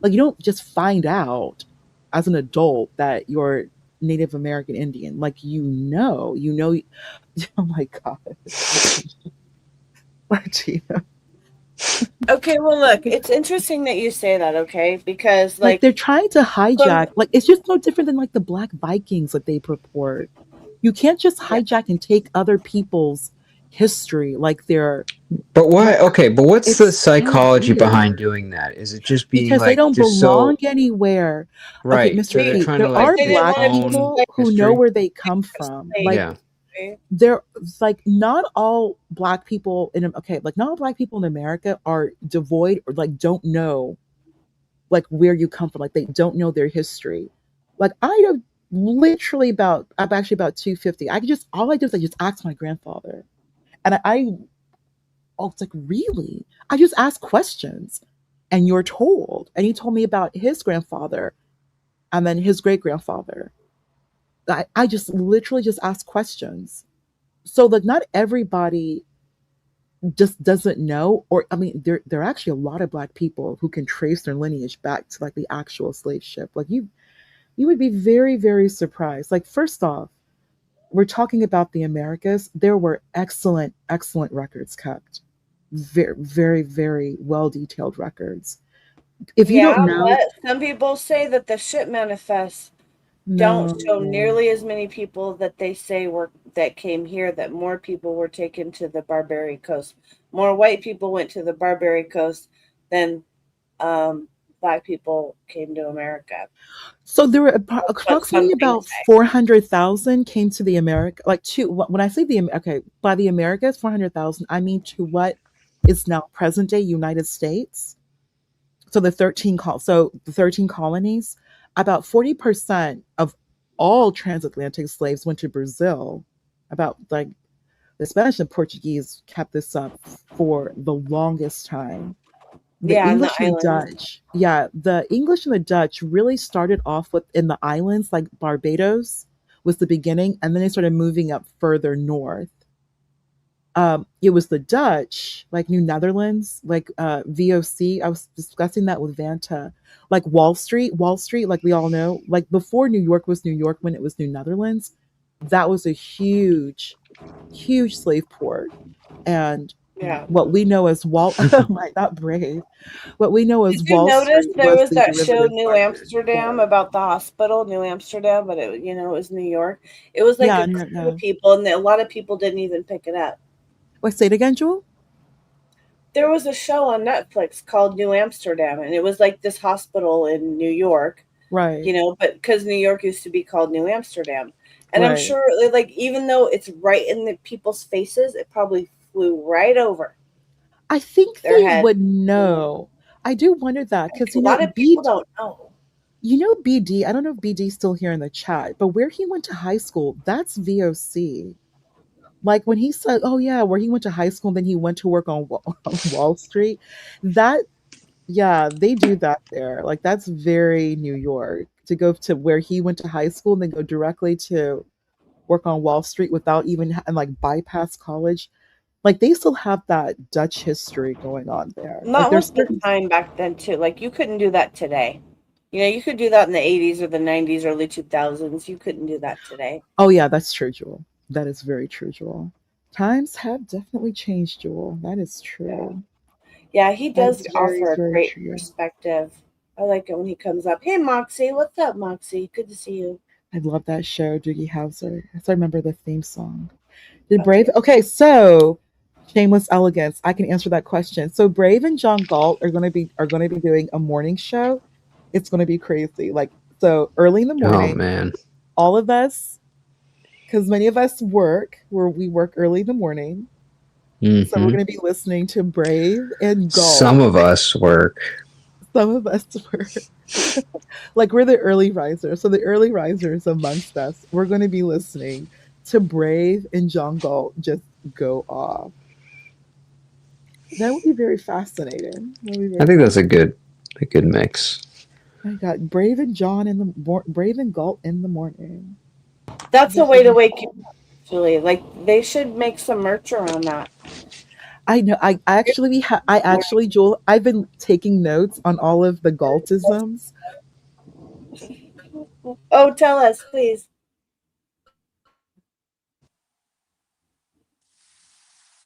like you don't just find out as an adult that you're Native American Indian. Like you know. Oh my god, Martina. Okay, well, look, it's interesting that you say that, okay? Because, Like like, they're trying to from hijack. Like it's just no different than like the Black Vikings that they purport. You can't just yeah, hijack and take other people's history like they're But why? like Okay, but what's the it's so psychology behind weird. doing that? Is it just being Because they like don't just belong so anywhere. Okay, right? Mr. So they're P, trying to there like are they didn't Black want to be dethrone people like who know history. where they come from. slaves, Like Yeah. okay? there, like not all Black people in okay, like not all Black people in America are devoid or like don't know like where you come from. Like they don't know their history. Like I have literally about I'm actually about 250. I could just all I do is I just ask my grandfather, and I oh, it's like, really? I just ask questions and you're told. And he told me about his grandfather and then his great grandfather. I just literally just ask questions. So like not everybody just doesn't know, or I mean, there are actually a lot of Black people who can trace their lineage back to like the actual slave ship. Like you would be very, very surprised. Like, first off, we're talking about the Americas. There were excellent, excellent records kept. Very, very, very well detailed records. If you don't Yeah, know, but some people say that the ship manifests don't show no. nearly as many people that they say were that came here, that more people were taken to the Barbary Coast. More white people went to the Barbary Coast than um, Black people came to America. So there were That's what approximately some things about say. 400,000 came to the America, like to when I say okay, by the Americas, 400,000, I mean to what is now present day United States. So the 13 colonies, about 40% of all transatlantic slaves went to Brazil. About like the Spanish and Portuguese kept this up for the longest time. The Yeah, in the English and the islands. Dutch, yeah, the English and the Dutch really started off with in the islands, like Barbados was the beginning, and then they started moving up further north. It was the Dutch, like New Netherlands, like VOC. I was discussing that with Vanta, like Wall Street, like we all know, like before New York was New York, when it was New Netherlands, that was a huge, huge slave port, and Yeah. what we know as Wall, oh my, not brave, what we know Did as you Wall notice Street there was was the that show derivative New Barbary Amsterdam port. about the hospital, New Amsterdam, but it was New York. It was like Yeah, a no, no, crew of no. people, and a lot of people didn't even pick it up. Wait, say it again, Jewel. There was a show on Netflix called New Amsterdam, and it was like this hospital in New York, Right, but because New York used to be called New Amsterdam. And I'm right. sure, like, even though it's right in the people's faces, it probably flew right over I think their they head. would know. I do wonder that Like, because a lot of people don't know. you know BD. I don't know if BD's still here in the chat, but where he went to high school, that's VOC. Like when he said, "Oh yeah, where he went to high school, and then he went to work on on Wall Street." That yeah, they do that there. Like that's very New York. to go to where he went to high school and then go directly to work on Wall Street without even like bypass college. Like they still have that Dutch history going on there. Like Not there's with the time back then too. Like you couldn't do that today. You know, you could do that in the 80s or the 90s, early 2000s. You couldn't do that today. Oh yeah, that's true, Jewel. That is very true, Jewel. Times have definitely changed, Jewel. That is true. Yeah, he That does is very, offer a very great true. perspective. I like it when he comes up. Hey, Moxie. What's up, Moxie? Good to see you. I love that show, Doogie Howser. I remember the theme song. Did Brave? Okay, so Shameless Elegance. I can answer that question. So Brave and John Galt are going to be doing a morning show. It's going to be crazy. Like so early in the morning. Oh man. All of us, because many of us work where we work early in the morning. So we're Mhm. going to be listening to Brave and Galt. Some of us work. Some of us work. Like we're the early risers. So the early risers amongst us, we're going to be listening to Brave and John Galt just go off. That would be very fascinating. I think that's a good mix. I got Brave and John in the Brave and Galt in the morning. That's a way to wake you up, actually. Like they should make some merch around that. I know. I actually, Jewel, I've been taking notes on all of the Galtisms. Oh, tell us, please.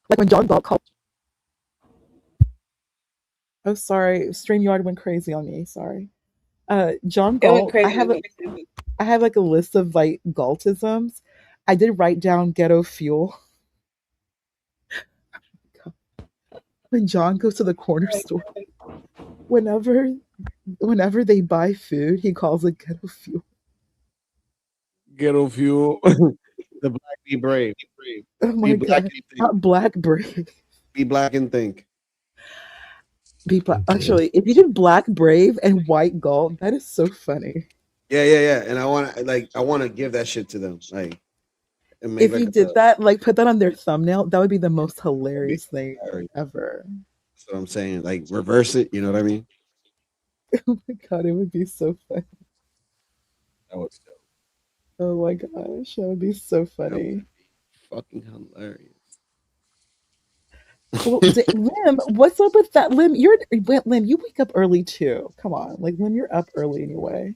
Like when John Galt called. Oh, sorry. StreamYard went crazy on me. Sorry. John It went Galt. crazy. I have like a list of like Galtisms. I did write down ghetto fuel. When John goes to the corner store, whenever they buy food, he calls it ghetto fuel. Ghetto fuel. The black be brave. Oh my Be black god! and think. Not black brave. Be black and think. Be black. Actually, if you did black brave and white Galt, that is so funny. Yeah. And I want to give that shit to them. Like, and make If you did that, like put that on their thumbnail, that would be the most hilarious thing ever. That's what I'm saying. Like, reverse it. You know what I mean? Oh my god, it would be so funny. That was dope. Oh my gosh, that would be so funny. Fucking hilarious. Well, Lim, what's up with that? Lim, Lim, you wake up early too. Come on, like Lim, you're up early anyway.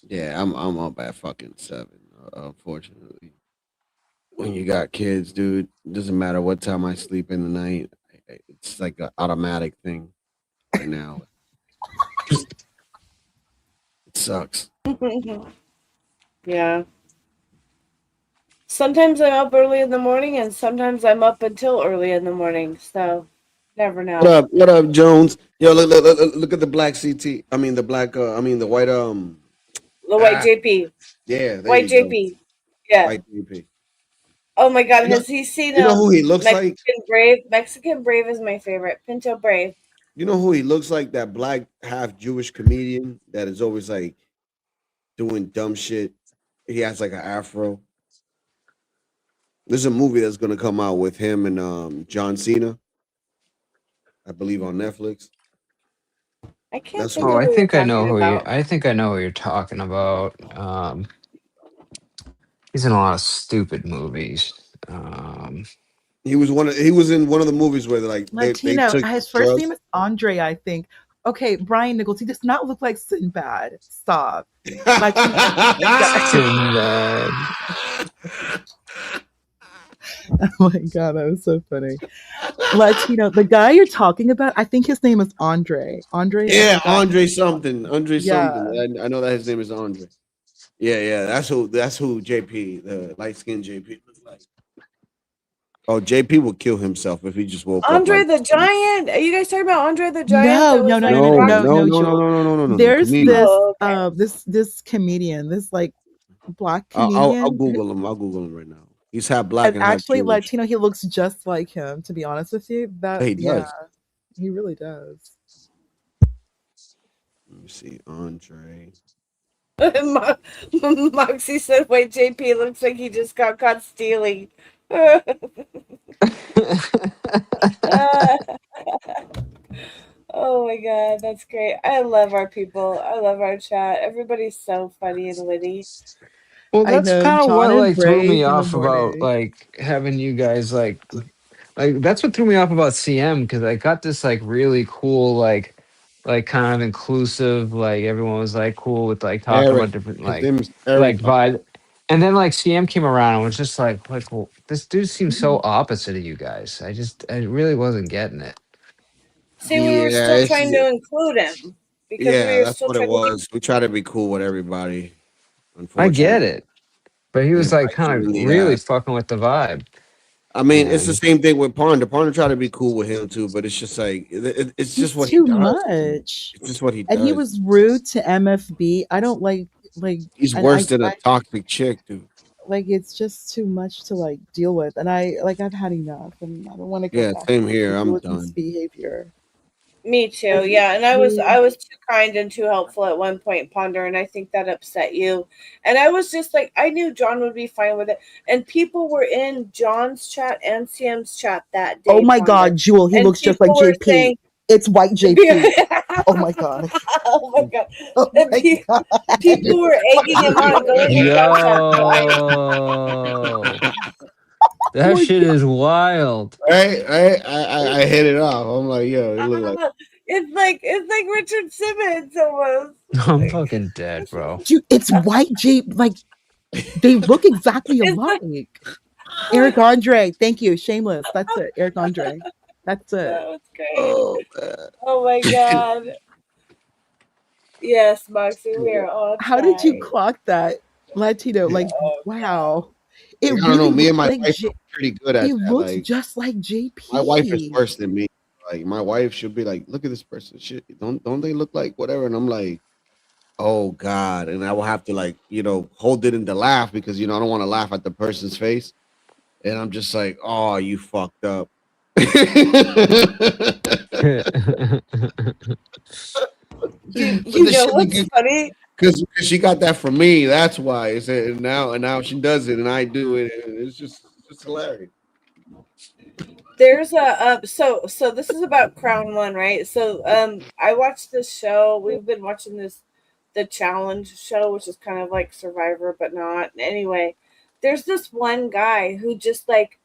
Yeah, I'm up at fucking 7. Unfortunately, when you got kids, dude, it doesn't matter what time I sleep in the night. It's like an automatic thing right now. It sucks. Yeah. Sometimes I'm up early in the morning, and sometimes I'm up until early in the morning. So, never know. What up? What up, Jones? Yo, look at the black CT. I mean the black. I mean the white. The white JP. Yeah, there White you go. JP. Yeah. White JP. Oh my God, You know- has he seen? you know who he looks like? Mexican Brave. Mexican Brave is my favorite. Pinto Brave. You know who he looks like? That black half Jewish comedian that is always like doing dumb shit. He has like an afro. There's a movie that's gonna come out with him and John Cena, I believe on Netflix. I can't That's think Oh, of I who you're think I know talking who you. about. I think I know who you're talking about. He's in a lot of stupid movies. He was in one of the movies where like they Latino. took His first drugs. name is Andre, I think. Okay, Brian Nichols. He does not look like Sinbad. Stop. Sinbad. Oh my god, that was so funny. Latino, the guy you're talking about, I think his name is Andre. Andre. Yeah, Andre something. Andre Yeah. something. I know that his name is Andre. Yeah. That's who JP, the light skinned JP looks like. Oh, JP would kill himself if he just woke Andre up. Like, the Giant. Are you guys talking about Andre the Giant? No, that no, was no, like no, the no, rock- no, no, no. There's comedian. this Oh, okay. this comedian, this like black I'll comedian. Google him. I'll Google him right now. He's half black And and half actually, Jewish. Latino, he looks just like him. To be honest with you, that He does. he really does. Let me see, Andre. Moxie said, "Wait, JP looks like he just got caught stealing." Oh my god, that's great. I love our people. I love our chat. Everybody's so funny and witty. Well, I that's know kind of John what and like threw me Brave in the off about morning. like having you guys like that's what threw me off about CM because I got this like really cool like kind of inclusive like everyone was like cool with like talking Eric. about different His name is like Eric. vibe, and then like CM came around and was just like well, this dude seems so opposite of you guys. I really wasn't getting it. See, we were Yeah, still trying to include him because we were that's still what it trying to get. was. We try to be cool with everybody. I get Unfortunately, it, but he they was like bite you kind in of the really ass. fucking with the vibe. I mean, it's the And same thing with Ponder. Ponder tried to be cool with him too, but it's just like it's just He's what he too does. much. It's just what he And he does. was rude to MFB. I don't like He's and worse than a toxic chick, dude. like it's just too much to like deal with. And I've had enough and I don't want to go Yeah, back same to here. deal I'm with his done. behavior. Me too. Yeah, and I was too kind and too helpful at one point, Ponder, and I think that upset you. And I was just like, I knew John would be fine with it, and people were in John's chat and CM's chat that day. Oh my Ponder. God, Jewel, he And looks just like people were JP. saying- It's white JP. Oh my God. Oh my god! Oh And my God. people were egging him on. Go in the John chat. Yo, that shit is wild. I hit it off. I'm like, yo, it look like It's like Richard Simmons almost. I'm fucking dead, bro. Dude, it's white J. Like they look exactly alike. Eric Andre, thank you. Shameless. That's it. Eric Andre. That's it. That was great. Oh my god. Yes, Moxie, we are all. How did you clock that, Latino? Like, wow. It I don't really know. Me and looked my like wife are pretty good at it that. looks Like, just like JP. my wife is worse than me. Like, my wife should be like, look at this person. Shit, don't they look like whatever? And I'm like, oh God. And I will have to like, hold it in to laugh because I don't want to laugh at the person's face. And I'm just like, oh, you fucked up. You know what's funny? Because she got that from me. That's why. And now she does it and I do it. And it's just hilarious. There's a so this is about Crown One, right? So I watched this show. We've been watching the challenge show, which is kind of like Survivor, but not. Anyway, there's this one guy who just like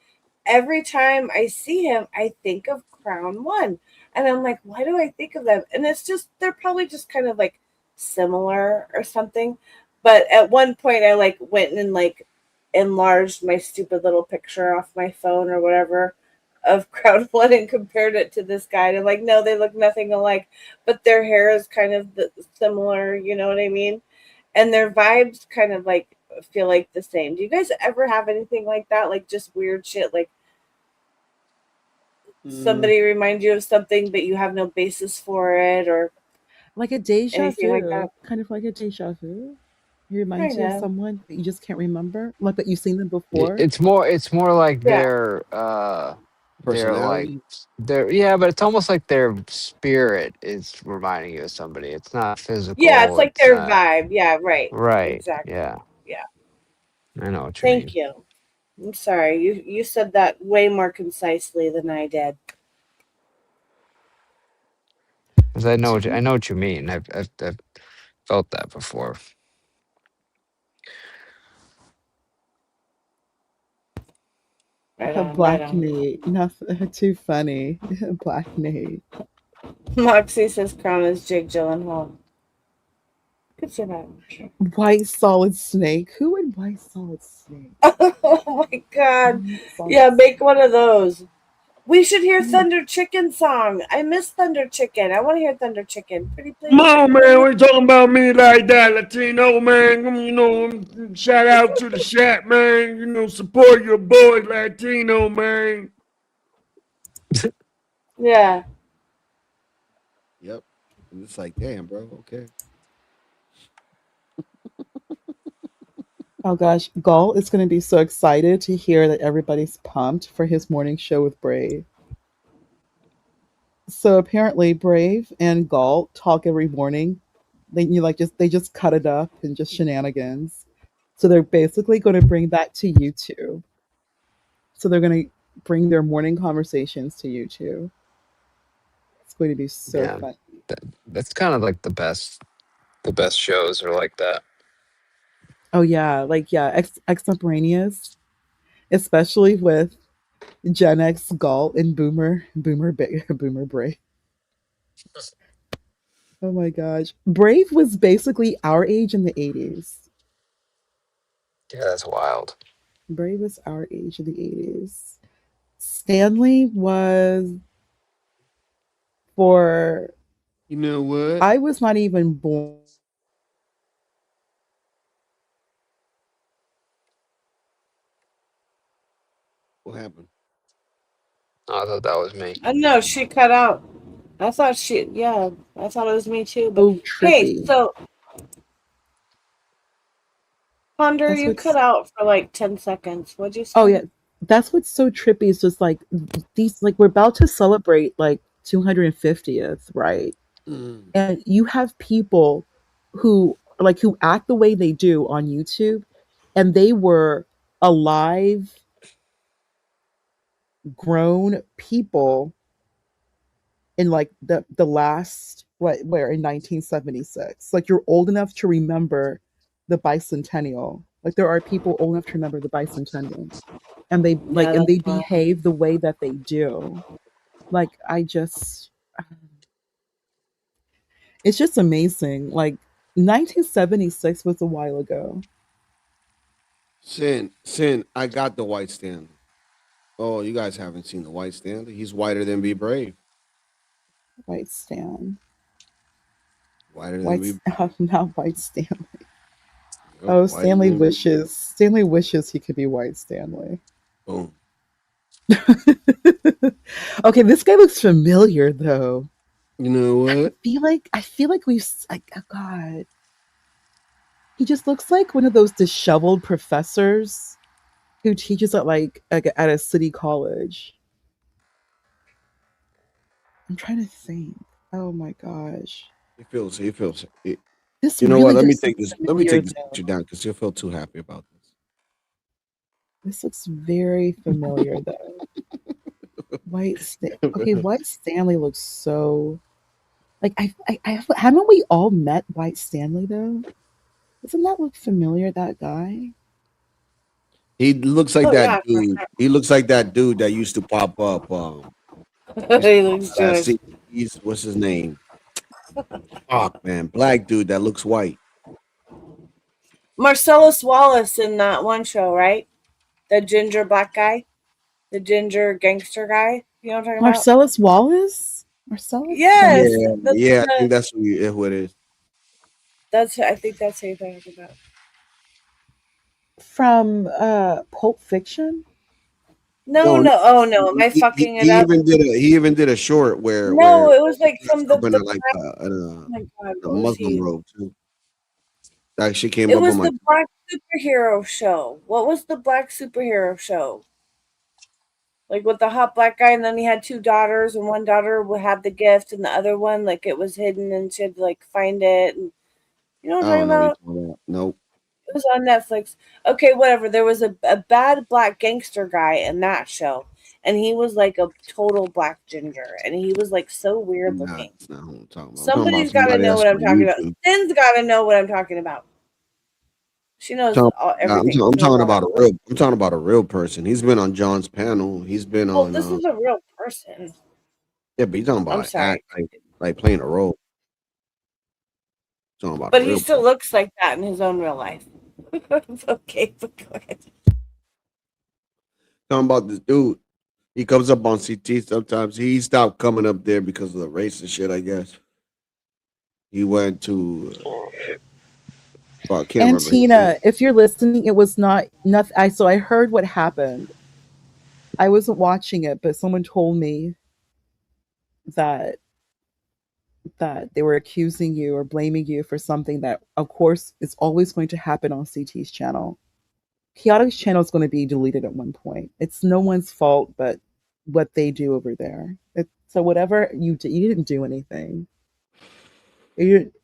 every time I see him, I think of Crown One. And I'm like, why do I think of them? And it's just they're probably just kind of like similar or something. But at one point I like went and like enlarged my stupid little picture off my phone or whatever of Crown One and compared it to this guy. And I'm like, no, they look nothing alike, but their hair is kind of similar, you know what I mean? And their vibes kind of like feel like the same. Do you guys ever have anything like that? Like just weird shit, like somebody remind you of something, but you have no basis for it, or like a deja anything vu, like that? kind of like a deja vu. He reminds you Kinda. of someone that you just can't remember, like that you've seen them before. It's more like Yeah. their Personality? but it's almost like their spirit is reminding you of somebody. It's not physical. Yeah, it's like their not- vibe. Yeah, right. Right. Exactly. Yeah. Yeah. I know what you mean. Thank you. I'm sorry. You said that way more concisely than I did. Because I know what you mean. I've felt that before. Right on, Black right on. Nate, nothing too funny. Black Nate. Moxie says Crown is Jake Gyllenhaal. Could say that. Sure. White Solid Snake. Who would White Solid Snake? Oh my god. Yeah, make one of those. We should hear Thunder Chicken song. I miss Thunder Chicken. I want to hear Thunder Chicken. Pretty please. Come on, man. We're talking about me like that, Latino, man. Shout out to the chat, man. Support your boy, Latino, man. Yeah. Yep. And it's like, damn, bro. Okay. Oh gosh, Galt is going to be so excited to hear that everybody's pumped for his morning show with Brave. So apparently, Brave and Galt talk every morning. They just cut it up and just shenanigans. So they're basically going to bring that to YouTube. So they're going to bring their morning conversations to YouTube. It's going to be so Yeah. fun. That's kind of like the best shows are like that. Oh yeah, like yeah, extemporaneous, especially with Gen X Galt and Boomer Brave. Oh my gosh, Brave was basically our age in the 80s. Yeah, that's wild. Brave was our age in the 80s. Stanley was for You know what? I was not even born. What happened? Oh, I thought that was me. I know she cut out. I thought I thought it was me too. But Oh, hey, trippy. so Ponder, That's you what's cut out for like 10 seconds. What'd you say? Oh yeah, that's what's so trippy. Is just like these, like we're about to celebrate like 250th, right? Mm. And you have people who act the way they do on YouTube, and they were alive, grown people in like the last where in 1976. Like you're old enough to remember the bicentennial. Like there are people old enough to remember the bicentennial, and they Yeah, and that's they wild. behave the way that they do. Like it's just amazing. Like 1976 was a while ago. Sin, I got the White Stanley. Oh, you guys haven't seen the White Stanley? He's whiter than Be Brave. White Stan. Whiter than Be Not White Stanley. Yep, Oh, whiter than Be Brave. Stanley wishes he could be White Stanley. Boom. Okay, this guy looks familiar though. You know what? I feel like we've like oh God. He just looks like one of those disheveled professors who teaches at at a city college. I'm trying to think. Oh my gosh. He feels it. This You know what? really Let me does take look this. Let me familiar take this though. picture down because you'll feel too happy about this. This looks very familiar though. Okay, White Stanley looks so like haven't we all met White Stanley though? Doesn't that look familiar, that guy? He looks like Oh, that yeah, for dude. He looks like that dude that used to pop up. He looks Jewish. What's his name? Fuck, man, black dude that looks white. Marcellus Wallace in that one show, right? The ginger black guy, the ginger gangster guy. You know what I'm talking Marcellus Wallace? Marcellus? Yes, Yeah, I think that's who it is. I think that's who you're talking about. From Pulp Fiction? No. Oh no, am I fucking it He up? even did a short where No, it was like from the up in oh my God, a what was Muslim he? robe too. That shit came It up was on my. the black superhero show. What was the black superhero show? Like with the hot black guy, and then he had two daughters, and one daughter would have the gift, and the other one, like it was hidden, and she had to like find it. And you know what I I'm don't talking know. about? Nope. It was on Netflix. Okay, whatever. There was a bad black gangster guy in that show, and he was like a total black ginger, and he was like so weird looking. That's not who I'm talking about. Somebody's got to somebody know that's what I'm on talking about. YouTube. Sin's got to know what I'm talking about. She knows everything. I'm She knows talking all about that. I'm talking about a real person. He's been on John's panel. He's been Well, on. this is a real person. Yeah, but he's talking about I'm an sorry. act, like playing a role. Talking about But a he real still looks like that in his own real life. Okay, but go ahead. talking about this dude. He comes up on CT sometimes. He stopped coming up there because of the racist shit, I guess. He went to I can't And remember his name. Tina, if you're listening, it was not nothing. So I heard what happened. I wasn't watching it, but someone told me that they were accusing you or blaming you for something that, of course, is always going to happen on CT's channel. Chaotic's channel is going to be deleted at one point. It's no one's fault but what they do over there. So whatever you did, you didn't do anything.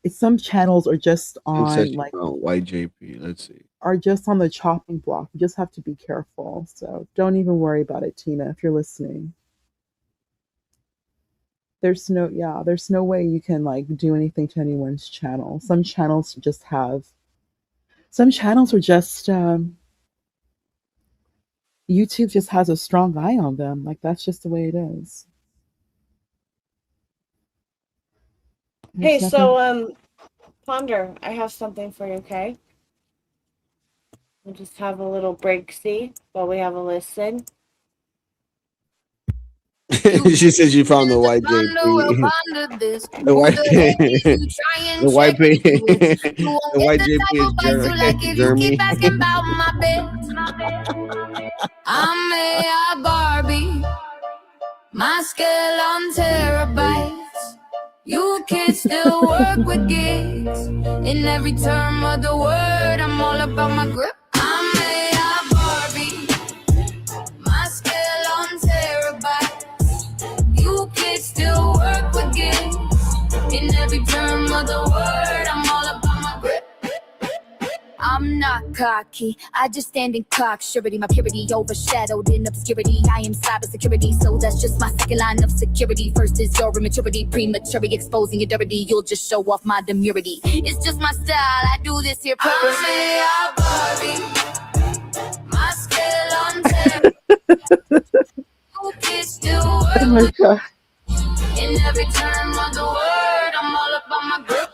Some channels are just on like White JP. Let's see. Are just on the chopping block. You just have to be careful. So don't even worry about it, Tina, if you're listening. there's no way you can like do anything to anyone's channel. Some channels are just YouTube just has a strong eye on them. Like that's just the way it is. Hey, There's so Ponder, I have something for you, okay? We'll just have a little break, see, while we have a listen. She said she found the white JP. The white the white the white JP is Jeremy. I'm a Barbie, my scale on terabytes. You can still work with gigs. In every term of the word, I'm all about my grip. I'm a Barbie, my scale on terabytes. You can still work with gigs. In every term of the word, I'm all about my grip. I'm not cocky, I just stand in cocksurety. My purity overshadowed in obscurity. I am cybersecurity, so that's just my second line of security. First is your immaturity, prematurely exposing your dirty. You'll just show off my demurity. It's just my style, I do this here purposely. I'm a Barbie, my scale on You can still work. Oh my god. In every term of the word, I'm all about my grip.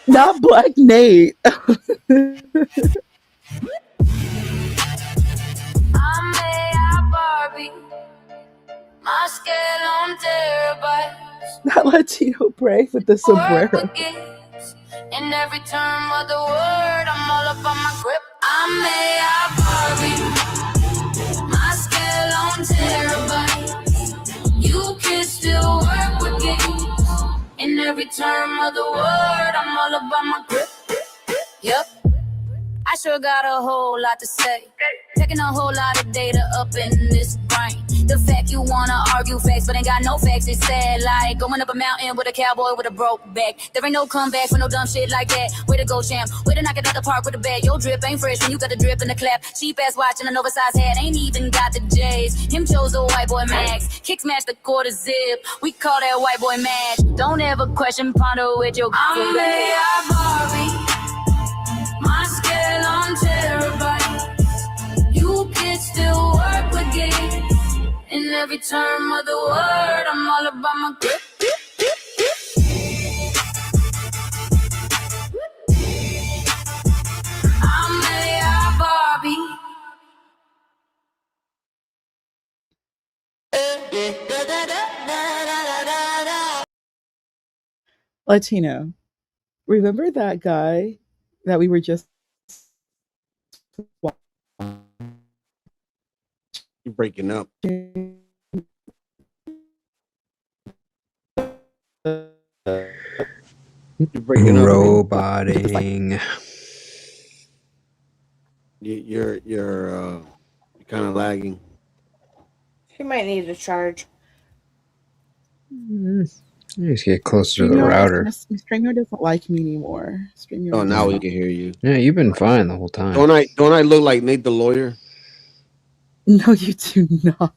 Not Black Nate. I'm a Barbie, my scale on terabytes. Not Latino Brave with the sombrero. In every term of the word, I'm all about my grip. I'm a Barbie, my scale on terabytes. You can still work with games. In every term of the word, I'm all about my grip. Yep, I sure got a whole lot to say. Taking a whole lot of data up in this brain. The fact you wanna argue facts, but ain't got no facts, it's sad. Like going up a mountain with a cowboy with a broke back. There ain't no comeback for no dumb shit like that. Way to go, champ. Way to knock it out the park with a bag. Your drip ain't fresh when you got the drip and the clap. Cheap ass watch and an oversized hat. Ain't even got the J's. Him chose the white boy max. Kick smash the quarter zip. We call that white boy match. Don't ever question Ponder with your I'm a Barbie, my scale on terabytes. You can still work with games. In every term of the word, I'm all about my grip. I'm a Barbie. Latino. Remember that guy that we were just You're breaking up. You're breaking up. Roboting. You're kind of lagging. She might need a charge. Just get closer to the router. StreamYard doesn't like me anymore. StreamYard Oh, now we doesn't. can hear you. Yeah, you've been fine the whole time. Don't I look like Nate the lawyer? No, you do not.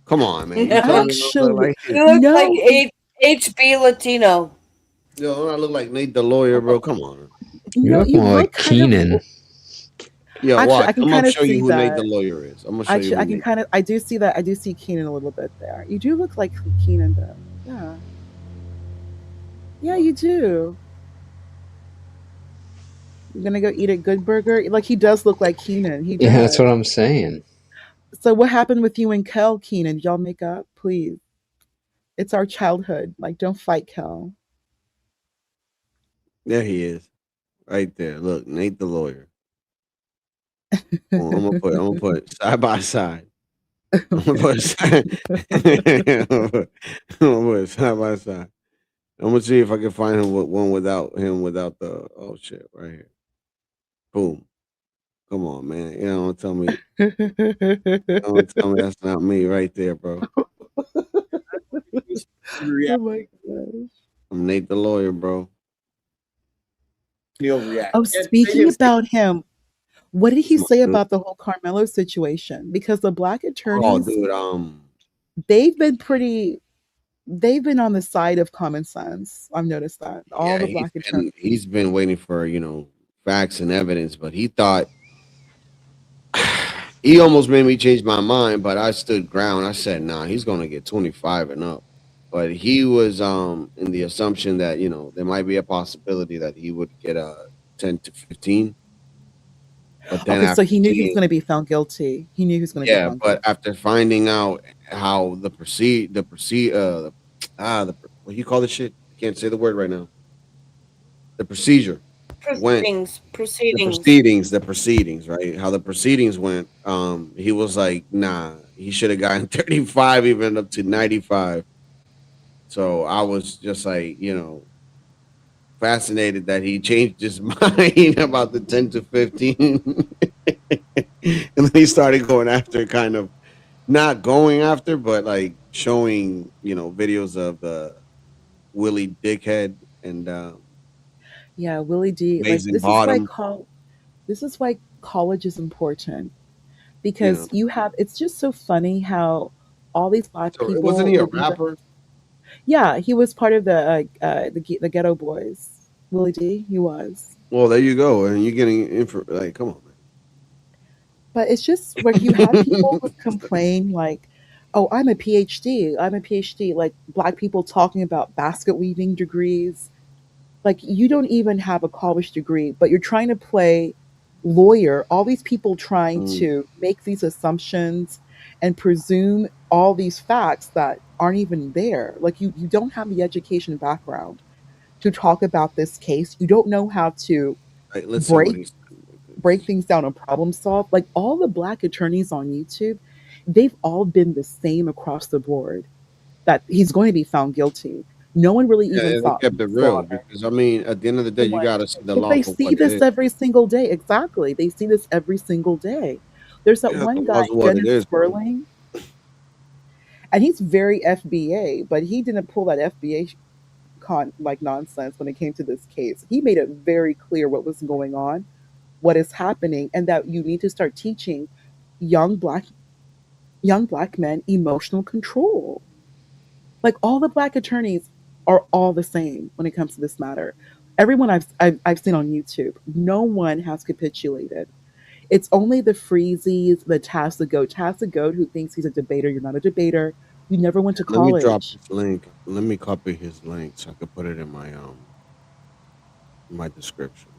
Come on, man. No. You telling me I look like You look like HB Latino. Yo, don't I look like Nate the lawyer, bro? Come on. You look more like Keenan. Yo, Actually, watch. I can I'm kind gonna of show you see who that. Nate the lawyer is. I'm gonna show you. Actually, Who I can Nate- kind of. I do see that. I do see Keenan a little bit there. You do look like Keenan, though. Yeah. Yeah, you do. You're gonna go eat a Good Burger. Like he does look like Keenan. He does. Yeah, that's what I'm saying. So what happened with you and Kel, Keenan? Did y'all make up? Please. It's our childhood. Like, don't fight Kel. There he is, right there. Look, Nate the lawyer. I'm gonna put side by side. I'm gonna put side by side. I'm gonna see if I can find him with one without the shit right here. Boom. Come on, man. You don't tell me. Don't tell me that's not me right there, bro. Oh my gosh. I'm Nate the lawyer, bro. Oh, speaking about him, what did he say about the whole Carmelo situation? Because the black attorneys, Oh, dude. they've been pretty they've been on the side of common sense. I've noticed that all the black attorneys. He's been waiting for facts and evidence, but he thought he almost made me change my mind. But I stood ground. I said, "Nah, he's gonna get 25 and up." But he was in the assumption that there might be a possibility that he would get a 10 to 15. But then Okay, so he knew he was going to be found guilty. He knew he was going to be found but after finding out how the what you call this shit? I can't say the word right now. The procedure went. Proceedings. The proceedings, right? How the proceedings went. He was like, nah, he should have gotten 35, even up to 95. So I was just like, fascinated that he changed his mind about the 10 to 15. And then he started going after, kind of not going after, but like showing, videos of Willie Dickhead and Yeah, Willie D. Like Amazing this Bottom. this is why college is important because you have. It's just so funny how all these black So people. wasn't he a will be the- rapper? Yeah, he was part of the Ghetto Boys. Willie D. He was. Well, there you go. And you're getting in for like, come on, man. But it's just where you have people who complain like, "Oh, I'm a PhD. I'm a PhD." Like black people talking about basket weaving degrees. Like you don't even have a college degree, but you're trying to play lawyer. All these people trying to make these assumptions and presume all these facts that aren't even there. Like you don't have the education background to talk about this case. You don't know how to Like, let's see what break he's. break things down and problem solve. Like all the black attorneys on YouTube, they've all been the same across the board. That he's going to be found guilty. No one really Yeah, even they thought kept it real because at the end of the day, you gotta see the But law they for see what it this is. every single day. Exactly. They see this every single day. There's that Yeah, one the guy, law's what it Dennis is, bro. Sperling, and he's very FBA, but he didn't pull that FBA nonsense when it came to this case. He made it very clear what was going on, what is happening, and that you need to start teaching young black men emotional control. Like all the black attorneys are all the same when it comes to this matter. Everyone I've seen on YouTube, no one has capitulated. It's only the Freezies, the Taz the Goat who thinks he's a debater. You're not a debater. You never went to Let me drop college. his link. Let me copy his link so I can put it in my description.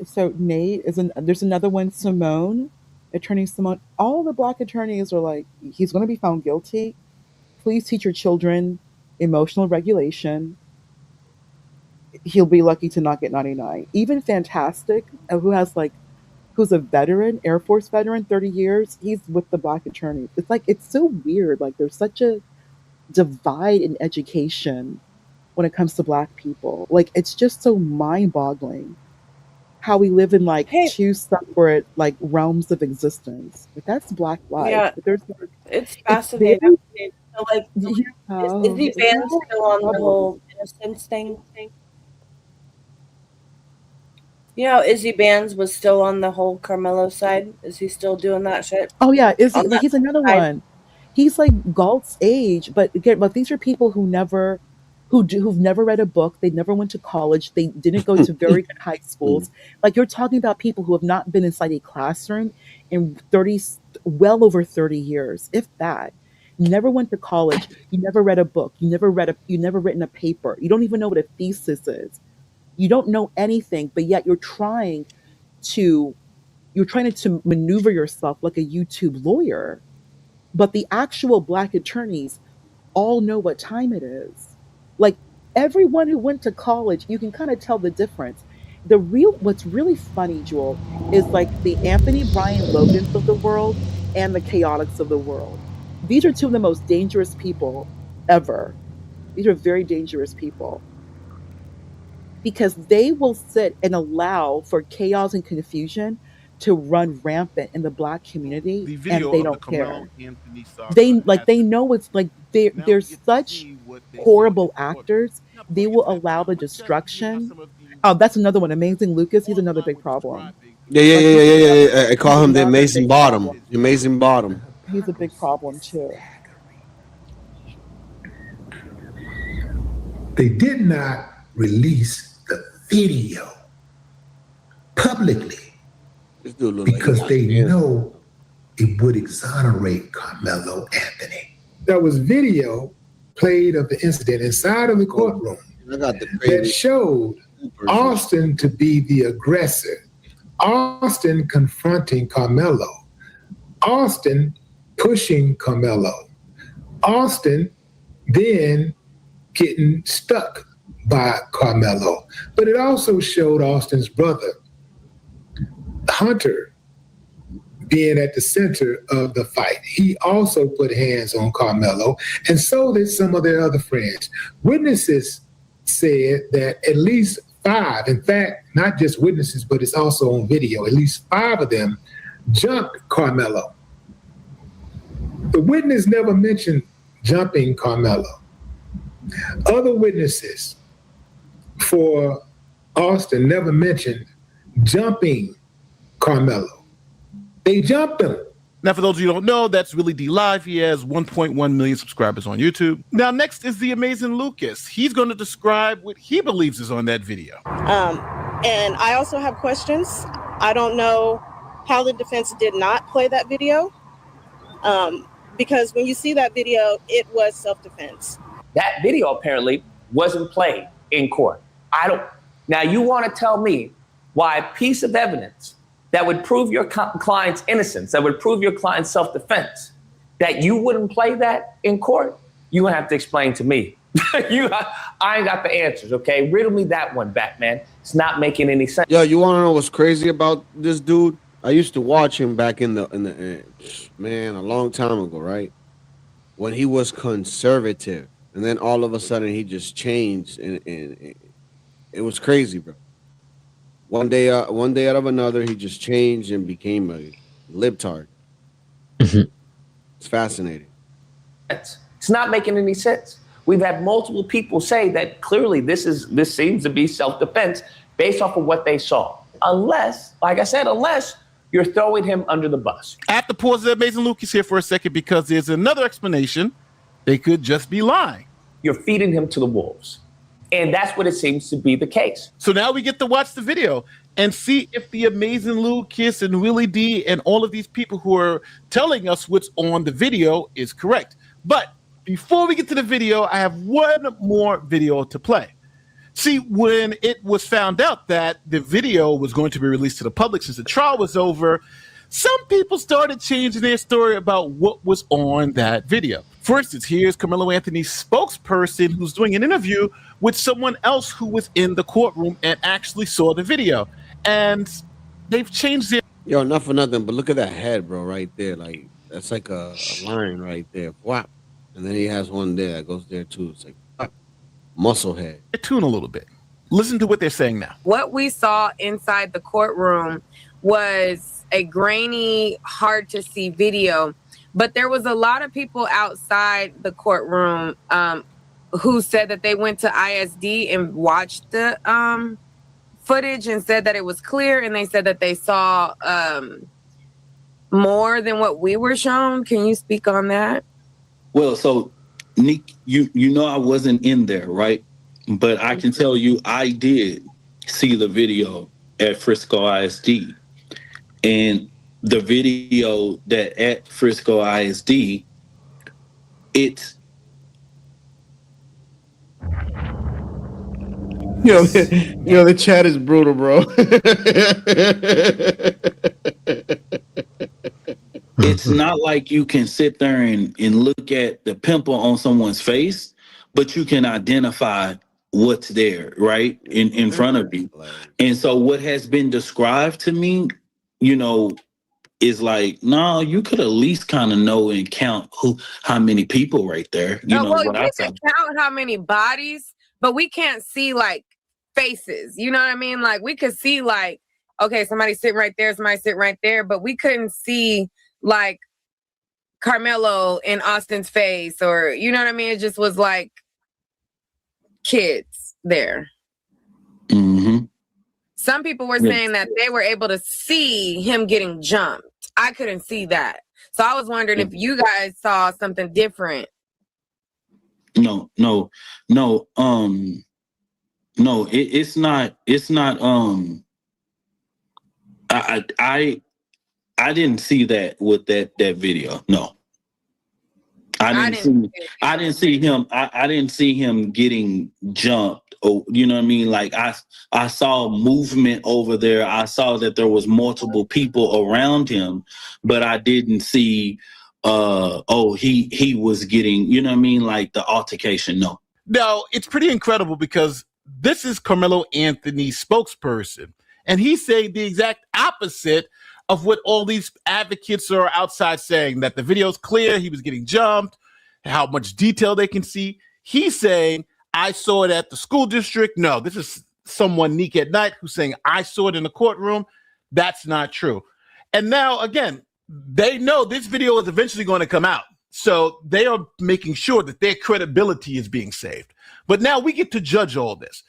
So Nate there's another one, Simone, attorney Simone. All the black attorneys are like, he's going to be found guilty. Please teach your children emotional regulation. He'll be lucky to not get 99. Even Fantastic, who's a veteran, Air Force veteran, 30 years, he's with the black attorneys. It's like, it's so weird. Like, there's such a divide in education when it comes to black people. Like, it's just so mind boggling how we live in like two separate like realms of existence. Like, that's black life. Yeah, But there's it's very, fascinating. So, like, yeah, is Izzy Vance still on the whole innocence thing? You know, Izzy Vance was still on the whole Carmelo side. Is he still doing that shit? oh yeah, is he, On like that he's another side? one. He's like Galt's age, but again, but these are people who've never read a book. They never went to college. They didn't go to very good high schools. Like you're talking about people who have not been inside a classroom in well over 30 years, if that. Never went to college. You never read a book. You never written a paper. You don't even know what a thesis is. You don't know anything, but yet to you're trying to maneuver yourself like a YouTube lawyer. But the actual black attorneys all know what time it is. Like everyone who went to college, you can kind of tell the difference. What's really funny, Jewel, is like the Anthony Brian Logans of the world and the Chaotix of the world. These are two of the most dangerous people ever. These are very dangerous people because they will sit and allow for chaos and confusion to run rampant in the black community, and they don't care. They know it's like they're such horrible actors. They will allow the destruction. Oh, that's another one. Amazing Lucas. He's another big problem. Yeah. I call him the Amazing Bottom. The Amazing Bottom. He's a big problem too. They did not release the video publicly because they know it would exonerate Carmelo Anthony. There was video played of the incident inside of the courtroom that showed Austin to be the aggressor, Austin confronting Carmelo, Austin pushing Carmelo, Austin then getting stuck by Carmelo. But it also showed Austin's brother, Hunter, being at the center of the fight. He also put hands on Carmelo, and so did some of their other friends. Witnesses said that at least 5, in fact, not just witnesses, but it's also on video, at least 5 of them jumped Carmelo. The witness never mentioned jumping Carmelo. Other witnesses for Austin never mentioned jumping Carmelo. They jumped him. Now, for those of you who don't know, that's Willie D Live. He has 1.1 million subscribers on YouTube. Now, next is the amazing Lucas. He's going to describe what he believes is on that video. And I also have questions. I don't know how the defense did not play that video. Because when you see that video, it was self-defense. That video apparently wasn't played in court. Now you want to tell me why a piece of evidence that would prove your client's innocence, that would prove your client's self-defense, that you wouldn't play that in court? You're gonna have to explain to me. I ain't got the answers, okay? Riddle me that one, Batman. It's not making any sense. Yo, you want to know what's crazy about this dude? I used to watch him back in the man, a long time ago, right? When he was conservative, and then all of a sudden he just changed, and it was crazy, bro. One day out of another, he just changed and became a libtard. It's fascinating. It's not making any sense. We've had multiple people say that clearly this seems to be self-defense based off of what they saw. Unless, like I said, you're throwing him under the bus. I have to pause the amazing Lucas here for a second because there's another explanation. They could just be lying. You're feeding him to the wolves. And that's what it seems to be the case. So now we get to watch the video and see if the amazing Lucas and Willie D and all of these people who are telling us what's on the video is correct. But before we get to the video, I have one more video to play. See, when it was found out that the video was going to be released to the public since the trial was over, some people started changing their story about what was on that video. For instance, here's Carmelo Anthony's spokesperson who's doing an interview with someone else who was in the courtroom and actually saw the video. And they've changed their... Yo, not for nothing, but look at that head, bro, right there. Like, that's like a line right there. Whap. And then he has one there that goes there too. It's like muscle head. Tune a little bit. Listen to what they're saying now. What we saw inside the courtroom was a grainy, hard to see video, but there was a lot of people outside the courtroom who said that they went to ISD and watched the footage and said that it was clear, and they said that they saw more than what we were shown. Can you speak on that? Well, so Nick, you know I wasn't in there, right? But I can tell you I did see the video at Frisco ISD. And the video that at Frisco ISD, it's... Yo, the chat is brutal, bro. It's not like you can sit there and look at the pimple on someone's face, but you can identify what's there, right, in front of you. And so what has been described to me, you know, is like, no, you could at least kind of know and count how many people right there. You know well, what we can count how many bodies, but we can't see like faces. You know what I mean? Like we could see like, okay, somebody sitting right there, somebody sitting right there, but we couldn't see like Carmelo in Austin's face, or you know what I mean? It just was like kids there. Mm-hmm. Some people were saying that they were able to see him getting jumped. I couldn't see that. So I was wondering if you guys saw something different. No. It's not. I didn't see that with that video. No. I didn't see him. I didn't see him getting jumped. Oh, you know what I mean? Like I saw movement over there. I saw that there was multiple people around him, but I didn't see he was getting, you know what I mean, like the altercation. No. No, it's pretty incredible because this is Carmelo Anthony's spokesperson, and he's saying the exact opposite of what all these advocates are outside saying, that the video's clear, he was getting jumped, how much detail they can see. He's saying, I saw it at the school district. No, this is someone Neek at Night who's saying, I saw it in the courtroom. That's not true. And now, again, they know this video is eventually going to come out. So they are making sure that their credibility is being saved. But now we get to judge all this.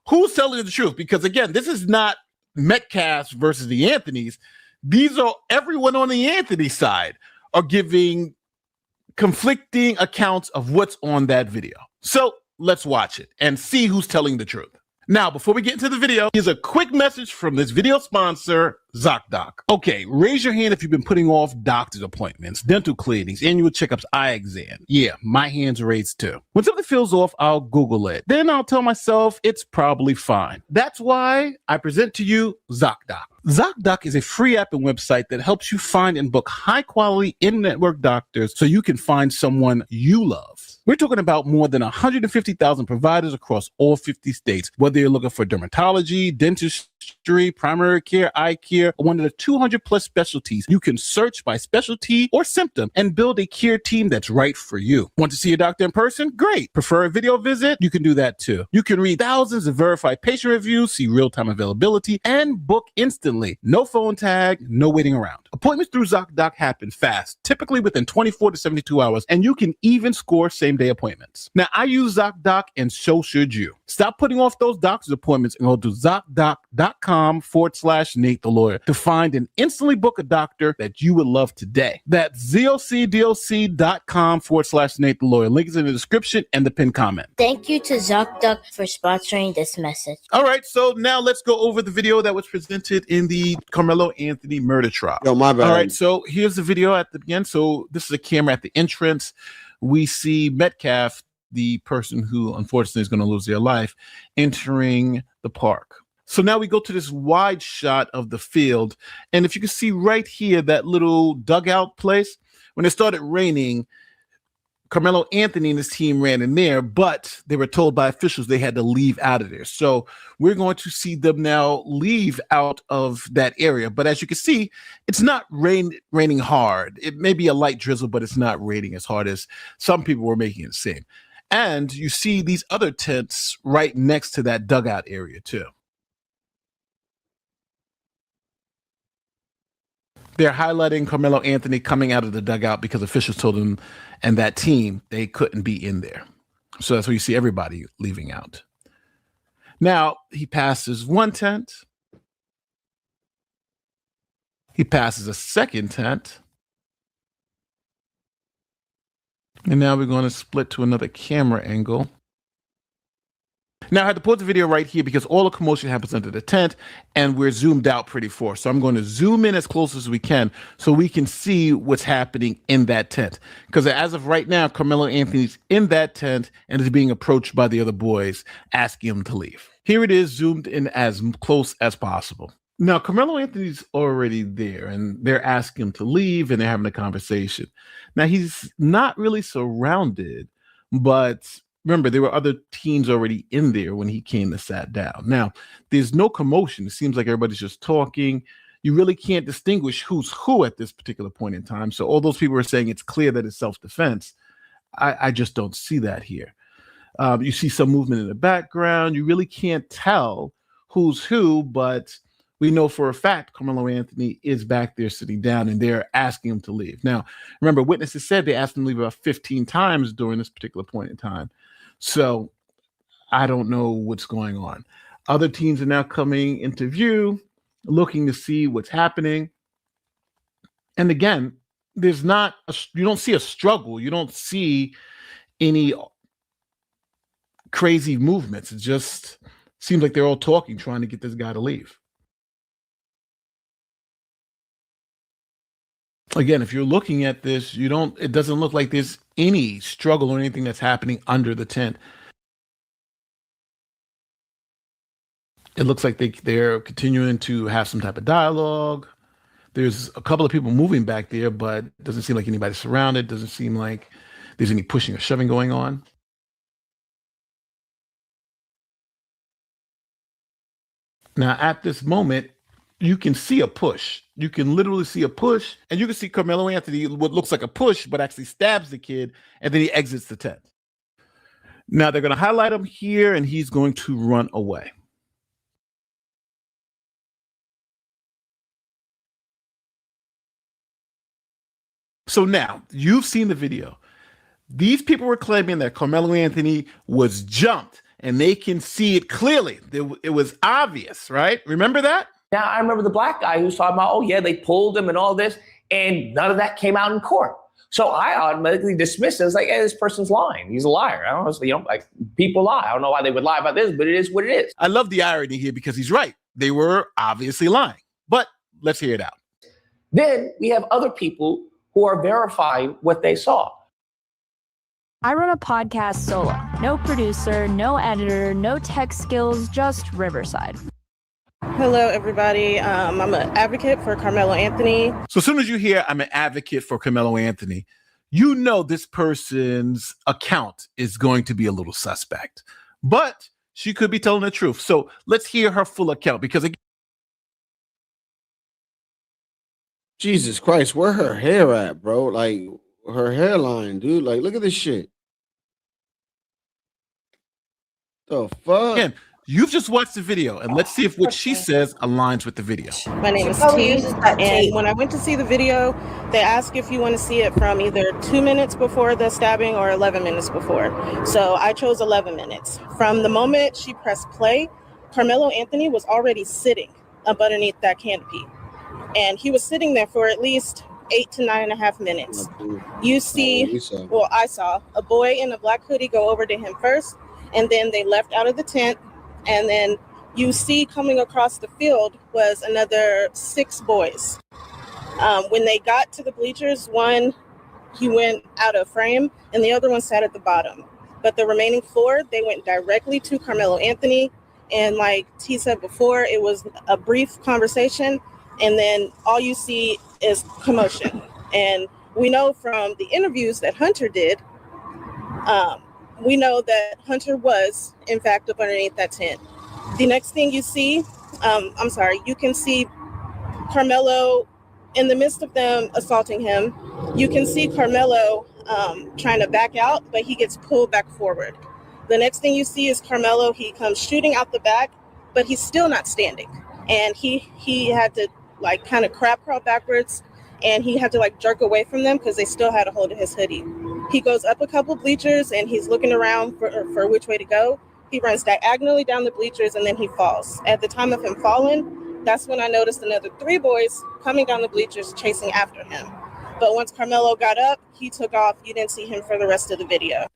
Who's telling the truth? Because, again, this is not Metcalf versus the Anthonys. These are everyone on the Anthony side are giving conflicting accounts of what's on that video. So let's watch it and see who's telling the truth. Now, before we get into the video, here's a quick message from this video sponsor, ZocDoc. Okay, raise your hand if you've been putting off doctor's appointments, dental cleanings, annual checkups, eye exam. Yeah, my hand's raised too. When something feels off, I'll Google it. Then I'll tell myself it's probably fine. That's why I present to you ZocDoc. ZocDoc is a free app and website that helps you find and book high-quality in-network doctors so you can find someone you love. We're talking about more than 150,000 providers across all 50 states. Whether you're looking for dermatology, dentistry, primary care, eye care, or one of the 200 plus specialties, you can search by specialty or symptom and build a care team that's right for you. Want to see a doctor in person? Great. Prefer a video visit? You can do that too. You can read thousands of verified patient reviews, see real-time availability, and book instantly. No phone tag, no waiting around. Appointments through ZocDoc happen fast, typically within 24 to 72 hours, and you can even score same-day appointments. Now, I use ZocDoc, and so should you. Stop putting off those doctor's appointments and go to ZocDoc.com/Nate the Lawyer to find and instantly book a doctor that you would love today. That's ZocDoc.com/Nate the Lawyer. Link is in the description and the pinned comment. Thank you to ZocDoc for sponsoring this message. All right, so now let's go over the video that was presented in the Carmelo Anthony murder trial. Yo, my bad. All right, so here's the video at the beginning. So this is a camera at the entrance. We see Metcalf, the person who unfortunately is going to lose their life, entering the park. So now we go to this wide shot of the field. And if you can see right here, that little dugout place, when it started raining, Carmelo Anthony and his team ran in there, but they were told by officials they had to leave out of there. So we're going to see them now leave out of that area. But as you can see, it's not raining hard. It may be a light drizzle, but it's not raining as hard as some people were making it seem. And you see these other tents right next to that dugout area too. They're highlighting Carmelo Anthony coming out of the dugout because officials told him and that team they couldn't be in there. So that's where you see everybody leaving out. Now, he passes one tent. He passes a second tent. And now we're going to split to another camera angle. Now, I had to put the video right here because all the commotion happens under the tent, and we're zoomed out pretty far. So I'm going to zoom in as close as we can so we can see what's happening in that tent. Because as of right now, Carmelo Anthony's in that tent and is being approached by the other boys, asking him to leave. Here it is, zoomed in as close as possible. Now, Carmelo Anthony's already there, and they're asking him to leave, and they're having a conversation. Now, he's not really surrounded, but remember, there were other teams already in there when he came and sat down. Now, there's no commotion. It seems like everybody's just talking. You really can't distinguish who's who at this particular point in time. So all those people are saying it's clear that it's self-defense. I just don't see that here. You see some movement in the background. You really can't tell who's who, but we know for a fact Carmelo Anthony is back there sitting down and they're asking him to leave. Now, remember, witnesses said they asked him to leave about 15 times during this particular point in time. So I don't know what's going on. Other teams are now coming into view, looking to see what's happening. And again, you don't see a struggle. You don't see any crazy movements. It just seems like they're all talking, trying to get this guy to leave. Again, if you're looking at this, it doesn't look like there's any struggle or anything that's happening under the tent. It looks like they're continuing to have some type of dialogue. There's a couple of people moving back there, but it doesn't seem like anybody's surrounded. Doesn't seem like there's any pushing or shoving going on. Now, at this moment, you can see a push. You can literally see a push, and you can see Carmelo Anthony, what looks like a push, but actually stabs the kid, and then he exits the tent. Now, they're going to highlight him here, and he's going to run away. So now, you've seen the video. These people were claiming that Carmelo Anthony was jumped, and they can see it clearly. It was obvious, right? Remember that? Now, I remember the black guy who was talking about, oh, yeah, they pulled him and all this, and none of that came out in court. So I automatically dismissed it. It's like, hey, this person's lying. He's a liar. I don't know, like, people lie. I don't know why they would lie about this, but it is what it is. I love the irony here because he's right. They were obviously lying. But let's hear it out. Then we have other people who are verifying what they saw. I run a podcast solo. No producer, no editor, no tech skills, just Riverside. Hello, everybody. I'm an advocate for Carmelo Anthony. So as soon as you hear I'm an advocate for Carmelo Anthony, you know this person's account is going to be a little suspect. But she could be telling the truth. So let's hear her full account because Jesus Christ, where her hair at, bro? Like her hairline, dude. Like, look at this shit. The fuck? Again, you've just watched the video, and let's see if what she says aligns with the video. My name is T, and when I went to see the video, they ask if you want to see it from either 2 minutes before the stabbing or 11 minutes before. So I chose 11 minutes. From the moment she pressed play, Carmelo Anthony was already sitting up underneath that canopy. And he was sitting there for at least 8 to 9.5 minutes. You see, well, I saw a boy in a black hoodie go over to him first, and then they left out of the tent. And then you see coming across the field was another 6 boys. When they got to the bleachers, one, he went out of frame, and the other one sat at the bottom. But the remaining 4, they went directly to Carmelo Anthony. And like T said before, it was a brief conversation. And then all you see is commotion. And we know from the interviews that Hunter did, we know that Hunter was, in fact, up underneath that tent. The next thing you see, you can see Carmelo in the midst of them assaulting him. You can see Carmelo trying to back out, but he gets pulled back forward. The next thing you see is Carmelo, he comes shooting out the back, but he's still not standing. And he had to like kind of crab crawl backwards, and he had to like jerk away from them because they still had a hold of his hoodie. He goes up a couple bleachers and he's looking around for which way to go. He runs diagonally down the bleachers and then he falls. At the time of him falling, that's when I noticed another 3 boys coming down the bleachers chasing after him. But once Carmelo got up, he took off. You didn't see him for the rest of the video.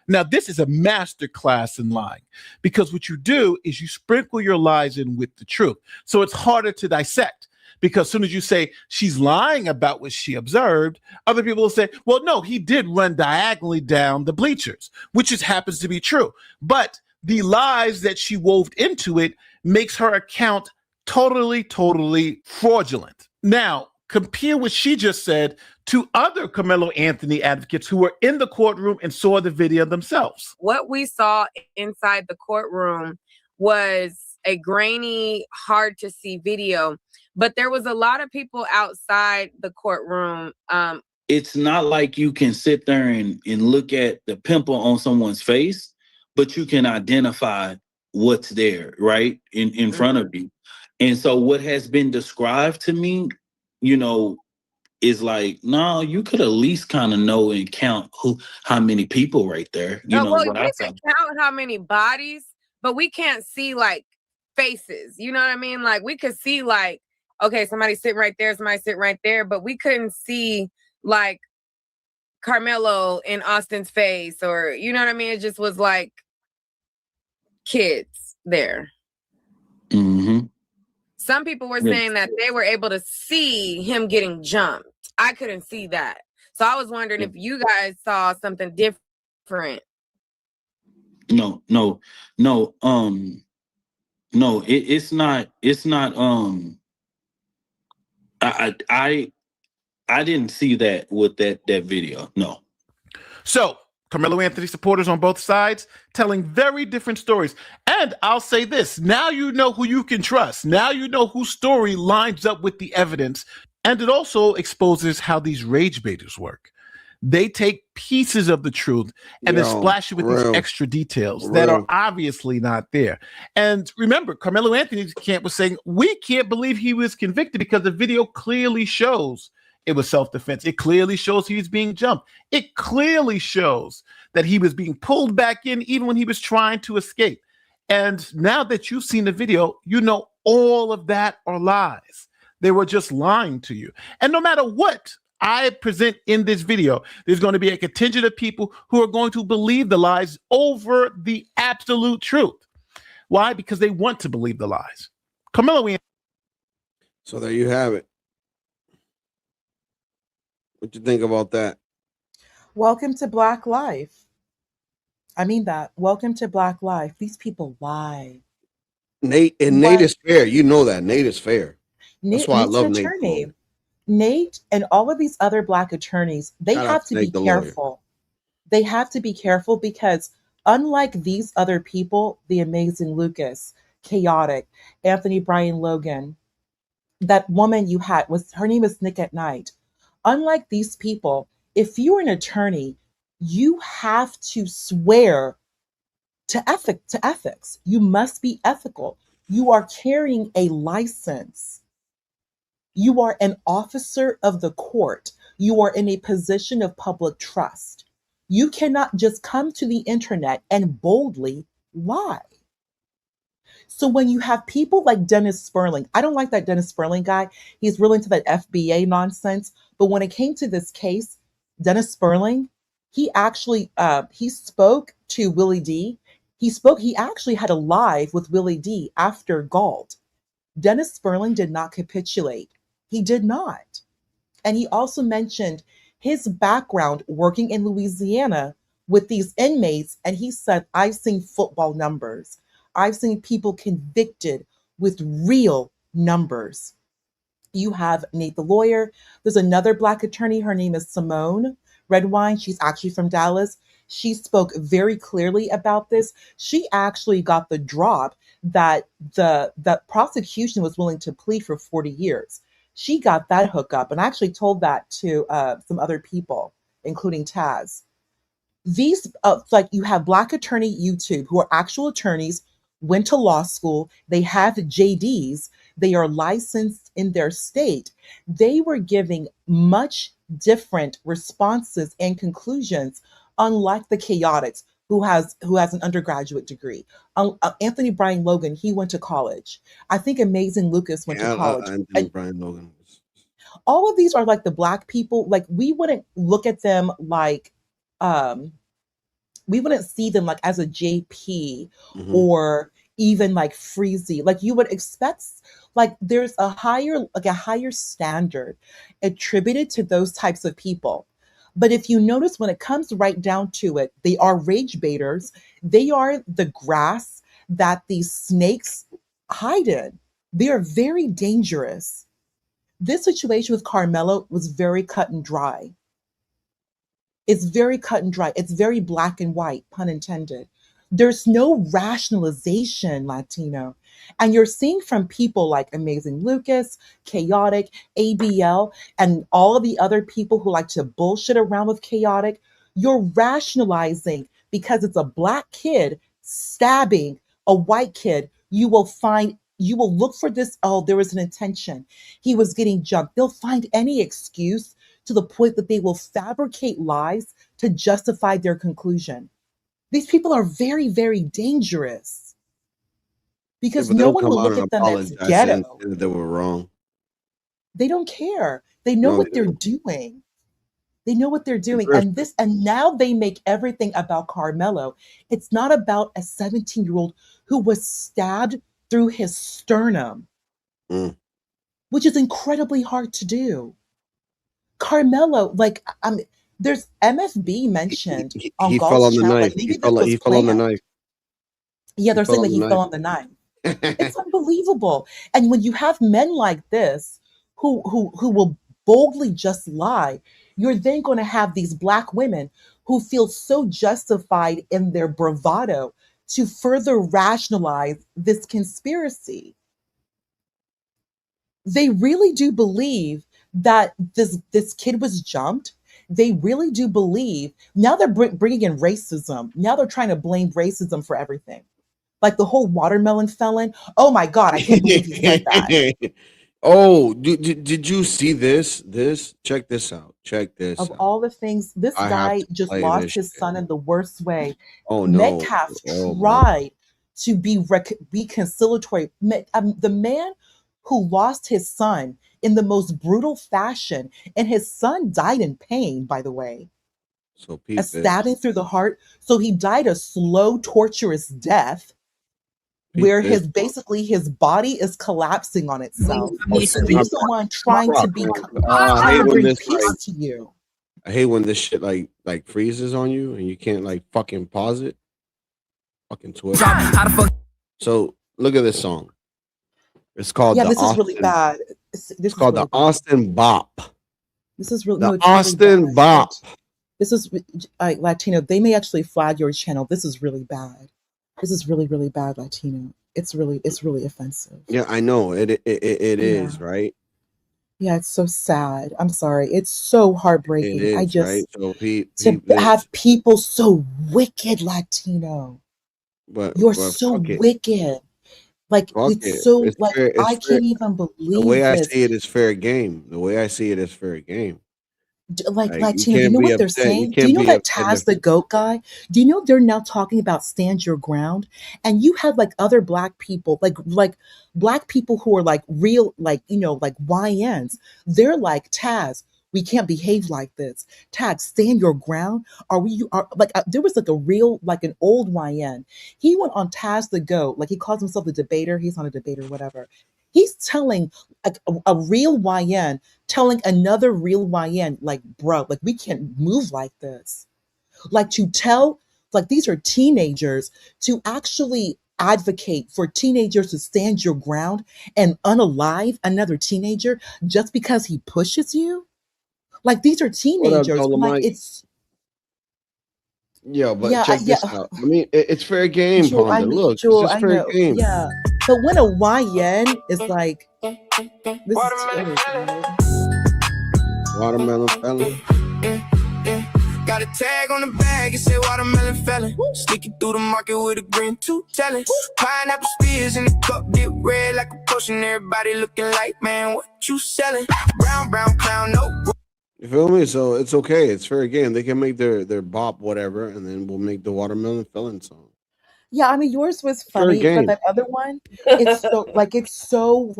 Now, this is a master class in lying because what you do is you sprinkle your lies in with the truth. So it's harder to dissect. Because as soon as you say she's lying about what she observed, other people will say, well, no, he did run diagonally down the bleachers, which just happens to be true. But the lies that she wove into it makes her account totally, totally fraudulent. Now, compare what she just said to other Carmelo Anthony advocates who were in the courtroom and saw the video themselves. What we saw inside the courtroom was a grainy, hard to see video. But there was a lot of people outside the courtroom. It's not like you can sit there and look at the pimple on someone's face, but you can identify what's there, right? In front of you. And so what has been described to me, is like, no, you could at least kind of know and count how many people right there. We can count how many bodies, but we can't see like faces. You know what I mean? Like we could see like, okay, somebody's sitting right there, somebody's sitting right there, but we couldn't see like Carmelo in Austin's face or, you know what I mean? It just was like kids there. Mm-hmm. Some people were Yeah. saying that they were able to see him getting jumped. I couldn't see that. So I was wondering if you guys saw something different. No. It's not. I didn't see that with that video. No. So, Carmelo Anthony supporters on both sides telling very different stories. And I'll say this, now you know who you can trust. Now you know whose story lines up with the evidence. And it also exposes how these rage baiters work. They take pieces of the truth and then splash it with these extra details that are obviously not there. And remember, Carmelo Anthony's camp was saying, we can't believe he was convicted because the video clearly shows it was self-defense. It clearly shows he was being jumped. It clearly shows that he was being pulled back in even when he was trying to escape. And now that you've seen the video, you know all of that are lies. They were just lying to you. And no matter what I present in this video, there's going to be a contingent of people who are going to believe the lies over the absolute truth. Why? Because they want to believe the lies. Carmelo. So there you have it. What you think about that? Welcome to Black Life. I mean that. Welcome to Black Life. These people lie. Nate is fair. You know that. Nate is fair. That's why I love Nate. Attorney. Nate and all of these other Black attorneys, they have to be careful. They have to be careful because unlike these other people, the amazing Lucas, Chaotic, Anthony Brian Logan, that woman you had her name is Nick at Night. Unlike these people, if you're an attorney, you have to swear to ethics. You must be ethical. You are carrying a license. You are an officer of the court. You are in a position of public trust. You cannot just come to the internet and boldly lie. So when you have people like Dennis Sperling, I don't like that Dennis Sperling guy. He's really into that FBA nonsense. But when it came to this case, Dennis Sperling, he actually he spoke to Willie D. He actually had a live with Willie D after Galt. Dennis Sperling did not capitulate. He did not. And he also mentioned his background working in Louisiana with these inmates. And he said, I've seen football numbers. I've seen people convicted with real numbers. You have Nate the lawyer. There's another Black attorney. Her name is Simone Redwine. She's actually from Dallas. She spoke very clearly about this. She actually got the drop that the prosecution was willing to plead for 40 years. She got that hookup and I actually told that to some other people, including Taz. These, like you have Black attorney YouTube who are actual attorneys, went to law school, they have JDs, they are licensed in their state. They were giving much different responses and conclusions, unlike the Chaotics, who has an undergraduate degree. Anthony Brian Logan, he went to college. I think Amazing Lucas went to college. Anthony Brian Logan. All of these are like the Black people. Like we wouldn't look at them like, we wouldn't see them like as a JP or even like Freezy. Like you would expect, like there's a higher standard attributed to those types of people. But if you notice, when it comes right down to it, they are rage baiters. They are the grass that these snakes hide in. They are very dangerous. This situation with Carmelo was very cut and dry. It's very cut and dry. It's very black and white, pun intended. There's no rationalization, Latino. And you're seeing from people like Amazing Lucas, Chaotic, ABL, and all of the other people who like to bullshit around with Chaotic, you're rationalizing because it's a Black kid stabbing a white kid. You will look for this, oh, there was an intention. He was getting jumped. They'll find any excuse to the point that they will fabricate lies to justify their conclusion. These people are very, very dangerous because no one will look at them as ghetto. They were wrong. They don't care. They know what they're doing. They know what they're doing. And now they make everything about Carmelo. It's not about a 17-year-old who was stabbed through his sternum, which is incredibly hard to do. Carmelo, like, there's MFB mentioned on He Golf's fell on the channel. knife. Like, He fell on the knife. Yeah, they're fell saying that on he the fell knife. on the knife. It's unbelievable. And when you have men like this who will boldly just lie, you're then going to have these Black women who feel so justified in their bravado to further rationalize this conspiracy. They really do believe that this kid was jumped. They really do believe. Now they're bringing in racism. Now they're trying to blame racism for everything. Like the whole watermelon felon. Oh my God, I can't believe he said that. Oh, did you see this? Check this out. Check this Of out. all the things, this I have guy to just play lost this his shit. son in the worst way. Oh no. Metcalf Oh, tried to be conciliatory. The man who lost his son in the most brutal fashion, and his son died in pain, by the way. So A peep this. stabbing through the heart. So he died a slow, torturous death. Peep Where this. basically his body is collapsing on itself. Oh, He's the one trying to be I hate when bring this peace to you. I hate when this shit like freezes on you and you can't like fucking pause it. Fucking Twitter. So look at this song. It's called Yeah, the this is Austin. really bad. It's called the Austin Bop. This is really The it's really Austin bad. Bop. This is Latino. They may actually flag your channel. This is really bad. This is really, really bad, Latino. It's really offensive. Yeah, I know it is, right? Yeah, it's so sad. I'm sorry. It's so heartbreaking. It is, I just right? So peep to this. have people so wicked, Latino. But You're but so fuck it. wicked. Like Fuck it's it. so It's like fair, I it's fair. can't even The believe way I this. see it is fair game. The way I see it is fair game. Like Like, Latino, you know what they're saying? Do you know that Taz the Goat guy? Do you know they're now talking about stand your ground? And you have like other Black people, like Black people who are like real, like, you know, like YNs. They're like, Taz, we can't behave like this. Taz, stand your ground. There was like a real, like an old YN. He went on Taz the Goat, like he calls himself a debater. He's not a debater, whatever. He's telling a real YN telling another real YN, like, bro, like we can't move like this. Like to tell, like these are teenagers, to actually advocate for teenagers to stand your ground and unalive another teenager just because he pushes you. Like these are What up, teenagers. Like Dolomite? it's Yeah, but yeah, check this out. I mean, it's fair game, Jewel, Ponder. Look, it's Jewel, just I fair know. game. Yeah. But when a YN is like, this is terrible. Watermelon felon. Got a tag on the bag, it say watermelon felon. Sneaking through the market with a grin too telling. Pineapple spears in the cup, dip red like a potion. Everybody looking like, man, what you selling? Brown clown, no. You feel me? So it's okay. It's fair game. They can make their bop whatever, and then we'll make the watermelon felon song. Yeah, I mean yours was Fair funny, but game. that other one, it's so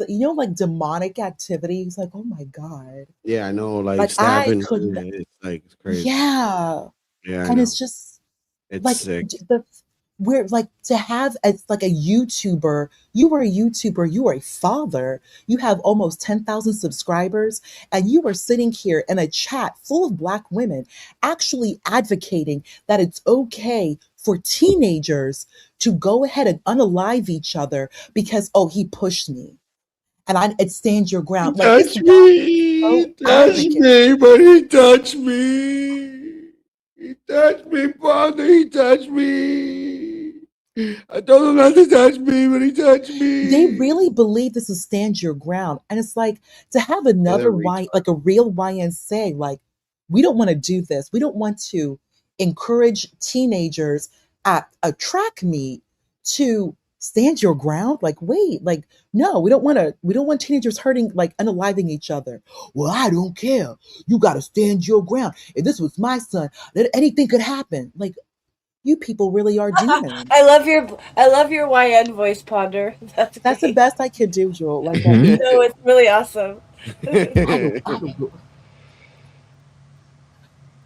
you know, like demonic activities. Like, oh my God. Yeah, I know. Like Like I stabbing. could Yeah, it's like it's crazy. Yeah. Yeah, I And know. it's just It's like sick. we're like to have as like a YouTuber, you were a YouTuber, you are a father, you have almost 10,000 subscribers, and you are sitting here in a chat full of Black women actually advocating that it's okay for teenagers to go ahead and unalive each other because, oh, he pushed me. And it stands your ground. Like it's Touch me, touch me, but he touched me. He touched me, Father. He touched me. I told him not to touch me, but he touched me. They really believe this is stand your ground. And it's like to have another like a real YN say, like, we don't want to do this. We don't want to encourage teenagers at a track meet to stand your ground. Like, wait, like, no, we don't want teenagers hurting, like unaliving each other. Well, I don't care. You got to stand your ground. If this was my son, then anything could happen. Like, you people really are demons. I love your YN voice, Ponder. That's the best I could do, Joel. Like, no, it's really awesome.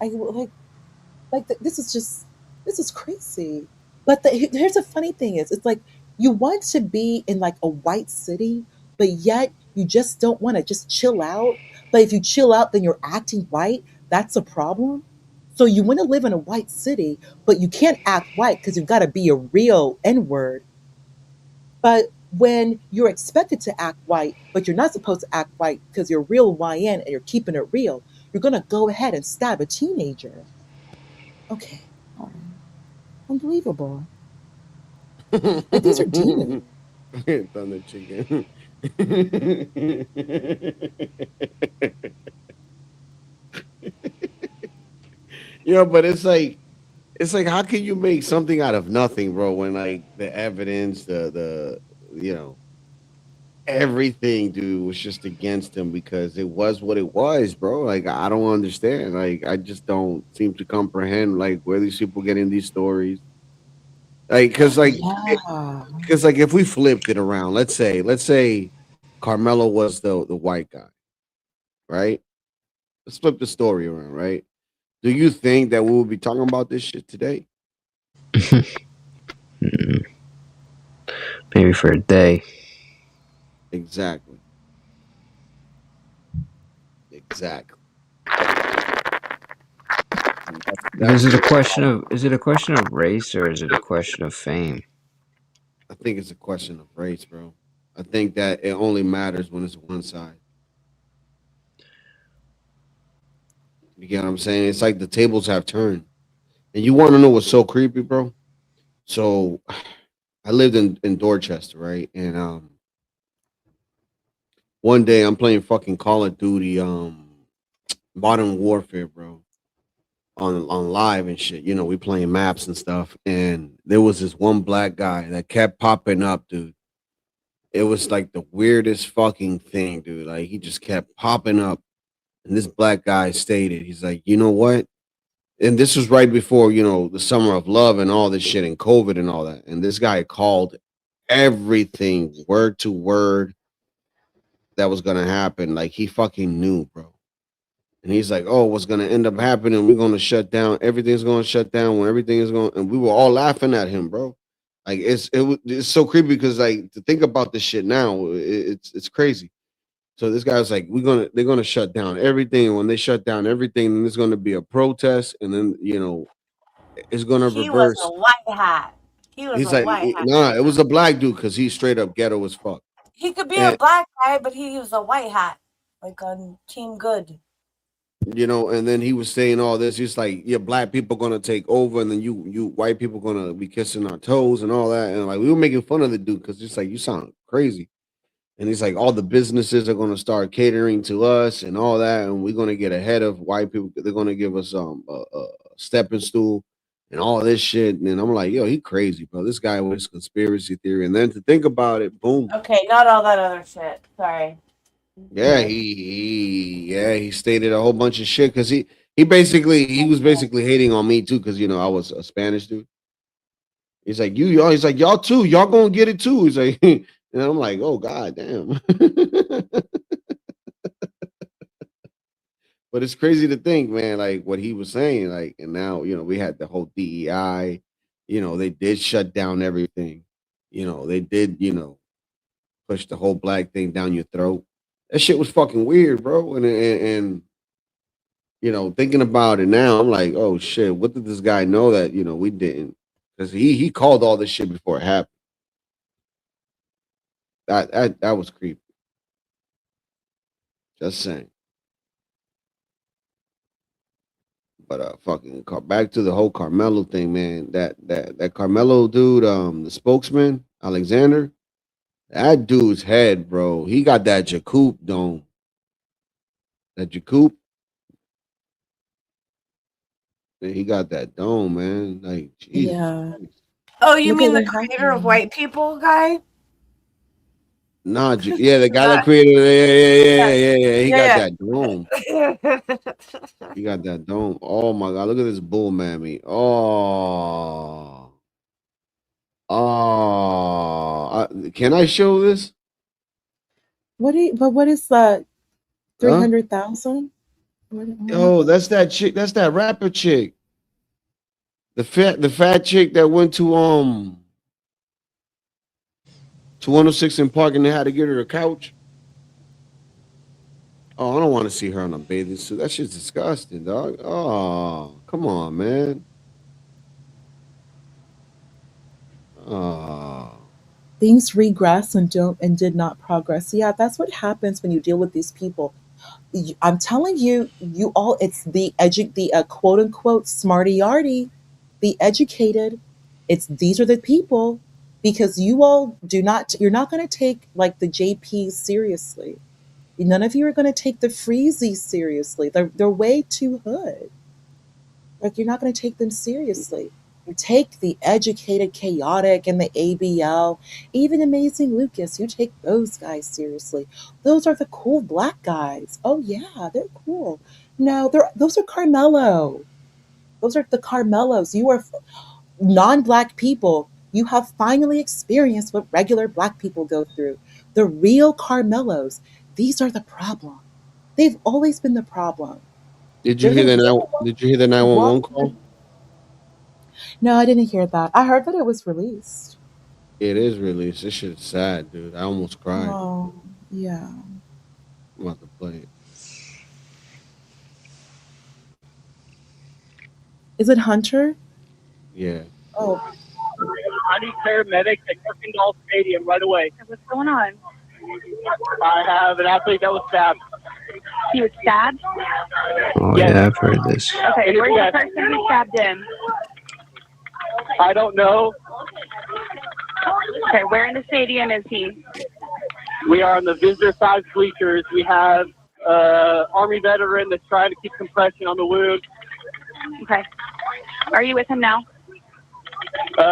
This is crazy. But here's the funny thing it's like you want to be in like a white city, but yet you just don't want to just chill out. But if you chill out, then you're acting white. That's a problem. So you want to live in a white city, but you can't act white because you've got to be a real N word. But when you're expected to act white, but you're not supposed to act white because you're real YN and you're keeping it real, you're gonna go ahead and stab a teenager. Okay. Unbelievable. Like these are demons. Thunder chicken. Yeah, but it's like how can you make something out of nothing, bro? When like the evidence, the you know, everything, dude, was just against him because it was what it was, bro. Like I don't understand. Like I just don't seem to comprehend like where these people getting these stories. Like Yeah. because like if we flipped it around, let's say Carmelo was the white guy, right? Let's flip the story around, right? Do you think that we will be talking about this shit today? Maybe for a day. Exactly. Is it a question of race or is it a question of fame? I think it's a question of race, bro. I think that it only matters when it's one side. You get what I'm saying? It's like the tables have turned. And you want to know what's so creepy, bro? So I lived in Dorchester, right? And one day I'm playing fucking Call of Duty, Modern Warfare, bro. On live and shit. You know, we playing maps and stuff. And there was this one black guy that kept popping up, dude. It was like the weirdest fucking thing, dude. Like he just kept popping up. And this black guy stated, he's like, you know what? And this was right before, you know, the summer of love and all this shit and COVID and all that. And this guy called everything word to word that was gonna happen. Like he fucking knew, bro. And he's like, oh, what's gonna end up happening? We're gonna shut down. Everything's gonna shut down when everything is going. And we were all laughing at him, bro. Like it's so creepy because like to think about this shit now, it's crazy. So this guy was like, they're gonna shut down everything. And when they shut down everything, then there's gonna be a protest, and then you know it's gonna He was reverse. a white hat. He was He's a like, white hat. nah, it was a black dude because he's straight up ghetto as fuck. He could be And, a black guy, but he was a white hat, like on Team Good. you know, and then he was saying all this. He's like, yeah, black people gonna take over, and then you white people gonna be kissing our toes and all that. And like we were making fun of the dude because it's like you sound crazy. And he's like, all the businesses are gonna start catering to us and all that, and we're gonna get ahead of white people. They're gonna give us a stepping stool and all this shit. And I'm like, yo, he crazy, bro. This guy with his conspiracy theory. And then to think about it, boom. Okay, not all that other shit. Sorry. Yeah, he stated a whole bunch of shit because he was basically hating on me too because you know I was a Spanish dude. He's like he's like y'all too, y'all gonna get it too. He's like, and I'm like, oh god damn. But it's crazy to think, man, like what he was saying, like, and now you know we had the whole DEI, you know, they did shut down everything, you know, they did, you know, push the whole black thing down your throat. That shit was fucking weird, bro. And you know, thinking about it now, I'm like, oh shit, what did this guy know that you know we didn't? Because he called all this shit before it happened. That was creepy. Just saying. But fucking back to the whole Carmelo thing, man. That Carmelo dude, the spokesman, Alexander, that dude's head, bro. He got that Jacoop dome. That Jacoop. Man, he got that dome, man. Like, Jesus. Yeah. Oh, you Look mean at the what creator of happened. White People guy? Nah, yeah, the guy that created it. Yeah. He got Yeah. that dome. He got that dome. Oh my god, look at this bull mammy. Oh. Can I show this? What is that? Huh? 300,000? Yo, that's that chick. That's that rapper chick. The fat chick that went to 106 in Park and they had to get her a couch. Oh, I don't want to see her in a bathing suit. That shit's disgusting, dog. Oh, come on, man. Oh. Things regress and did not progress. Yeah, that's what happens when you deal with these people. I'm telling you, you all, it's the quote unquote smarty yardy, the educated. These are the people, because you all you're not going to take like the JPs seriously. None of you are going to take the Freezies seriously. They're way too hood. Like, you're not going to take them seriously. You take the educated, chaotic, and the ABL, even Amazing Lucas. You take those guys seriously. Those are the cool black guys. Oh yeah, they're cool. No, those are Carmelo. Those are the Carmelos. You are non-black people. You have finally experienced what regular black people go through. The real Carmelos. These are the problem. They've always been the problem. Did you hear the 911 call? No, I didn't hear that. I heard that it was released. It is released. This shit's sad, dude. I almost cried. Oh, yeah. I'm about to play it. Is it Hunter? Yeah. Oh. I need paramedics at Kirkendall Stadium right away. What's going on? I have an athlete that was stabbed. He was stabbed? Oh yeah, I've heard this. Okay, where's the person who stabbed him? I don't know. Okay, where in the stadium is he? We are on the visitor side bleachers. We have Army veteran that's trying to keep compression on the wound. Okay. Are you with him now?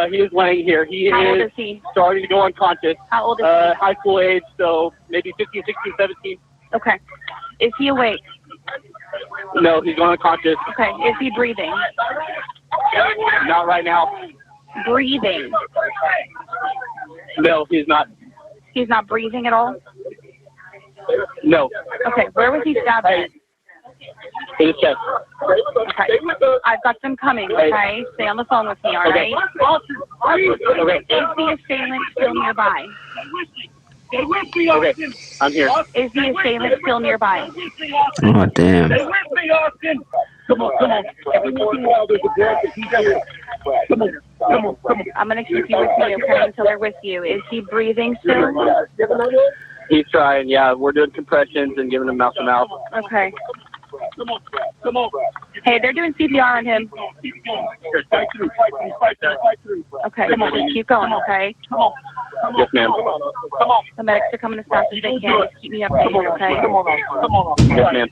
He is laying here. How old is he? Starting to go unconscious. How old is he? High school age, so maybe 15, 16, 17. Okay. Is he awake? No, he's going unconscious. Okay. Is he breathing? Not right now. Breathing. No, he's not. He's not breathing at all? No. Okay. Where was he stabbed at? In his chest. Okay. I've got them coming, okay? Stay on the phone with me, all right? Okay. Is the assailant still nearby? Okay, I'm here. Is the assailant still nearby? Oh damn. Come on. Come on. I'm going to keep you with me, okay, until they're with you. Is he breathing still? He's trying, yeah. We're doing compressions and giving him mouth to mouth. Okay. Come on. Hey, they're doing CPR on him. Fight through. Okay, just keep going, okay? Yes, ma'am. The medics are coming as fast as they can. Just keep me updated, okay? Come on. Yes, ma'am.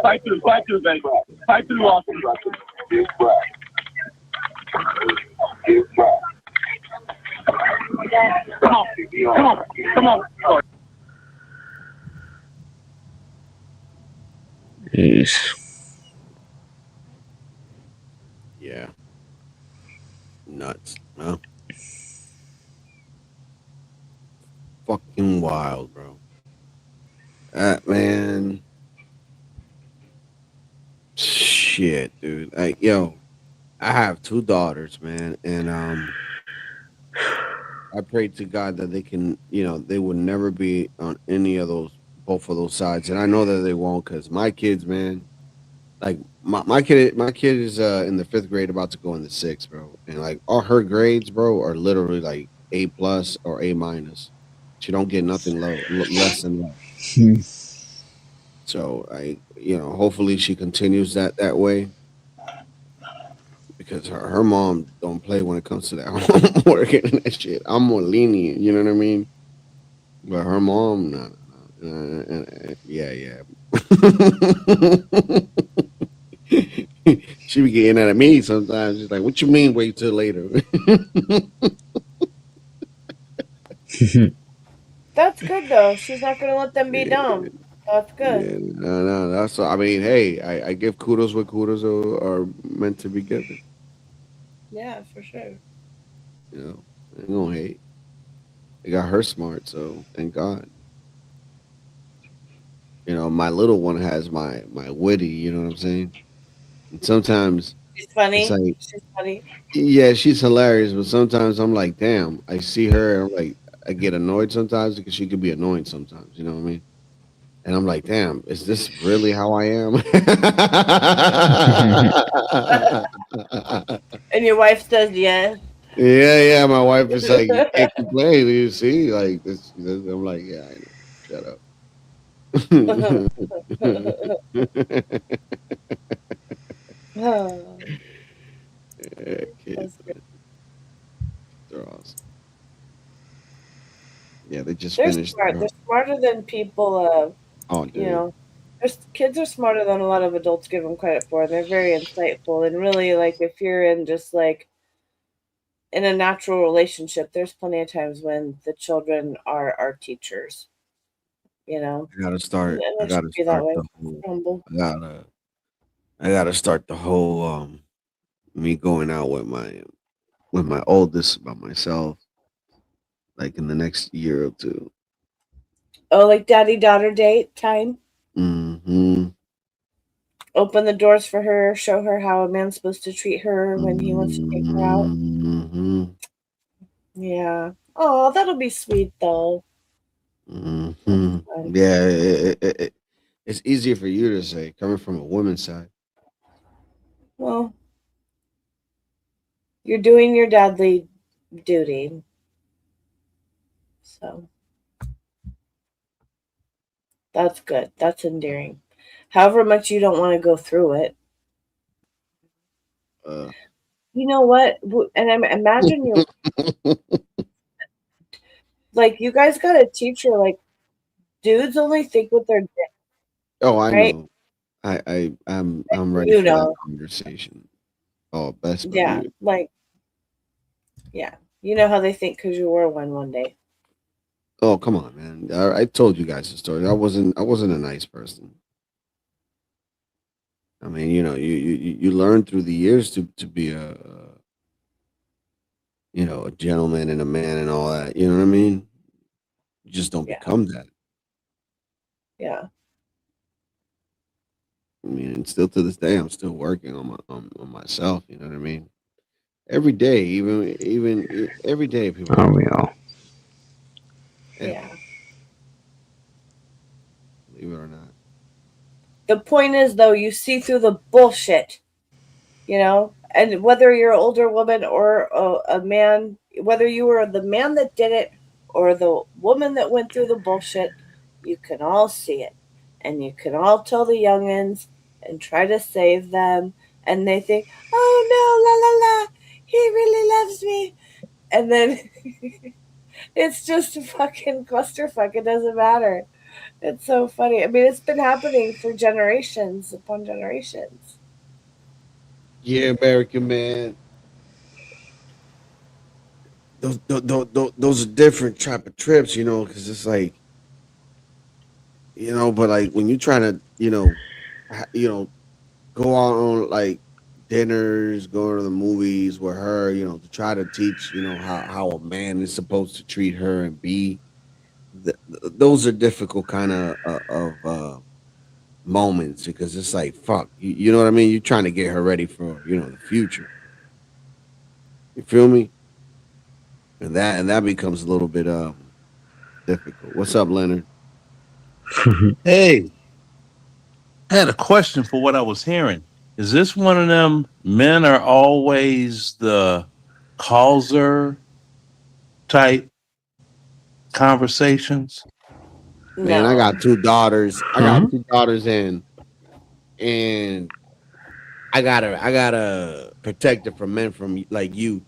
Fight through, baby. Fight through, Austin. Come on. Jeez. Yeah. Nuts, huh? Fucking wild, bro. Man. Shit, dude. Like, yo, I have 2 daughters, man, and I pray to God that they can, they would never be on both of those sides, and I know that they won't, because my kids, man, like my kid is in the 5th grade, about to go in the 6th, bro, and like all her grades, bro, are literally like A+ or A-. She don't get nothing less than that. So hopefully she continues that way, because her mom don't play when it comes to that homework and that shit. I'm more lenient, you know what I mean? But her mom, nah. Yeah. She be getting at me sometimes. She's like, "What you mean? Wait till later." That's good though. She's not gonna let them be dumb. That's good. Yeah, no. That's. I mean, hey, I give kudos where kudos are meant to be given. Yeah, for sure. I ain't gonna hate. They got her smart, so thank God. You know, my little one has my witty. You know what I'm saying? And sometimes She's funny. it's like, She's funny. yeah, she's hilarious, but sometimes I'm like, damn. I see her, and I'm like, I get annoyed sometimes because she could be annoying sometimes. You know what I mean? And I'm like, damn, is this really how I am? And your wife says yes. Yeah. My wife is like, you can't complain. You see, like this. I'm like, yeah, I know. Shut up. Oh, Yeah, kids, that's good. they're awesome. Yeah, they just They're finished. smart. They're smarter than people. Oh, You dude. know, kids are smarter than a lot of adults give them credit for. They're very insightful, and really, like if you're in just like in a natural relationship, there's plenty of times when the children are our teachers. You know, I gotta and start. I it should gotta be that start way. the whole. Humble. I gotta start the whole. Me going out with my oldest by myself, like in the next year or two. Oh, like daddy daughter date time. Mm-hmm. Open the doors for her. Show her how a man's supposed to treat her when he wants to take her out. Mm-hmm. Yeah. Oh, that'll be sweet though. Mm-hmm. Yeah, it's easier for you to say coming from a woman's side. Well, you're doing your dadly duty. So that's good. That's endearing. However much you don't want to go through it. You know what? And I imagine you're like, you guys got to teach her, like, dudes only think with their dick. Oh, I right? know. I'm ready You for that know. conversation. Oh, best Yeah. believe. Like, yeah. You know how they think because you wore one day. Oh, come on, man. I told you guys the story. I wasn't a nice person. I mean, you know, you learn through the years to be a you know, a gentleman and a man and all that. You know what I mean? You just don't become that. Yeah. I mean, and still to this day, I'm still working on myself. You know what I mean? Every day, even every day, people. Aren't we all? Yeah. Believe it or not. The point is, though, you see through the bullshit, you know? And whether you're an older woman or a man, whether you were the man that did it or the woman that went through the bullshit, you can all see it. And you can all tell the youngins and try to save them. And they think, oh, no, la, la, la, he really loves me. And then it's just a fucking clusterfuck. It doesn't matter. It's so funny. I mean, it's been happening for generations upon generations. Yeah, American man. Those are different type of trips, you know, because it's like, you know, but like when you try to, you know, go out on like dinners, go to the movies with her, you know, to try to teach, you know, how a man is supposed to treat her and be. Those are difficult kind of moments because it's like fuck, you know what I mean? You're trying to get her ready for, you know, the future. You feel me? And that becomes a little bit difficult. What's up, Leonard? Hey, I had a question for what I was hearing. Is this one of them men are always the causer type conversations? Man, I got two daughters. I got two daughters and I gotta protect her from men from like you.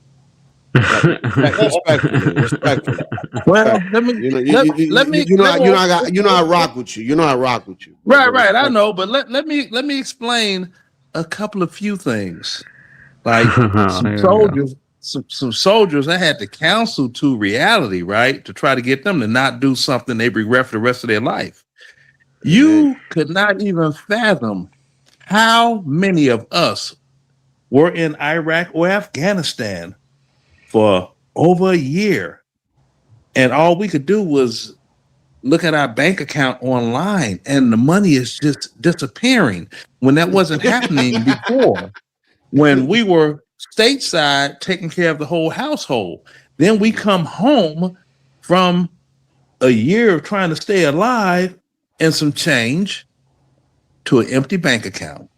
Respectfully. Well, let me You know I rock with you. You know I rock with you. Right. I know, but let me explain a couple of few things. Like some soldiers, I had to counsel to reality, right, to try to get them to not do something they regret for the rest of their life. You could not even fathom how many of us were in Iraq or Afghanistan for over a year, and all we could do was look at our bank account online and the money is just disappearing when that wasn't happening before, when we were stateside taking care of the whole household. Then we come home from a year of trying to stay alive and some change to an empty bank account.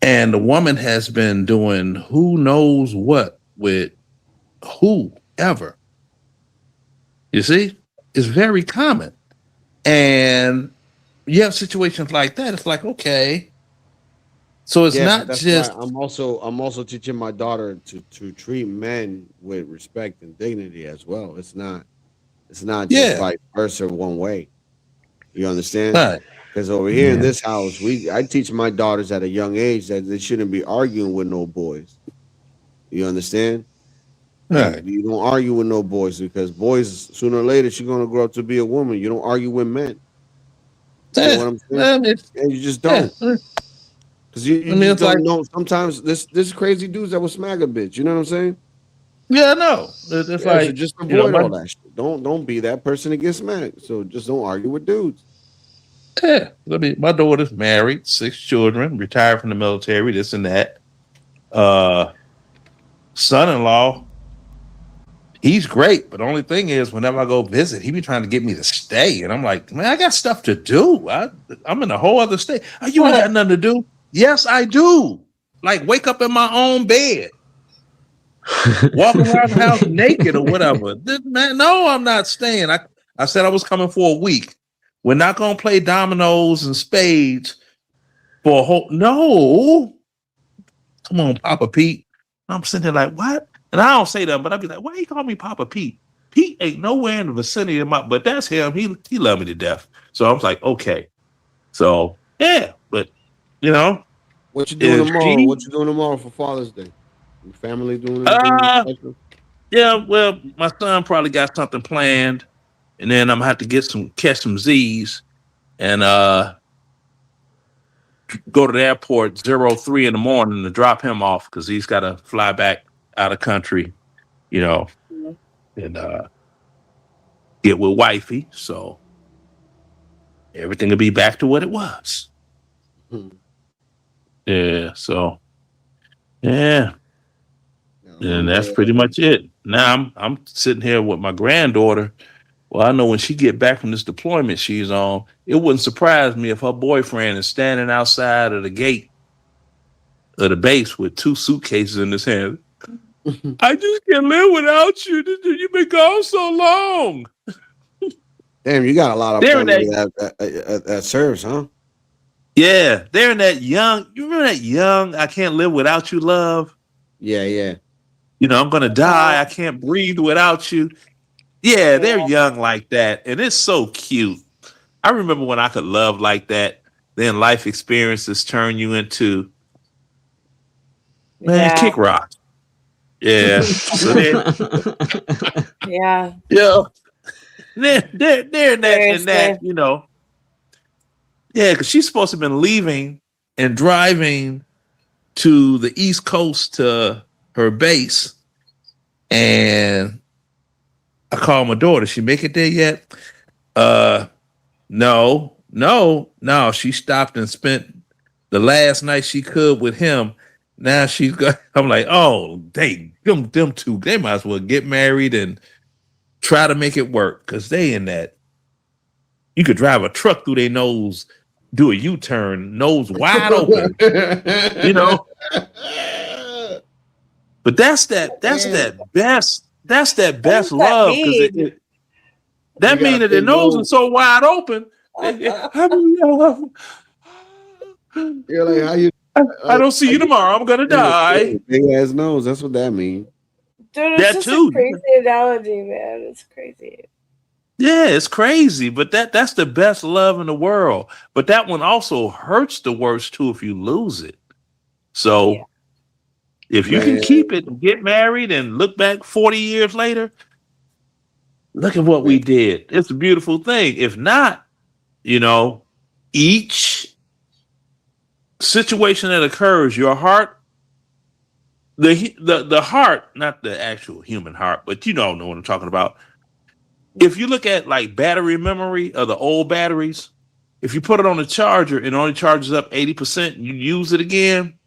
And the woman has been doing who knows what with whoever. You see, it's very common. And you have situations like that. It's like, okay. So it's not that's just why I'm also teaching my daughter to treat men with respect and dignity as well. It's not just vice versa one way. You understand? Right. Because over here in this house, I teach my daughters at a young age that they shouldn't be arguing with no boys. You understand? Right. You don't argue with no boys, because boys, sooner or later, she's gonna grow up to be a woman. You don't argue with men. You know what I'm saying? And you just don't. Because you just don't know. Sometimes this crazy dudes that will smack a bitch. You know what I'm saying? Yeah, I know. It's like, so just avoid all that shit. Don't be that person that gets smacked. So just don't argue with dudes. Yeah, my daughter's married, 6 children, retired from the military, this and that. Son-in-law, he's great, but the only thing is, whenever I go visit, he be trying to get me to stay, and I'm like, man, I got stuff to do. I'm in a whole other state. Oh, you ain't got nothing to do? Yes, I do. Like, wake up in my own bed, walk around the house naked or whatever. Man, no, I'm not staying. I said I was coming for a week. We're not going to play dominoes and spades for a whole... No. Come on, Papa Pete. I'm sitting there like, what? And I don't say that, but I'd be like, why you call me Papa Pete? Pete ain't nowhere in the vicinity of but that's him. He loved me to death. So I was like, okay. So, yeah, but, you know. What you doing tomorrow? What you doing tomorrow for Father's Day? Your family doing anything special? Yeah, well, my son probably got something planned. And then I'm gonna have to catch some Z's and go to the airport 03 in the morning to drop him off, because he's got to fly back out of country, you know, and get with wifey. So everything will be back to what it was. Yeah. So yeah. And that's pretty much it. Now I'm sitting here with my granddaughter. Well, I know when she get back from this deployment she's on, it wouldn't surprise me if her boyfriend is standing outside of the gate of the base with 2 suitcases in his hand. I just can't live without you. You've been gone so long. Damn, you got a lot of family that serves, huh? Yeah, they're in that young. You remember that young? I can't live without you, love. Yeah. You know, I'm gonna die. I can't breathe without you. Yeah, they're young like that, and it's so cute. I remember when I could love like that. Then life experiences turn you into kick rock. Yeah. So Yeah. yeah. They're in that, you know. Yeah, because she's supposed to have been leaving and driving to the East Coast to her base. And I called my daughter. She make it there yet? No. She stopped and spent the last night she could with him. Now she's got, I'm like, oh, them two, they might as well get married and try to make it work, because they in that. You could drive a truck through their nose, do a U-turn, nose wide open, you know. But that's that best love, because that means that their nose is so wide open. You're like, how you? I don't see you tomorrow. I'm gonna die. Big ass nose. That's what that means. Dude, it's a crazy analogy, man. It's crazy. Yeah, it's crazy, but that's the best love in the world. But that one also hurts the worst too if you lose it. So if you can keep it and get married and look back 40 years later, look at what we did. It's a beautiful thing. If not, you know, each situation that occurs, your heart, the heart, not the actual human heart, but you don't know what I'm talking about. if you look at like battery memory of the old batteries, if you put it on a charger and it only charges up 80%, you use it again,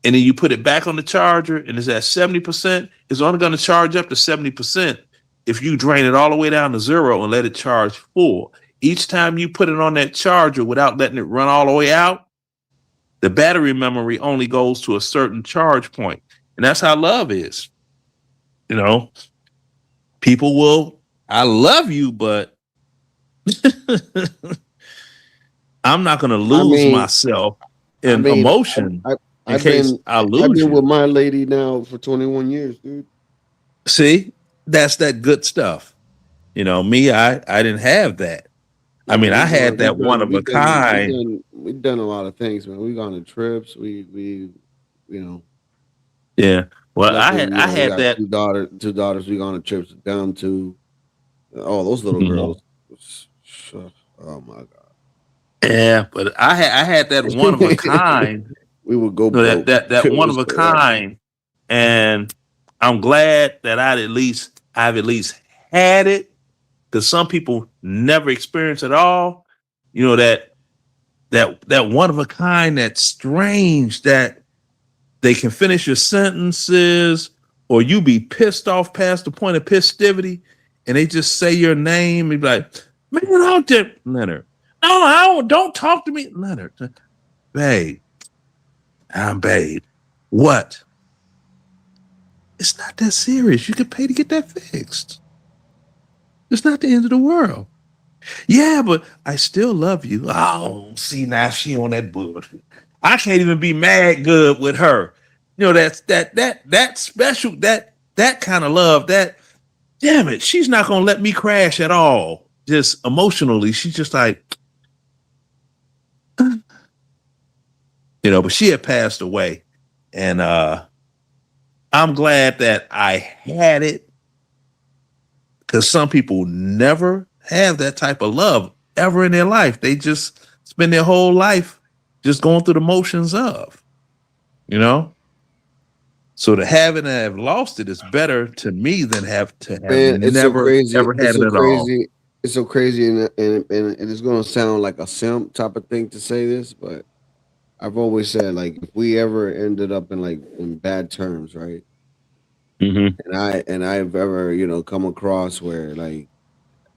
and then you put it back on the charger and it's at 70%, it's only going to charge up to 70% if you drain it all the way down to 0 and let it charge full. Each time you put it on that charger without letting it run all the way out, the battery memory only goes to a certain charge point. And that's how love is. You know, people will, I love you, but I'm not going to lose myself in emotion in case I lose I've been you. with my lady now for 21 years, dude. See, that's that good stuff. You know, me, I didn't have that. I mean, I had that one of a kind. We've done a lot of things, man. We've gone to trips. We you know. Yeah. Well, I luckily, had we got that. two daughters. We gone on trips with them too. Oh, those little girls. Oh my god. Yeah, but I had that one of a kind. We would go that one of a kind, and I'm glad that I've at least had it, because some people never experience it all. You know, that one of a kind, that's strange, that they can finish your sentences, or you be pissed off past the point of pissivity, and they just say your name and be like, "Man, I'll dip Leonard. No, don't talk to me, Leonard. Babe, I'm babe. What? It's not that serious. You can pay to get that fixed. It's not the end of the world. Yeah, but I still love you. Oh, see, now she on that bullshit. I can't even be mad good with her. You know, that's that special, that kind of love, that, damn it, she's not gonna let me crash at all. Just emotionally, she's just like, you know, but she had passed away. And I'm glad that I had it, because some people never have that type of love ever in their life. They just spend their whole life just going through the motions of, you know. So to have it and have lost it is better to me than have to have Man, it's never so crazy. ever had It's it so at all. crazy. It's so crazy, and it's gonna sound like a simp type of thing to say this, but I've always said, like, if we ever ended up in bad terms, right? Mm-hmm. And I've ever, you know, come across where, like,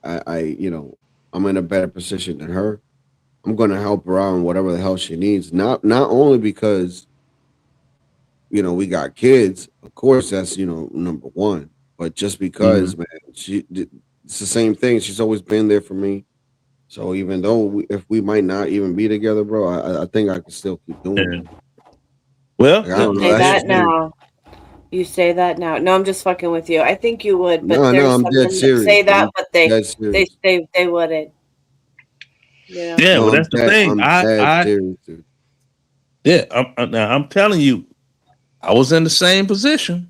I you know, I'm in a better position than her, I'm gonna help her out in whatever the hell she needs. Not only because, you know, we got kids, of course, that's, you know, number one, but just because, man, it's the same thing. She's always been there for me. So even though if we might not even be together, bro, I think I can still keep doing it. Well, Like, I don't know. Say That's that just me. now. You say that now. No, I'm just fucking with you. I think you would, but No, there's I'm some dead men that serious. say that, I'm but they dead serious. they wouldn't. Yeah. Yeah, well, No, that's the thing. I'm dead I serious, dude. yeah, I'm telling you, I was in the same position.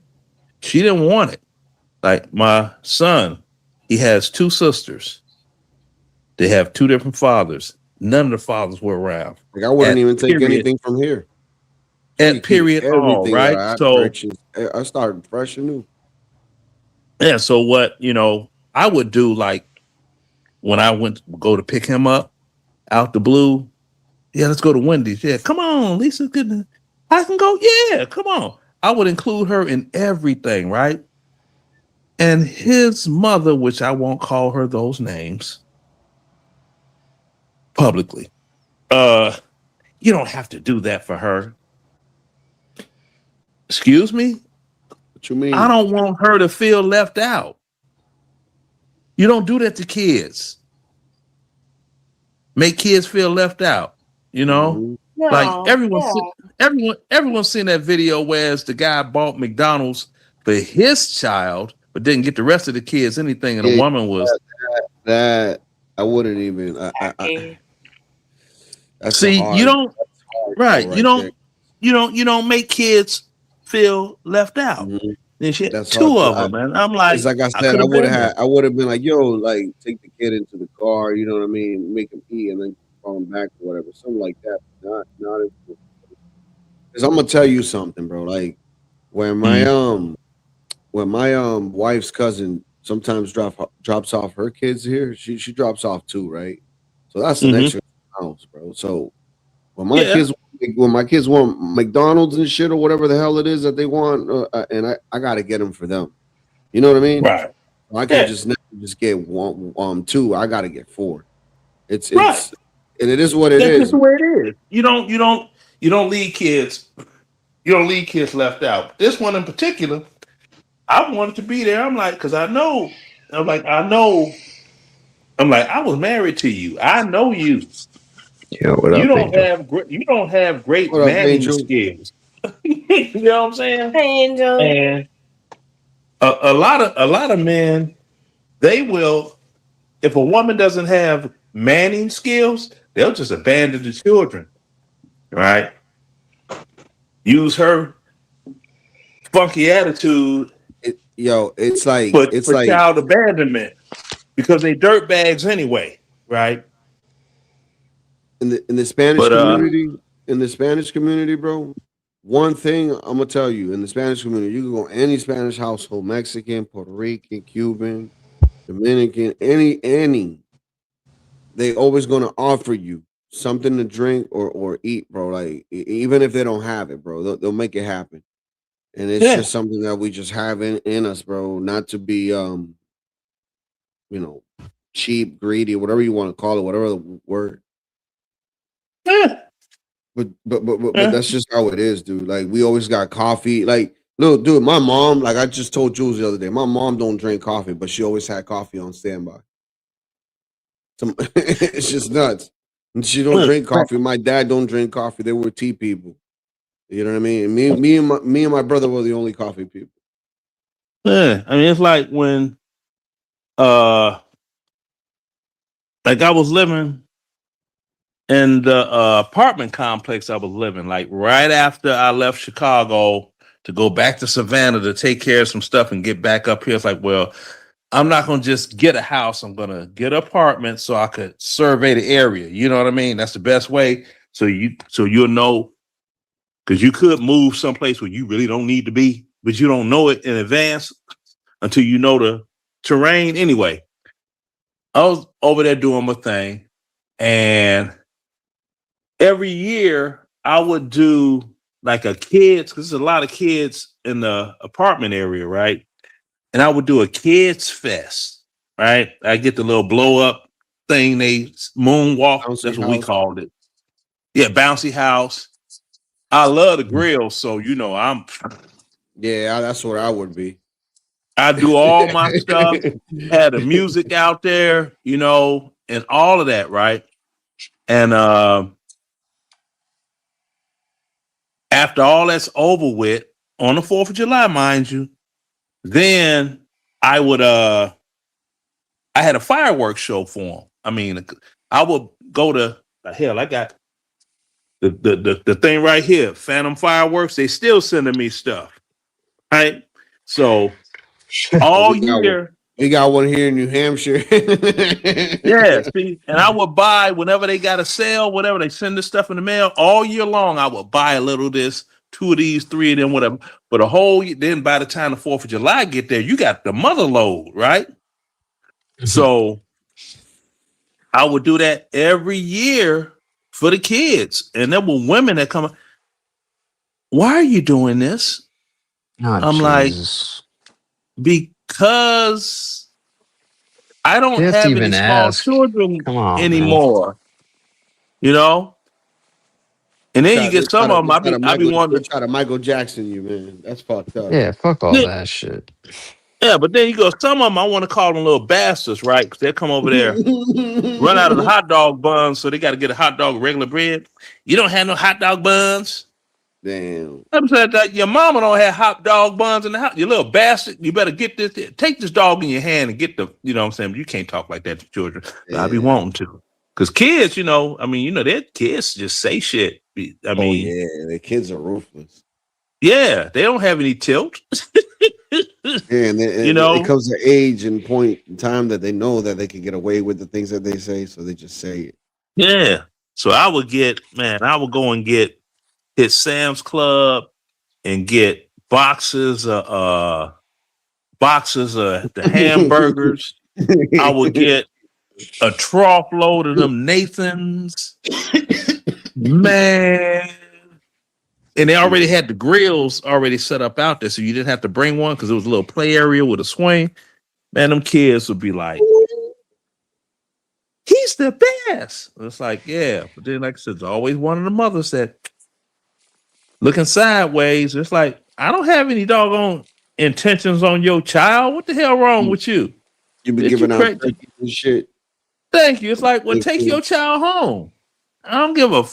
She didn't want it. Like my son, he has two sisters. They have two different fathers. None of the fathers were around. Like, I wouldn't At even take period. anything from here. At period all, Everything right? that I So purchased, I started fresh and new. yeah, so what, you know, I would do, like, when I went to go to pick him up out the blue, yeah, let's go to Wendy's. Yeah, come on, Lisa, good. I can go. Yeah, come on. I would include her in everything, right? And his mother, which I won't call her those names publicly, you don't have to do that for her. Excuse me? What you mean? I don't want her to feel left out. You don't do that to kids. Make kids feel left out, you know? No, Like everyone's seen that video where it's the guy bought McDonald's for his child, but didn't get the rest of the kids anything, and the Yeah, woman was that I wouldn't even. That's see, hard, you don't that's hard right, though, you right don't you don't make kids feel left out. And she had That's two hard. of them, and I'm like, It's like I said, could've been there. I would have been like, yo, like, take the kid into the car, you know what I mean, make him pee, and then call him back or whatever, something like that. Not because I'm gonna tell you something, bro. Like when my wife's cousin sometimes drops off her kids here. She drops off too, right? So that's an extra house, bro. So when my kids want McDonald's and shit or whatever the hell it is that they want, and I gotta get them for them. You know what I mean? Right. I can't just get one, two. I gotta get four. It's and it is what it That's is. just the way it is. You don't leave kids. You don't leave kids left out. This one in particular, I wanted to be there. I'm like, because I know. I'm like, I was married to you. I know you. Yo, what You up, don't Angel? you don't have great What up, managing Angel? skills. You know what I'm saying? Hey, Angel. And a lot of men, they will, if a woman doesn't have manning skills, they'll just abandon the children, right? Use her funky attitude. It's like for child abandonment because they dirt bags anyway, right? In the Spanish community, bro. One thing I'm gonna tell you, in the Spanish community, you can go any Spanish household, Mexican, Puerto Rican, Cuban, Dominican, any. They always gonna offer you something to drink or eat, bro. Like even if they don't have it, bro, they'll make it happen. And it's just something that we just have in us, bro. Not to be cheap, greedy, whatever you want to call it, whatever the word. But that's just how it is, dude. Like we always got coffee. Like, look, dude, my mom, like I just told Jules the other day, my mom don't drink coffee, but she always had coffee on standby. It's just nuts. And she don't drink coffee. My dad don't drink coffee. They were tea people. You know what I mean? Me and my brother were the only coffee people. Yeah, I mean it's like when like I was living in the apartment complex I was living, like right after I left Chicago to go back to Savannah to take care of some stuff and get back up here. It's like, well, I'm not gonna just get a house. I'm gonna get an apartment so I could survey the area. You know what I mean? That's the best way. So you'll know, because you could move someplace where you really don't need to be, but you don't know it in advance until you know the terrain. Anyway, I was over there doing my thing, and every year I would do like a kids, because there's a lot of kids in the apartment area, right? And I would do a kids fest, right? I get the little blow up thing, they moonwalk. That's what we called it. Yeah, bouncy house. I love the grill, so I'm. Yeah, that's what I would be. I do all my stuff, had the music out there, and all of that, right? And after all that's over with, on the 4th of July, mind you, then I would I had a fireworks show for them. I mean, I would go to hell. I got the thing right here, Phantom Fireworks. They still sending me stuff, right? So all year we got one here in New Hampshire. Yeah, see, and I would buy whenever they got a sale, whatever they send this stuff in the mail all year long. I would buy a little of this, 2 of these, 3 of them, whatever. But a whole year, then by the time the 4th of July get there, you got the mother load, right? So I would do that every year for the kids, and there were women that come. Why are you doing this? I'm Jesus. like, because I don't You have have to any even small ask. children Come on, man. anymore. And then you get some of them. I be wanting to try to Michael Jackson you, man. That's fucked up. Yeah, fuck all that shit. Yeah, but then you go, some of them I want to call them little bastards, right? Because they come over there, run out of the hot dog buns, so they got to get a hot dog regular bread. You don't have no hot dog buns. Damn. I'm saying that your mama don't have hot dog buns in the house. You little bastard. You better get this. Take this dog in your hand and get the. You know what I'm saying? You can't talk like that to children. I be wanting to, because kids, their kids just say shit. I mean, yeah, the kids are ruthless. Yeah, they don't have any tilt. Yeah, and it comes to age and point in time that they know that they can get away with the things that they say, so they just say it. Yeah. So I would go and hit Sam's Club and get boxes of boxes of the hamburgers. I would get a trough load of them Nathans. Man. And they already had the grills already set up out there, so you didn't have to bring one because it was a little play area with a swing. Man, them kids would be like, he's the best. It's like, yeah. But then, like I said, there's always one of the mothers that looking sideways. It's like, I don't have any doggone intentions on your child. What the hell wrong with you? You be Did giving you out cra- turkey and shit. Thank you. It's like, well, take your child home. I don't give a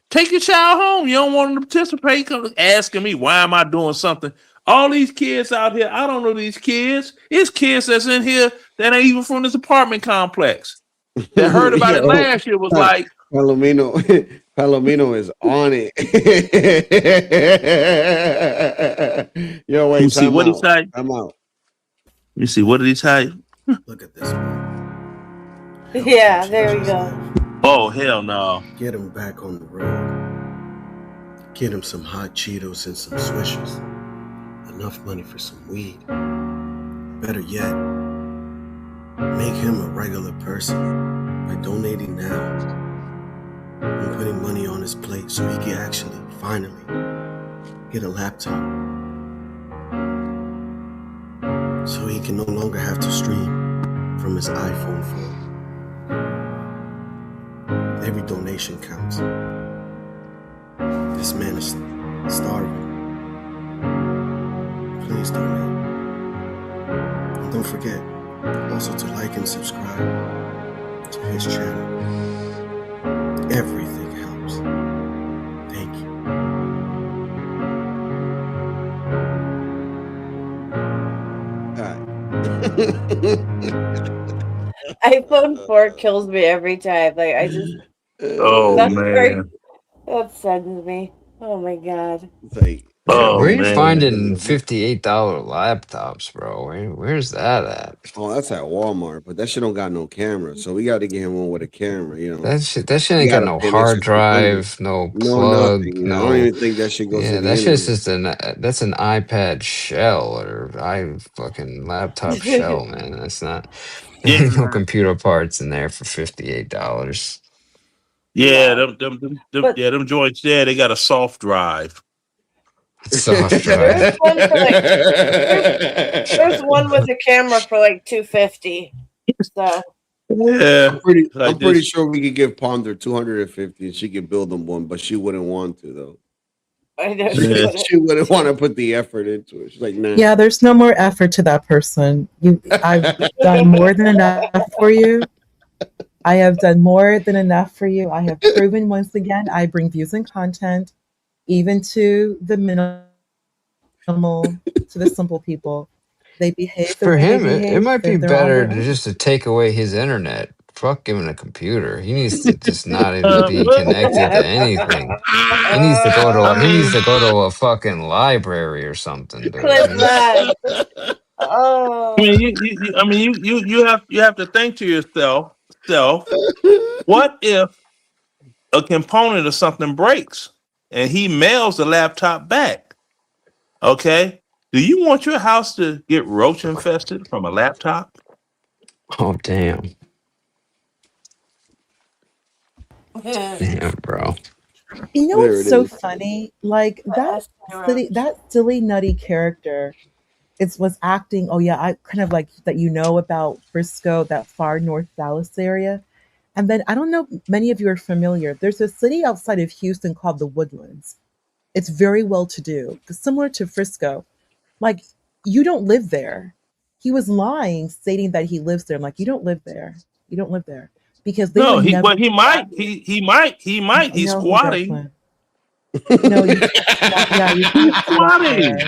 take your child home. You don't want them to participate. Come asking me why am I doing something? All these kids out here, I don't know these kids. It's kids that's in here that ain't even from this apartment complex. That heard about it last year was like, Palomino is on it. Yo, wait, you see what he type? I'm out. You see what did he type? Look at this. Yeah, there we go. Oh hell no! Get him back on the road. Get him some hot Cheetos and some Swishers. Enough money for some weed. Better yet, make him a regular person by donating now and putting money on his plate so he can actually, finally, get a laptop. So he can no longer have to stream from his iPhone phone. Every donation counts. This man is starving. Please donate. And don't forget also to like and subscribe to his channel. Everything helps. Thank you. iPhone 4 kills me every time. Like I just Oh man. that saddens me. Oh my god. Oh, where are you man. finding $58 laptops, bro? Where's that at? Oh, that's at Walmart, but that shit don't got no camera. So we got to get him one with a camera. You know, That shit ain't You got gotta no pay an hard extra $200. drive, no No plug, nothing. You know, I no. don't even think that shit goes Yeah, to the that's internet. just that's an iPad shell or fucking laptop shell, man. That's not there ain't no computer parts in there for $58. Yeah, them joints there, they got a soft drive. Soft drive. There's one for there's one with a camera for like $250. So Yeah, I'm pretty sure we could give Ponder 250 and she could build them one, but she wouldn't want to though. I know She wouldn't want to put the effort into it. She's like, nah. Yeah, there's no more effort to that person. I've done more than enough for you. I have done more than enough for you. I have proven once again I bring views and content, even to the minimal, to the simple people. They behave the For way him, they behave. it might be They're on better their own. just to take away his internet. Fuck him a computer. He needs to just not even be connected to anything. He needs to go to a fucking library or something, dude. clip that. Oh. You have to think to yourself, what if a component of something breaks and he mails the laptop back? Okay, do you want your house to get roach infested from a laptop? Oh damn. Damn, bro. You know There what's it so is. funny? Like that silly nutty character was acting, oh yeah, I kind of like that, about Frisco, that far north Dallas area. And then I don't know, many of you are familiar. There's a city outside of Houston called the Woodlands. It's very well to do. Similar to Frisco. Like, you don't live there. He was lying, stating that he lives there. I'm like, you don't live there. You don't live there. Because they No, would never he might. He's No, he squatting. doesn't. No, you can't squat there.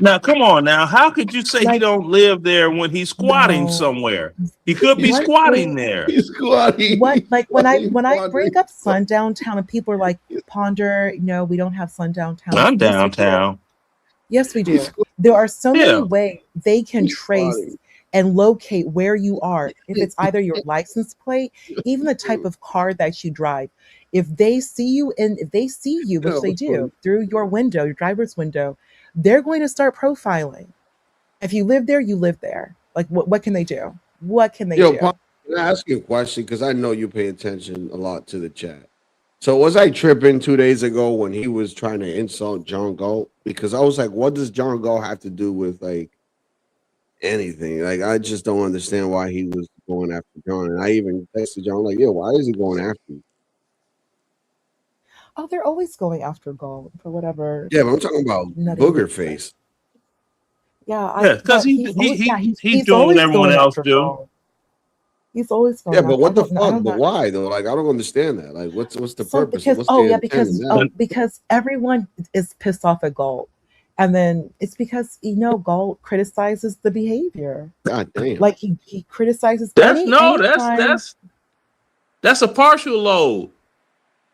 Now, come on now. How could you say he don't live there when he's squatting somewhere? He could be What squatting is- there. He's squatting. What, like when I bring up Sundown Town and people are like, Ponder, no, we don't have Sundown Town. I'm Yes, we do. downtown. Yes, we do. There are so Yeah. many ways they can trace and locate where you are. If it's either your license plate, even the type of car that you drive. If they see you, which they do, through your window, your driver's window, they're going to start profiling. If you live there, you live there. Like, what can they do? What can they Yo, do? Pop, can I ask you a question? Because I know you pay attention a lot to the chat. So was I tripping 2 days ago when he was trying to insult John Galt? Because I was like, what does John Galt have to do with like anything? Like, I just don't understand why he was going after John. And I even texted John like, yo, why is he going after you? Oh, they're always going after Galt for whatever. Yeah, but I'm talking about Booger Face. Yeah, because he's he's doing what everyone else do. Galt. He's always going. Yeah, but what the I don't fuck? But know. why though? Like, I don't understand that. Like, what's the So purpose? because What's the intent in that? because everyone is pissed off at Galt, and then it's because Galt criticizes the behavior. God damn. Like he criticizes. That's a partial load.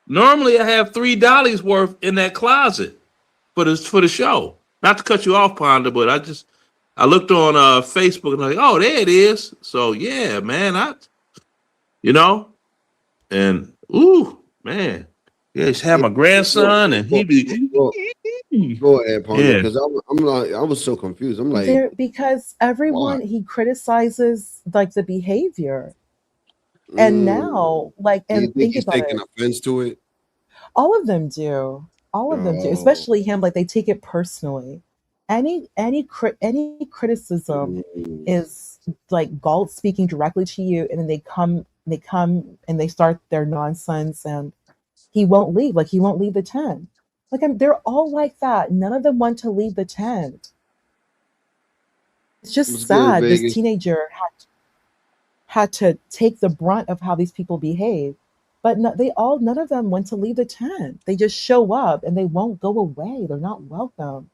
Normally, I have $3 worth in that closet for the show. Not to cut you off, Ponder, but I looked on Facebook and I'm like, oh, there it is. So yeah, man, and ooh, man, yeah, he's had my grandson, and he be. Go ahead, Ponder, Yeah. because I'm like, I was so confused. I'm like, Because everyone he criticizes like the behavior, and now do you and think he's about taking it. offense to it? All of them do. All of them do, Oh. especially him. Like they take it personally. Any criticism is like Galt speaking directly to you, and then they come and they start their nonsense, and he won't leave. Like he won't leave the tent. Like they're all like that. None of them want to leave the tent. It's just What's good, sad. This Vegas? teenager had to take the brunt of how these people behave. But none of them want to leave the tent. They just show up and they won't go away. They're not welcome.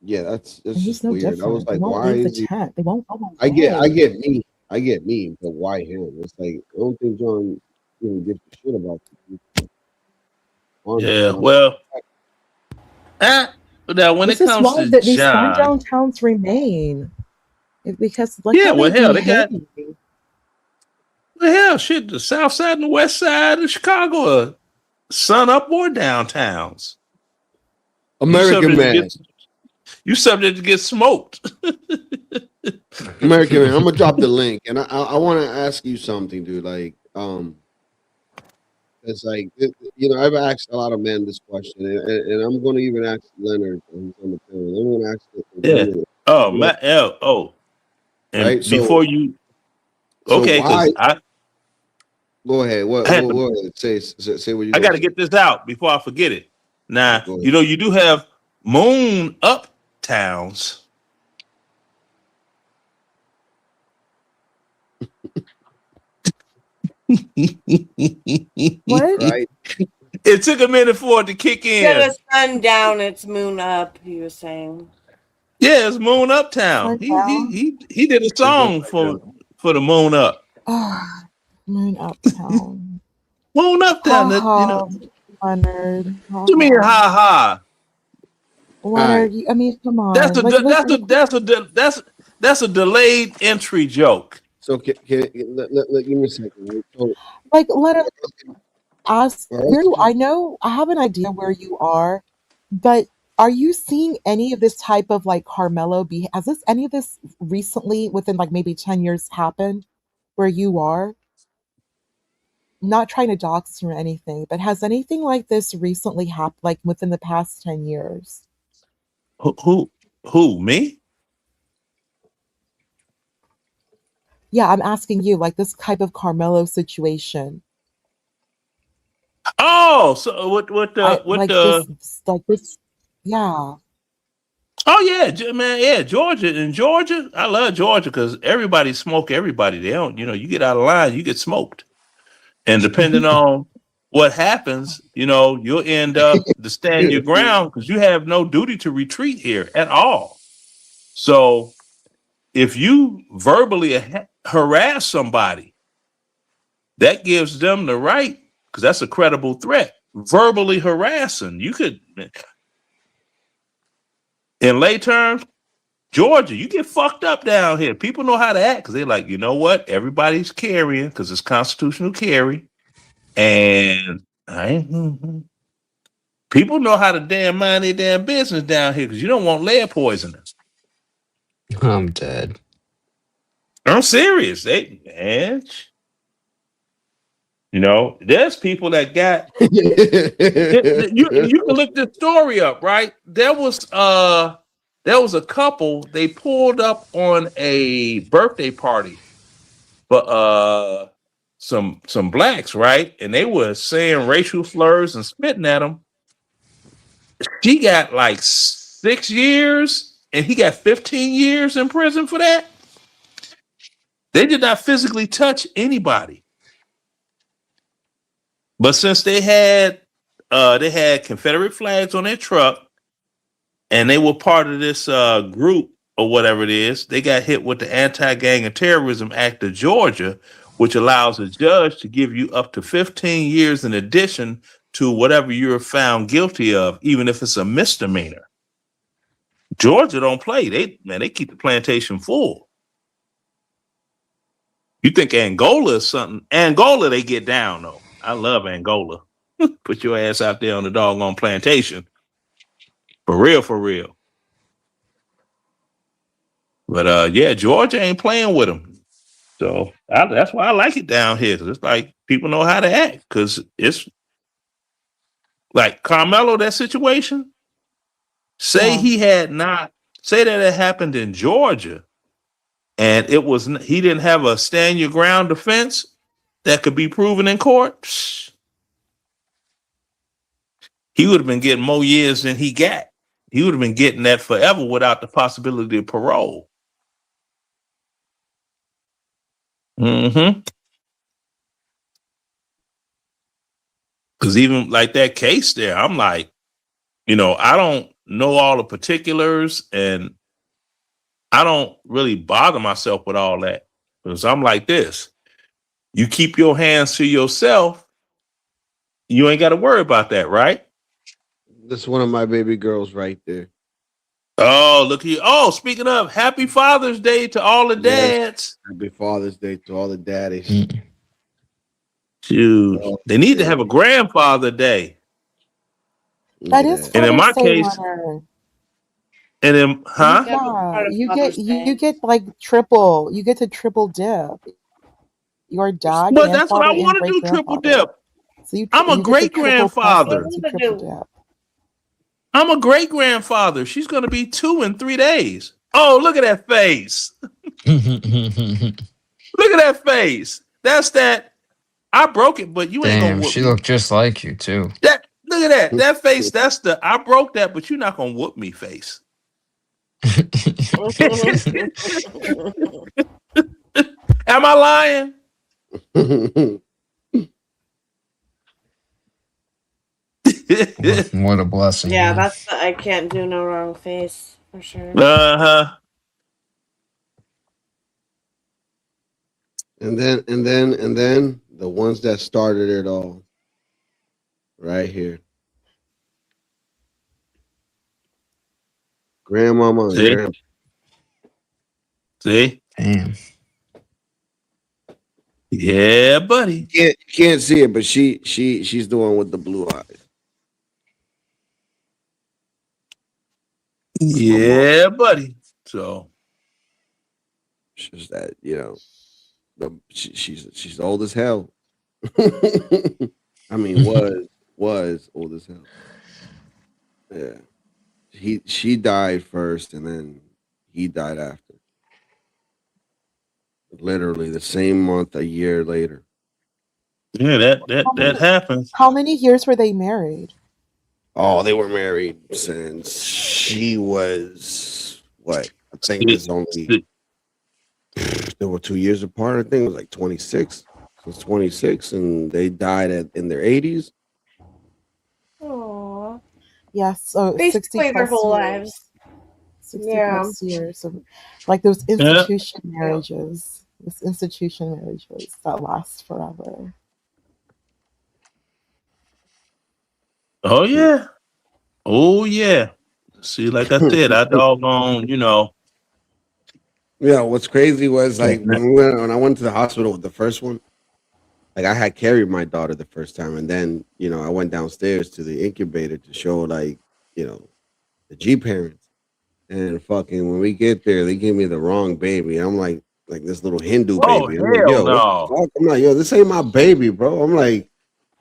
Yeah, that's And he's just no weird. I different. was They like, won't why leave the is he? tent. They won't go away. I get me, but why him? It's like I don't think John gives a shit about you. Yeah, well, now when This it is comes why to these John, sundown towns remain. Because look yeah, how well, they hell, they got behave. shit. The South Side and the West Side of Chicago are sun up or downtowns. American man. You subject to get smoked. American man. I'm gonna drop the link, and I want to ask you something, dude. Like, it's like I've asked a lot of men this question, and I'm going to even ask Leonard, who's on the panel. I'm going to ask him. Yeah. Oh, Matt. Oh. And Right, so- before you, So okay, because why- Go ahead. What? I had Go to- ahead. Say what you. I got to get this out before I forget it. Now, you do have moon up towns. What? Right. It took a minute for it to kick Instead in. of sun down, it's moon up. He was saying. Yeah, it's Moon Uptown. He did a song for the Moon Up. Ah, Moon Uptown. Moon Uptown. Leonard. To me, ha ha. Leonard, I mean, come on. That's Like, that's a delayed entry joke. So let give me a second. So, like Leonard, I know I have an idea where you are, but are you seeing any of this type of like Carmelo has any of this recently within like maybe 10 years happened where you are? Not trying to dox or anything, but has anything like this recently happened like within the past 10 years? Who me? Yeah, I'm asking you, like this type of Carmelo situation. Oh, so yeah. Oh yeah, man, yeah, Georgia. I love Georgia because everybody smoke everybody. They don't, you get out of line, you get smoked, and depending on what happens, you'll end up to stand your ground because you have no duty to retreat here at all. So, if you verbally harass somebody, that gives them the right, because that's a credible threat. Verbally harassing, you could. In lay terms, Georgia, you get fucked up down here. People know how to act because they're like, you know what? Everybody's carrying because it's constitutional carry. And People know how to damn mind their damn business down here because you don't want lead poisoning. I'm dead. I'm serious. Man, you know, there's people that got you can look this story up, right? There was a couple, they pulled up on a birthday party for some blacks, right? And they were saying racial slurs and spitting at them. She got like 6 years and he got 15 years in prison for that. They did not physically touch anybody. But since they had Confederate flags on their truck and they were part of this group or whatever it is, they got hit with the Anti-Gang and Terrorism Act of Georgia, which allows a judge to give you up to 15 years in addition to whatever you're found guilty of, even if it's a misdemeanor. Georgia don't play. They keep the plantation full. You think Angola is something? Angola, they get down though. I love Angola. Put your ass out there on the doggone plantation. For real, for real. But yeah, Georgia ain't playing with them. So that's why I like it down here. Cause it's like people know how to act. Cause it's like Carmelo, that situation. Say he had not, say that it happened in Georgia and he didn't have a stand your ground defense that could be proven in court. Psh, he would have been getting more years than he got. He would have been getting that forever without the possibility of parole. Mm-hmm. Because even like that case there, I'm like, you know, I don't know all the particulars and I don't really bother myself with all that. Because I'm like this. You keep your hands to yourself, you ain't got to worry about that, right? That's one of my baby girls right there. Oh, look here. Oh, speaking of, happy Father's Day to all the dads. Happy Father's Day to all the daddies. Dude, they need to have a grandfather day. That is And in my case, and then, huh? Yeah, you get like triple. You get to triple dip. Your dad. But that's what I want to do, triple dip. So I'm a great grandfather. I'm a great grandfather. She's going to be 2 in 3 days. Oh, look at that face. Look at that face. That's that. I broke it, but you ain't Damn, gonna whoop she me. looked just like you too. That look at that. That face, that's the I broke that, but you're not gonna whoop me face. Am I lying? What a blessing. Yeah, man. that's the I can't do no wrong face for sure. Uh-huh. And then the ones that started it all, right here. Grandmama and See? grandpa. See? Damn. Yeah, buddy. You can't see it, but she's the one with the blue eyes. Yeah, buddy. So it's just that, you know, she's old as hell. I mean, was old as hell. Yeah. She died first and then he died after. Literally the same month, a year later. yeah, that happens. How many years were they married? Oh, they were married since she was what? I think it was only they were 2 years apart. I think it was like 26. It was 26, and they died in their 80s. Aww. Yes, so Basically 60 their plus whole years. lives. 60 Yeah. plus years of like those institution marriages. Those institution marriages that last forever. Oh yeah. Oh yeah. See, like I said, I doggone, you know. Yeah, what's crazy was like when I went to the hospital with the first one, like I had carried my daughter the first time, and then I went downstairs to the incubator to show the G parents, and fucking when we get there, they give me the wrong baby. I'm like this little Hindu baby. I'm like, yo, what the fuck? I'm like, yo, this ain't my baby, bro. I'm like,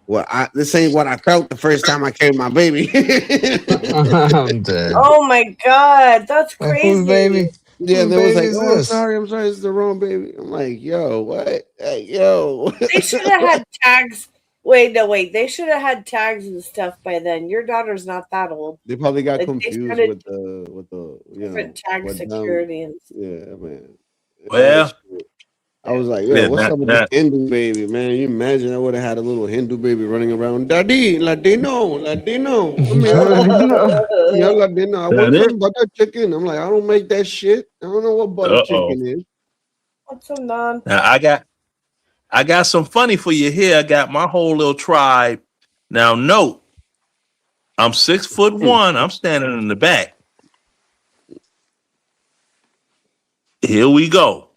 well, this ain't what I felt the first time I carried my baby. I'm dead. Oh my god, that's Like, crazy. whose baby? Yeah, Whose they was baby like, is oh, this? I'm sorry, it's the wrong baby. I'm like, yo, what? Hey, yo. They should have had tags. Wait. They should have had tags and stuff by then. Your daughter's not that old. They probably got Like, they confused started with the different tag with them. security and Yeah, man. Well, I was like, yo, yeah, what's up with this Hindu baby, man? You imagine I would have had a little Hindu baby running around. Daddy, Latino. Come here. Yeah, Latino. I want some butter chicken. I'm like, I don't make that shit. I don't know what butter chicken is. what's some non? Now I got some funny for you here. I got my whole little tribe. Now note, I'm 6'1". I'm standing in the back. Here we go.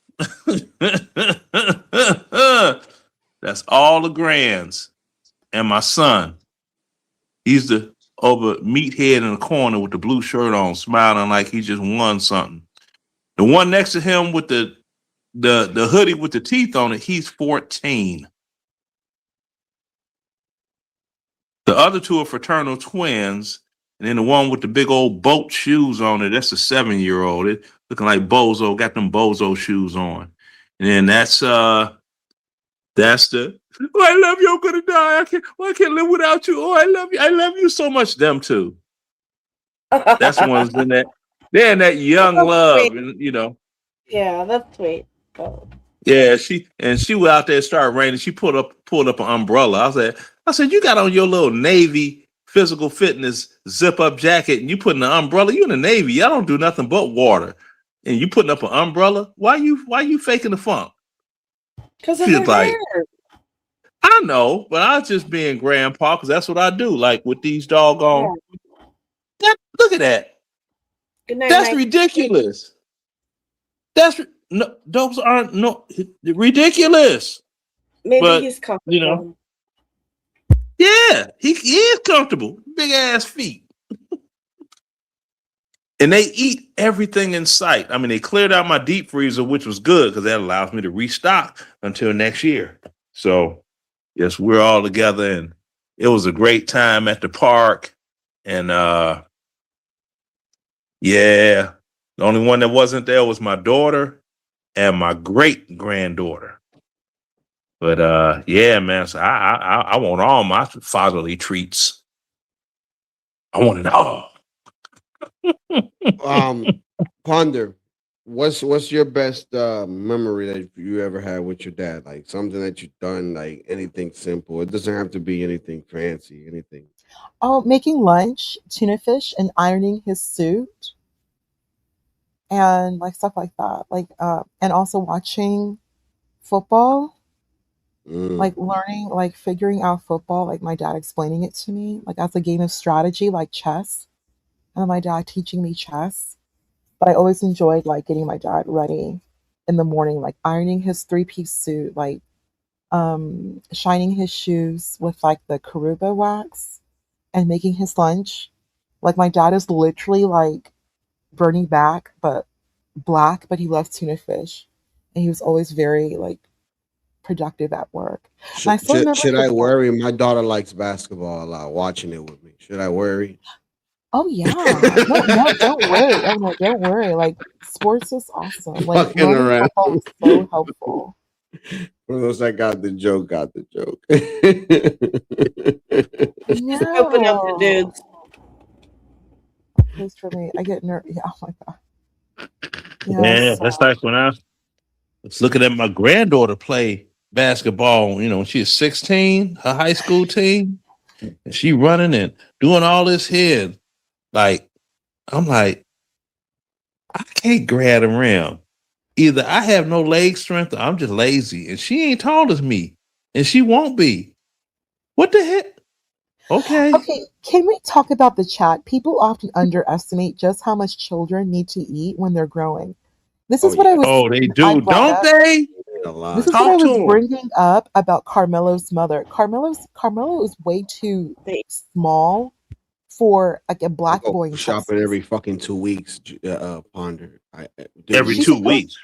That's all the grands and my son. He's the over meathead in the corner with the blue shirt on, smiling like he just won something. The one next to him with the hoodie with the teeth on it, he's 14. The other two are fraternal twins, and then the one with the big old boat shoes on it, that's a 7-year-old. It looking like Bozo, got them Bozo shoes on. And then that's the I love you, I'm gonna die. I can't live without you. Oh, I love you so much. Them two. That's the ones in that. They're in that young love, and Yeah, that's sweet. Oh. Yeah, she was out there, started raining. She pulled up an umbrella. I said, you got on your little Navy physical fitness zip up jacket and you putting an umbrella. You in the Navy, y'all don't do nothing but water. And you putting up an umbrella? Why you faking the funk? Because of She's her like, hair. I know, but I was just being grandpa because that's what I do. Like with these doggone. Yeah. Look at that. Good night, That's Mike. ridiculous. Those aren't ridiculous. Maybe but, he's comfortable. Yeah, he is comfortable. Big ass feet. And they eat everything in sight. I mean, they cleared out my deep freezer, which was good because that allows me to restock until next year. So, yes, we're all together, and it was a great time at the park. And yeah, the only one that wasn't there was my daughter and my great granddaughter. But yeah, man, so I want all my fatherly treats. I want it all. Ponder, what's your best memory that you ever had with your dad? Like something that you've done, like anything simple. It doesn't have to be anything fancy, anything. Oh, making lunch, tuna fish, and ironing his suit, and like stuff like that. Like, and also watching football, like learning, like figuring out football. Like my dad explaining it to me, like as a game of strategy, like chess, and then my dad teaching me chess. But I always enjoyed like getting my dad ready in the morning, like ironing his 3-piece suit, like shining his shoes with like the Karuba wax and making his lunch. Like my dad is literally like Bernie Mac, but black, but he loves tuna fish. And he was always very like productive at work. And I still remember Should I his- worry? My daughter likes basketball a lot, watching it with me. Should I worry? Oh yeah. No, don't worry. Oh no, don't worry. Like sports is awesome. Like Fucking learning around. football is so helpful. For those that got the joke, got the joke. Just open up the dudes. Please for me. I get nervous. Yeah, oh my god. Yeah, that's like when I was looking at my granddaughter play basketball, when she was 16, her high school team, and she running and doing all this here. Like, I'm like, I can't grab a rim. Either I have no leg strength or I'm just lazy. And she ain't tall as me. And she won't be. What the heck? Okay. Okay, can we talk about the chat? People often underestimate just how much children need to eat when they're growing. This is what I was. Oh, they I do, brought don't up. they? A lot. This is what I was bringing up about Carmelo's mother. Carmelo is way too small for like a black boy in Shopping every fucking 2 weeks. Ponder. Every 2 weeks.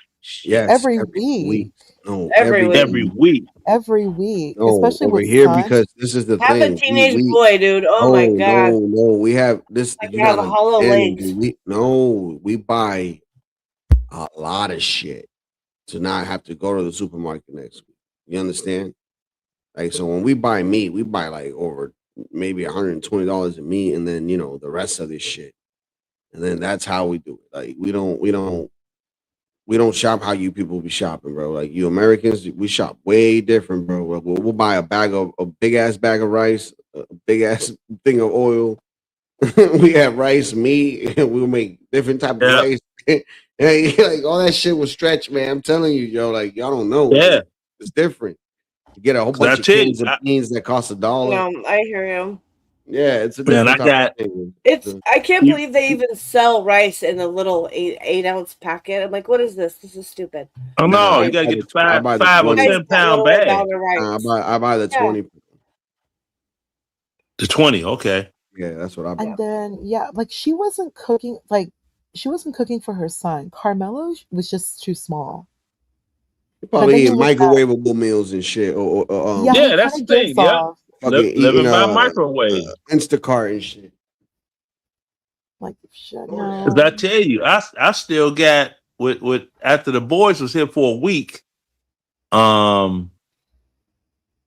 Yes. Every week. No, Every week. Every week, No, especially over with here son. because this is the Have thing. a teenage boy, dude. Oh my god. No, we have this. Like you have gotta hollow understand, legs. dude, we buy a lot of shit to not have to go to the supermarket next week. You understand? Like, so when we buy meat, we buy like over maybe $120 in meat, and then the rest of this shit, and then that's how we do it. Like we don't shop how you people be shopping, bro. Like you Americans, we shop way different, bro. We'll buy a big ass bag of rice, a big ass thing of oil. We have rice, meat, and we'll make different type of rice. Hey, like all that shit was stretched, man. I'm telling you, yo, like y'all don't know. Yeah, it's different. You get a whole bunch of cans of beans that cost $1. I hear you. Yeah, it's a Man, different type of thing. I can't believe they even sell rice in a little 8-ounce packet. I'm like, what is this? This is stupid. Oh no, you gotta get the five or 10 pound bag. I buy the 20. The 20, okay. Yeah, that's what I buy. And then like she wasn't cooking for her son. Carmelo was just too small. Probably eat microwavable meals and shit. Yeah, that's the thing. Yeah. Living by microwave. Instacart and shit. Like shit. Cause I tell you, I still got with after the boys was here for a week.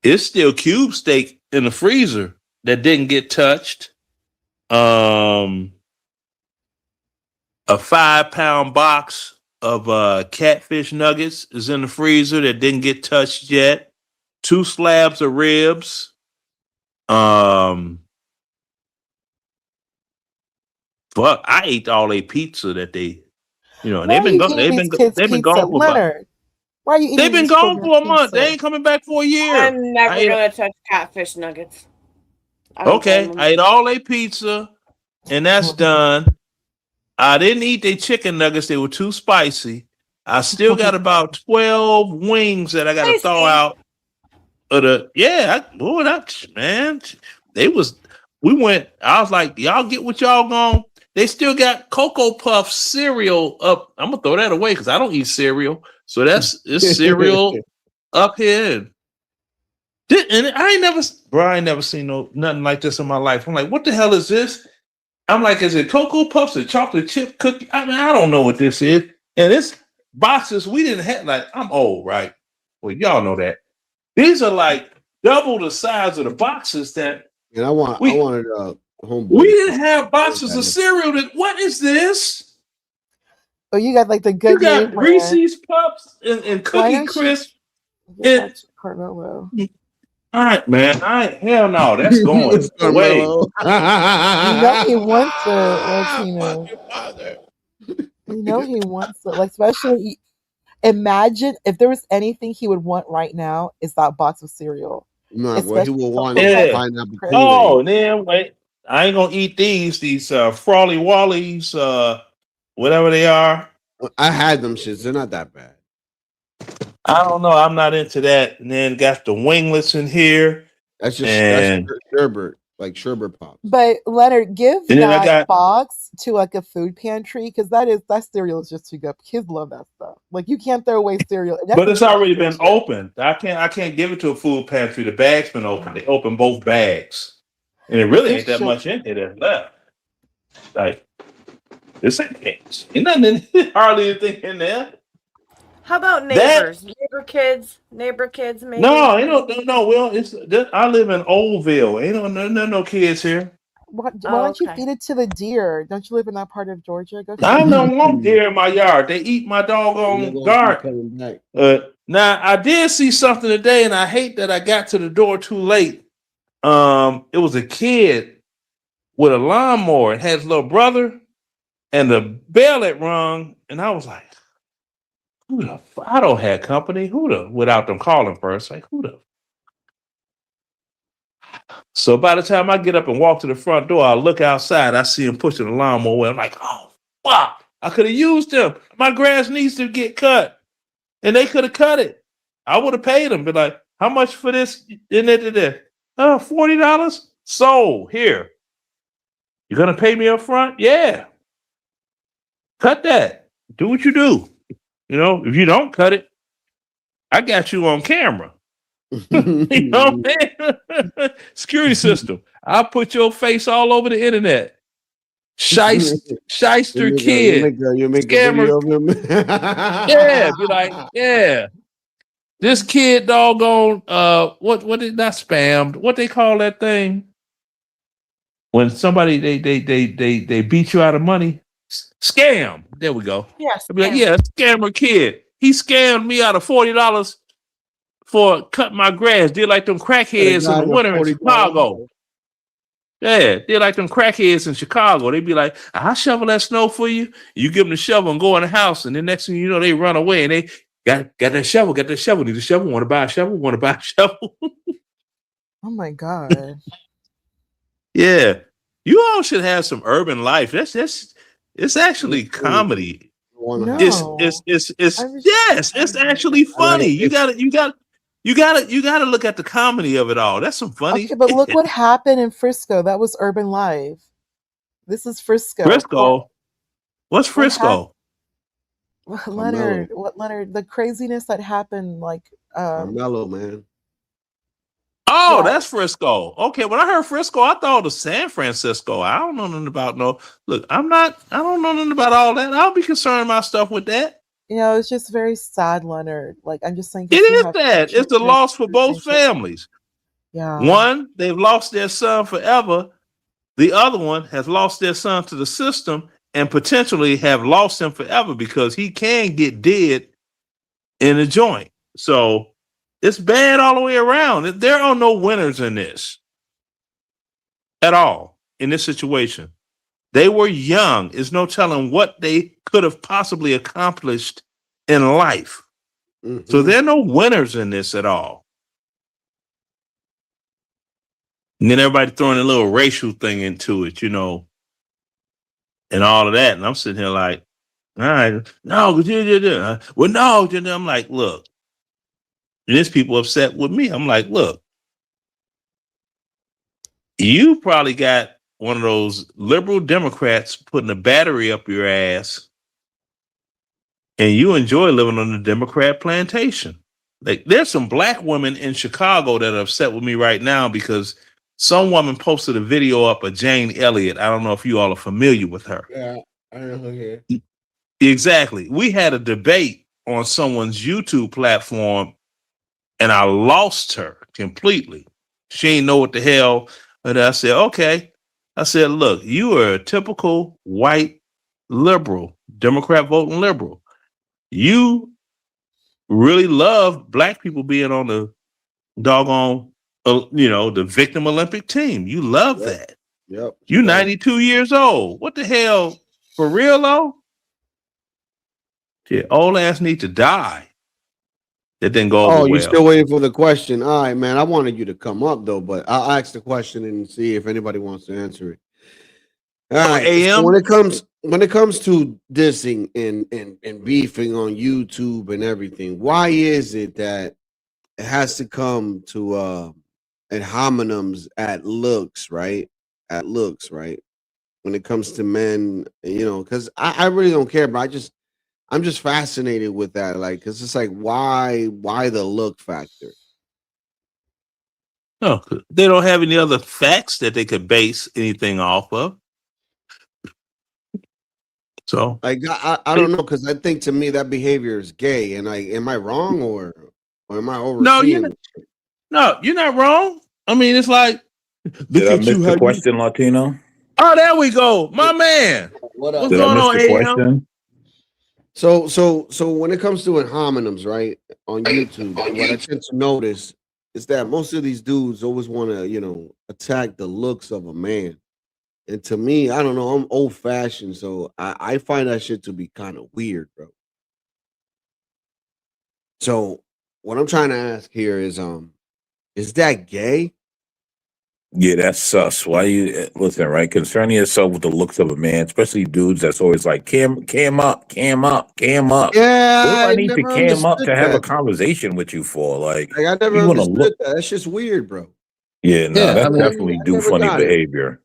It's still cube steak in the freezer that didn't get touched. A 5-pound box of catfish nuggets is in the freezer that didn't get touched yet. 2 slabs of ribs. Fuck, I ate all a pizza that they, they've been gone for Leonard, why are you eating? They've been gone for a month. They ain't coming back for a year. I'm never gonna touch catfish nuggets. Okay, I ate all a pizza, and that's done. I didn't eat their chicken nuggets; they were too spicy. I still got about 12 wings that I got to thaw out. Man, I was like, y'all get what y'all going. They still got Cocoa Puff cereal up. I'm gonna throw that away because I don't eat cereal. So it's cereal up here. And I ain't never seen nothing like this in my life. I'm like, what the hell is this? I'm like, is it Cocoa Puffs or chocolate chip cookie? I mean, I don't know what this is. And it's boxes we didn't have. Like, I'm old, right? Well, y'all know that. These are like double the size of the boxes that. And I wanted homeboy. We didn't have boxes of cereal. What is this? Oh, you got like the good. You got Reese's Puffs and Cookie Crisp. Carmelo. All right, man. Hell no, that's going away. You know he wants it, Latino. You know he wants it. Like, especially, imagine if there was anything he would want right now is that box of cereal. No, what he will want is pineapple Kool-Aid. Oh, then wait. I ain't gonna eat these Frolly Wallies, whatever they are. I had them shits. They're not that bad. I don't know. I'm not into that. And then got the winglets in here. That's just sherbet, like sherbet pops. But Leonard, give that box to like a food pantry because that cereal is just too good. Kids love that stuff. Like you can't throw away cereal. But it's already been opened. I can't give it to a food pantry. The bag's been opened. They opened both bags, and it really ain't that much in here that's left. Like this ain't nothing. Hardly anything in there. How about neighbors? Neighbor kids, maybe? No, Well, I live in Oldville. Ain't no kids here. Why don't you feed it to the deer? Don't you live in that part of Georgia? I don't want deer in my yard. They eat my doggone garden. Now I did see something today, and I hate that I got to the door too late. It was a kid with a lawnmower and had his little brother, and the bell had rung, and I was like, I don't have company. Without them calling first, like who the? So by the time I get up and walk to the front door, I look outside. I see him pushing the lawnmower. I'm like, oh fuck! I could have used them. My grass needs to get cut, and they could have cut it. I would have paid him. Be like, how much for this? $40. Sold. Here. You're gonna pay me up front? Yeah. Cut that. Do what you do. You know, if you don't cut it, I got you on camera. You know what I'm saying? Security system. I'll put your face all over the internet. Shyster kid. You make a Scammer. video of him. Yeah, be like, yeah. This kid doggone what did not spammed. What they call that thing? When somebody they beat you out of money. Scam. There we go. Yes. I'd be like, yeah, scammer kid. He scammed me out of $40 for cutting my grass. Did like them crackheads in the winter in Chicago. Yeah, they're like them crackheads in Chicago. They be like, I'll shovel that snow for you. You give them the shovel and go in the house. And then next thing you know, they run away and they got that shovel, Need a shovel, want to buy a shovel. Oh my God. Yeah. You all should have some urban life. It's actually comedy. No. It's actually funny. You gotta look at the comedy of it all. That's some funny. Okay, but look what happened in Frisco. That was urban life. This is Frisco. Frisco? What's Frisco? Leonard, the craziness that happened, like Carmelo, man. Oh, that's Frisco. Okay, when I heard Frisco, I thought of San Francisco. I don't know nothing about look, I don't know nothing about all that. I'll be concerned about stuff with that. You know, it's just very sad, Leonard. Like, I'm just thinking. It is that. It's the loss for both families. Yeah. One, they've lost their son forever. The other one has lost their son to the system and potentially have lost him forever because he can get dead in a joint. So it's bad all the way around. There are no winners in this at all in this situation. They were young. There's no telling what they could have possibly accomplished in life. So there are no winners in this at all. And then everybody throwing a little racial thing into it, and all of that. And I'm sitting here like, all right, no, well, no, I'm like, look. And there's people upset with me. I'm like, look, you probably got one of those liberal Democrats putting a battery up your ass and you enjoy living on the Democrat plantation. Like, there's some black women in Chicago that are upset with me right now because some woman posted a video up of Jane Elliott. I don't know if you all are familiar with her. Yeah, I know her here. Exactly. We had a debate on someone's YouTube platform and I lost her completely. She ain't know what the hell. But I said, okay. I said, look, you are a typical white liberal, Democrat voting liberal. You really love black people being on the doggone, the victim Olympic team. You love that. Yep. You 92 years old. What the hell? For real, though? Yeah, old ass need to die. That didn't go over Oh, you're well. still waiting for the question. All right, man. I wanted you to come up though, but I'll ask the question and see if anybody wants to answer it. All right. AM? So when it comes to dissing and beefing on YouTube and everything, why is it that it has to come to ad hominems at looks, right? At looks, right? When it comes to men, because I really don't care, but I'm just fascinated with that, like, because it's like, why the look factor? No, they don't have any other facts that they could base anything off of. So, Like, I don't know, because I think to me that behavior is gay, and am I wrong or am I overseeing? No, you're not wrong. I mean, it's like, Did I miss the question, Latino? Oh, there we go, my man. What up? What's Did going I on, miss the AM? question? So when it comes to ad hominems, right, on YouTube, what I tend to notice is that most of these dudes always want to, attack the looks of a man. And to me, I don't know, I'm old fashioned, so I find that shit to be kind of weird, bro. So what I'm trying to ask here is that gay? Yeah, that's sus. Why you listen, right? Concerning yourself with the looks of a man, especially dudes that's always like cam up, cam up, cam up. Yeah, What do I I need to never cam up understood to have a that. conversation with you for? Like Like I never you want to understood look. that. That's just weird, bro. Yeah, no, Yeah, I that's mean, definitely I do never funny got it. behavior.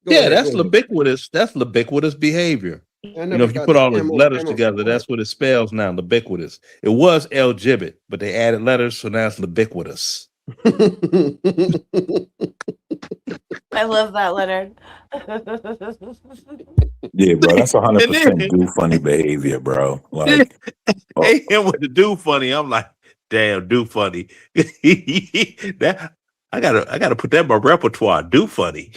yeah, that's ubiquitous. That's ubiquitous behavior. I You never know, if you got put the all the camo letters camo. together, that's what it spells now. Ubiquitous. It was L-gibbet, but they added letters, so now it's ubiquitous. I love that, Leonard. Yeah, bro, that's And 100% then do funny behavior, bro. Like, hey, him with the do funny. I'm like, damn, do funny. That I gotta put that in my repertoire. Do funny.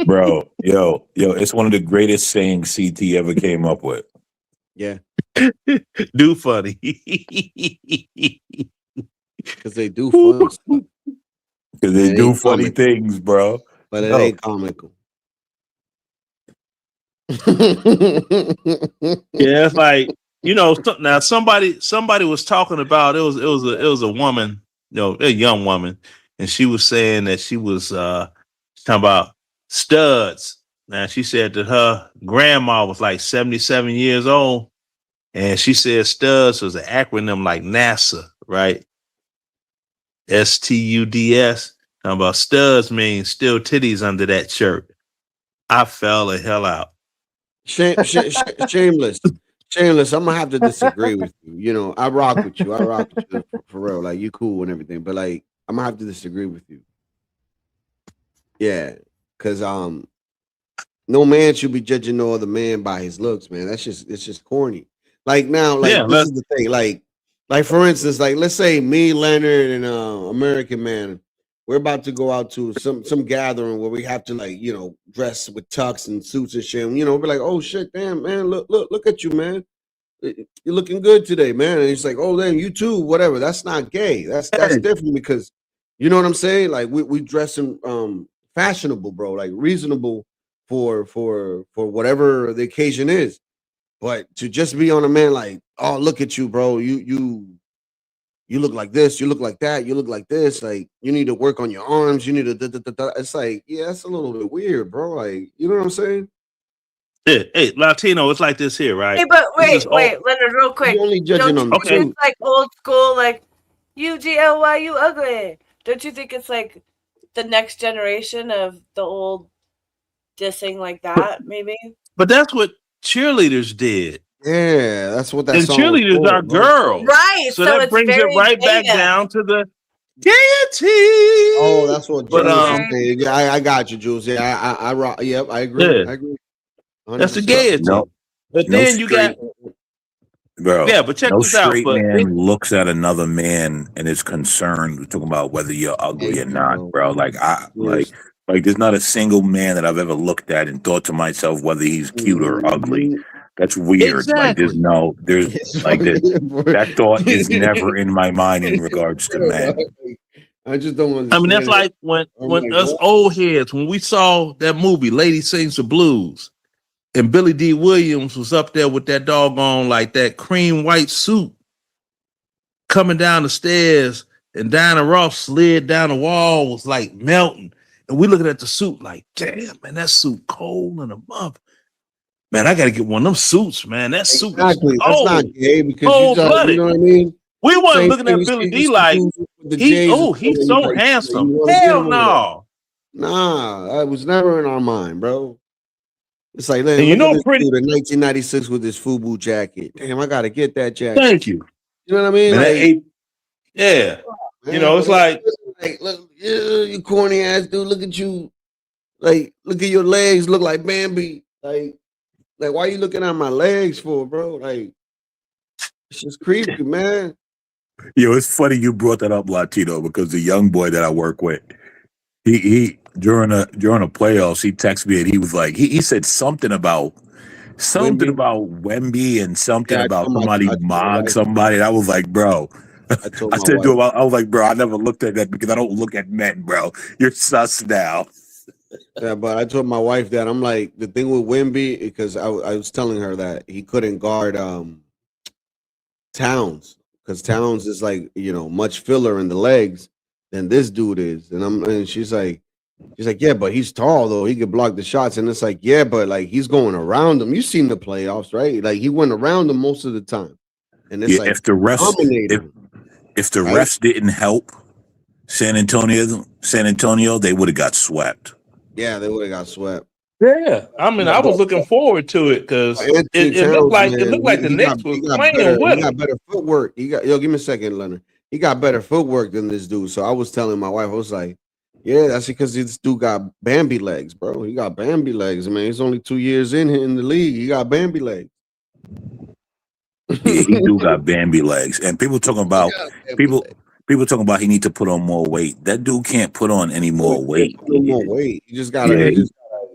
bro, yo, it's one of the greatest sayings CT ever came up with. Yeah, Do funny. because they do fun stuff. Because they It do ain't funny comical, things, bro. but it Yo, ain't comical. Yeah, it's like now somebody was talking about it was a woman, a young woman, and she was saying that she was talking about studs. Now she said that her grandma was like 77 years old, and she said studs was an acronym like NASA, right? STUDS. Talking about studs means still titties under that shirt. I fell the hell out. Shameless. I'm gonna have to disagree with you. You know, I rock with you. For real. Like you cool and everything, but like I'm gonna have to disagree with you. Yeah, because no man should be judging no other man by his looks, man. It's just corny. Like now, like Yeah, this is the thing. Like for instance, like let's say me, Leonard, and American Man, we're about to go out to some gathering where we have to like dress with tux and suits and shit. And, we're like, oh shit, damn man, look at you, man. You're looking good today, man. And he's like, oh damn, you too, whatever. That's not gay. That's different because you know what I'm saying. Like we dressing fashionable, bro. Like reasonable for whatever the occasion is. But to just be on a man like, oh look at you, bro. You look like this, you look like that, you look like this. Like you need to work on your arms. You need to. It's like, yeah, that's a little bit weird, bro. Like, you know what I'm saying? Yeah, hey, Latino, it's like this here, right? Hey, but This is wait, Leonard, real quick. You only judging Don't on you the think suit. it's like old school, like UGLY, you ugly? Don't you think it's like the next generation of the old dissing like that, maybe? But that's what cheerleaders did. Yeah, that's what that And song was cheerleaders for, are bro. girls. Right. So that it's brings it very right back gay. down to the gaiety. Oh, that's what But, Jules is saying. Yeah, I got you, Jules. Yeah, I rock. Yep, I agree. Yeah. I agree. That's the 100%. gaiety. No, But no then you got bro. yeah, but check No this out. straight But man looks at another man and is concerned. We're talking about whether you're ugly or not, bro. Like like there's not a single man that I've ever looked at and thought to myself whether he's cute or ugly. That's weird. Like there's that thought is never in my mind in regards to men. I just don't understand. I mean, that's it. like when like, us what? old heads, when we saw that movie, Lady Sings the Blues, and Billy D. Williams was up there with that doggone, like that cream white suit coming down the stairs, and Diana Ross slid down the wall, was like melting. And we looking at the suit like, damn, man, that suit cold in a month. Man, I got to get one of them suits, man. That suit Exactly. is That's cold. not gay because Cold-blooded. you know what I mean? We weren't Same looking thing at you Billy see D these like, dudes with the J's and he's stuff, so like, handsome. you wanna get Hell him or whatever. no. Nah, it was never in our mind, bro. It's like, And you look know at this pretty- dude in 1996 with his FUBU jacket. Damn, I gotta get that jacket. Thank you. You know what I mean? Man, that Like, ain't- yeah. man, You know, it's but like, look, you corny ass dude. Look at you. Like, look at your legs. Look like Bambi. Like, why you looking at my legs for, bro? Like, it's just creepy, man. Yo, it's funny you brought that up, Latino, because the young boy that I work with, he during a playoffs, he texted me and he was like, he said something about Wemby and something Yeah, I about told my- somebody I told my mogged wife. somebody. And I was like, bro. I told I my said to him, wife. I was like, bro, I never looked at that because I don't look at men, bro. You're sus now. Yeah, but I told my wife that I'm like the thing with Wemby because I was telling her that he couldn't guard Towns because Towns is like much filler in the legs, than this dude is. And she's like, yeah, but he's tall though. He could block the shots. And it's like, yeah, but like he's going around him. You've seen the playoffs, right? Like he went around him most of the time. And it's like if the refs didn't help San Antonio, they would have got swept. Yeah, they would have got swept. Yeah, I mean, I was looking forward to it because it looked like the Knicks was playing with him. He got better footwork. Give me a second, Leonard. He got better footwork than this dude. So I was telling my wife, I was like, yeah, that's because this dude got Bambi legs, bro. He got Bambi legs, man. He's only 2 years in the league. He got Bambi legs. Yeah, he do got Bambi legs, and people talking about people talking about he need to put on more weight. That dude can't put on any more weight. No more weight. He just gotta.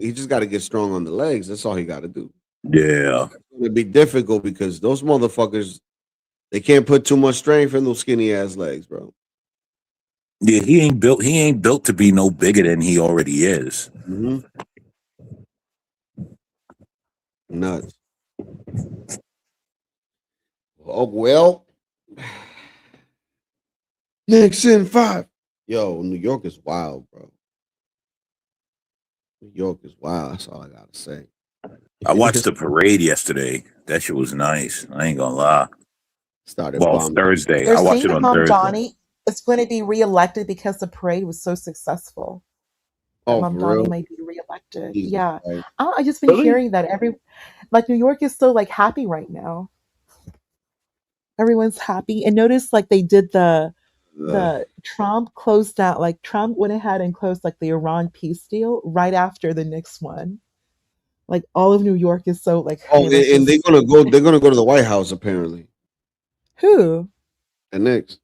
He just got to get strong on the legs. That's all he got to do. Yeah, it'd be difficult because those motherfuckers, they can't put too much strength in those skinny ass legs, bro. Yeah, he ain't built to be no bigger than he already is. Mm-hmm. Nuts. Oh well. Next in 5. Yo, New York is wild, bro. New York is wild. That's all I gotta say. I watched the parade yesterday. That shit was nice. I ain't gonna lie. Thursday. They're I watched saying it on that Thursday. Mamdani is going to be reelected because the parade was so successful. Oh, Mamdani might be reelected. Jesus Yeah, Christ. I just been hearing that New York is so like happy right now. Everyone's happy, and notice like they did the Trump closed out, like Trump went ahead and closed like the Iran peace deal right after the Knicks won. Like all of New York is so like. Oh, and they're gonna go. They're gonna go to the White House apparently. Who? The Knicks.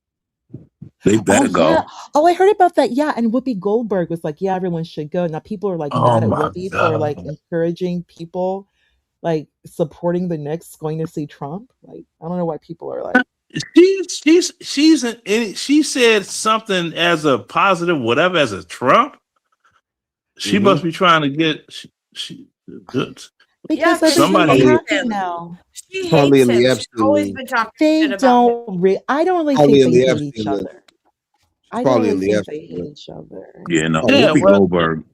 They better go. Yeah. Oh, I heard about that. Yeah, and Whoopi Goldberg was like, "Yeah, everyone should go." Now people are like mad at Whoopi for like encouraging people, like supporting the Knicks going to see Trump. Like I don't know why people are like. She said something as a positive, whatever, as a Trump. She must be trying to get Because somebody happy now. She Probably hates in the him. She's Epstein always league. been talking They shit about him. don't. I don't really Probably think in they the hate Epstein each league. other. I don't Probably really in the think they Epstein hate league. each other. Yeah, no. Yeah, Whoopi well- Goldberg.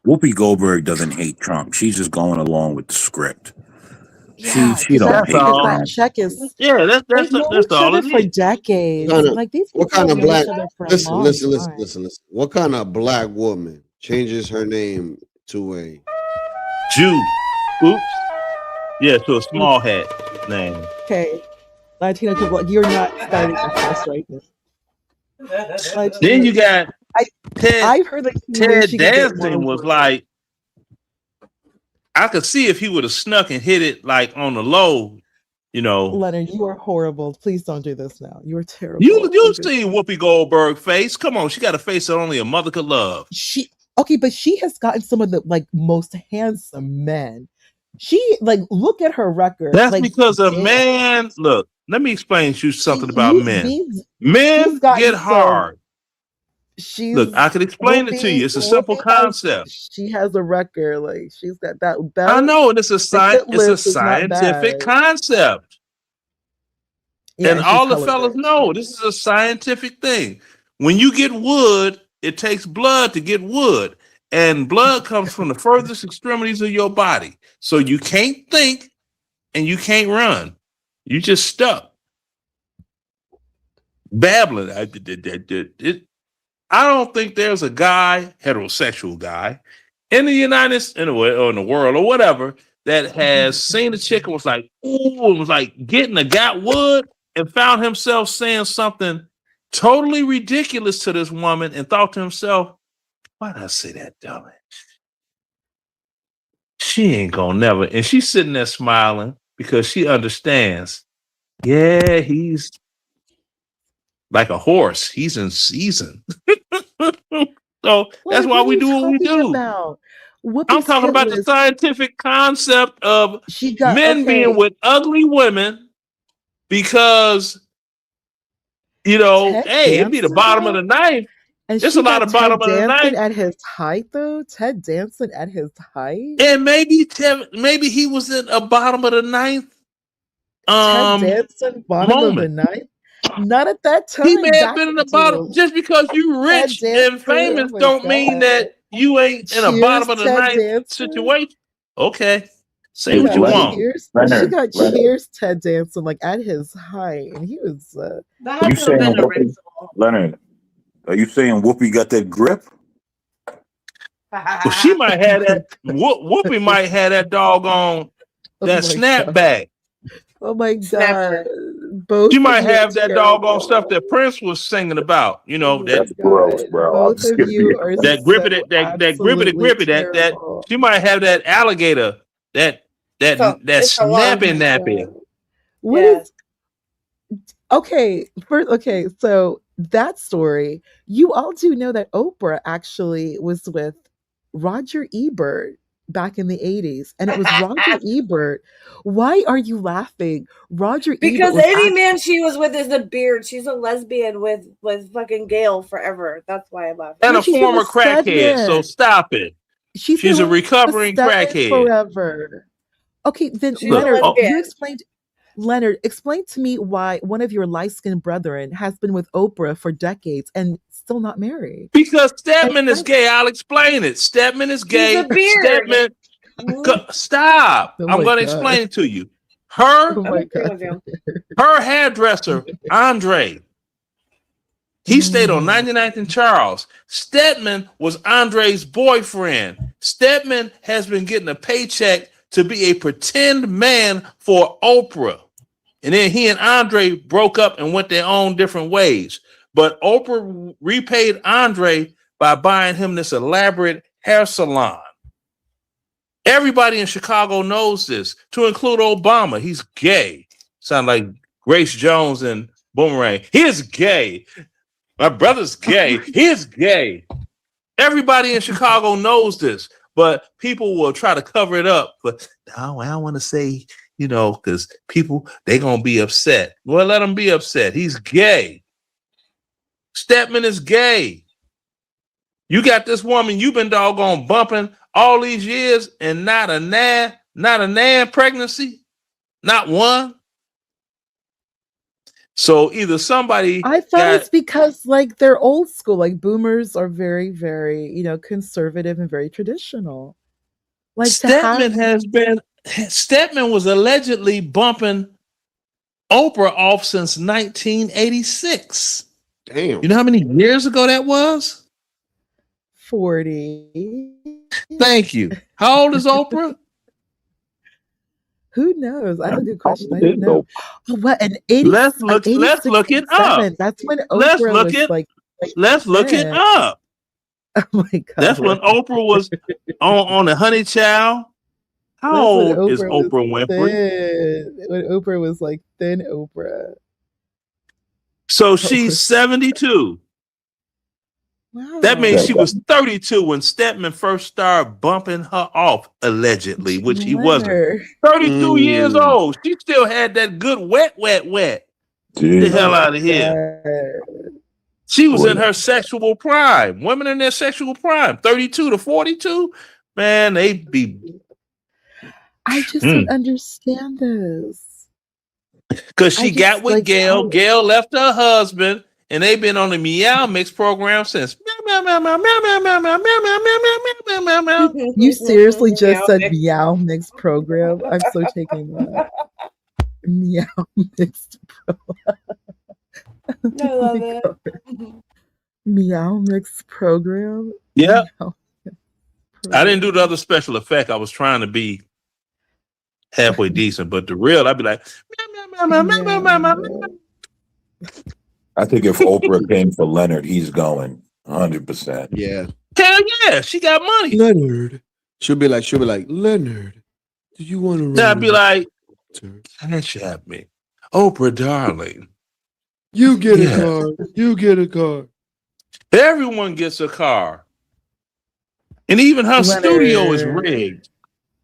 Whoopi Goldberg doesn't hate Trump. She's just going along with the script. Yeah, she don't hate because Trump. that check is. Yeah, that's They've known each all other it for is. decades. Like these people What kind have of known black? each other for a Listen, long listen, time. listen. What kind of black woman changes her name to a Jew? Oops. Yeah, to a small hat name. Okay, Latino people, like, you're not starting with us right now. Then you got Ted. I've heard that Ted she could get Danson more was like, I could see if he would have snuck and hit it like on the low, you know. Leonard, you are horrible. Please don't do this now. You are terrible. You seen Whoopi Goldberg face? Come on, she got a face that only a mother could love. Okay, but she has gotten some of the like most handsome men. She like look at her record. That's like, because a damn. man. Look, let me explain to you something about men. she's Men gotten get some- hard. She's Look, I can explain it to you. It's a simple concept. She has a record. Like she's got that. I know, and it's a hit list is not scientific bad. concept. Yeah, and she's all the color fellas rich. know this is a scientific thing. When you get wood, it takes blood to get wood, and blood comes from the furthest extremities of your body. So you can't think and you can't run. You just stuck babbling. I don't think there's a guy, heterosexual guy, in the United States, in the world or whatever, that has seen a chick and was like, ooh, and was like getting a got wood and found himself saying something totally ridiculous to this woman and thought to himself, why did I say that dumbass? She ain't gonna never. And she's sitting there smiling because she understands. Yeah, he's like a horse. He's in season. So that's why we do what we do. I'm talking about the scientific concept of men being with ugly women because, you know, Ted hey, it'd be the Danson, bottom of the knife. And It's she a lot got of bottom Ted of the Danson knife. at his height, though. Ted Danson at his height. And maybe he was in a bottom of the ninth. Ted Danson, bottom of the moment. ninth. Not at that time. He may have back been in the to bottom. Just because you Ted rich and Danson. famous Oh my don't mean God. that you ain't in a Cheers, bottom of the Ted ninth Danson. situation. Okay. Say She what got you want. cheers. She Leonard, got Leonard. cheers, Ted Danson, like at his height, and he was. That Are you had to have saying been a Whoopi, ritual. Leonard? Are you saying Whoopi got that grip? Well, she might have that. Whoopi might have that doggone Oh that my snapback. Oh my Snapper. God! Both She of might you are have that doggone stuff terrible. that Prince was singing about. You know that That's gross, bro. I'll Both just of skip you you. are that so grippy that absolutely grippy that terrible. she might have that alligator that So that it's a long. nappy. What Yeah. is okay? First, okay, so that story, you all do know that Oprah actually was with Roger Ebert back in the 80s, and it was Roger Ebert. Why are you laughing? Roger Because Ebert was any act- man she was with is a beard. She's a lesbian with fucking Gail forever. That's why I love And No, a she's been former with crackhead. So Stedman. stop it. She's been She's a with recovering Stedman crackhead. forever. Okay, then She's a Look, Leonard, lesbian. you explained. Leonard, explain to me why one of your light-skinned brethren has been with Oprah for decades and still not married. because Stedman is Explain. gay. I'll explain it. Stedman is He's gay. a beard. Stedman, stop. Oh I'm my going to God. explain it to you. Oh Her my agree God. with you. her hairdresser, Andre, he stayed on 99th and Charles. Stedman was Andre's boyfriend. Stedman has been getting a paycheck to be a pretend man for Oprah. And then he and Andre broke up and went their own different ways. But Oprah repaid Andre by buying him this elaborate hair salon. Everybody in Chicago knows this, to include Obama. He's gay. Sound like Grace Jones and Boomerang. He is gay. My brother's gay. He is gay. Everybody in Chicago knows this, but people will try to cover it up. But no, I don't want to say, you know, because people, they're going to be upset. Well, let them be upset. He's gay. Stedman is gay. You got this woman you've been doggone bumping all these years and not a nan pregnancy, not one. So either somebody I thought it's because like they're old school, like boomers are very, very, conservative and very traditional. Like Stedman was allegedly bumping Oprah off since 1986. Damn. You know how many years ago that was? 40. Thank you. How old is Oprah? Who knows? That's a good question. I don't know. Oh, what an 80, Let's look it up. That's when Oprah Let's look was it. like Let's look it 10. up. Oh my God. That's when Oprah was on the Honey Child. How old is Oprah Winfrey? Thin. When Oprah was like thin Oprah. So she's 72. Wow. That means she was 32 when Stedman first started bumping her off, allegedly, which he wasn't. 32 years old. She still had that good wet. Get the hell out of here. She was in her sexual prime. Women in their sexual prime, 32 to 42. Man, they be. I just don't understand this. Because she got with Gail. Gail left her husband, and they've been on the Meow Mix program since. You seriously just said Meow Mix program? I'm so taking that. Meow Mix program. I love it. Meow Mix program? Yeah. I didn't do the other special effect. I was trying to be halfway decent, but the real, I'd be like, I think if Oprah came for Leonard, he's going 100%. Yeah. Hell yeah, she got money. Leonard. She'll be like, Leonard, do you want to? Then I'd be like, cash at me, Oprah, darling. You get a car. You get a car. Everyone gets a car, and even her studio is rigged.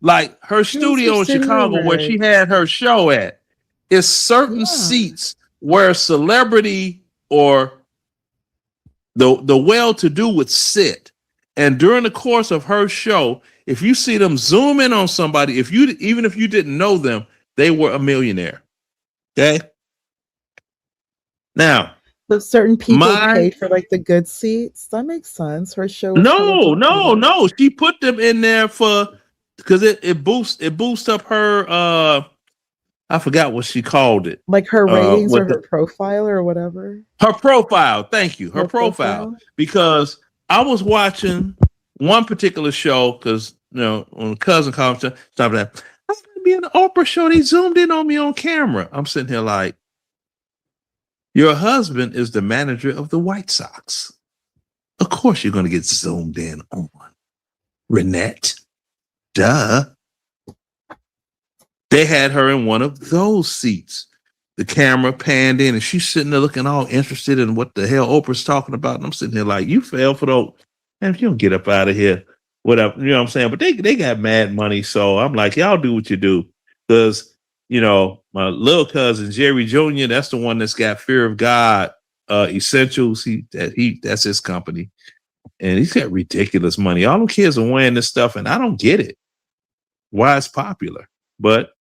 Like her studio in Chicago, where she had her show at, is certain seats where celebrity or the well-to-do would sit. And during the course of her show, if you see them zoom in on somebody, even if you didn't know them, they were a millionaire. Okay. Now, But certain people my paid for like the good seats. That makes sense. Her show was hella no, popular. no. She put them in there for because it boosts up her I forgot what she called it. Like her ratings or What her profile or whatever. her profile. Thank you. Her Her profile. profile. Because I was watching one particular show because when a cousin called me, stop that. I'm gonna be in the Oprah show. They zoomed in on me on camera. I'm sitting here like, your husband is the manager of the White Sox. Of course you're gonna get zoomed in on. Renette. Duh. They had her in one of those seats. The camera panned in and she's sitting there looking all interested in what the hell Oprah's talking about. And I'm sitting there like, you fell for the, and if you don't get up out of here, whatever, you know what I'm saying? But they got mad money. So I'm like, y'all do what you do. Because, my little cousin, Jerry Jr., that's the one that's got Fear of God Essentials. That's his company. And he's got ridiculous money. All them kids are wearing this stuff, and I don't get it. Why it's popular. But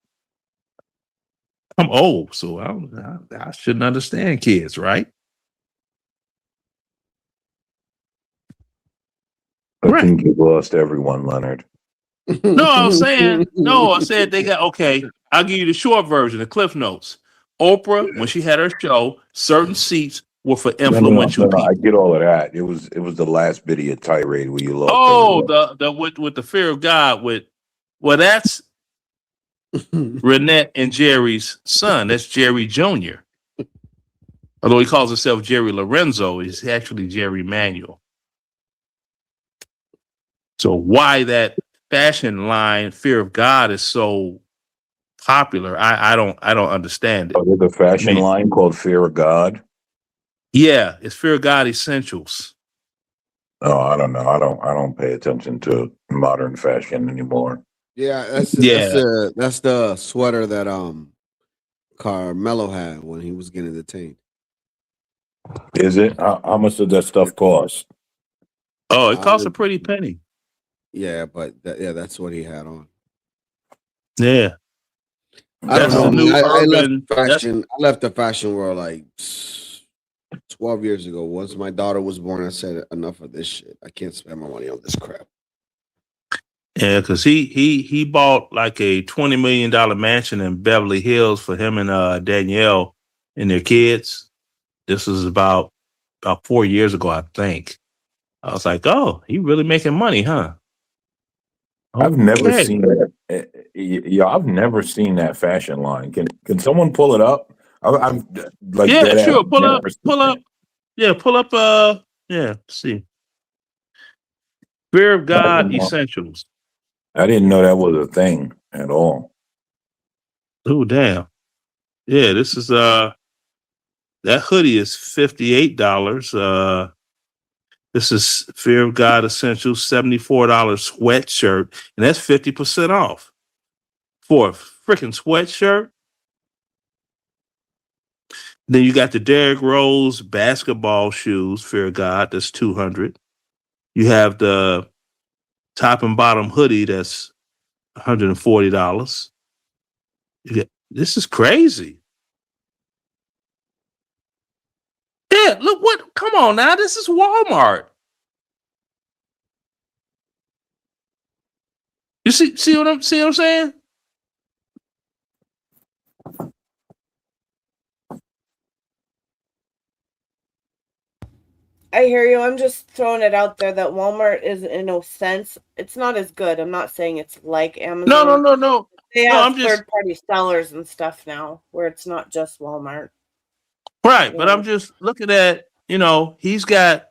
I'm old, so I shouldn't understand kids, right? I think you've lost everyone, Leonard. No, I said they got, okay, I'll give you the short version, the Cliff Notes. Oprah, when she had her show, certain seats were for influential No, people. I get all of that. It was the last bit of your tirade where you lost. With the Fear of God that's Renette and Jerry's son. That's Jerry Jr. Although he calls himself Jerry Lorenzo, he's actually Jerry Manuel. So why that fashion line Fear of God is so popular, I don't understand it. Oh, there's a fashion line called Fear of God. Yeah, it's Fear of God Essentials. Oh, I don't know. I don't pay attention to modern fashion anymore. Yeah, that's the sweater that Carmelo had when he was getting detained. Is it? How much does that stuff cost? Oh, it costs a pretty penny. Yeah, but that's what he had on. Yeah. I don't That's know. the new I urban left the fashion world like 12 years ago. Once my daughter was born, I said enough of this shit. I can't spend my money on this crap. Yeah, because he bought like a $20 million mansion in Beverly Hills for him and Danielle and their kids. This was about 4 years ago, I think. I was like, oh, he really making money, huh? I've never seen that. Yeah, I've never seen that fashion line. Can someone pull it up? I'm like, yeah, sure. Pull up. Yeah, pull up. Yeah, see. Fear of God Essentials. I didn't know that was a thing at all. Oh, damn. Yeah, this is that hoodie is $58. This is Fear of God Essentials, $74 sweatshirt, and that's 50% off for a freaking sweatshirt. Then you got the Derrick Rose basketball shoes, Fear of God, that's $200. You have the top and bottom hoodie, that's $140. This is crazy. Yeah, look what, come on now, this is Walmart. You see what I'm saying? I hear you. I'm just throwing it out there that Walmart is, in a sense, it's not as good. I'm not saying it's like Amazon. No. They No, have I'm just- third-party sellers and stuff now, where it's not just Walmart. Right, but I'm just looking at, he's got,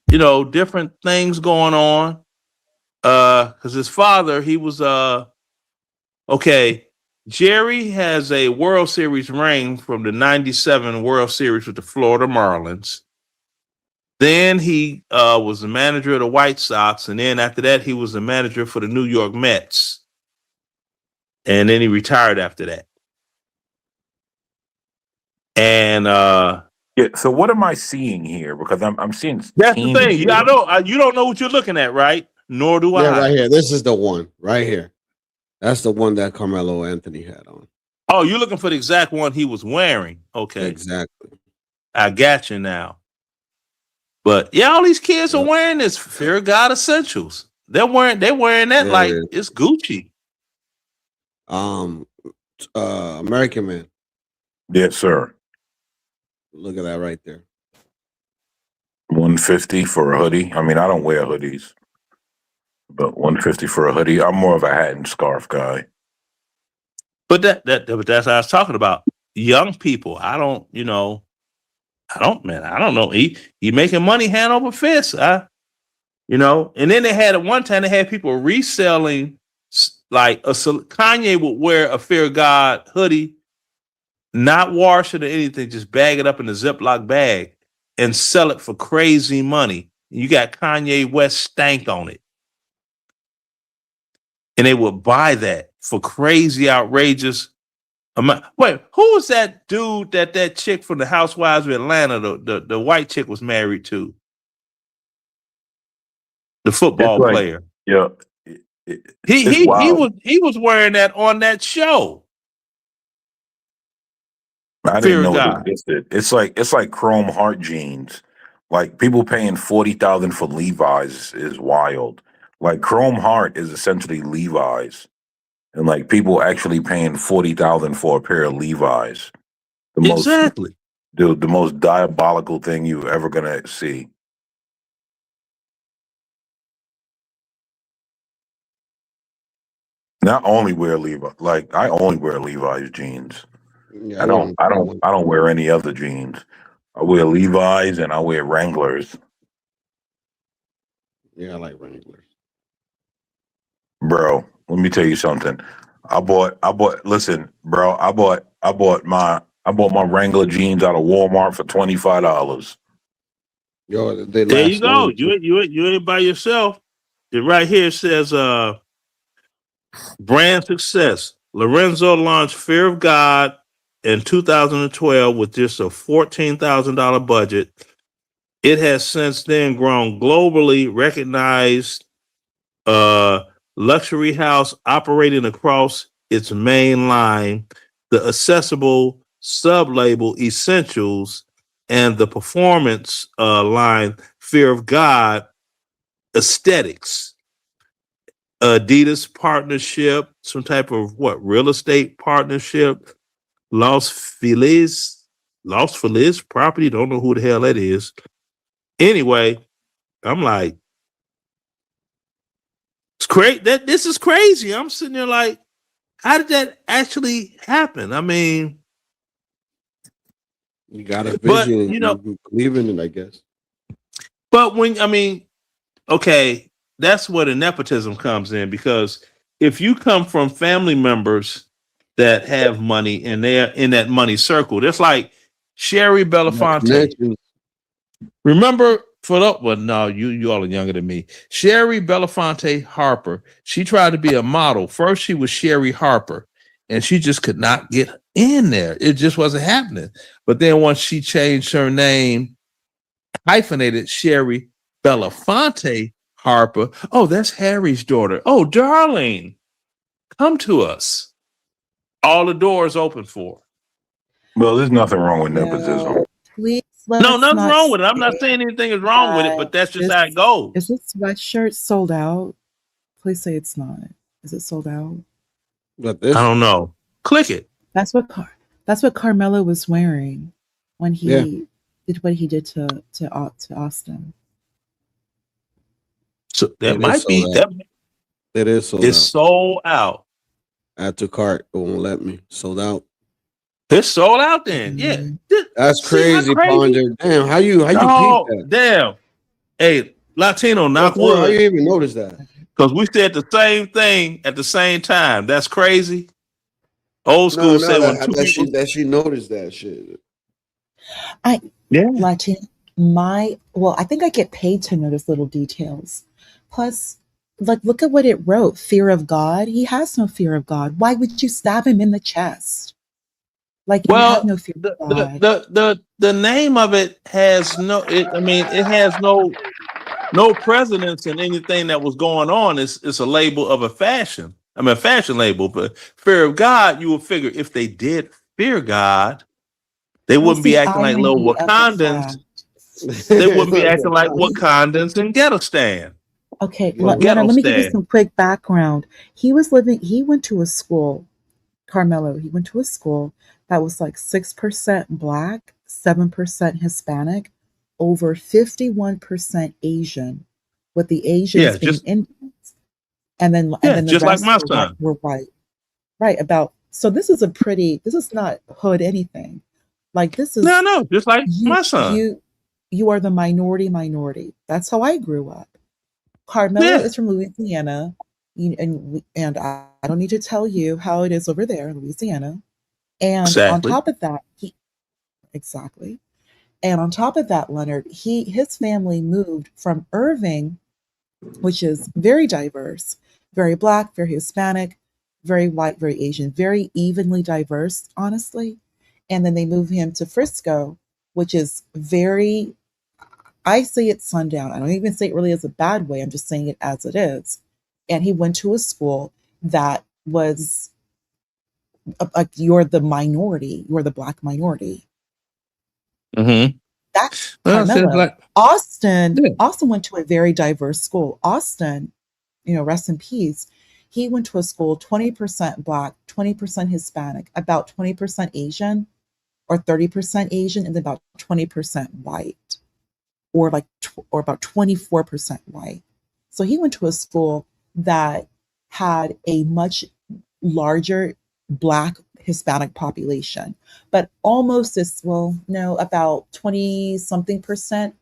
different things going on. Because his father, he was okay. Jerry has a World Series ring from the '97 World Series with the Florida Marlins. Then he was the manager of the White Sox, and then after that, he was the manager for the New York Mets. And then he retired after that. And yeah, so what am I seeing here? Because I'm seeing that's the thing. Yeah, I know you don't know what you're looking at, right? Nor do I. Yeah, right here. This is the one right here. That's the one that Carmelo Anthony had on. Oh, you're looking for the exact one he was wearing. Okay. Exactly. I got you now. But yeah, all these kids are wearing this Fear of God essentials. They're wearing that like it's Gucci. American Man. Yes, sir. Look at that right there. 150 for a hoodie. I mean, I don't wear hoodies, but 150 for a hoodie. I'm more of a hat and scarf guy. But that's what I was talking about. Young people. I don't know. He making money hand over fist. And then they had at one time they had people reselling like Kanye would wear a Fear of God hoodie, not wash it or anything, just bag it up in a Ziploc bag and sell it for crazy money. You got Kanye West stank on it. And they would buy that for crazy, outrageous amount. Wait, who was that dude that chick from the Housewives of Atlanta, the white chick was married to? The football player. Yeah. He was wearing that on that show. I didn't know it existed. It's like chrome heart jeans. Like people paying $40,000 for Levi's is wild. Like chrome heart is essentially Levi's, and like people actually paying $40,000 for a pair of Levi's. Exactly. The most diabolical thing you're ever gonna see. Not only wear Levi, like I only wear Levi's jeans. Yeah, I don't wear any other jeans. I wear Levi's and I wear Wranglers. Yeah, I like Wranglers. Bro, let me tell you something. I bought listen, bro, I bought my Wrangler jeans out of Walmart for $25. Yo, there you go. You ain't by yourself. It right here says brand success. Lorenzo launched Fear of God in 2012 with just a $14,000 budget. It has since then grown globally recognized luxury house operating across its main line, the accessible sub-label Essentials, and the performance line Fear of God Aesthetics. Adidas partnership, some type of real estate partnership, Los Feliz property, don't know who the hell that is. Anyway, I'm like, it's crazy. This is crazy. I'm sitting there like, how did that actually happen? I mean, you got a vision, you believe in it, I guess. But okay, that's where the nepotism comes in, because if you come from family members that have money and they're in that money circle, that's like Sherry Belafonte. Remember, you all are younger than me. Sherry Belafonte Harper. She tried to be a model. First, she was Sherry Harper, and she just could not get in there. It just wasn't happening. But then once she changed her name, hyphenated Sherry Belafonte Harper. Oh, that's Harry's daughter. Oh, darling, come to us. All the doors open for her. Well, there's nothing wrong with nepotism. Please. No, nothing wrong with it. I'm not saying anything is wrong with it, but that's just how it goes. Is this sweatshirt sold out? Please say it's not. Is it sold out? But this, I don't know. Click it. That's what Carmelo was wearing when he did what he did to Austin. So that might be that. It is sold It's out. sold out. Add to cart, it won't let me. Sold out. It's sold out then. Yeah. That's crazy, Ponder. Damn, how you peep that? Damn. Hey, Latino, knock wood. How you even notice that? Because we said the same thing at the same time. That's crazy. Old school said when two people... that she noticed that shit. Latino, I think I get paid to notice little details. Plus, like, look at what it wrote. Fear of God. He has no fear of God. Why would you stab him in the chest? Like, you have no fear of God. The name of it has it has no precedence in anything that was going on. It's a label of a fashion label. But fear of God, you would figure if they did fear God, They Well, wouldn't be see, acting like little irony of the Wakandans. fact. They wouldn't be acting like Wakandans in Gettystan. Okay, Or Leonard, let me give you Gettystan. some quick background. He went to a school, Carmelo, he went to a school that was like 6% Black, 7% Hispanic, over 51% Asian, with the Asians Yeah, being just Indians. And then yeah, the just like rest my were son. white. Right, so this is not hood anything. Like this is No, just like my son. you are the minority. That's how I grew up. Carmelo Yeah. is from Louisiana, and I don't need to tell you how it is over there in Louisiana. And on Exactly. top of that, exactly. And on top of that, Leonard, his family moved from Irving, which is very diverse, very Black, very Hispanic, very white, very Asian, very evenly diverse, honestly. And then they moved him to Frisco, which is very, I say it's sundown. I don't even say it really as a bad way. I'm just saying it as it is. And he went to a school that was like, you're the minority, you're the Black minority. Mm-hmm. That's Well, it Carmelo. seems like Austin yeah. went to a very diverse school. Austin, rest in peace. He went to a school 20% Black, 20% Hispanic, about 20% Asian, or 30% Asian, and then about 20% white, or about 24% white. So he went to a school that had a much larger Black Hispanic population, but almost about 20 something percent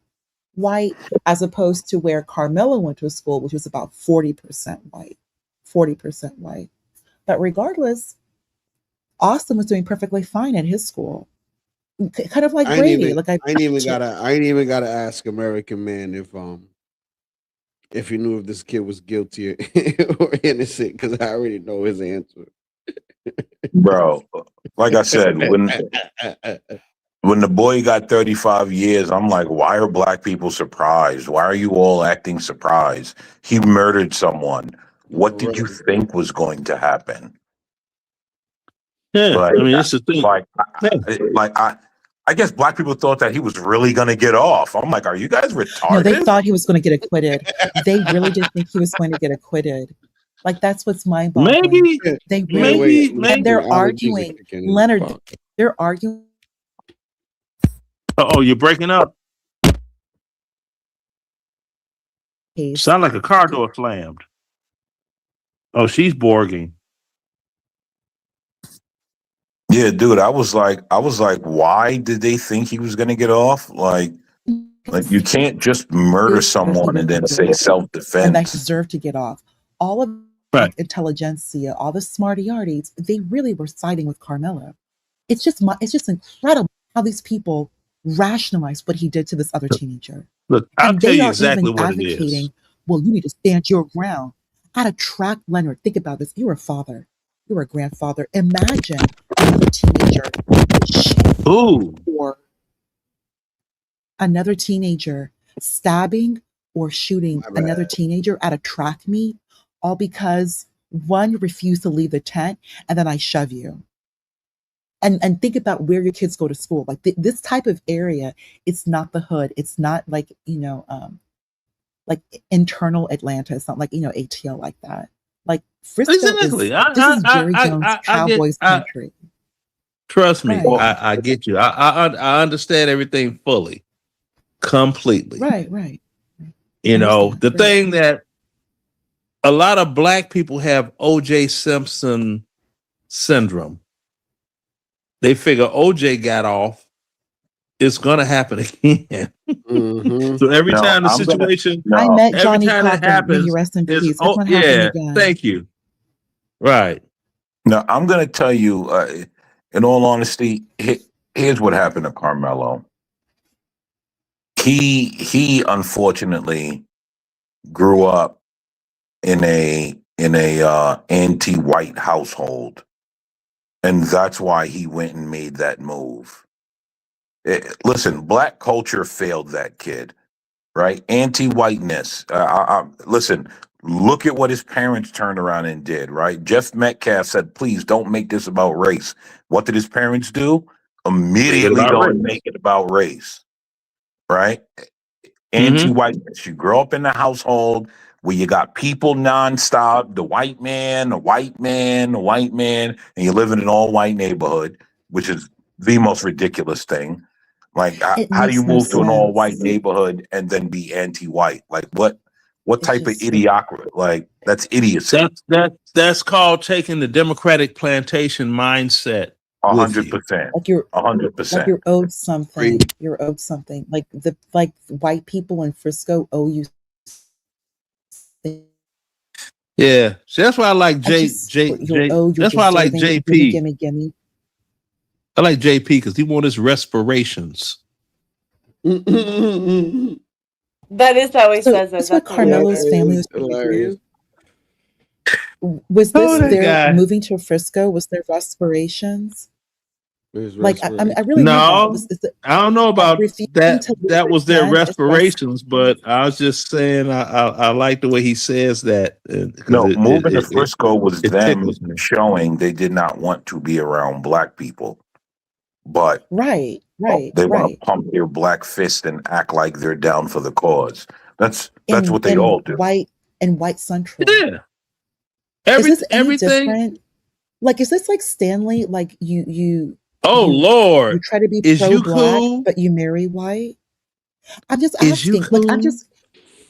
white, as opposed to where Carmelo went to a school, which was about 40% white. 40% white. But regardless, Austin was doing perfectly fine at his school. Kind of like I ain't Brady. even Like I I ain't even gotta ask American Man if he knew if this kid was guilty or innocent, because I already know his answer. Bro, like I said, when the boy got 35 years, I'm like, why are Black people surprised? Why are you all acting surprised? He murdered someone. What did you think was going to happen? Yeah, Like, I mean, it's the thing. I guess Black people thought that he was really going to get off. I'm like, are you guys No, retarded? they thought he was going to get acquitted. They really did think he was going to get acquitted. Like, that's what's mind-boggling. Maybe, They really, maybe. and they're arguing, Leonard, they're arguing. Oh, you're breaking up. Sound like a car door slammed. Oh, she's borging. Yeah, dude, I was like, why did they think he was going to get off? Like you can't just murder someone and then say And that self-defense. deserve to get off. All of intelligentsia, all the smarty-arties, they really were siding with Carmelo. It's just incredible how these people rationalize what he did to this other teenager. Look, I'll And tell they you are exactly even what it is. advocating, well, you need to stand your ground. I'd attract Leonard. Think about this. You're a father. You're a grandfather. Imagine another teenager or another teenager stabbing or shooting another teenager at a track meet, all because one refused to leave the tent, and then I shove you. And think about where your kids go to school. Like this type of area, it's not the hood. It's not like, like internal Atlanta. It's not like, ATL like that. Like Frisco Exactly. this is Jerry Jones Cowboys country. Trust me, Right. I get you. I understand everything fully, completely. Right. The thing that a lot of Black people have O.J. Simpson syndrome. They figure OJ got off, it's gonna happen again. Mm-hmm. So every time the situation, I met Johnny every time it Cochran. May happens, he rest in it's, peace. It's not happening again. thank you. Right. Now, I'm going to tell you, in all honesty, here's what happened to Carmelo. He unfortunately grew up in a anti-white household, and that's why he went and made that move. Listen, Black culture failed that kid, right? Anti-whiteness. Listen, look at what his parents turned around and did, right? Jeff Metcalf said, please don't make this about race. What did his parents do? immediately about don't race. make it about race, right? Mm-hmm. Anti-whiteness. You grow up in a household where you got people nonstop, the white man, the white man, the white man, and you live in an all-white neighborhood, which is the most ridiculous thing. Like, It how do you makes no move to an all-white sense. neighborhood and then be anti-white? Like, what type of just- idiocracy? Like, that's idiocy. That's called taking the Democratic plantation mindset. 100%. Like you're 100%. Like you're owed something. You're owed something. Like white people in Frisco owe you. Yeah, so that's why I like That's why I like JP. Gimme. I like JP because he won his respirations. That is how he says it. That's what Carmelo's family was hilarious. Was this that their guy. moving to Frisco? Was their respirations? Like I mean, I really No, I don't know about refusing that. to live That was their again is respirations, but I was just saying I like the way he says that. No, moving to Frisco was it them tickles me. showing they did not want to be around black people, but right. they want to pump their black fist and act like they're down for the cause. That's what they all do. White Central. Yeah. Is this any Everything. different? Like, is this like Stanley? Like you Oh you Lord, try to be is you pro-black, cool? but you marry white? I'm just Is you asking. Like, I'm cool? just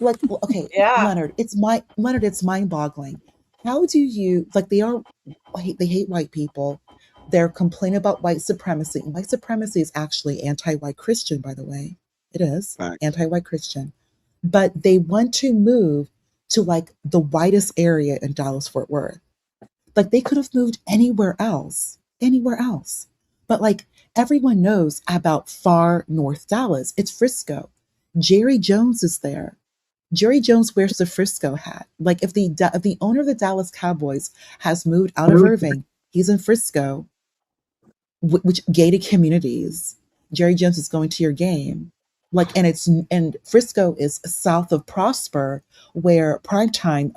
like, well, okay, Yeah. Leonard. It's mind-boggling. How do you like? They hate white people. They're complaining about white supremacy. White supremacy is actually anti-white Christian, by the way. It is anti-white Christian, but they want to move to like the whitest area in Dallas-Fort Worth. Like they could have moved anywhere else. But like everyone knows about far North Dallas. It's Frisco. Jerry Jones is there. Jerry Jones wears the Frisco hat. Like if the owner of the Dallas Cowboys has moved out of Irving, he's in Frisco, which gated communities. Jerry Jones is going to your game. Like and Frisco is south of Prosper, where Primetime.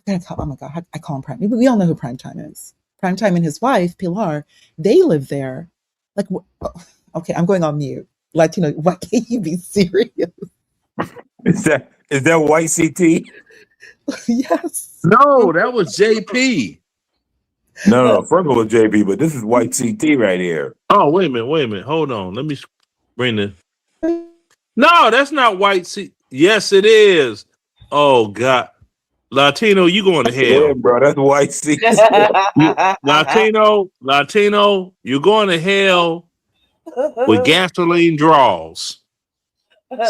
I call him Prime. We all know who Primetime is. Primetime and his wife Pilar, they live there. Like, okay, I'm going on mute. Latino, why can't you be serious? Is that white CT? Yes. No, that was JP. No, Fergal was JP, but this is white CT right here. Oh, wait a minute. Hold on. Let me bring the. No, that's not white. Yes, it is. Oh God, Latino, you going to hell, Yeah, bro, that's white CT. Latino, you're going to hell with gasoline draws.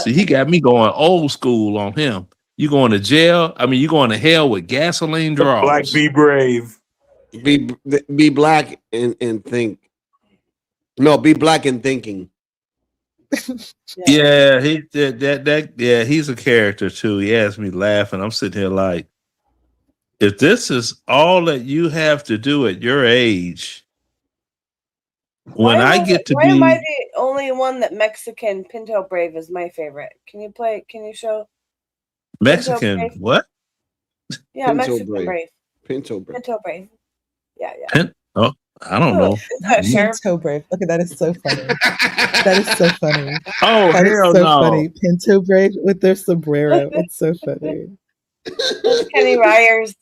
See, he got me going old school on him. You going to jail? I mean, you going to hell with gasoline draws. Black be brave. Be black and think. No, be black and thinking. Yeah, he's a character too. He has me laughing. I'm sitting here like, if this is all that you have to do at your age, when Why I get to why be am I the only one that Mexican Pinto Brave is my favorite? Can you show Mexican, Pinto Brave? what? Yeah, Pinto Mexican Brave. Brave. Pinto Brave. Pinto Brave. Yeah. Oh, I don't know. Is that sure? Pinto Brave. Okay, that is so funny. That is so funny. Oh, That is hell so no. funny. Pinto Brave with their sombrero. It's so funny. That's Kenny Ryers.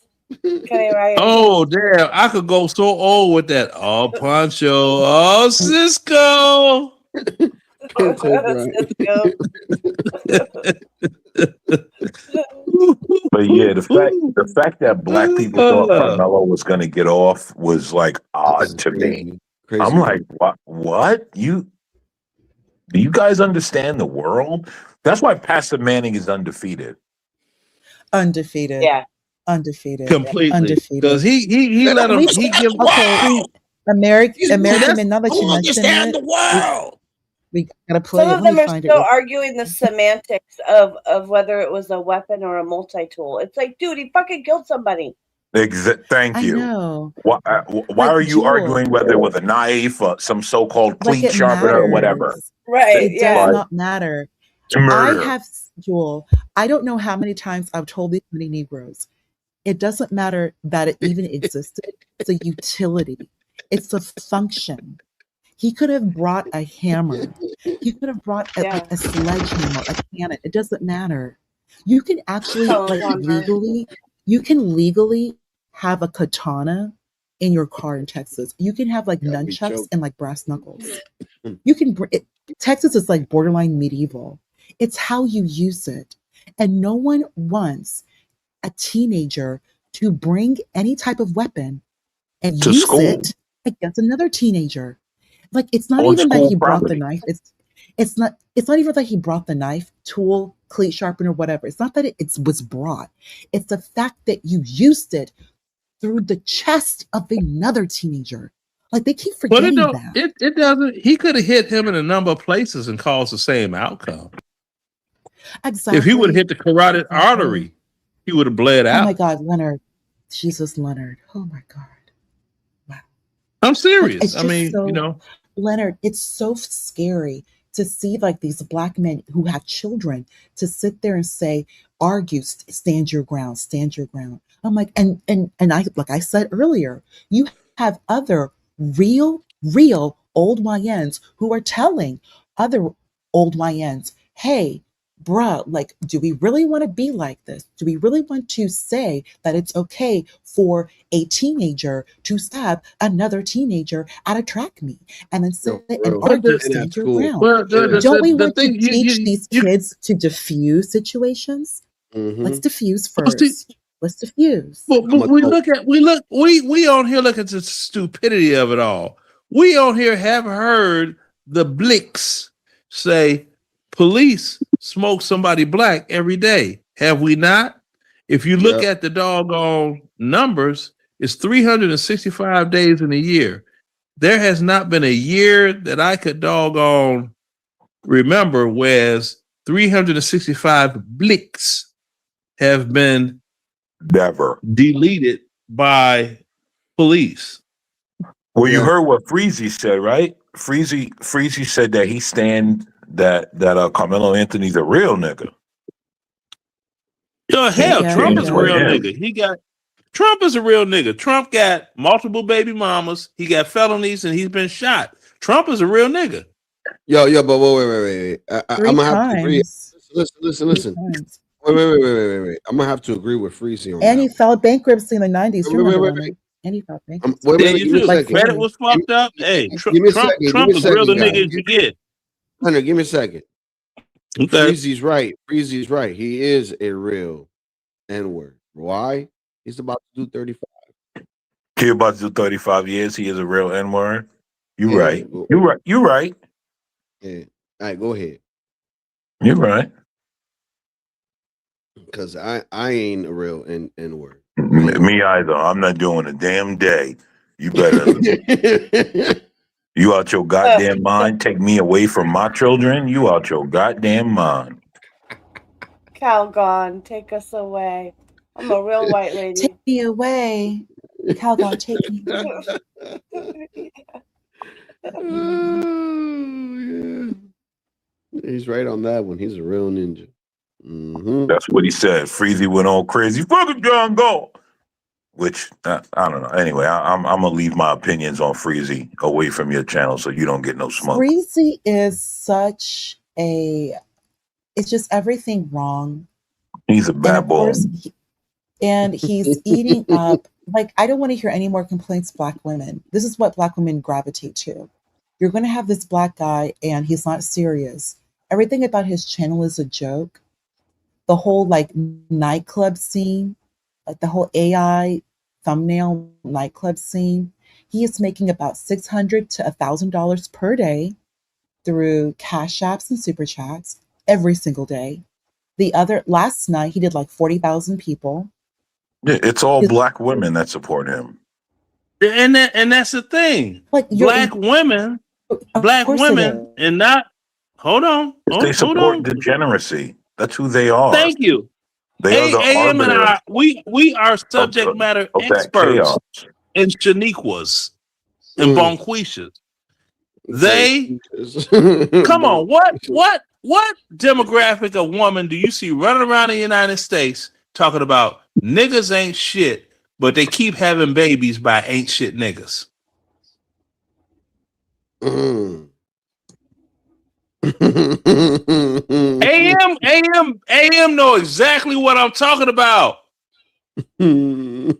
Oh, damn. I could go so old with that. Oh, Pancho. Oh, Cisco. But yeah, the fact that black people thought Carmelo was going to get off was like odd to me. I'm like, what? Do you guys understand the world? That's why Pastor Manning is undefeated. Undefeated. Yeah. Undefeated. Completely. Undefeated. Because he let him. He give. Okay. American men. Now that you mention understand it, the world. we gotta play Some it. of Let them me are find still it. arguing the semantics of whether it was a weapon or a multi-tool. It's like, dude, he fucking killed somebody. Thank I you. know. Why are you Jewel. arguing whether it was a knife or some so-called Like cleat it sharpener or whatever? matters. Right. It does Yeah. not matter. It's murder. Jewel, I don't know how many times I've told these many Negroes. It doesn't matter that it even existed. It's a utility. It's a function. He could have brought a hammer. He could have brought like a sledgehammer, a cannon. It doesn't matter. You can actually you can legally have a katana in your car in Texas. You can have like nunchucks and like brass knuckles. You can. Texas is like borderline medieval. It's how you use it, and no one wants a teenager to bring any type of weapon and To use school. it against another teenager. Like it's not On even that school he brought the property. knife. It's not even that he brought the knife, tool, cleat sharpener, whatever. It's not that it was brought. It's the fact that you used it through the chest of another teenager. Like they keep But forgetting it don't. that. It doesn't. He could have hit him in a number of places and caused the same outcome. Exactly. If he would have hit the carotid artery, he would have bled Oh out. my God, Leonard. Jesus, Leonard. Oh my God. I'm Like, serious. it's I just mean, so, you know, Leonard, it's so scary to see like these black men who have children to sit there and say, argue, stand your ground, stand your ground. I'm like, and I, like I said earlier, you have other real old YNs who are telling other old YNs, hey, bruh, like, do we really want to be like this? Do we really want to say that it's okay for a teenager to stab another teenager at a track meet and then sit and bro, argue, and stand that's your cool. ground? well, Don't we want to thing teach these kids to diffuse situations? Let's diffuse first. Let's diffuse. But we on here look at the stupidity of it all. We on here have heard the Blicks say police smoke somebody black every day. Have we not? If you look at the doggone numbers, it's 365 days in a year. There has not been a year that I could doggone remember whereas 365 Blicks have been Never deleted by police. Well, you heard what Freezy said, right? Freezy said that he stand that Carmelo Anthony's a real nigga. Yo, hell, Yeah, Trump he is a real does. nigga. Trump is a real nigga. Trump got multiple baby mamas. He got felonies and he's been shot. Trump is a real nigga. Yo, but wait. I'm gonna have to agree. Listen. Wait. I'm gonna have to agree with Freezy on And he that. filed bankruptcy in the 90s. You remember Wait. Leonard? And he filed bankruptcy. Wait, There give you me a do. second. Credit was fucked up. Hey, Give me a Trump second. Trump is real the nigga as you get. Hunter, give me a second. Okay. Freezy's right. He is a real N-word. Why? He's about to do 35. He about to do 35 years. He is a real N-word. You Yeah, right. well- You right. Yeah. All right, go ahead. You're right. Because I ain't a real N-word. Me either. I'm not doing a damn day. You better. You out your goddamn mind? Take me away from my children? You out your goddamn mind? Calgon, take us away. I'm a real white lady. Take me away. Calgon, take me He's right on that one. He's a real ninja. That's what he said. Freezy went all crazy. Fucking John Galt. Which I don't know. Anyway, I'm gonna leave my opinions on Freezy away from your channel so you don't get no smoke. Breezy is such a, it's just everything wrong. He's a And bad of boy. course, and he's eating up, like, I don't want to hear any more complaints, Black women. This is what Black women gravitate to. You're going to have this Black guy and he's not serious. Everything about his channel is a joke. The whole like nightclub scene, like the whole AI thumbnail nightclub scene, he is making about $600 to $1,000 per day through cash apps and super chats every single day. Last night he did like 40,000 people. Yeah, it's all black women that support him. And that's the thing. Like black women, and not. Hold on. They support degeneracy. That's who they are. Thank you. They are the AM and arbiter we are subject matter of that experts chaos. and Shaniquas and Bonquishas. They come on. What demographic of woman do you see running around the United States talking about niggas ain't shit, but they keep having babies by ain't shit niggas? AM know exactly what I'm talking about. Damn,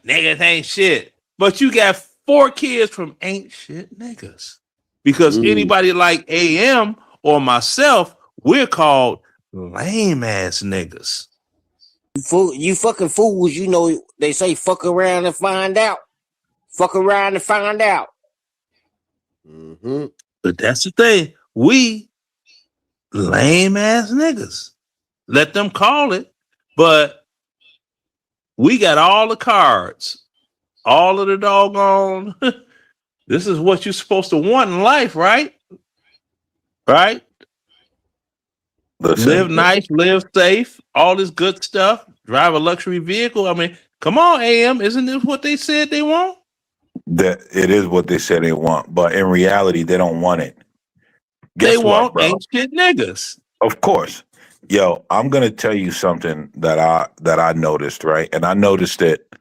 niggas ain't shit. But you got 4 kids from ain't shit niggas. Because anybody like AM or myself, we're called lame ass niggas. You fucking fools, you know they say fuck around and find out. Fuck around and find out. But that's the thing. We lame ass niggas. Let them call it. But we got all the cards. All of the doggone. This is what you're supposed to want in life, right? Right? Live nice, live safe, all this good stuff. Drive a luxury vehicle. I mean, come on, AM. Isn't this what they said they want? That it is what they said they want, but in reality, they don't want it. They want ain't shit niggas. Of course. Yo, I'm gonna tell you something that I noticed, right? And I noticed it.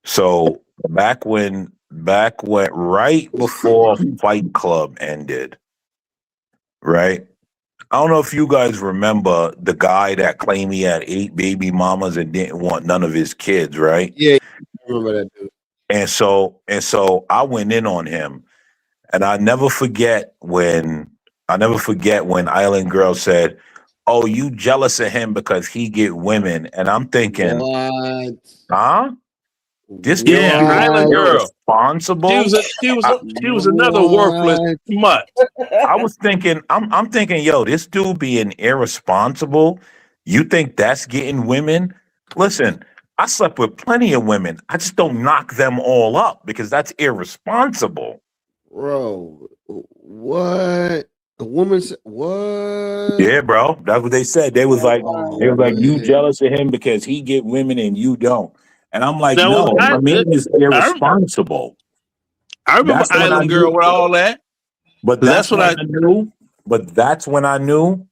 So back when right before Fight Club ended, right? I don't know if you guys remember the guy that claimed he had 8 baby mamas and didn't want none of his kids, right? Yeah, I remember that dude. And so I went in on him, and I never forget when Island Girl said, "Oh, you jealous of him because he get women?" And I'm thinking, what? Huh? This Island Girl responsible. She was another worthless mutt. I was thinking, I'm thinking, yo, this dude being irresponsible. You think that's getting women? Listen, I slept with plenty of women. I just don't knock them all up because that's irresponsible. Bro, what? A woman said, what? Yeah, bro. That's what they said. They was like, you jealous of him because he get women and you don't. And I'm like, no, I mean, it's irresponsible. I remember Island Girl with all that. But that's what I knew. But that's when I knew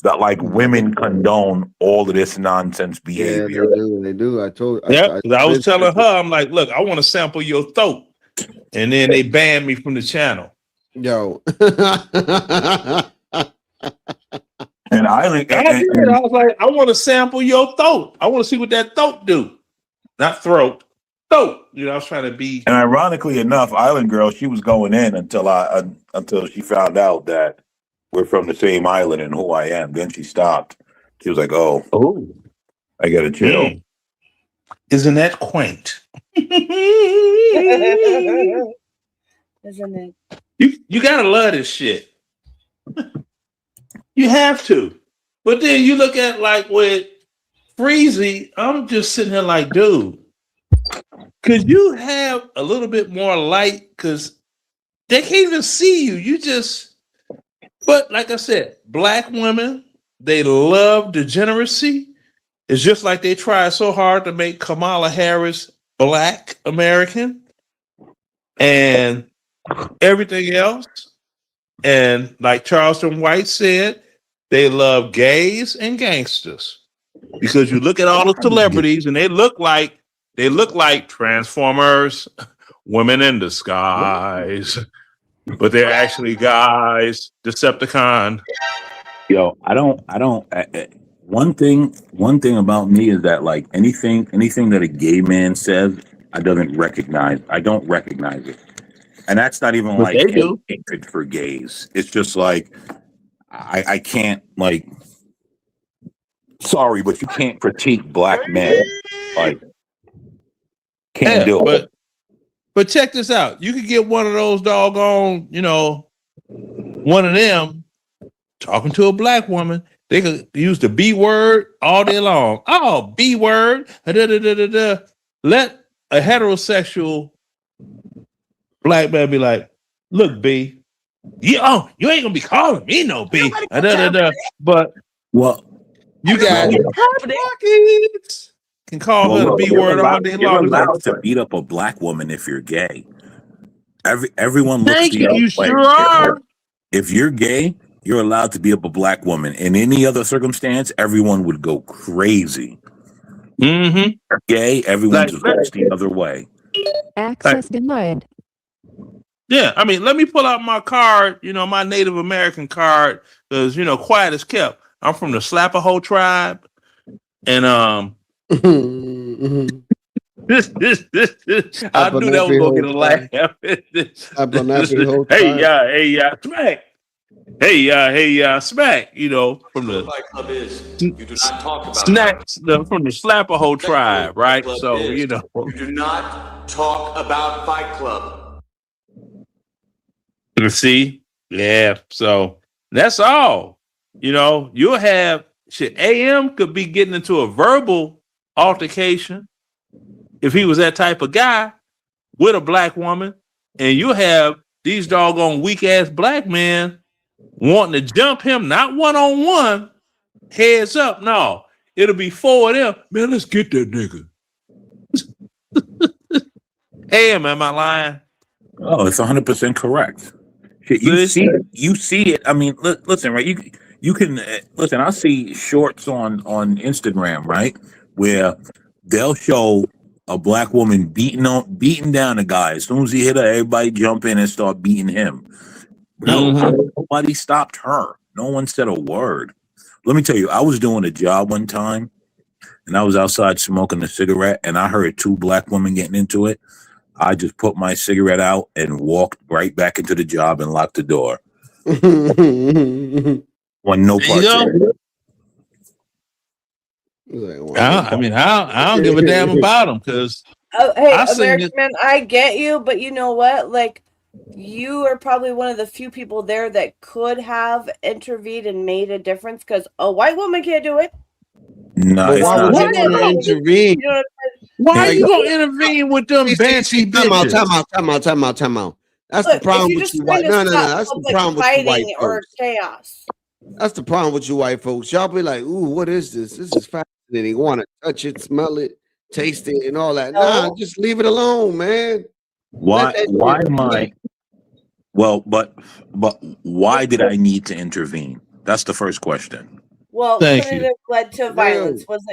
that like women condone all of this nonsense behavior. Yeah, they do. I was telling her, I'm like, look, I want to sample your throat. And then they banned me from the channel. Yo. And Island, I was like, I want to sample your throat. I want to see what that throat do. Not throat. Throat. You know, I was trying to be. And ironically enough, Island Girl, she was going in until she found out that we're from the same island and who I am. Then she stopped. She was like, "Oh, I gotta chill." Isn't that quaint? Isn't it? You gotta love this shit. You have to. But then you look at like with Freezy, I'm just sitting here like, dude, could you have a little bit more light? Because they can't even see you. But like I said, black women, they love degeneracy. It's just like they tried so hard to make Kamala Harris Black American and everything else. And like Charleston White said, they love gays and gangsters. Because you look at all the celebrities and they look like Transformers, women in disguise, but they're actually guys, Decepticon. Yo, I don't. One thing about me is that like anything that a gay man says, I don't recognize it, and that's not even like hatred for gays. It's just like I can't like. Sorry, but you can't critique black men. Like, can't do it. But check this out. You could get one of those doggone, one of them talking to a black woman. They could use the B word all day long. Oh, B word. Let a heterosexual black man be like, look, B, you ain't gonna be calling me no B. But you guys can call her the B word all day long. You're allowed to beat up a black woman if you're gay. Everyone looks to you. Sure are. If you're gay, you're allowed to beat up a black woman. In any other circumstance, everyone would go crazy. Mm-hmm. Gay, everyone just looks the other way. Access denied. Yeah, I mean, let me pull out my card, my Native American card, because quiet as kept. I'm from the Slapaho tribe, and I knew that was gonna get a laugh. Smack. Smack. From the snacks from the Slapaho tribe, right? So You do not talk about Fight Club. See, yeah. So that's all. You'll have shit. AM could be getting into a verbal altercation if he was that type of guy with a black woman, and you'll have these doggone weak ass black men wanting to jump him, not 1-on-1, heads up. No, it'll be 4 of them. Man, let's get that nigga. AM, am I lying? Oh, it's 100% correct. Shit, you see it. I mean, listen, right? You can listen. I see shorts on Instagram, right, where they'll show a black woman beating down a guy. As soon as he hit her, everybody jump in and start beating him. No, nobody stopped her. No one said a word. Let me tell you, I was doing a job one time, and I was outside smoking a cigarette, and I heard 2 black women getting into it. I just put my cigarette out and walked right back into the job and locked the door. When no part. I mean, I don't give a damn about them because. Hey, American man, I get you, but you know what? Like, you are probably one of the few people there that could have intervened and made a difference because a white woman can't do it. No, it's why not. would you want to intervene? Why are you gonna intervene with them banshee bitches? Time out. That's the problem with you white. No. That's the problem with you white or folks. chaos. That's the problem with you white folks. Y'all be like, "Ooh, what is this? This is fascinating. You want to touch it, smell it, taste it, and all that." Nah, just leave it alone, man. Why am I? Well, but why did I need to intervene? That's the first question. Well, could it have led to violence? Was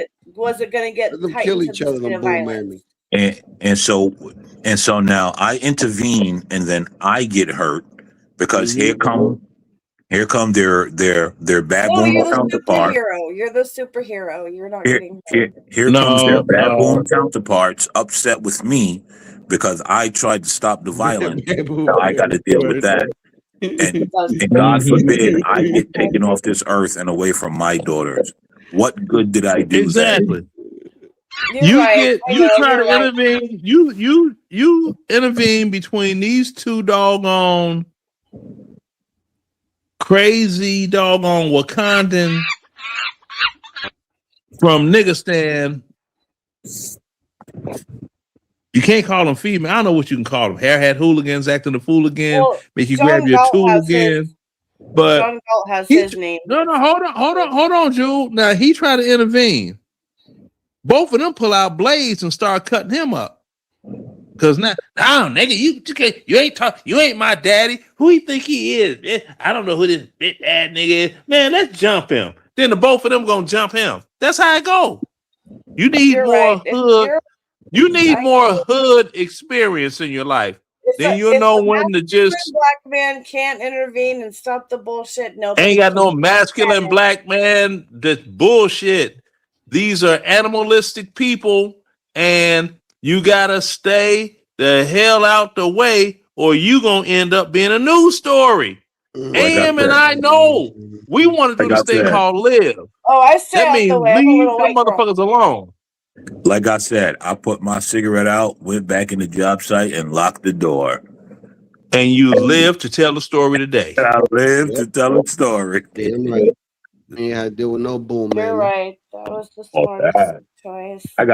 it going to get kill each other? And so now I intervene, and then I get hurt because here come their backbone counterpart. You're the superhero. You're not getting hurt. Here comes their backbone counterparts upset with me because I tried to stop the violence. Now I got to deal with that. And God forbid I get taken off this earth and away from my daughters. What good did I do? Exactly. You try to intervene. You intervene between these 2 doggone crazy doggone Wakandan from Niggistan. You can't call them female. I don't know what you can call them. Hairhead hooligans acting a fool again. Make you grab your tool again. But John Galt has his name. No, hold on, Jewel. Now he tried to intervene. Both of them pull out blades and start cutting him up. Cause now, nigga, you ain't my daddy. Who you think he is? I don't know who this bitch ass nigga is. Man, let's jump him. Then the both of them gonna jump him. That's how it go. You need more hood. You need more hood experience in your life. Then you'll know when to just. Black man can't intervene and stop the bullshit. No, ain't got no masculine black man. That's bullshit. These are animalistic people, and you gotta stay the hell out the way, or you gonna end up being a news story. AM and I know we want to do this thing called live. Oh, I said that means leave them motherfuckers alone. Like I said, I put my cigarette out, went back in the job site, and locked the door. And you live to tell the story today. I live to tell the story. Damn right. You had to deal with no bull, man. You're right. That was the smartest choice. I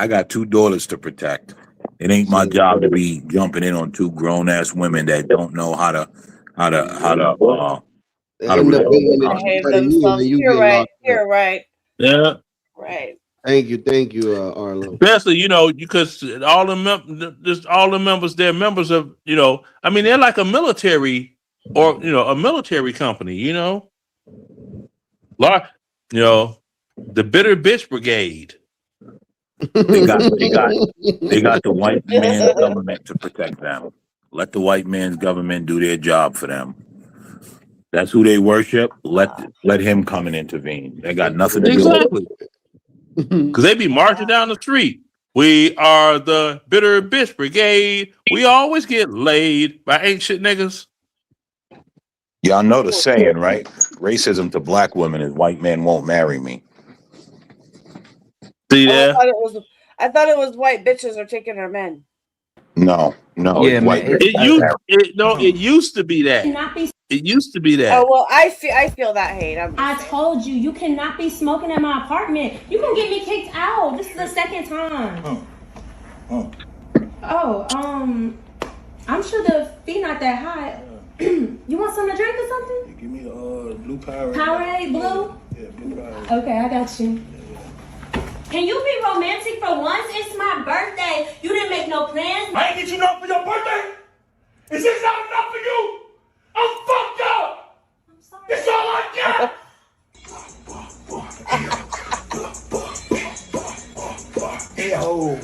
got 2 daughters to protect. It ain't my job to be jumping in on 2 grown ass women that don't know how to behave themselves. You're right. You're right. Yeah. Right. Thank you, Arlo. Especially, because all the members, they're members of, I mean, they're like a military or, a military company, the Bitter Bitch Brigade. They got the white man government to protect them. Let the white man's government do their job for them. That's who they worship. Let him come and intervene. They got nothing to do with it. Exactly. Because they be marching down the street. We are the bitter bitch brigade. We always get laid by ain't shit niggas. Y'all know the saying, right? Racism to black women is white men won't marry me. See that? I thought it was white bitches are taking our men. No, Yeah, it's white man. men. It used to be that. It used to be that. Oh well, I feel that hate. I told you, you cannot be smoking in my apartment. You can get me kicked out. This is the second time. I'm sure the fee not that high. You want something to drink or something? Give me the blue Powerade. Powerade blue? Yeah, blue Powerade. Okay, I got you. Can you be romantic for once? It's my birthday. You didn't make no plans. I ain't get you enough for your birthday. Is this not enough for you? I'm fucked up. I'm sorry. It's all I got. Hey ho.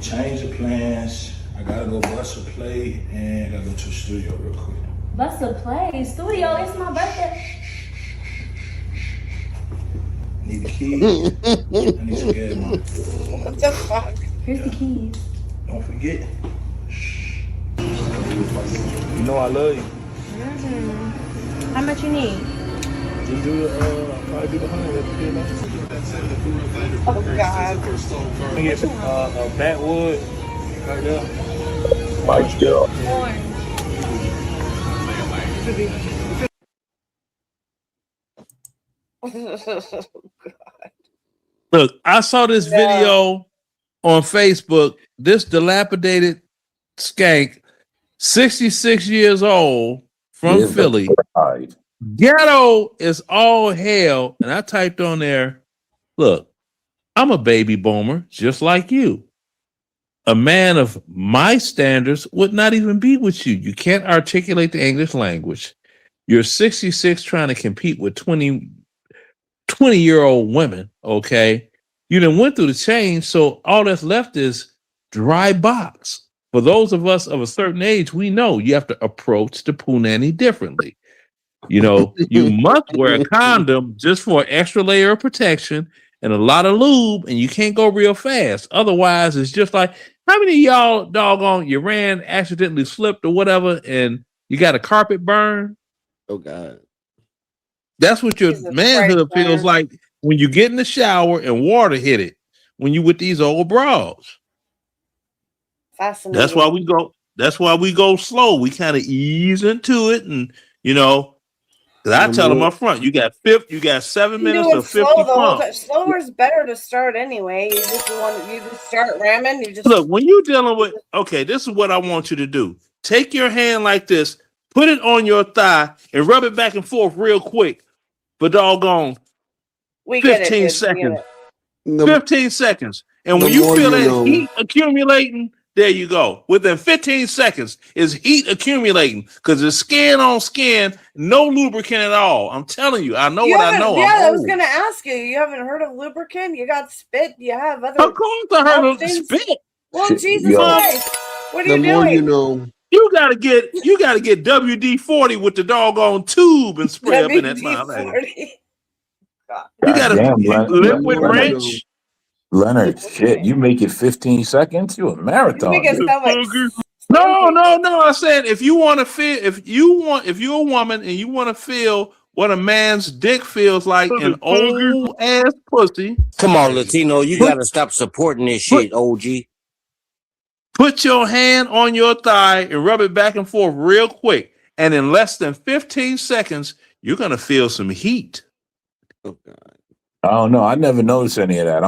Change the plans. I gotta go bust a play and I gotta go to the studio real quick. Bust a play. Studio, it's my birthday. Need the keys. I need some gas money. What the fuck? Here's the keys. Don't forget. You know I love you. Mm-hmm. How much you need? Just do it, probably do the 100. Oh God. I get a backwood right there. Mike's girl. Look, I saw this video on Facebook. This dilapidated skank, 66 years old, from Philly. Ghetto is all hell. And I typed on there, look, I'm a baby boomer just like you. A man of my standards would not even be with you. You can't articulate the English language. You're 66 trying to compete with 20-year-old women, okay? You done went through the change, so all that's left is dry box. For those of us of a certain age, we know you have to approach the punani differently. You know, you must wear a condom just for an extra layer of protection and a lot of lube, and you can't go real fast. Otherwise, it's just like, how many of y'all doggone you ran, accidentally slipped or whatever, and you got a carpet burn? Oh God. That's what your manhood feels like when you get in the shower and water hit it. When you with these old bras. Fascinating. That's why we go slow. We kind of ease into it, and you know, because I tell them up front, you got 7 minutes or 50 pumps. Slower is better to start anyway. You just start ramming. You just look when you're dealing with. Okay, this is what I want you to do. Take your hand like this, put it on your thigh, and rub it back and forth real quick for doggone 15 seconds. 15 seconds, and when you feel that heat accumulating. There you go. Within 15 seconds is heat accumulating because it's skin on skin, no lubricant at all. I'm telling you, I know what I know. Yeah, I was going to ask you. You haven't heard of lubricant? You got spit? You have other. Of course, I heard of spit. Well, Jesus Christ, what are you doing? You know, you gotta get WD-40 with the doggone tube and spray up in that mouth. You gotta liquid wrench. Leonard, shit, you make it 15 seconds. You a marathon. No. I said if you want to feel, if you're a woman and you want to feel what a man's dick feels like an old ass pussy. Come on, Latino, you gotta stop supporting this shit, OG. Put your hand on your thigh and rub it back and forth real quick, and in less than 15 seconds, you're gonna feel some heat. Oh God. I don't know. I never noticed any of that.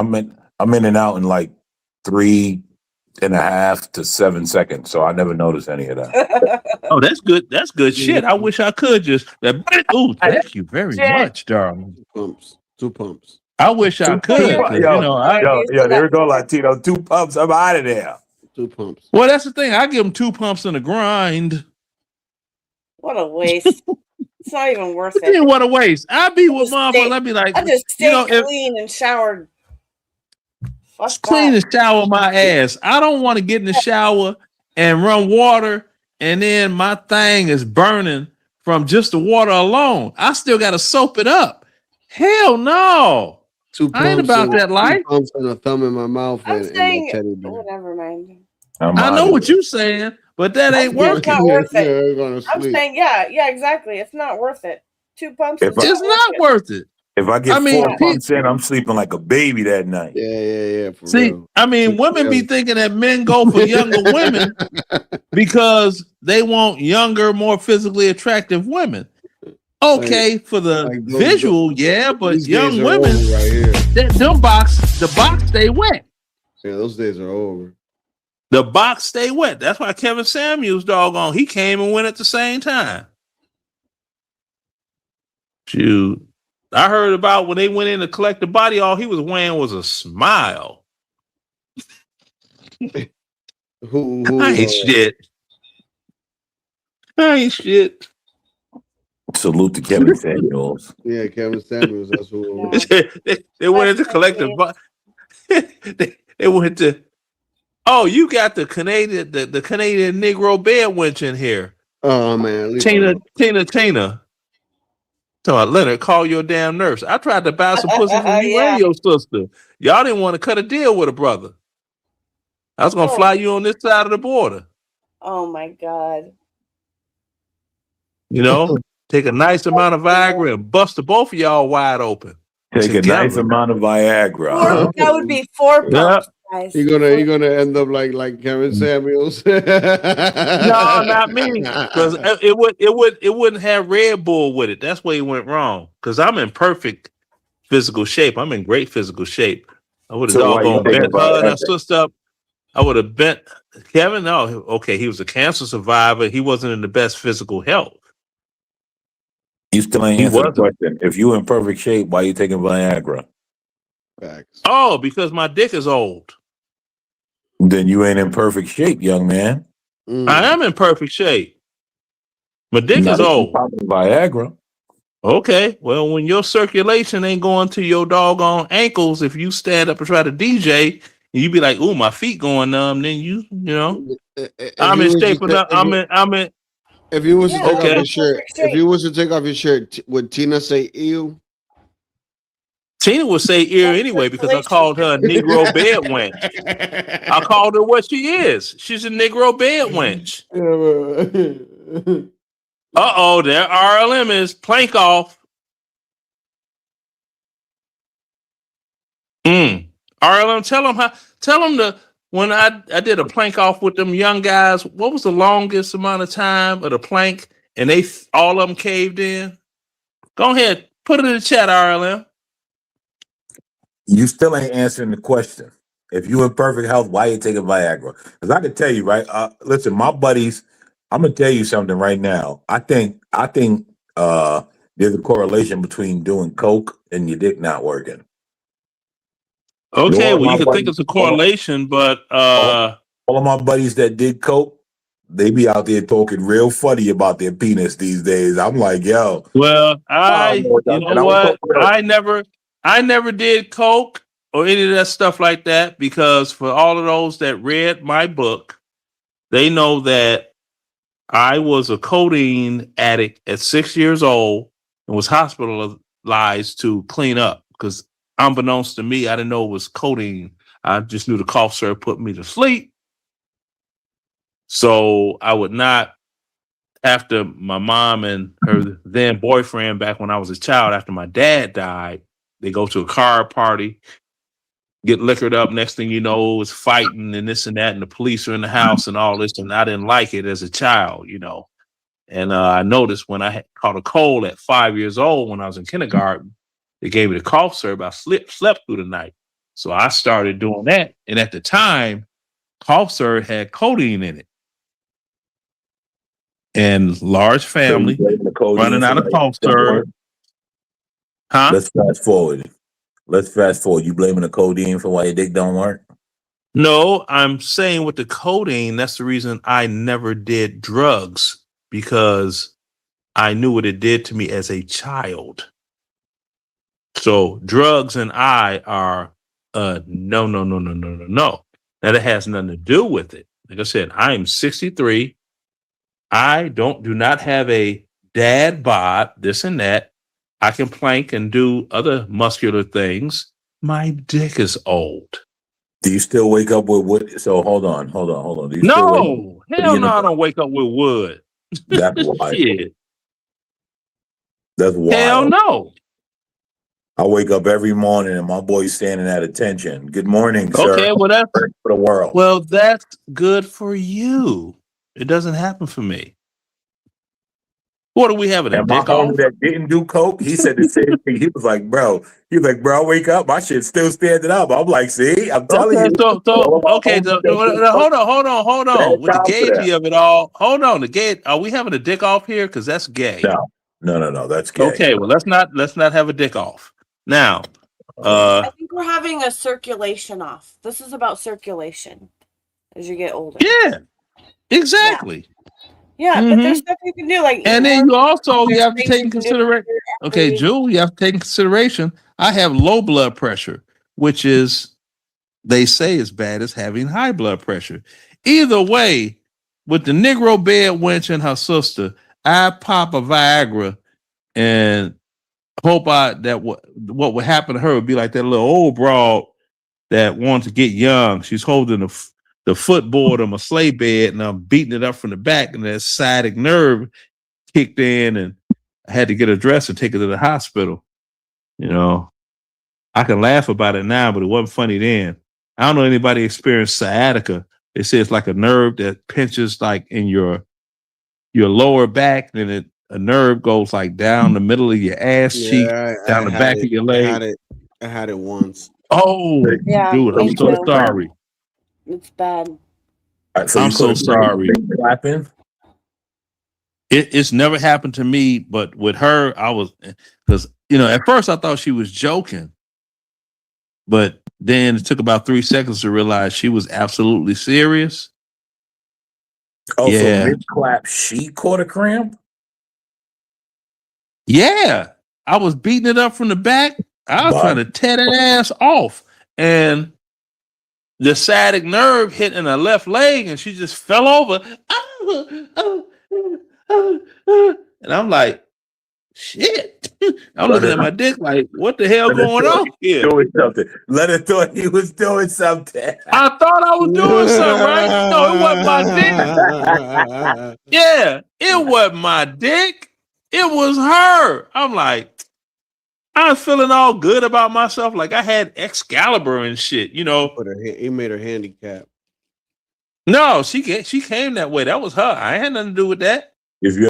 I'm in and out in like 3.5 to 7 seconds, so I never noticed any of that. Oh, that's good. That's good shit. I wish I could just. Oh, thank you very much, darling. 2 pumps. I wish I could. Yo, there we go, Latino. 2 pumps. I'm out of there. 2 pumps. Well, that's the thing. I give them 2 pumps in the grind. What a waste. It's not even worth it. What a waste. I'd be with motherfuckers. I'd be like, I just stay clean and showered. Fuck Clean that. and shower my ass. I don't want to get in the shower and run water, and then my thing is burning from just the water alone. I still got to soap it up. Hell no. I ain't about that life. 2 pumps and a thumb in my mouth I'm and saying, a teddy bear. whatever, mind. I know what you're saying, but that ain't It's working. not worth it. Yeah, gonna I'm sleep. saying, yeah, exactly. It's not worth it. 2 pumps. If Is It's not worth it. If I get I mean, 4 pumps in, I'm sleeping like a baby that night. Yeah. See, I mean, women be thinking that men go for younger women because they want younger, more physically attractive women. Okay, for the visual, yeah, but these young days are women, over right here. the box stay wet. Yeah, those days are over. The box stay wet. That's why Kevin Samuels, doggone, he came and went at the same time. Shoot. I heard about when they went in to collect the body, all he was wearing was a smile. Who I ain't shit. I ain't shit. Salute to Kevin Samuels. Yeah, Kevin Samuels. That's who. It was. They went in to collect the body. They went to. Oh, you got the Canadian, the Canadian Negro bed wench in here. Oh man, leave Tina. So Leonard, call your damn nurse. I tried to buy some pussy from you and your sister. Y'all didn't want to cut a deal with a brother. I was gonna fly you on this side of the border. Oh my god. You know, take a nice amount of Viagra and bust the both of y'all wide open. Take a nice amount of Viagra. That would be 4 pumps, guys. You're gonna end up like Kevin Samuels. No, not me. Because it wouldn't have Red Bull with it. That's where he went wrong. Because I'm in perfect physical shape. I'm in great physical shape. I would have doggone bent her and her sister up. I would have bent Kevin. No, okay, he was a cancer survivor. He wasn't in the best physical health. You still ain't answered the question. If you in perfect shape, why you taking Viagra? Facts. Oh, because my dick is old. Then you ain't in perfect shape, young man. I am in perfect shape. My dick Not is if you old. popping Viagra. Okay, well, when your circulation ain't going to your doggone ankles, if you stand up and try to DJ, and you be like, "Ooh, my feet going numb," then you know, I'm in shape enough. I'm in. If you was to take off Okay. your shirt, if you was to take off your shirt, would Tina say ew? Tina would say ear anyway because I called her a Negro bed wench. I called her what she is. She's a Negro bed wench. Uh-oh, there RLM is plank off. RLM, tell them when I did a plank off with them young guys, what was the longest amount of time of the plank and they all of them caved in? Go ahead, put it in the chat, RLM. You still ain't answering the question. If you in perfect health, why you taking Viagra? Because I can tell you, right? Listen, my buddies, I'm gonna tell you something right now. I think there's a correlation between doing coke and your dick not working. Okay, well, you could think it's a correlation, but all of my buddies that did coke, they be out there talking real funny about their penis these days. I'm like, yo. Well, you know what? I never did coke or any of that stuff like that because for all of those that read my book, they know that I was a codeine addict at 6 years old and was hospitalized to clean up because unbeknownst to me, I didn't know it was codeine. I just knew the cough syrup put me to sleep. So I would not, after my mom and her then boyfriend back when I was a child, after my dad died, they go to a card party, get liquored up. Next thing you know, it's fighting and this and that, and the police are in the house and all this. And I didn't like it as a child, you know. And I noticed when I had caught a cold at 5 years old when I was in kindergarten, they gave me the cough syrup. I slept through the night. So I started doing that. And at the time, cough syrup had codeine in it. And large family running out of cough syrup. Huh? Let's fast forward. You blaming the codeine for why your dick don't work? No, I'm saying with the codeine, that's the reason I never did drugs because I knew what it did to me as a child. So drugs and I are No. Now that has nothing to do with it. Like I said, I am 63. I do not have a dad bod, this and that. I can plank and do other muscular things. My dick is old. Do you still wake up with wood? So hold on. Do you No, hell no, I don't wake up with wood. That's wild. Shit. That's wild. Hell no. I wake up every morning and my boy's standing at attention. Good morning, sir. Okay, well that's for the world. Well, that's good for you. It doesn't happen for me. What are we having? A And my dick off? homie that didn't do coke, he said the same thing. He was like, bro, I wake up, my shit's still standing up. I'm like, see, I'm telling you. So hold on. With the gayety of it all, hold on. The gay, are we having a dick off here? Because that's gay. No, that's gay. Okay, well let's not have a dick off. Now, I think we're having a circulation off. This is about circulation as you get older. Yeah, exactly. Yeah, but there's stuff you can do, like, And then you have to take in consideration. Okay, Jewel, you have to take in consideration. I have low blood pressure, which is, they say, as bad as having high blood pressure. Either way, with the Negro bed wench and her sister, I pop a Viagra and hope that what would happen to her would be like that little old broad that wants to get young. She's holding the footboard of my sleigh bed, and I'm beating it up from the back, and that sciatic nerve kicked in, and I had to get her dressed and take her to the hospital. You know, I can laugh about it now, but it wasn't funny then. I don't know anybody experienced sciatica. They say it's like a nerve that pinches like in your lower back, and a nerve goes like down the middle of your ass cheek, down the back of your leg. I had it once. Oh, Yeah, dude, me I'm so too. sorry. It's bad. So I'm you so couldn't sorry. clapping? It's never happened to me, but with her, I was, because at first I thought she was joking, but then it took about 3 seconds to realize she was absolutely serious. Oh, Yeah. so mid-clap, she caught a cramp? Yeah, I was beating it up from the back. I was trying to tear that ass off, and the sciatic nerve hit in her left leg, and she just fell over. And I'm like, shit. I'm looking at my dick like, what the hell going on here? Doing something. Let her thought he was doing something. I thought I was doing something, right? No, it wasn't my dick. Yeah, it wasn't my dick. It was her. I'm like, I was feeling all good about myself. Like I had Excalibur and shit, He made her handicap. No, she came that way. That was her. I had nothing to do with that. If you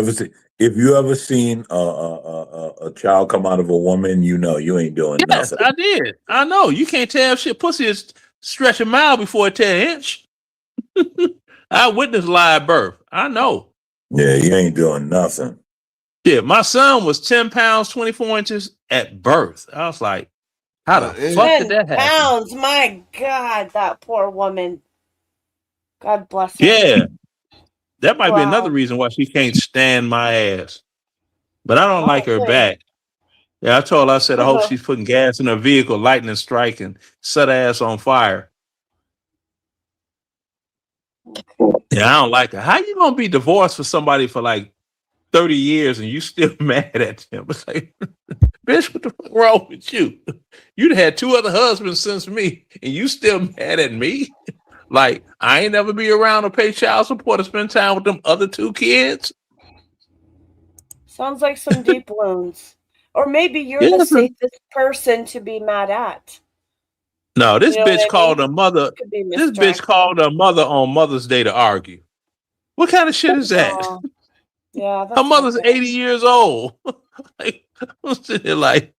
ever seen a child come out of a woman, you ain't doing Yes, nothing. I did. I know. You can't tell shit. Pussy is stretch a mile before it tear an inch. I witnessed live birth. I know. Yeah, you ain't doing nothing. Yeah, my son was 10 pounds, 24 inches at birth. I was like, how the fuck did that 10 happen? pounds. My God, that poor woman. God bless her. Yeah. That might be Wow. another reason why she can't stand my ass. But I don't like her back. Yeah, I told her, I said, I hope she's putting gas in her vehicle, lightning strike, and set her ass on fire. Yeah, I don't like her. How you gonna be divorced for somebody for like 30 years and you still mad at them? It's like, bitch, what the fuck wrong with you? You'd had 2 other husbands since me, and you still mad at me? Like, I ain't never be around to pay child support or spend time with them other 2 kids? Sounds like some deep wounds. Or maybe you're Yeah, the that's a- safest person to be mad at. No, this You know bitch what I called mean? her mother. Could be This bitch misdirected. called her mother on Mother's Day to argue. What kind of shit is that? Oh, yeah, Her mother's 80 years old. Like, I'm sitting there like,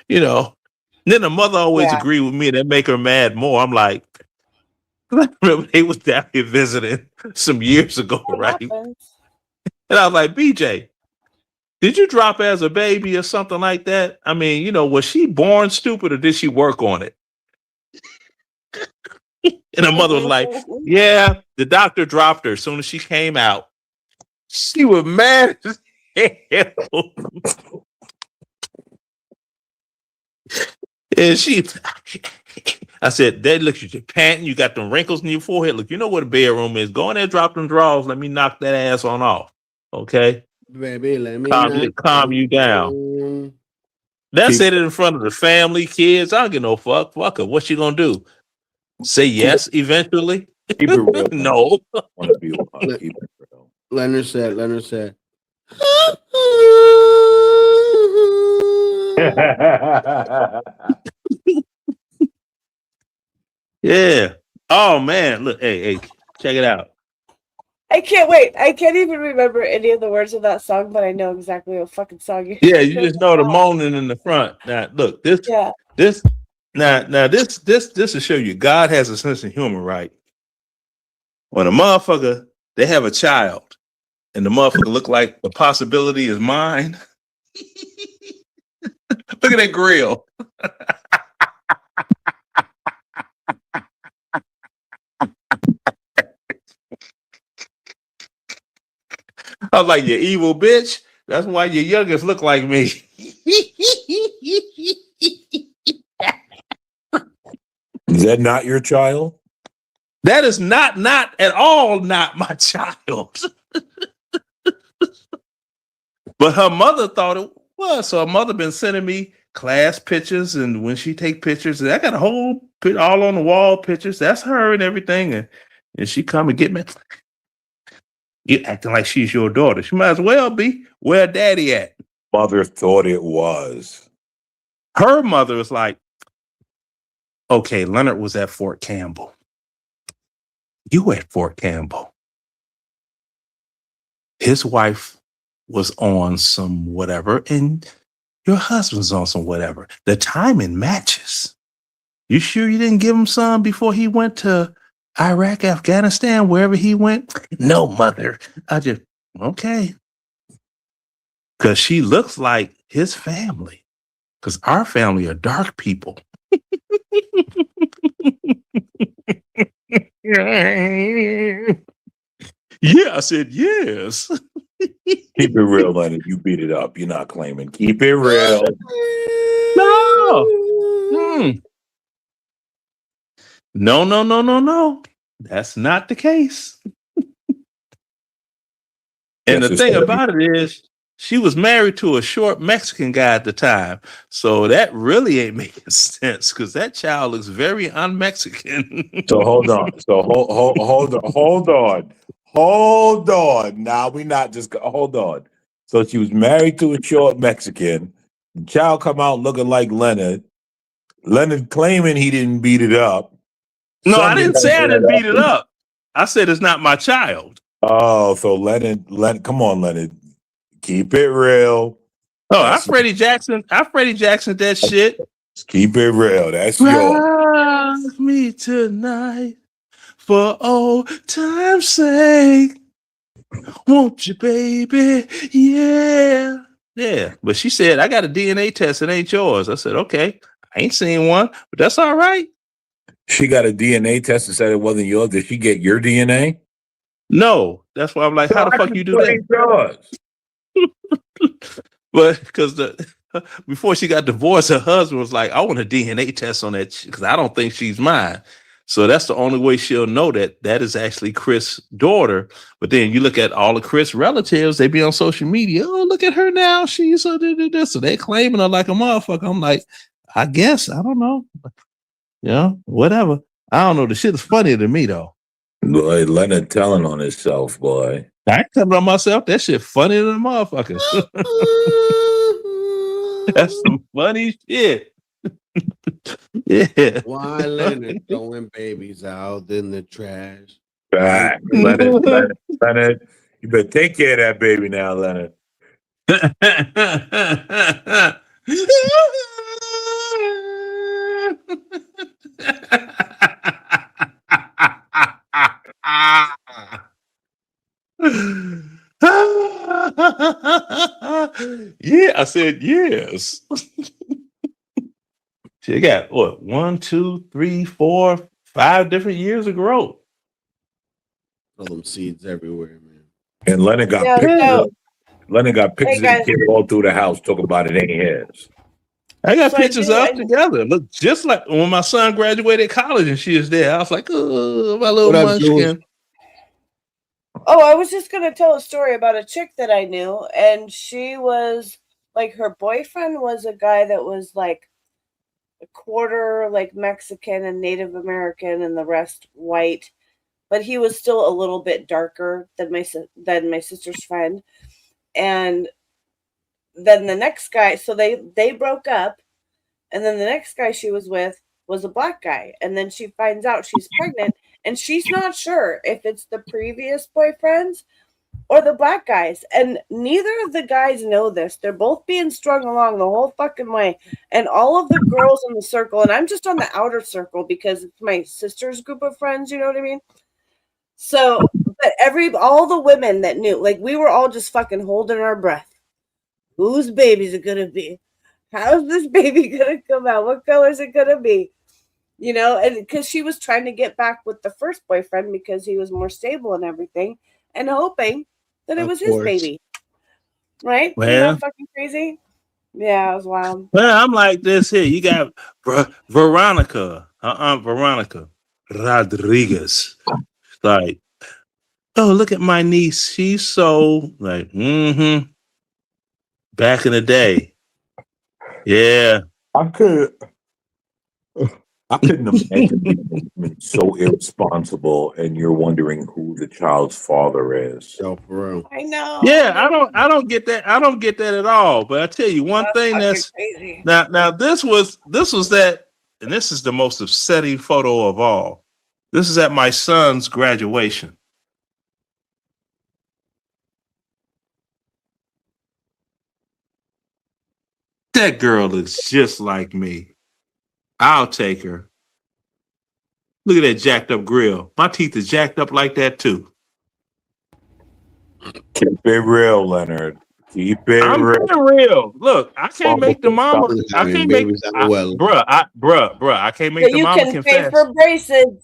Then the mother always Yeah. agree with me. That make her mad more. I'm like, I remember they was down here visiting some years ago, right? And I was like, BJ, did you drop as a baby or something like that? I mean, was she born stupid or did she work on it? And her mother was like, yeah, the doctor dropped her as soon as she came out. She was mad as hell. And I said, Dad, look, you're panting. You got them wrinkles in your forehead. Look, you know what a bedroom is. Go in there, drop them drawers. Let me knock that ass on off. Okay? Baby, let me calm you down. That's it in front of the family, kids. I don't give no fuck. Fuck her. What she gonna do? Say yes eventually? Keep it real. No. Leonard said. Yeah. Oh man, look, hey, check it out. I can't wait. I can't even remember any of the words of that song, but I know exactly what fucking song you're Yeah, you just know the moaning in the front. Now, look, this to show you God has a sense of humor, right? When a motherfucker, they have a child, and the motherfucker look like the possibility is mine. Look at that grill. I was like, you evil bitch. That's why your youngest look like me. Is that not your child? That is not at all not my child. But her mother thought it was. So her mother been sending me class pictures, and when she take pictures, I got a whole all on the wall pictures. That's her and everything. And she come and get me. You acting like she's your daughter. She might as well be. Where daddy at? Mother thought it was. Her mother was like, okay, Leonard was at Fort Campbell. You at Fort Campbell. His wife was on some whatever, and your husband's on some whatever. The timing matches. You sure you didn't give him some before he went to Iraq, Afghanistan, wherever he went? No, mother. I just, okay. Because she looks like his family. Because our family are dark people. Yeah, I said yes. Keep it real, Leonard. You beat it up. You're not claiming. Keep it real. No. No. That's not the case. And the thing about it is, she was married to a short Mexican guy at the time. So that really ain't making sense because that child looks very un-Mexican. So hold on. So hold on. Now we not just hold on. So she was married to a short Mexican. The child come out looking like Leonard. Leonard claiming he didn't beat it up. No, I didn't say I didn't beat it up. I said it's not my child. Oh, so Leonard, come on, Leonard. Keep it real. Oh, I Freddie Jackson that shit. Just keep it real. That's yours. Rock me tonight for old time's sake. Won't you, baby? Yeah. Yeah. But she said, I got a DNA test. It ain't yours. I said, okay. I ain't seen one, but that's all right. She got a DNA test and said it wasn't yours. Did she get your DNA? No. That's why I'm like, how the fuck you do that? But because before she got divorced, her husband was like, I want a DNA test on that because I don't think she's mine. So that's the only way she'll know that is actually Chris' daughter. But then you look at all the Chris relatives, they be on social media. Oh, look at her now. She's so they claiming her like a motherfucker. I'm like, I guess, I don't know. Yeah, whatever. I don't know. The shit is funny to me though. Boy, Leonard telling on himself, boy. I ain't telling on myself. That shit funny than a motherfucker. That's some funny shit. Yeah. Why Leonard throwing babies out in the trash? Right. Leonard, you better take care of that baby now, Leonard. Yeah, I said yes. She got what 1, 2, 3, 4, 5 different years of growth. All them seeds everywhere, man. And Leonard got pictures. Leonard got pictures Hey, of the kid all through the house talking about it ain't his. I got So I pictures do, of us and together. Look just like when my son graduated college and she is there. I was like, oh, my little What up, Jules? munchkin. oh, I was just gonna tell a story about a chick that I knew, and she was like, her boyfriend was a guy that was like a quarter like Mexican and Native American, and the rest white, but he was still a little bit darker than my sister's friend. And then the next guy, so they broke up, and then the next guy she was with was a black guy, and then she finds out she's pregnant, and she's not sure if it's the previous boyfriends or the black guys, and neither of the guys know this. They're both being strung along the whole fucking way, and all of the girls in the circle, and I'm just on the outer circle because it's my sister's group of friends, you know what I mean? So, but all the women that knew, like, we were all just fucking holding our breath. Whose baby's it gonna be? How's this baby gonna come out? What color is it gonna be? You know, and because she was trying to get back with the first boyfriend because he was more stable and everything, and hoping that it Of was course. his baby. Right? Isn't Well, that fucking crazy? Yeah, it was wild. well, I'm like this here. You got Veronica, her aunt Veronica Rodriguez. Like, oh, look at my niece. She's so like, back in the day. Yeah. I couldn't imagine being so irresponsible, and you're wondering who the child's father is. Yo, for real. I know. Yeah, I don't get that. I don't get that at all. But I tell you one thing that's crazy. now this was that, and this is the most upsetting photo of all. This is at my son's graduation. That girl looks just like me. I'll take her. Look at that jacked up grill. My teeth is jacked up like that too. Keep it real, Leonard. Keep it I'm real. being real. Look, I can't make the mama. I can't make, bruh. I can't make So the you mama can pay confess. for braces.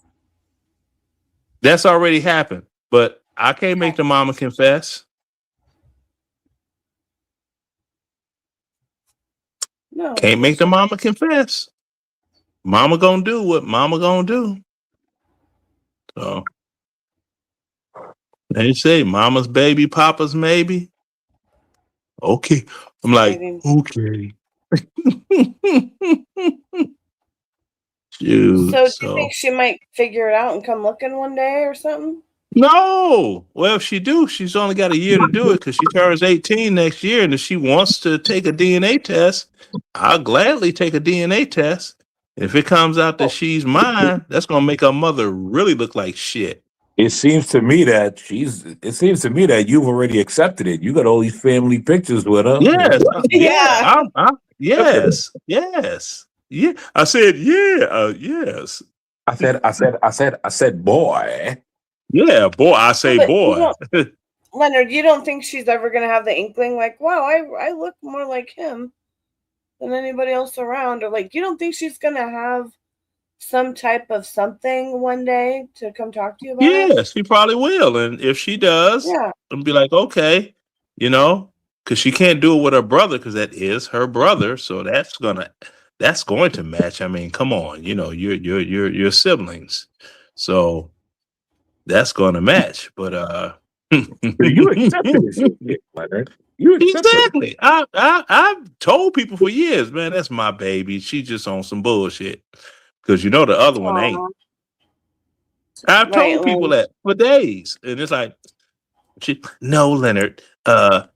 That's already happened, but I can't make the mama confess. No. Can't make the mama confess. Mama gonna do what mama gonna do. So they say mama's baby, papa's maybe. Okay. I'm like, okay. Shoot, So do you think she might figure it out and come looking one day or something? no. Well, if she do, she's only got a year to do it because she turns 18 next year. And if she wants to take a DNA test, I'll gladly take a DNA test. If it comes out that she's mine, that's gonna make her mother really look like shit. It seems to me that you've already accepted it. You got all these family pictures with her. Yes. Yeah. Yes. Yes. Yeah. I said, yeah. Yes. I said, boy. Yeah, boy. I say, But you boy. Leonard, you don't think she's ever going to have the inkling like, wow, I look more like him than anybody else around? Or like, you don't think she's going to have some type of something one day to come talk to you about it? Yes, she probably will. And if she does, Yeah. I'll be like, okay, because she can't do it with her brother because that is her brother. So that's going to match. I mean, come on, you're siblings. So that's going to match. But You accepted it, Leonard. You accepted exactly. I've told people for years, man, that's my baby. She just on some bullshit. Because the other one ain't. I've told people that for days. And it's like, no, Leonard,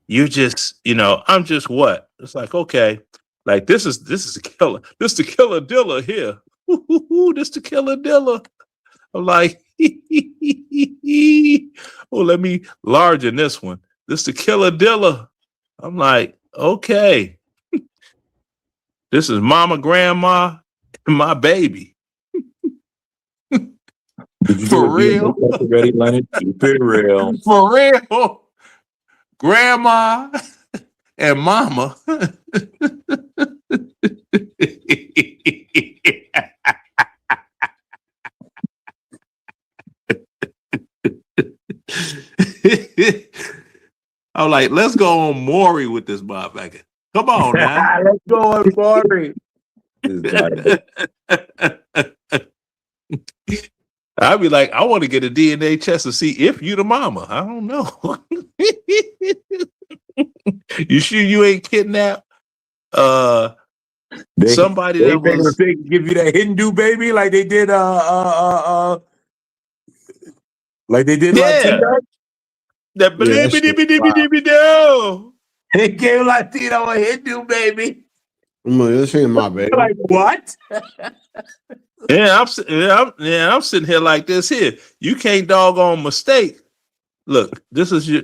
you're just, I'm just what? It's like, okay. Like this is a killer. This the killer Dilla here. This the killer Dilla. I'm like, oh, let me largen this one. This the killer Dilla. I'm like, okay. This is mama, grandma, and my baby. For real? Ready, Leonard? Keep it real. For real. Grandma and mama. I'm like, let's go on Maury with this motherfucker. Come on now. Let's go, Barry. I'd be like, I want to get a DNA test to see if you the mama. I don't know. You sure you ain't kidnapped? Somebody they that was give you that Hindu baby like they did Latino. That no. They gave Latino a Hindu baby. This ain't my baby. Like what? I'm sitting here like this here. You can't doggone mistake. Look, this is your.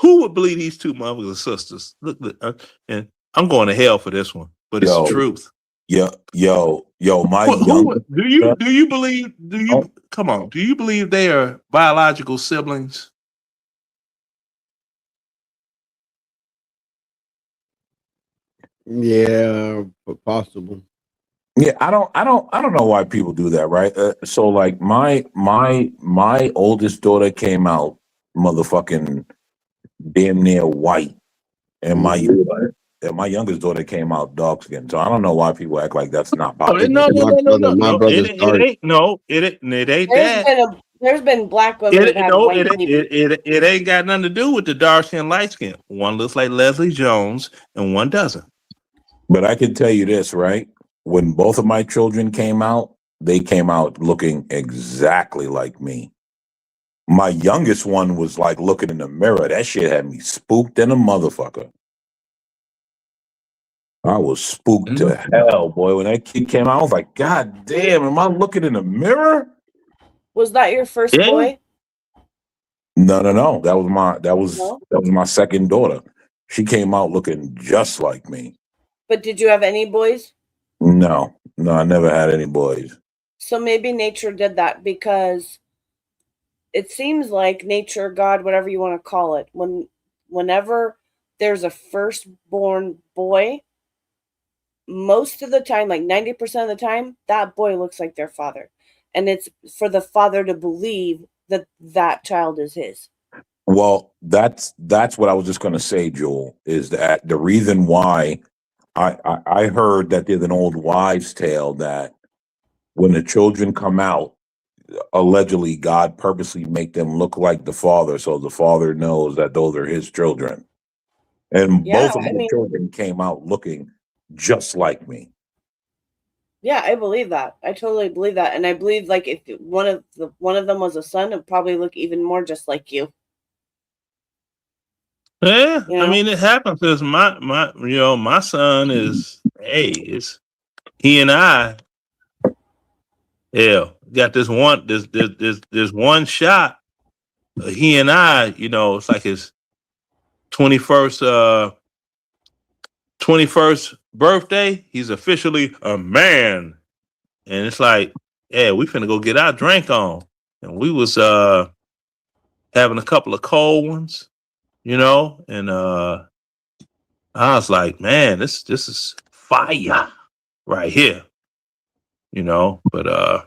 Who would believe these two mothers and sisters? Look, and I'm going to hell for this one, but it's the truth. Yo, my do you believe? Come on? Do you believe they are biological siblings? Yeah, possible. Yeah, I don't know why people do that, right? So like my oldest daughter came out motherfucking damn near white, and my youngest daughter came out dark skin. So I don't know why people act like that's not possible. No. It ain't that. There's been black women. It ain't got nothing to do with the dark skin, light skin. One looks like Leslie Jones, and one doesn't. But I can tell you this, right? When both of my children came out, they came out looking exactly like me. My youngest one was like looking in the mirror. That shit had me spooked in a motherfucker. I was spooked to hell, boy. When that kid came out, I was like, God damn, am I looking in the mirror? Was that your first boy? No. That was my second daughter. She came out looking just like me. But did you have any boys? No, I never had any boys. So maybe nature did that because it seems like nature, God, whatever you want to call it, whenever there's a firstborn boy, most of the time, like 90% of the time, that boy looks like their father. And it's for the father to believe that that child is his. Well, that's what I was just going to say, Joel, is that the reason why I heard that there's an old wives' tale that when the children come out, allegedly God purposely make them look like the father so the father knows that those are his children. And both of my children came out looking just like me. Yeah, I believe that. I totally believe that. And I believe like if one of them was a son, it'd probably look even more just like you. Yeah, you know? I mean it happens because my son is he and I got this one shot. He and I, it's like his 21st birthday. He's officially a man, and it's like, we finna go get our drink on, and we was having a couple of cold ones. And I was like, man, this is fire right here, but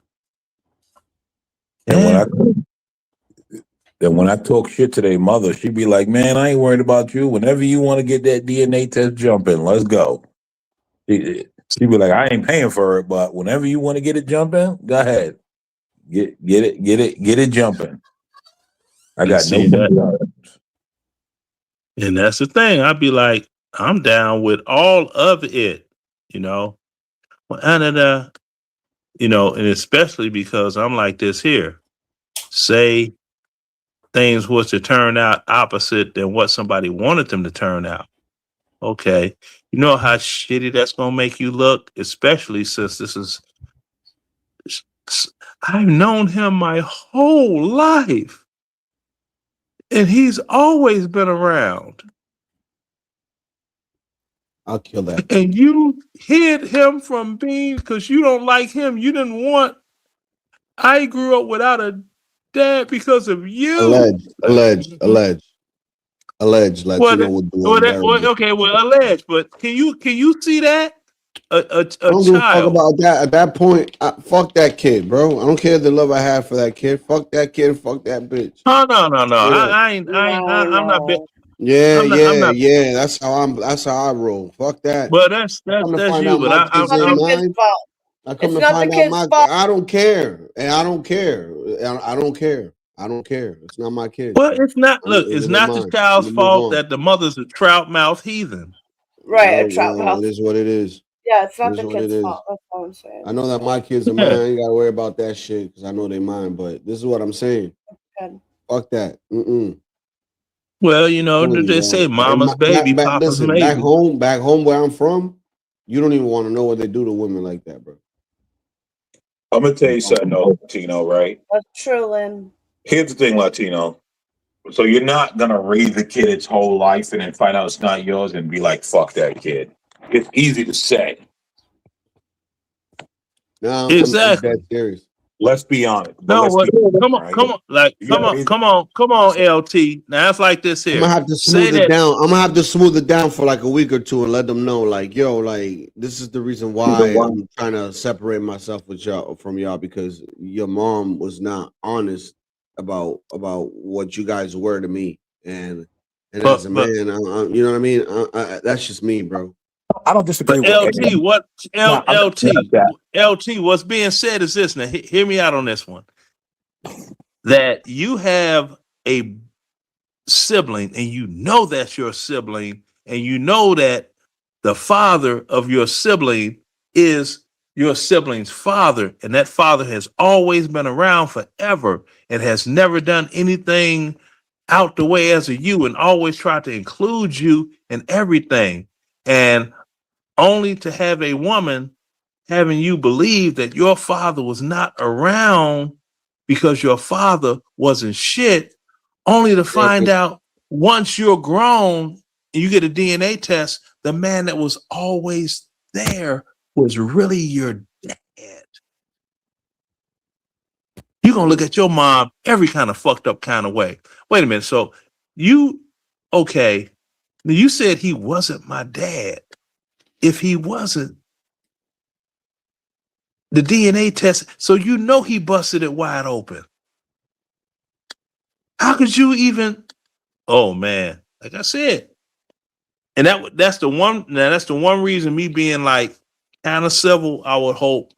and when I talk shit to their mother, she'd be like, man, I ain't worried about you. Whenever you want to get that DNA test jumping, let's go. She'd be like, I ain't paying for it, but whenever you want to get it jumping, go ahead. Get it jumping. I got no that. And that's the thing. I'd be like, I'm down with all of it, and especially because I'm like this here. Say things was to turn out opposite than what somebody wanted them to turn out. Okay. You know how shitty that's going to make you look, especially since I've known him my whole life. And he's always been around. I'll kill that. And you hid him from being, because you don't like him. You didn't want. I grew up without a dad because of you. Alleged. Latino would do alleged. But can you see that? A I don't give a fuck about that. At that point, fuck that kid, bro. I don't care the love I have for that kid. Fuck that kid. Fuck that bitch. No. Yeah. I'm not. Yeah, I'm not. yeah, I'm not. yeah. That's how I roll. Fuck that. Well, that's Come to find you. out But my kids ain't I'm mine. I come It's to not the find out kid's fault. I don't care. And I don't care. I don't care. I don't care. It's not my kids. Well, it's not. Look, it's It ain't not the mine. child's We move fault on. that the mother's a trout mouth heathen. Right, a Well, trout well, mouth. it is what it is. Yeah, it's It not is the what it kid's is. fault. That's all I'm saying. I know that my kids are mine. I ain't gotta worry about that shit because I know they mine. But this is what I'm saying. Good. Fuck that. Mm-mm. Well, you know, Really, they bro. say mama's baby, papa's listen, maybe. back home where I'm from, you don't even want to know what they do to women like that, bro. I'm gonna tell you something, though, Latino, right? That's true, Lynn. Here's the thing, Latino. So you're not gonna raise the kid its whole life and then find out it's not yours and be like, "Fuck that kid." It's easy to say. No, Exactly. I'm dead serious. Let's be honest. But No, let's what? be honest, Come on, right? come on, like, You come gotta on, raise- come on, LT. Now it's like this here. I'm gonna have to Say smooth it that. down. I'm gonna have to smooth it down for like a week or two and let them know, like, yo, like, this is the reason why I'm trying to separate myself with y'all from y'all because your mom was not honest about what you guys were to me, and as a man, you know what I mean. That's just me, bro. I don't disagree But with LT, what No, I'm not LT, what's being said is this. Now, hear me out on this one. That you have a sibling, and you know that's your sibling, and you know that the father of your sibling is your sibling's father, and that father has always been around forever and has never done anything out the way as a you, and always tried to include you in everything, and only to have a woman having you believe that your father was not around because your father wasn't shit, only to find out once you're grown and you get a DNA test, the man that was always there was really your dad. You're going to look at your mom every kind of fucked up kind of way. Wait a minute. So okay, you said he wasn't my dad. If he wasn't, the DNA test, so you know he busted it wide open. How could you even? Oh man, like I said, and that's the one. Now that's the one reason me being like kind of civil. I would hope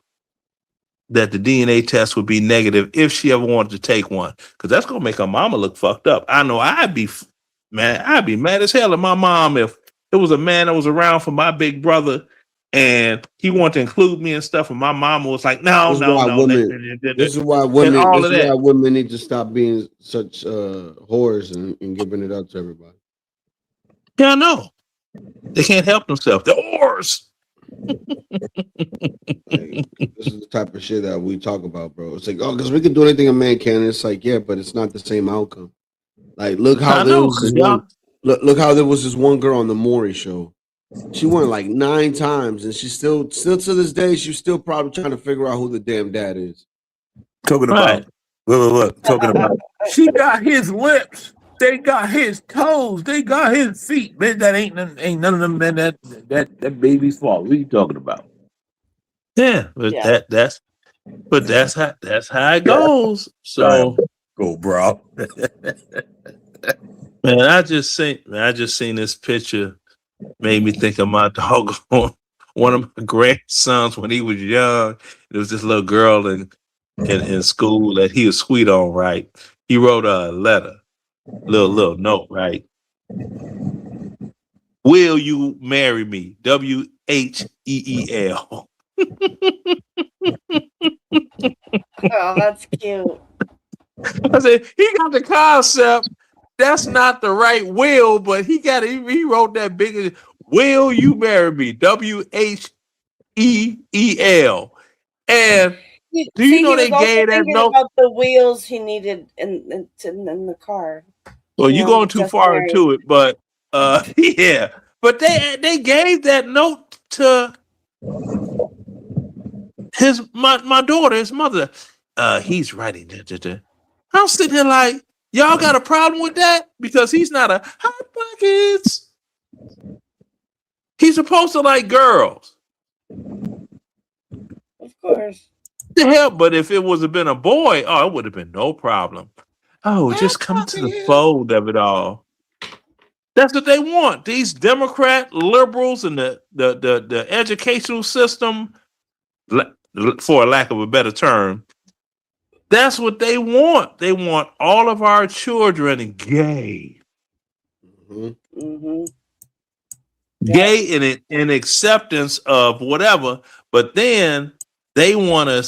that the DNA test would be negative if she ever wanted to take one, because that's gonna make her mama look fucked up. I know I'd be mad as hell at my mom if it was a man that was around for my big brother and he wanted to include me and stuff, and my mama was like, no. This is why women need to stop being such whores and giving it up to everybody. Yeah, I know. They can't help themselves. They're whores. This is the type of shit that we talk about, bro. It's like, oh, because we can do anything a man can. It's like, yeah, but it's not the same outcome. Like, look how there was this one girl on the Maury show. She won like 9 times, and she's still to this day, she's still probably trying to figure out who the damn dad is. Talking about look, talking about she got his lips, they got his toes, they got his feet. Man, that ain't none of them, man. That baby's fault. What are you talking about? Yeah, but that's how it goes. So go, bro. Man, I just seen this picture. Made me think of my dog, one of my grandsons when he was young. There was this little girl in school that he was sweet on, right? He wrote a letter, little note, right? Will you marry me? WHEEL. Oh, that's cute. I said he got the concept. That's not the right will, but he wrote that big. Will you marry me? WHEEL. And do you know they gave that note about the wheels he needed in the car? Well, you're going too far into it, but yeah. But they gave that note to my daughter, his mother. He's writing. I'm sitting here like, y'all got a problem with that? Because he's not a hot pockets. He's supposed to like girls. Of course. The hell, but if it was been a boy, it would have been no problem. Oh, just come to the fold of it all. That's what they want. These Democrat liberals and the educational system, for a lack of a better term, that's what they want. They want all of our children gay. Gay in acceptance of whatever, but then they want to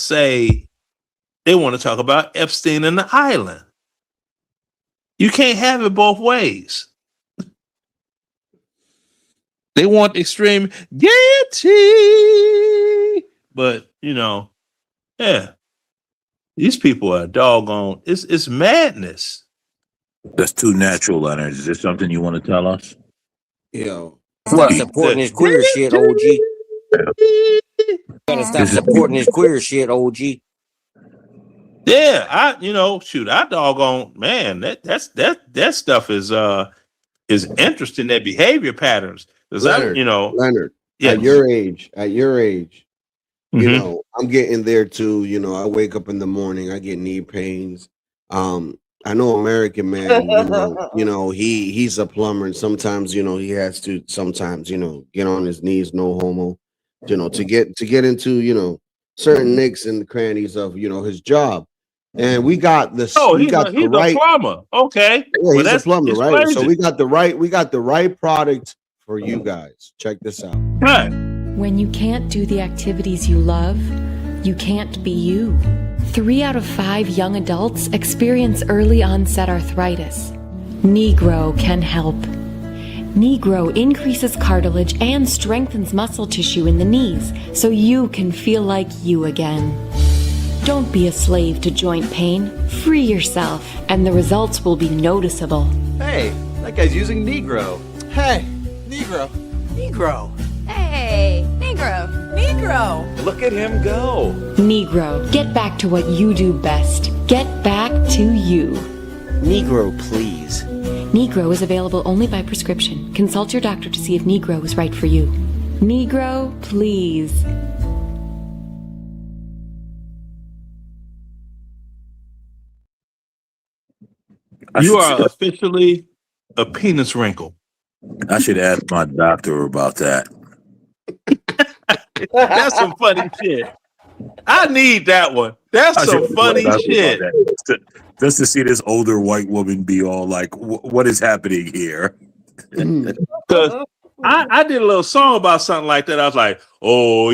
talk about Epstein and the island. You can't have it both ways. They want extreme gaiety, but yeah, these people are doggone. It's madness. That's too natural, Leonard. Is this something you want to tell us? Yo, stop supporting this queer shit, OG. Gotta stop supporting this queer shit, OG. Yeah, I doggone, man. That stuff is interesting. Their behavior patterns. Leonard, yeah. at your age, I'm getting there too. I wake up in the morning, I get knee pains. I know American man, he's a plumber, and sometimes, he has to get on his knees, no homo, to get into, certain nicks and crannies of, his job. And we got this. He's a plumber. Okay. Yeah, he's a plumber, right? So we got the right product for you guys. Check this out. Right. When you can't do the activities you love, you can't be you. 3 out of 5 young adults experience early onset arthritis. Negro can help. Negro increases cartilage and strengthens muscle tissue in the knees so you can feel like you again. Don't be a slave to joint pain. Free yourself, and the results will be noticeable. Hey, that guy's using Negro. Hey, Negro. Negro. Hey, Negro. Negro. Look at him go. Negro, get back to what you do best. Get back to you. Negro, please. Negro is available only by prescription. Consult your doctor to see if Negro is right for you. Negro, please. You are officially a penis wrinkle. I should ask my doctor about that. That's some funny shit. I need that one. That's some funny shit. Just to see this older white woman be all like, what is happening here? Because I did a little song about something like that. I was like, oh,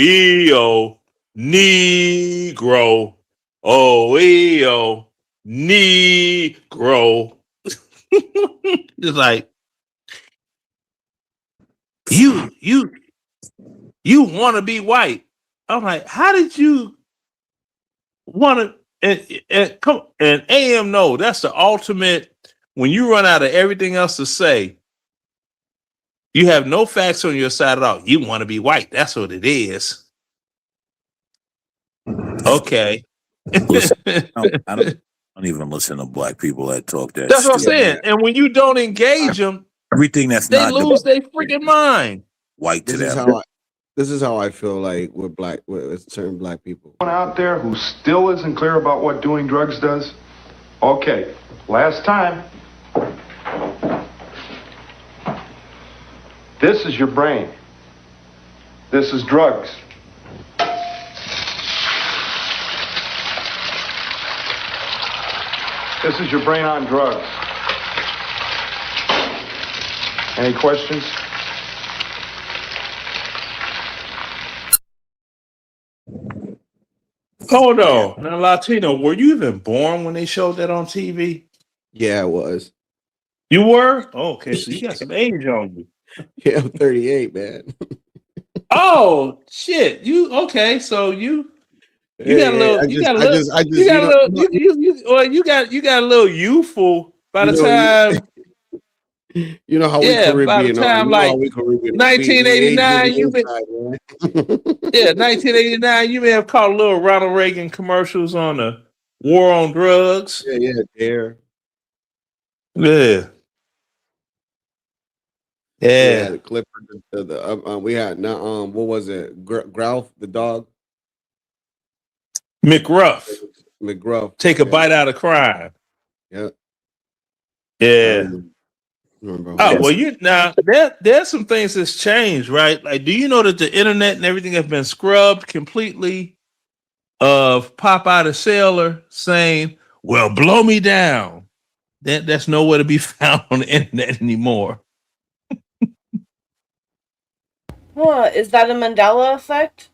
Negro. Oh, Negro. It's like, you want to be white. I'm like, how did you want to? And AM, no, that's the ultimate. When you run out of everything else to say, you have no facts on your side at all. You want to be white. That's what it is. Okay. Listen, I don't even listen to black people that talk that. That's what I'm saying. And when you don't engage them, everything that's they not lose their freaking mind. White to them. This is how I feel like with certain black people. Out there who still isn't clear about what doing drugs does? Okay, last time. This is your brain. This is drugs. This is your brain on drugs. Any questions? Hold on. Now, Latino, were you even born when they showed that on TV? Yeah, I was. You were? Oh, okay, so you got some age on you. Yeah, I'm 38, man. Oh, shit. You okay, so you got a little you got a little youthful by the time you know how we Caribbean by the time like 1989 you may, 1989 you may have caught a little Ronald Reagan commercials on the war on drugs. Yeah, there. Yeah. Yeah, the Clifford. We had now. What was it? Growth, the dog. McGruff. McGruff. Take a bite out of crime. Yeah. Yeah. Remember? Oh well, there's some things that's changed, right? Like, do you know that the internet and everything has been scrubbed completely of Popeye the Sailor saying, "Well, blow me down." That's nowhere to be found on the internet anymore. Is that a Mandela effect?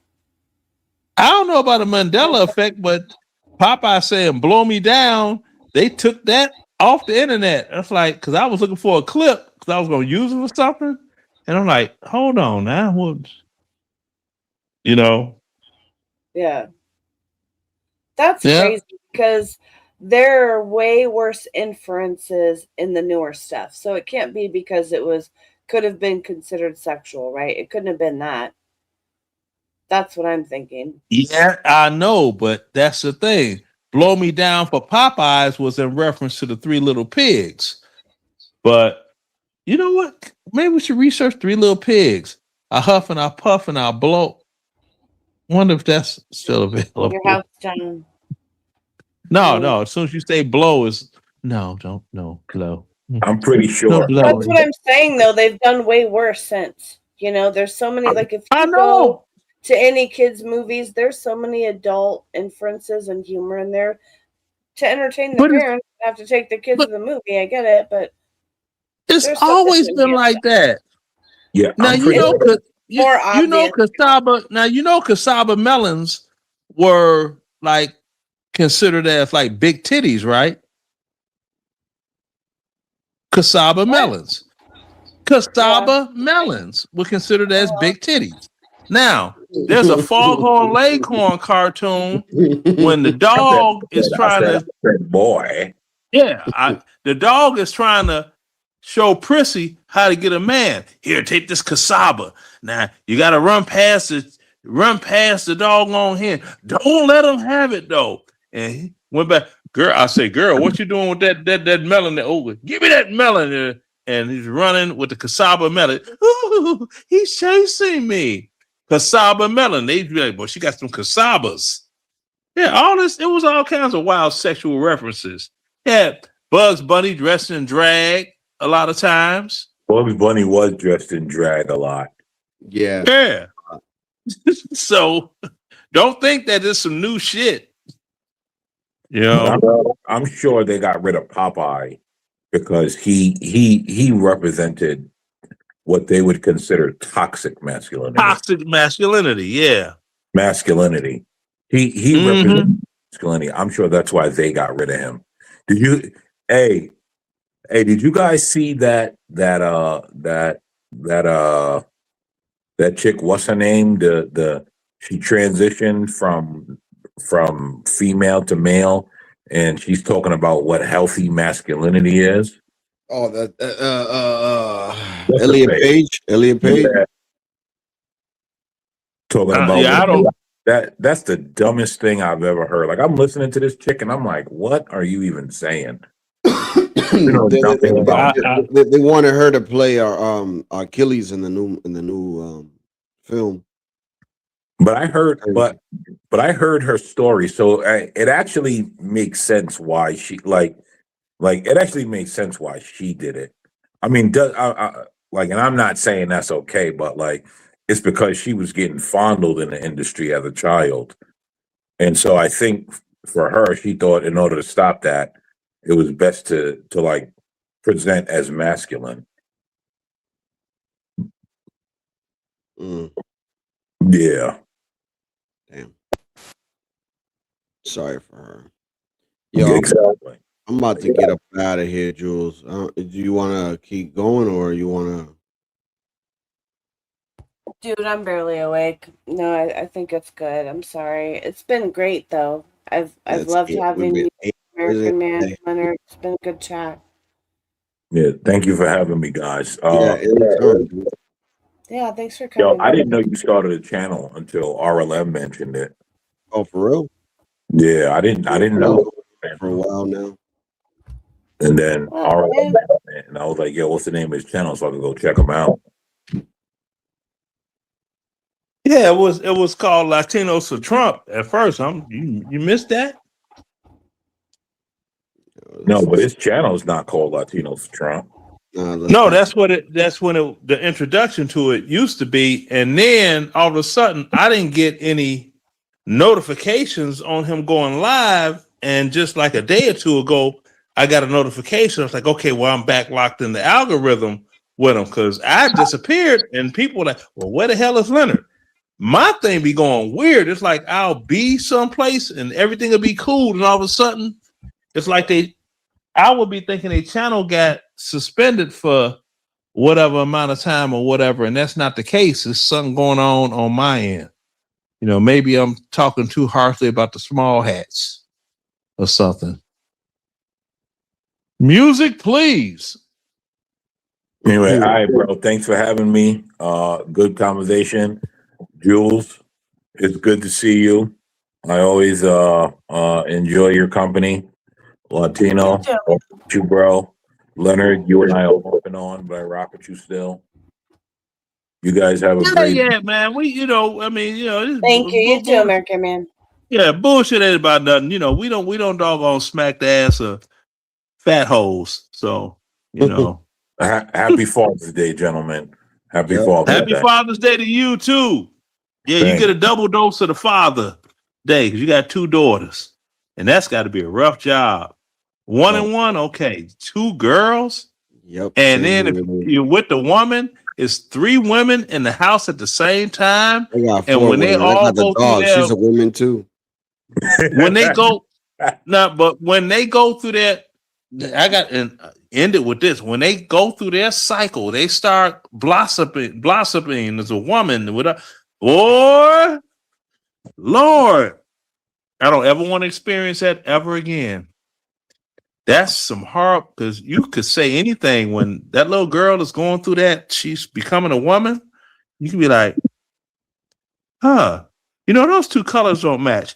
I don't know about a Mandela effect, but Popeye saying "blow me down," they took that off the internet. That's like, because I was looking for a clip because I was going to use it for something, and I'm like, hold on now, what? You know? Yeah. That's crazy because there are way worse inferences in the newer stuff. So it can't be because it could have been considered sexual, right? It couldn't have been that. That's what I'm thinking. Yeah, I know, but that's the thing. Blow me down for Popeyes was in reference to the Three Little Pigs. But you know what? Maybe we should research Three Little Pigs. I huff and I puff and I blow. Wonder if that's still available. Your house down. No. As soon as you say blow is blow. I'm pretty sure. That's what I'm saying though. They've done way worse since. You know, there's so many if you go to any kids' movies, there's so many adult inferences and humor in there to entertain the parents. Have to take the kids to the movie. I get it, but it's always been like that. Yeah. Now you know cassava. Now you know cassava melons were like considered as like big titties, right? Cassava melons. Cassava melons were considered as big titties. Now, there's a Foghorn Leghorn cartoon when the dog is trying to boy. Yeah, the dog is trying to show Prissy how to get a man. Here, take this cassava. Now you got to run past the doggone hen. Don't let him have it though. And he went back. Girl, I say, girl, what you doing with that melon? Give me that melon. And he's running with the cassava melon. Ooh, he's chasing me. Cassava melon. They'd be like, boy, she got some cassavas. Yeah, all this, it was all kinds of wild sexual references. Yeah, Bugs Bunny dressed in drag a lot of times. Bugs Bunny was dressed in drag a lot. Yeah. Yeah. So don't think that it's some new shit. You know? I'm sure they got rid of Popeye because he represented what they would consider toxic masculinity. Toxic masculinity, yeah. Masculinity. He represented masculinity. I'm sure that's why they got rid of him. Did you did you guys see that chick, what's her name? She transitioned from female to male, and she's talking about what healthy masculinity is. Oh, Elliot Page. Yeah. Talking about that's the dumbest thing I've ever heard. Like, I'm listening to this chick and I'm like, what are you even saying? You know nothing about it. They wanted her to play Achilles in the new film. But I heard I heard her story, so it actually makes sense why she it actually makes sense why she did it. I mean, and I'm not saying that's okay, but it's because she was getting fondled in the industry as a child, and so I think for her, she thought in order to stop that, it was best to present as masculine. Yeah. Damn. Sorry for her. Yo, exactly. I'm about to get up out of here, Jules. Do you want to keep going or you want to? Dude, I'm barely awake. No, I think it's good. I'm sorry. It's been great though. I've loved having you, American Man, Leonard. It's been a good chat. Yeah, thank you for having me, guys. Yeah, thanks for coming. Yo, I didn't know you started a channel until RLM mentioned it. Oh, for real? Yeah, I didn't know for a while now. And then RLM, and I was like, yo, what's the name of his channel so I can go check him out? Yeah, it was called Latinos for Trump at first. You missed that? No, but his channel is not called Latinos for Trump. No, that's when the introduction to it used to be, and then all of a sudden I didn't get any notifications on him going live, and just like a day or two ago, I got a notification. I was like, okay, well, I'm back locked in the algorithm with him because I disappeared, and people were like, well, where the hell is Leonard? My thing be going weird. It's like I'll be someplace and everything will be cool, and all of a sudden, it's like I would be thinking a channel got suspended for whatever amount of time or whatever, and that's not the case. There's something going on my end. You know, maybe I'm talking too harshly about the small hats or something. Music, please. Anyway, all right, bro. Thanks for having me. Good conversation. Jules, it's good to see you. I always enjoy your company. Latino, you, bro. Leonard, you and I are off and on, but I rock with you still. You guys have a great. Yeah, man. Thank you. You too, American man. Yeah, bullshit ain't about nothing. You know, we don't doggone smack the ass of fat hoes. So, you know. Happy Father's Day, gentlemen. Happy Father's Day to you too. Yeah, you get a double dose of the Father Day because you got 2 daughters, and that's got to be a rough job. 1 and 1, okay. 2 girls. Yep. And then if you're with the woman, it's 3 women in the house at the same time. And when they all go through that, she's a woman too. When they go, but when they go through that, I got and end it with this. When they go through their cycle, they start blossoming as a woman with a boy. Lord, I don't ever want to experience that ever again. That's some hard, because you could say anything when that little girl is going through that, she's becoming a woman. You can be like, huh, you know, those 2 colors don't match.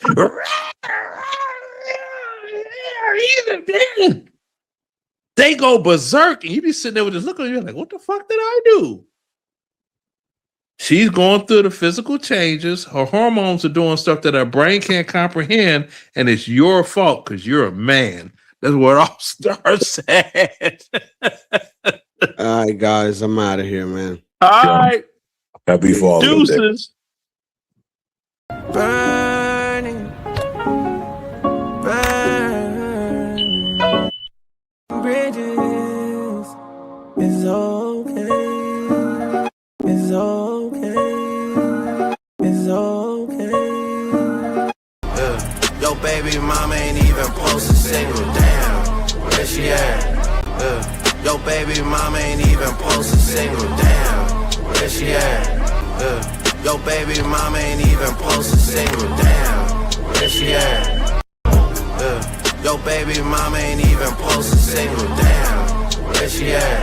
They go berserk, and you be sitting there with this look on you like, what the fuck did I do? She's going through the physical changes. Her hormones are doing stuff that her brain can't comprehend, and it's your fault because you're a man. That's where it all starts at. All right, guys, I'm out of here, man. All right. Happy Father's Day. Deuces. Burning bridges is okay. It's okay. It's okay. Yo, baby mama ain't even posted single. Damn, where she at? Yo, baby mama ain't even posted single. Damn, where she at? Yo, baby mama ain't even posted single. Damn, where she at? Yo, baby mama ain't even posted single. Damn, where she at?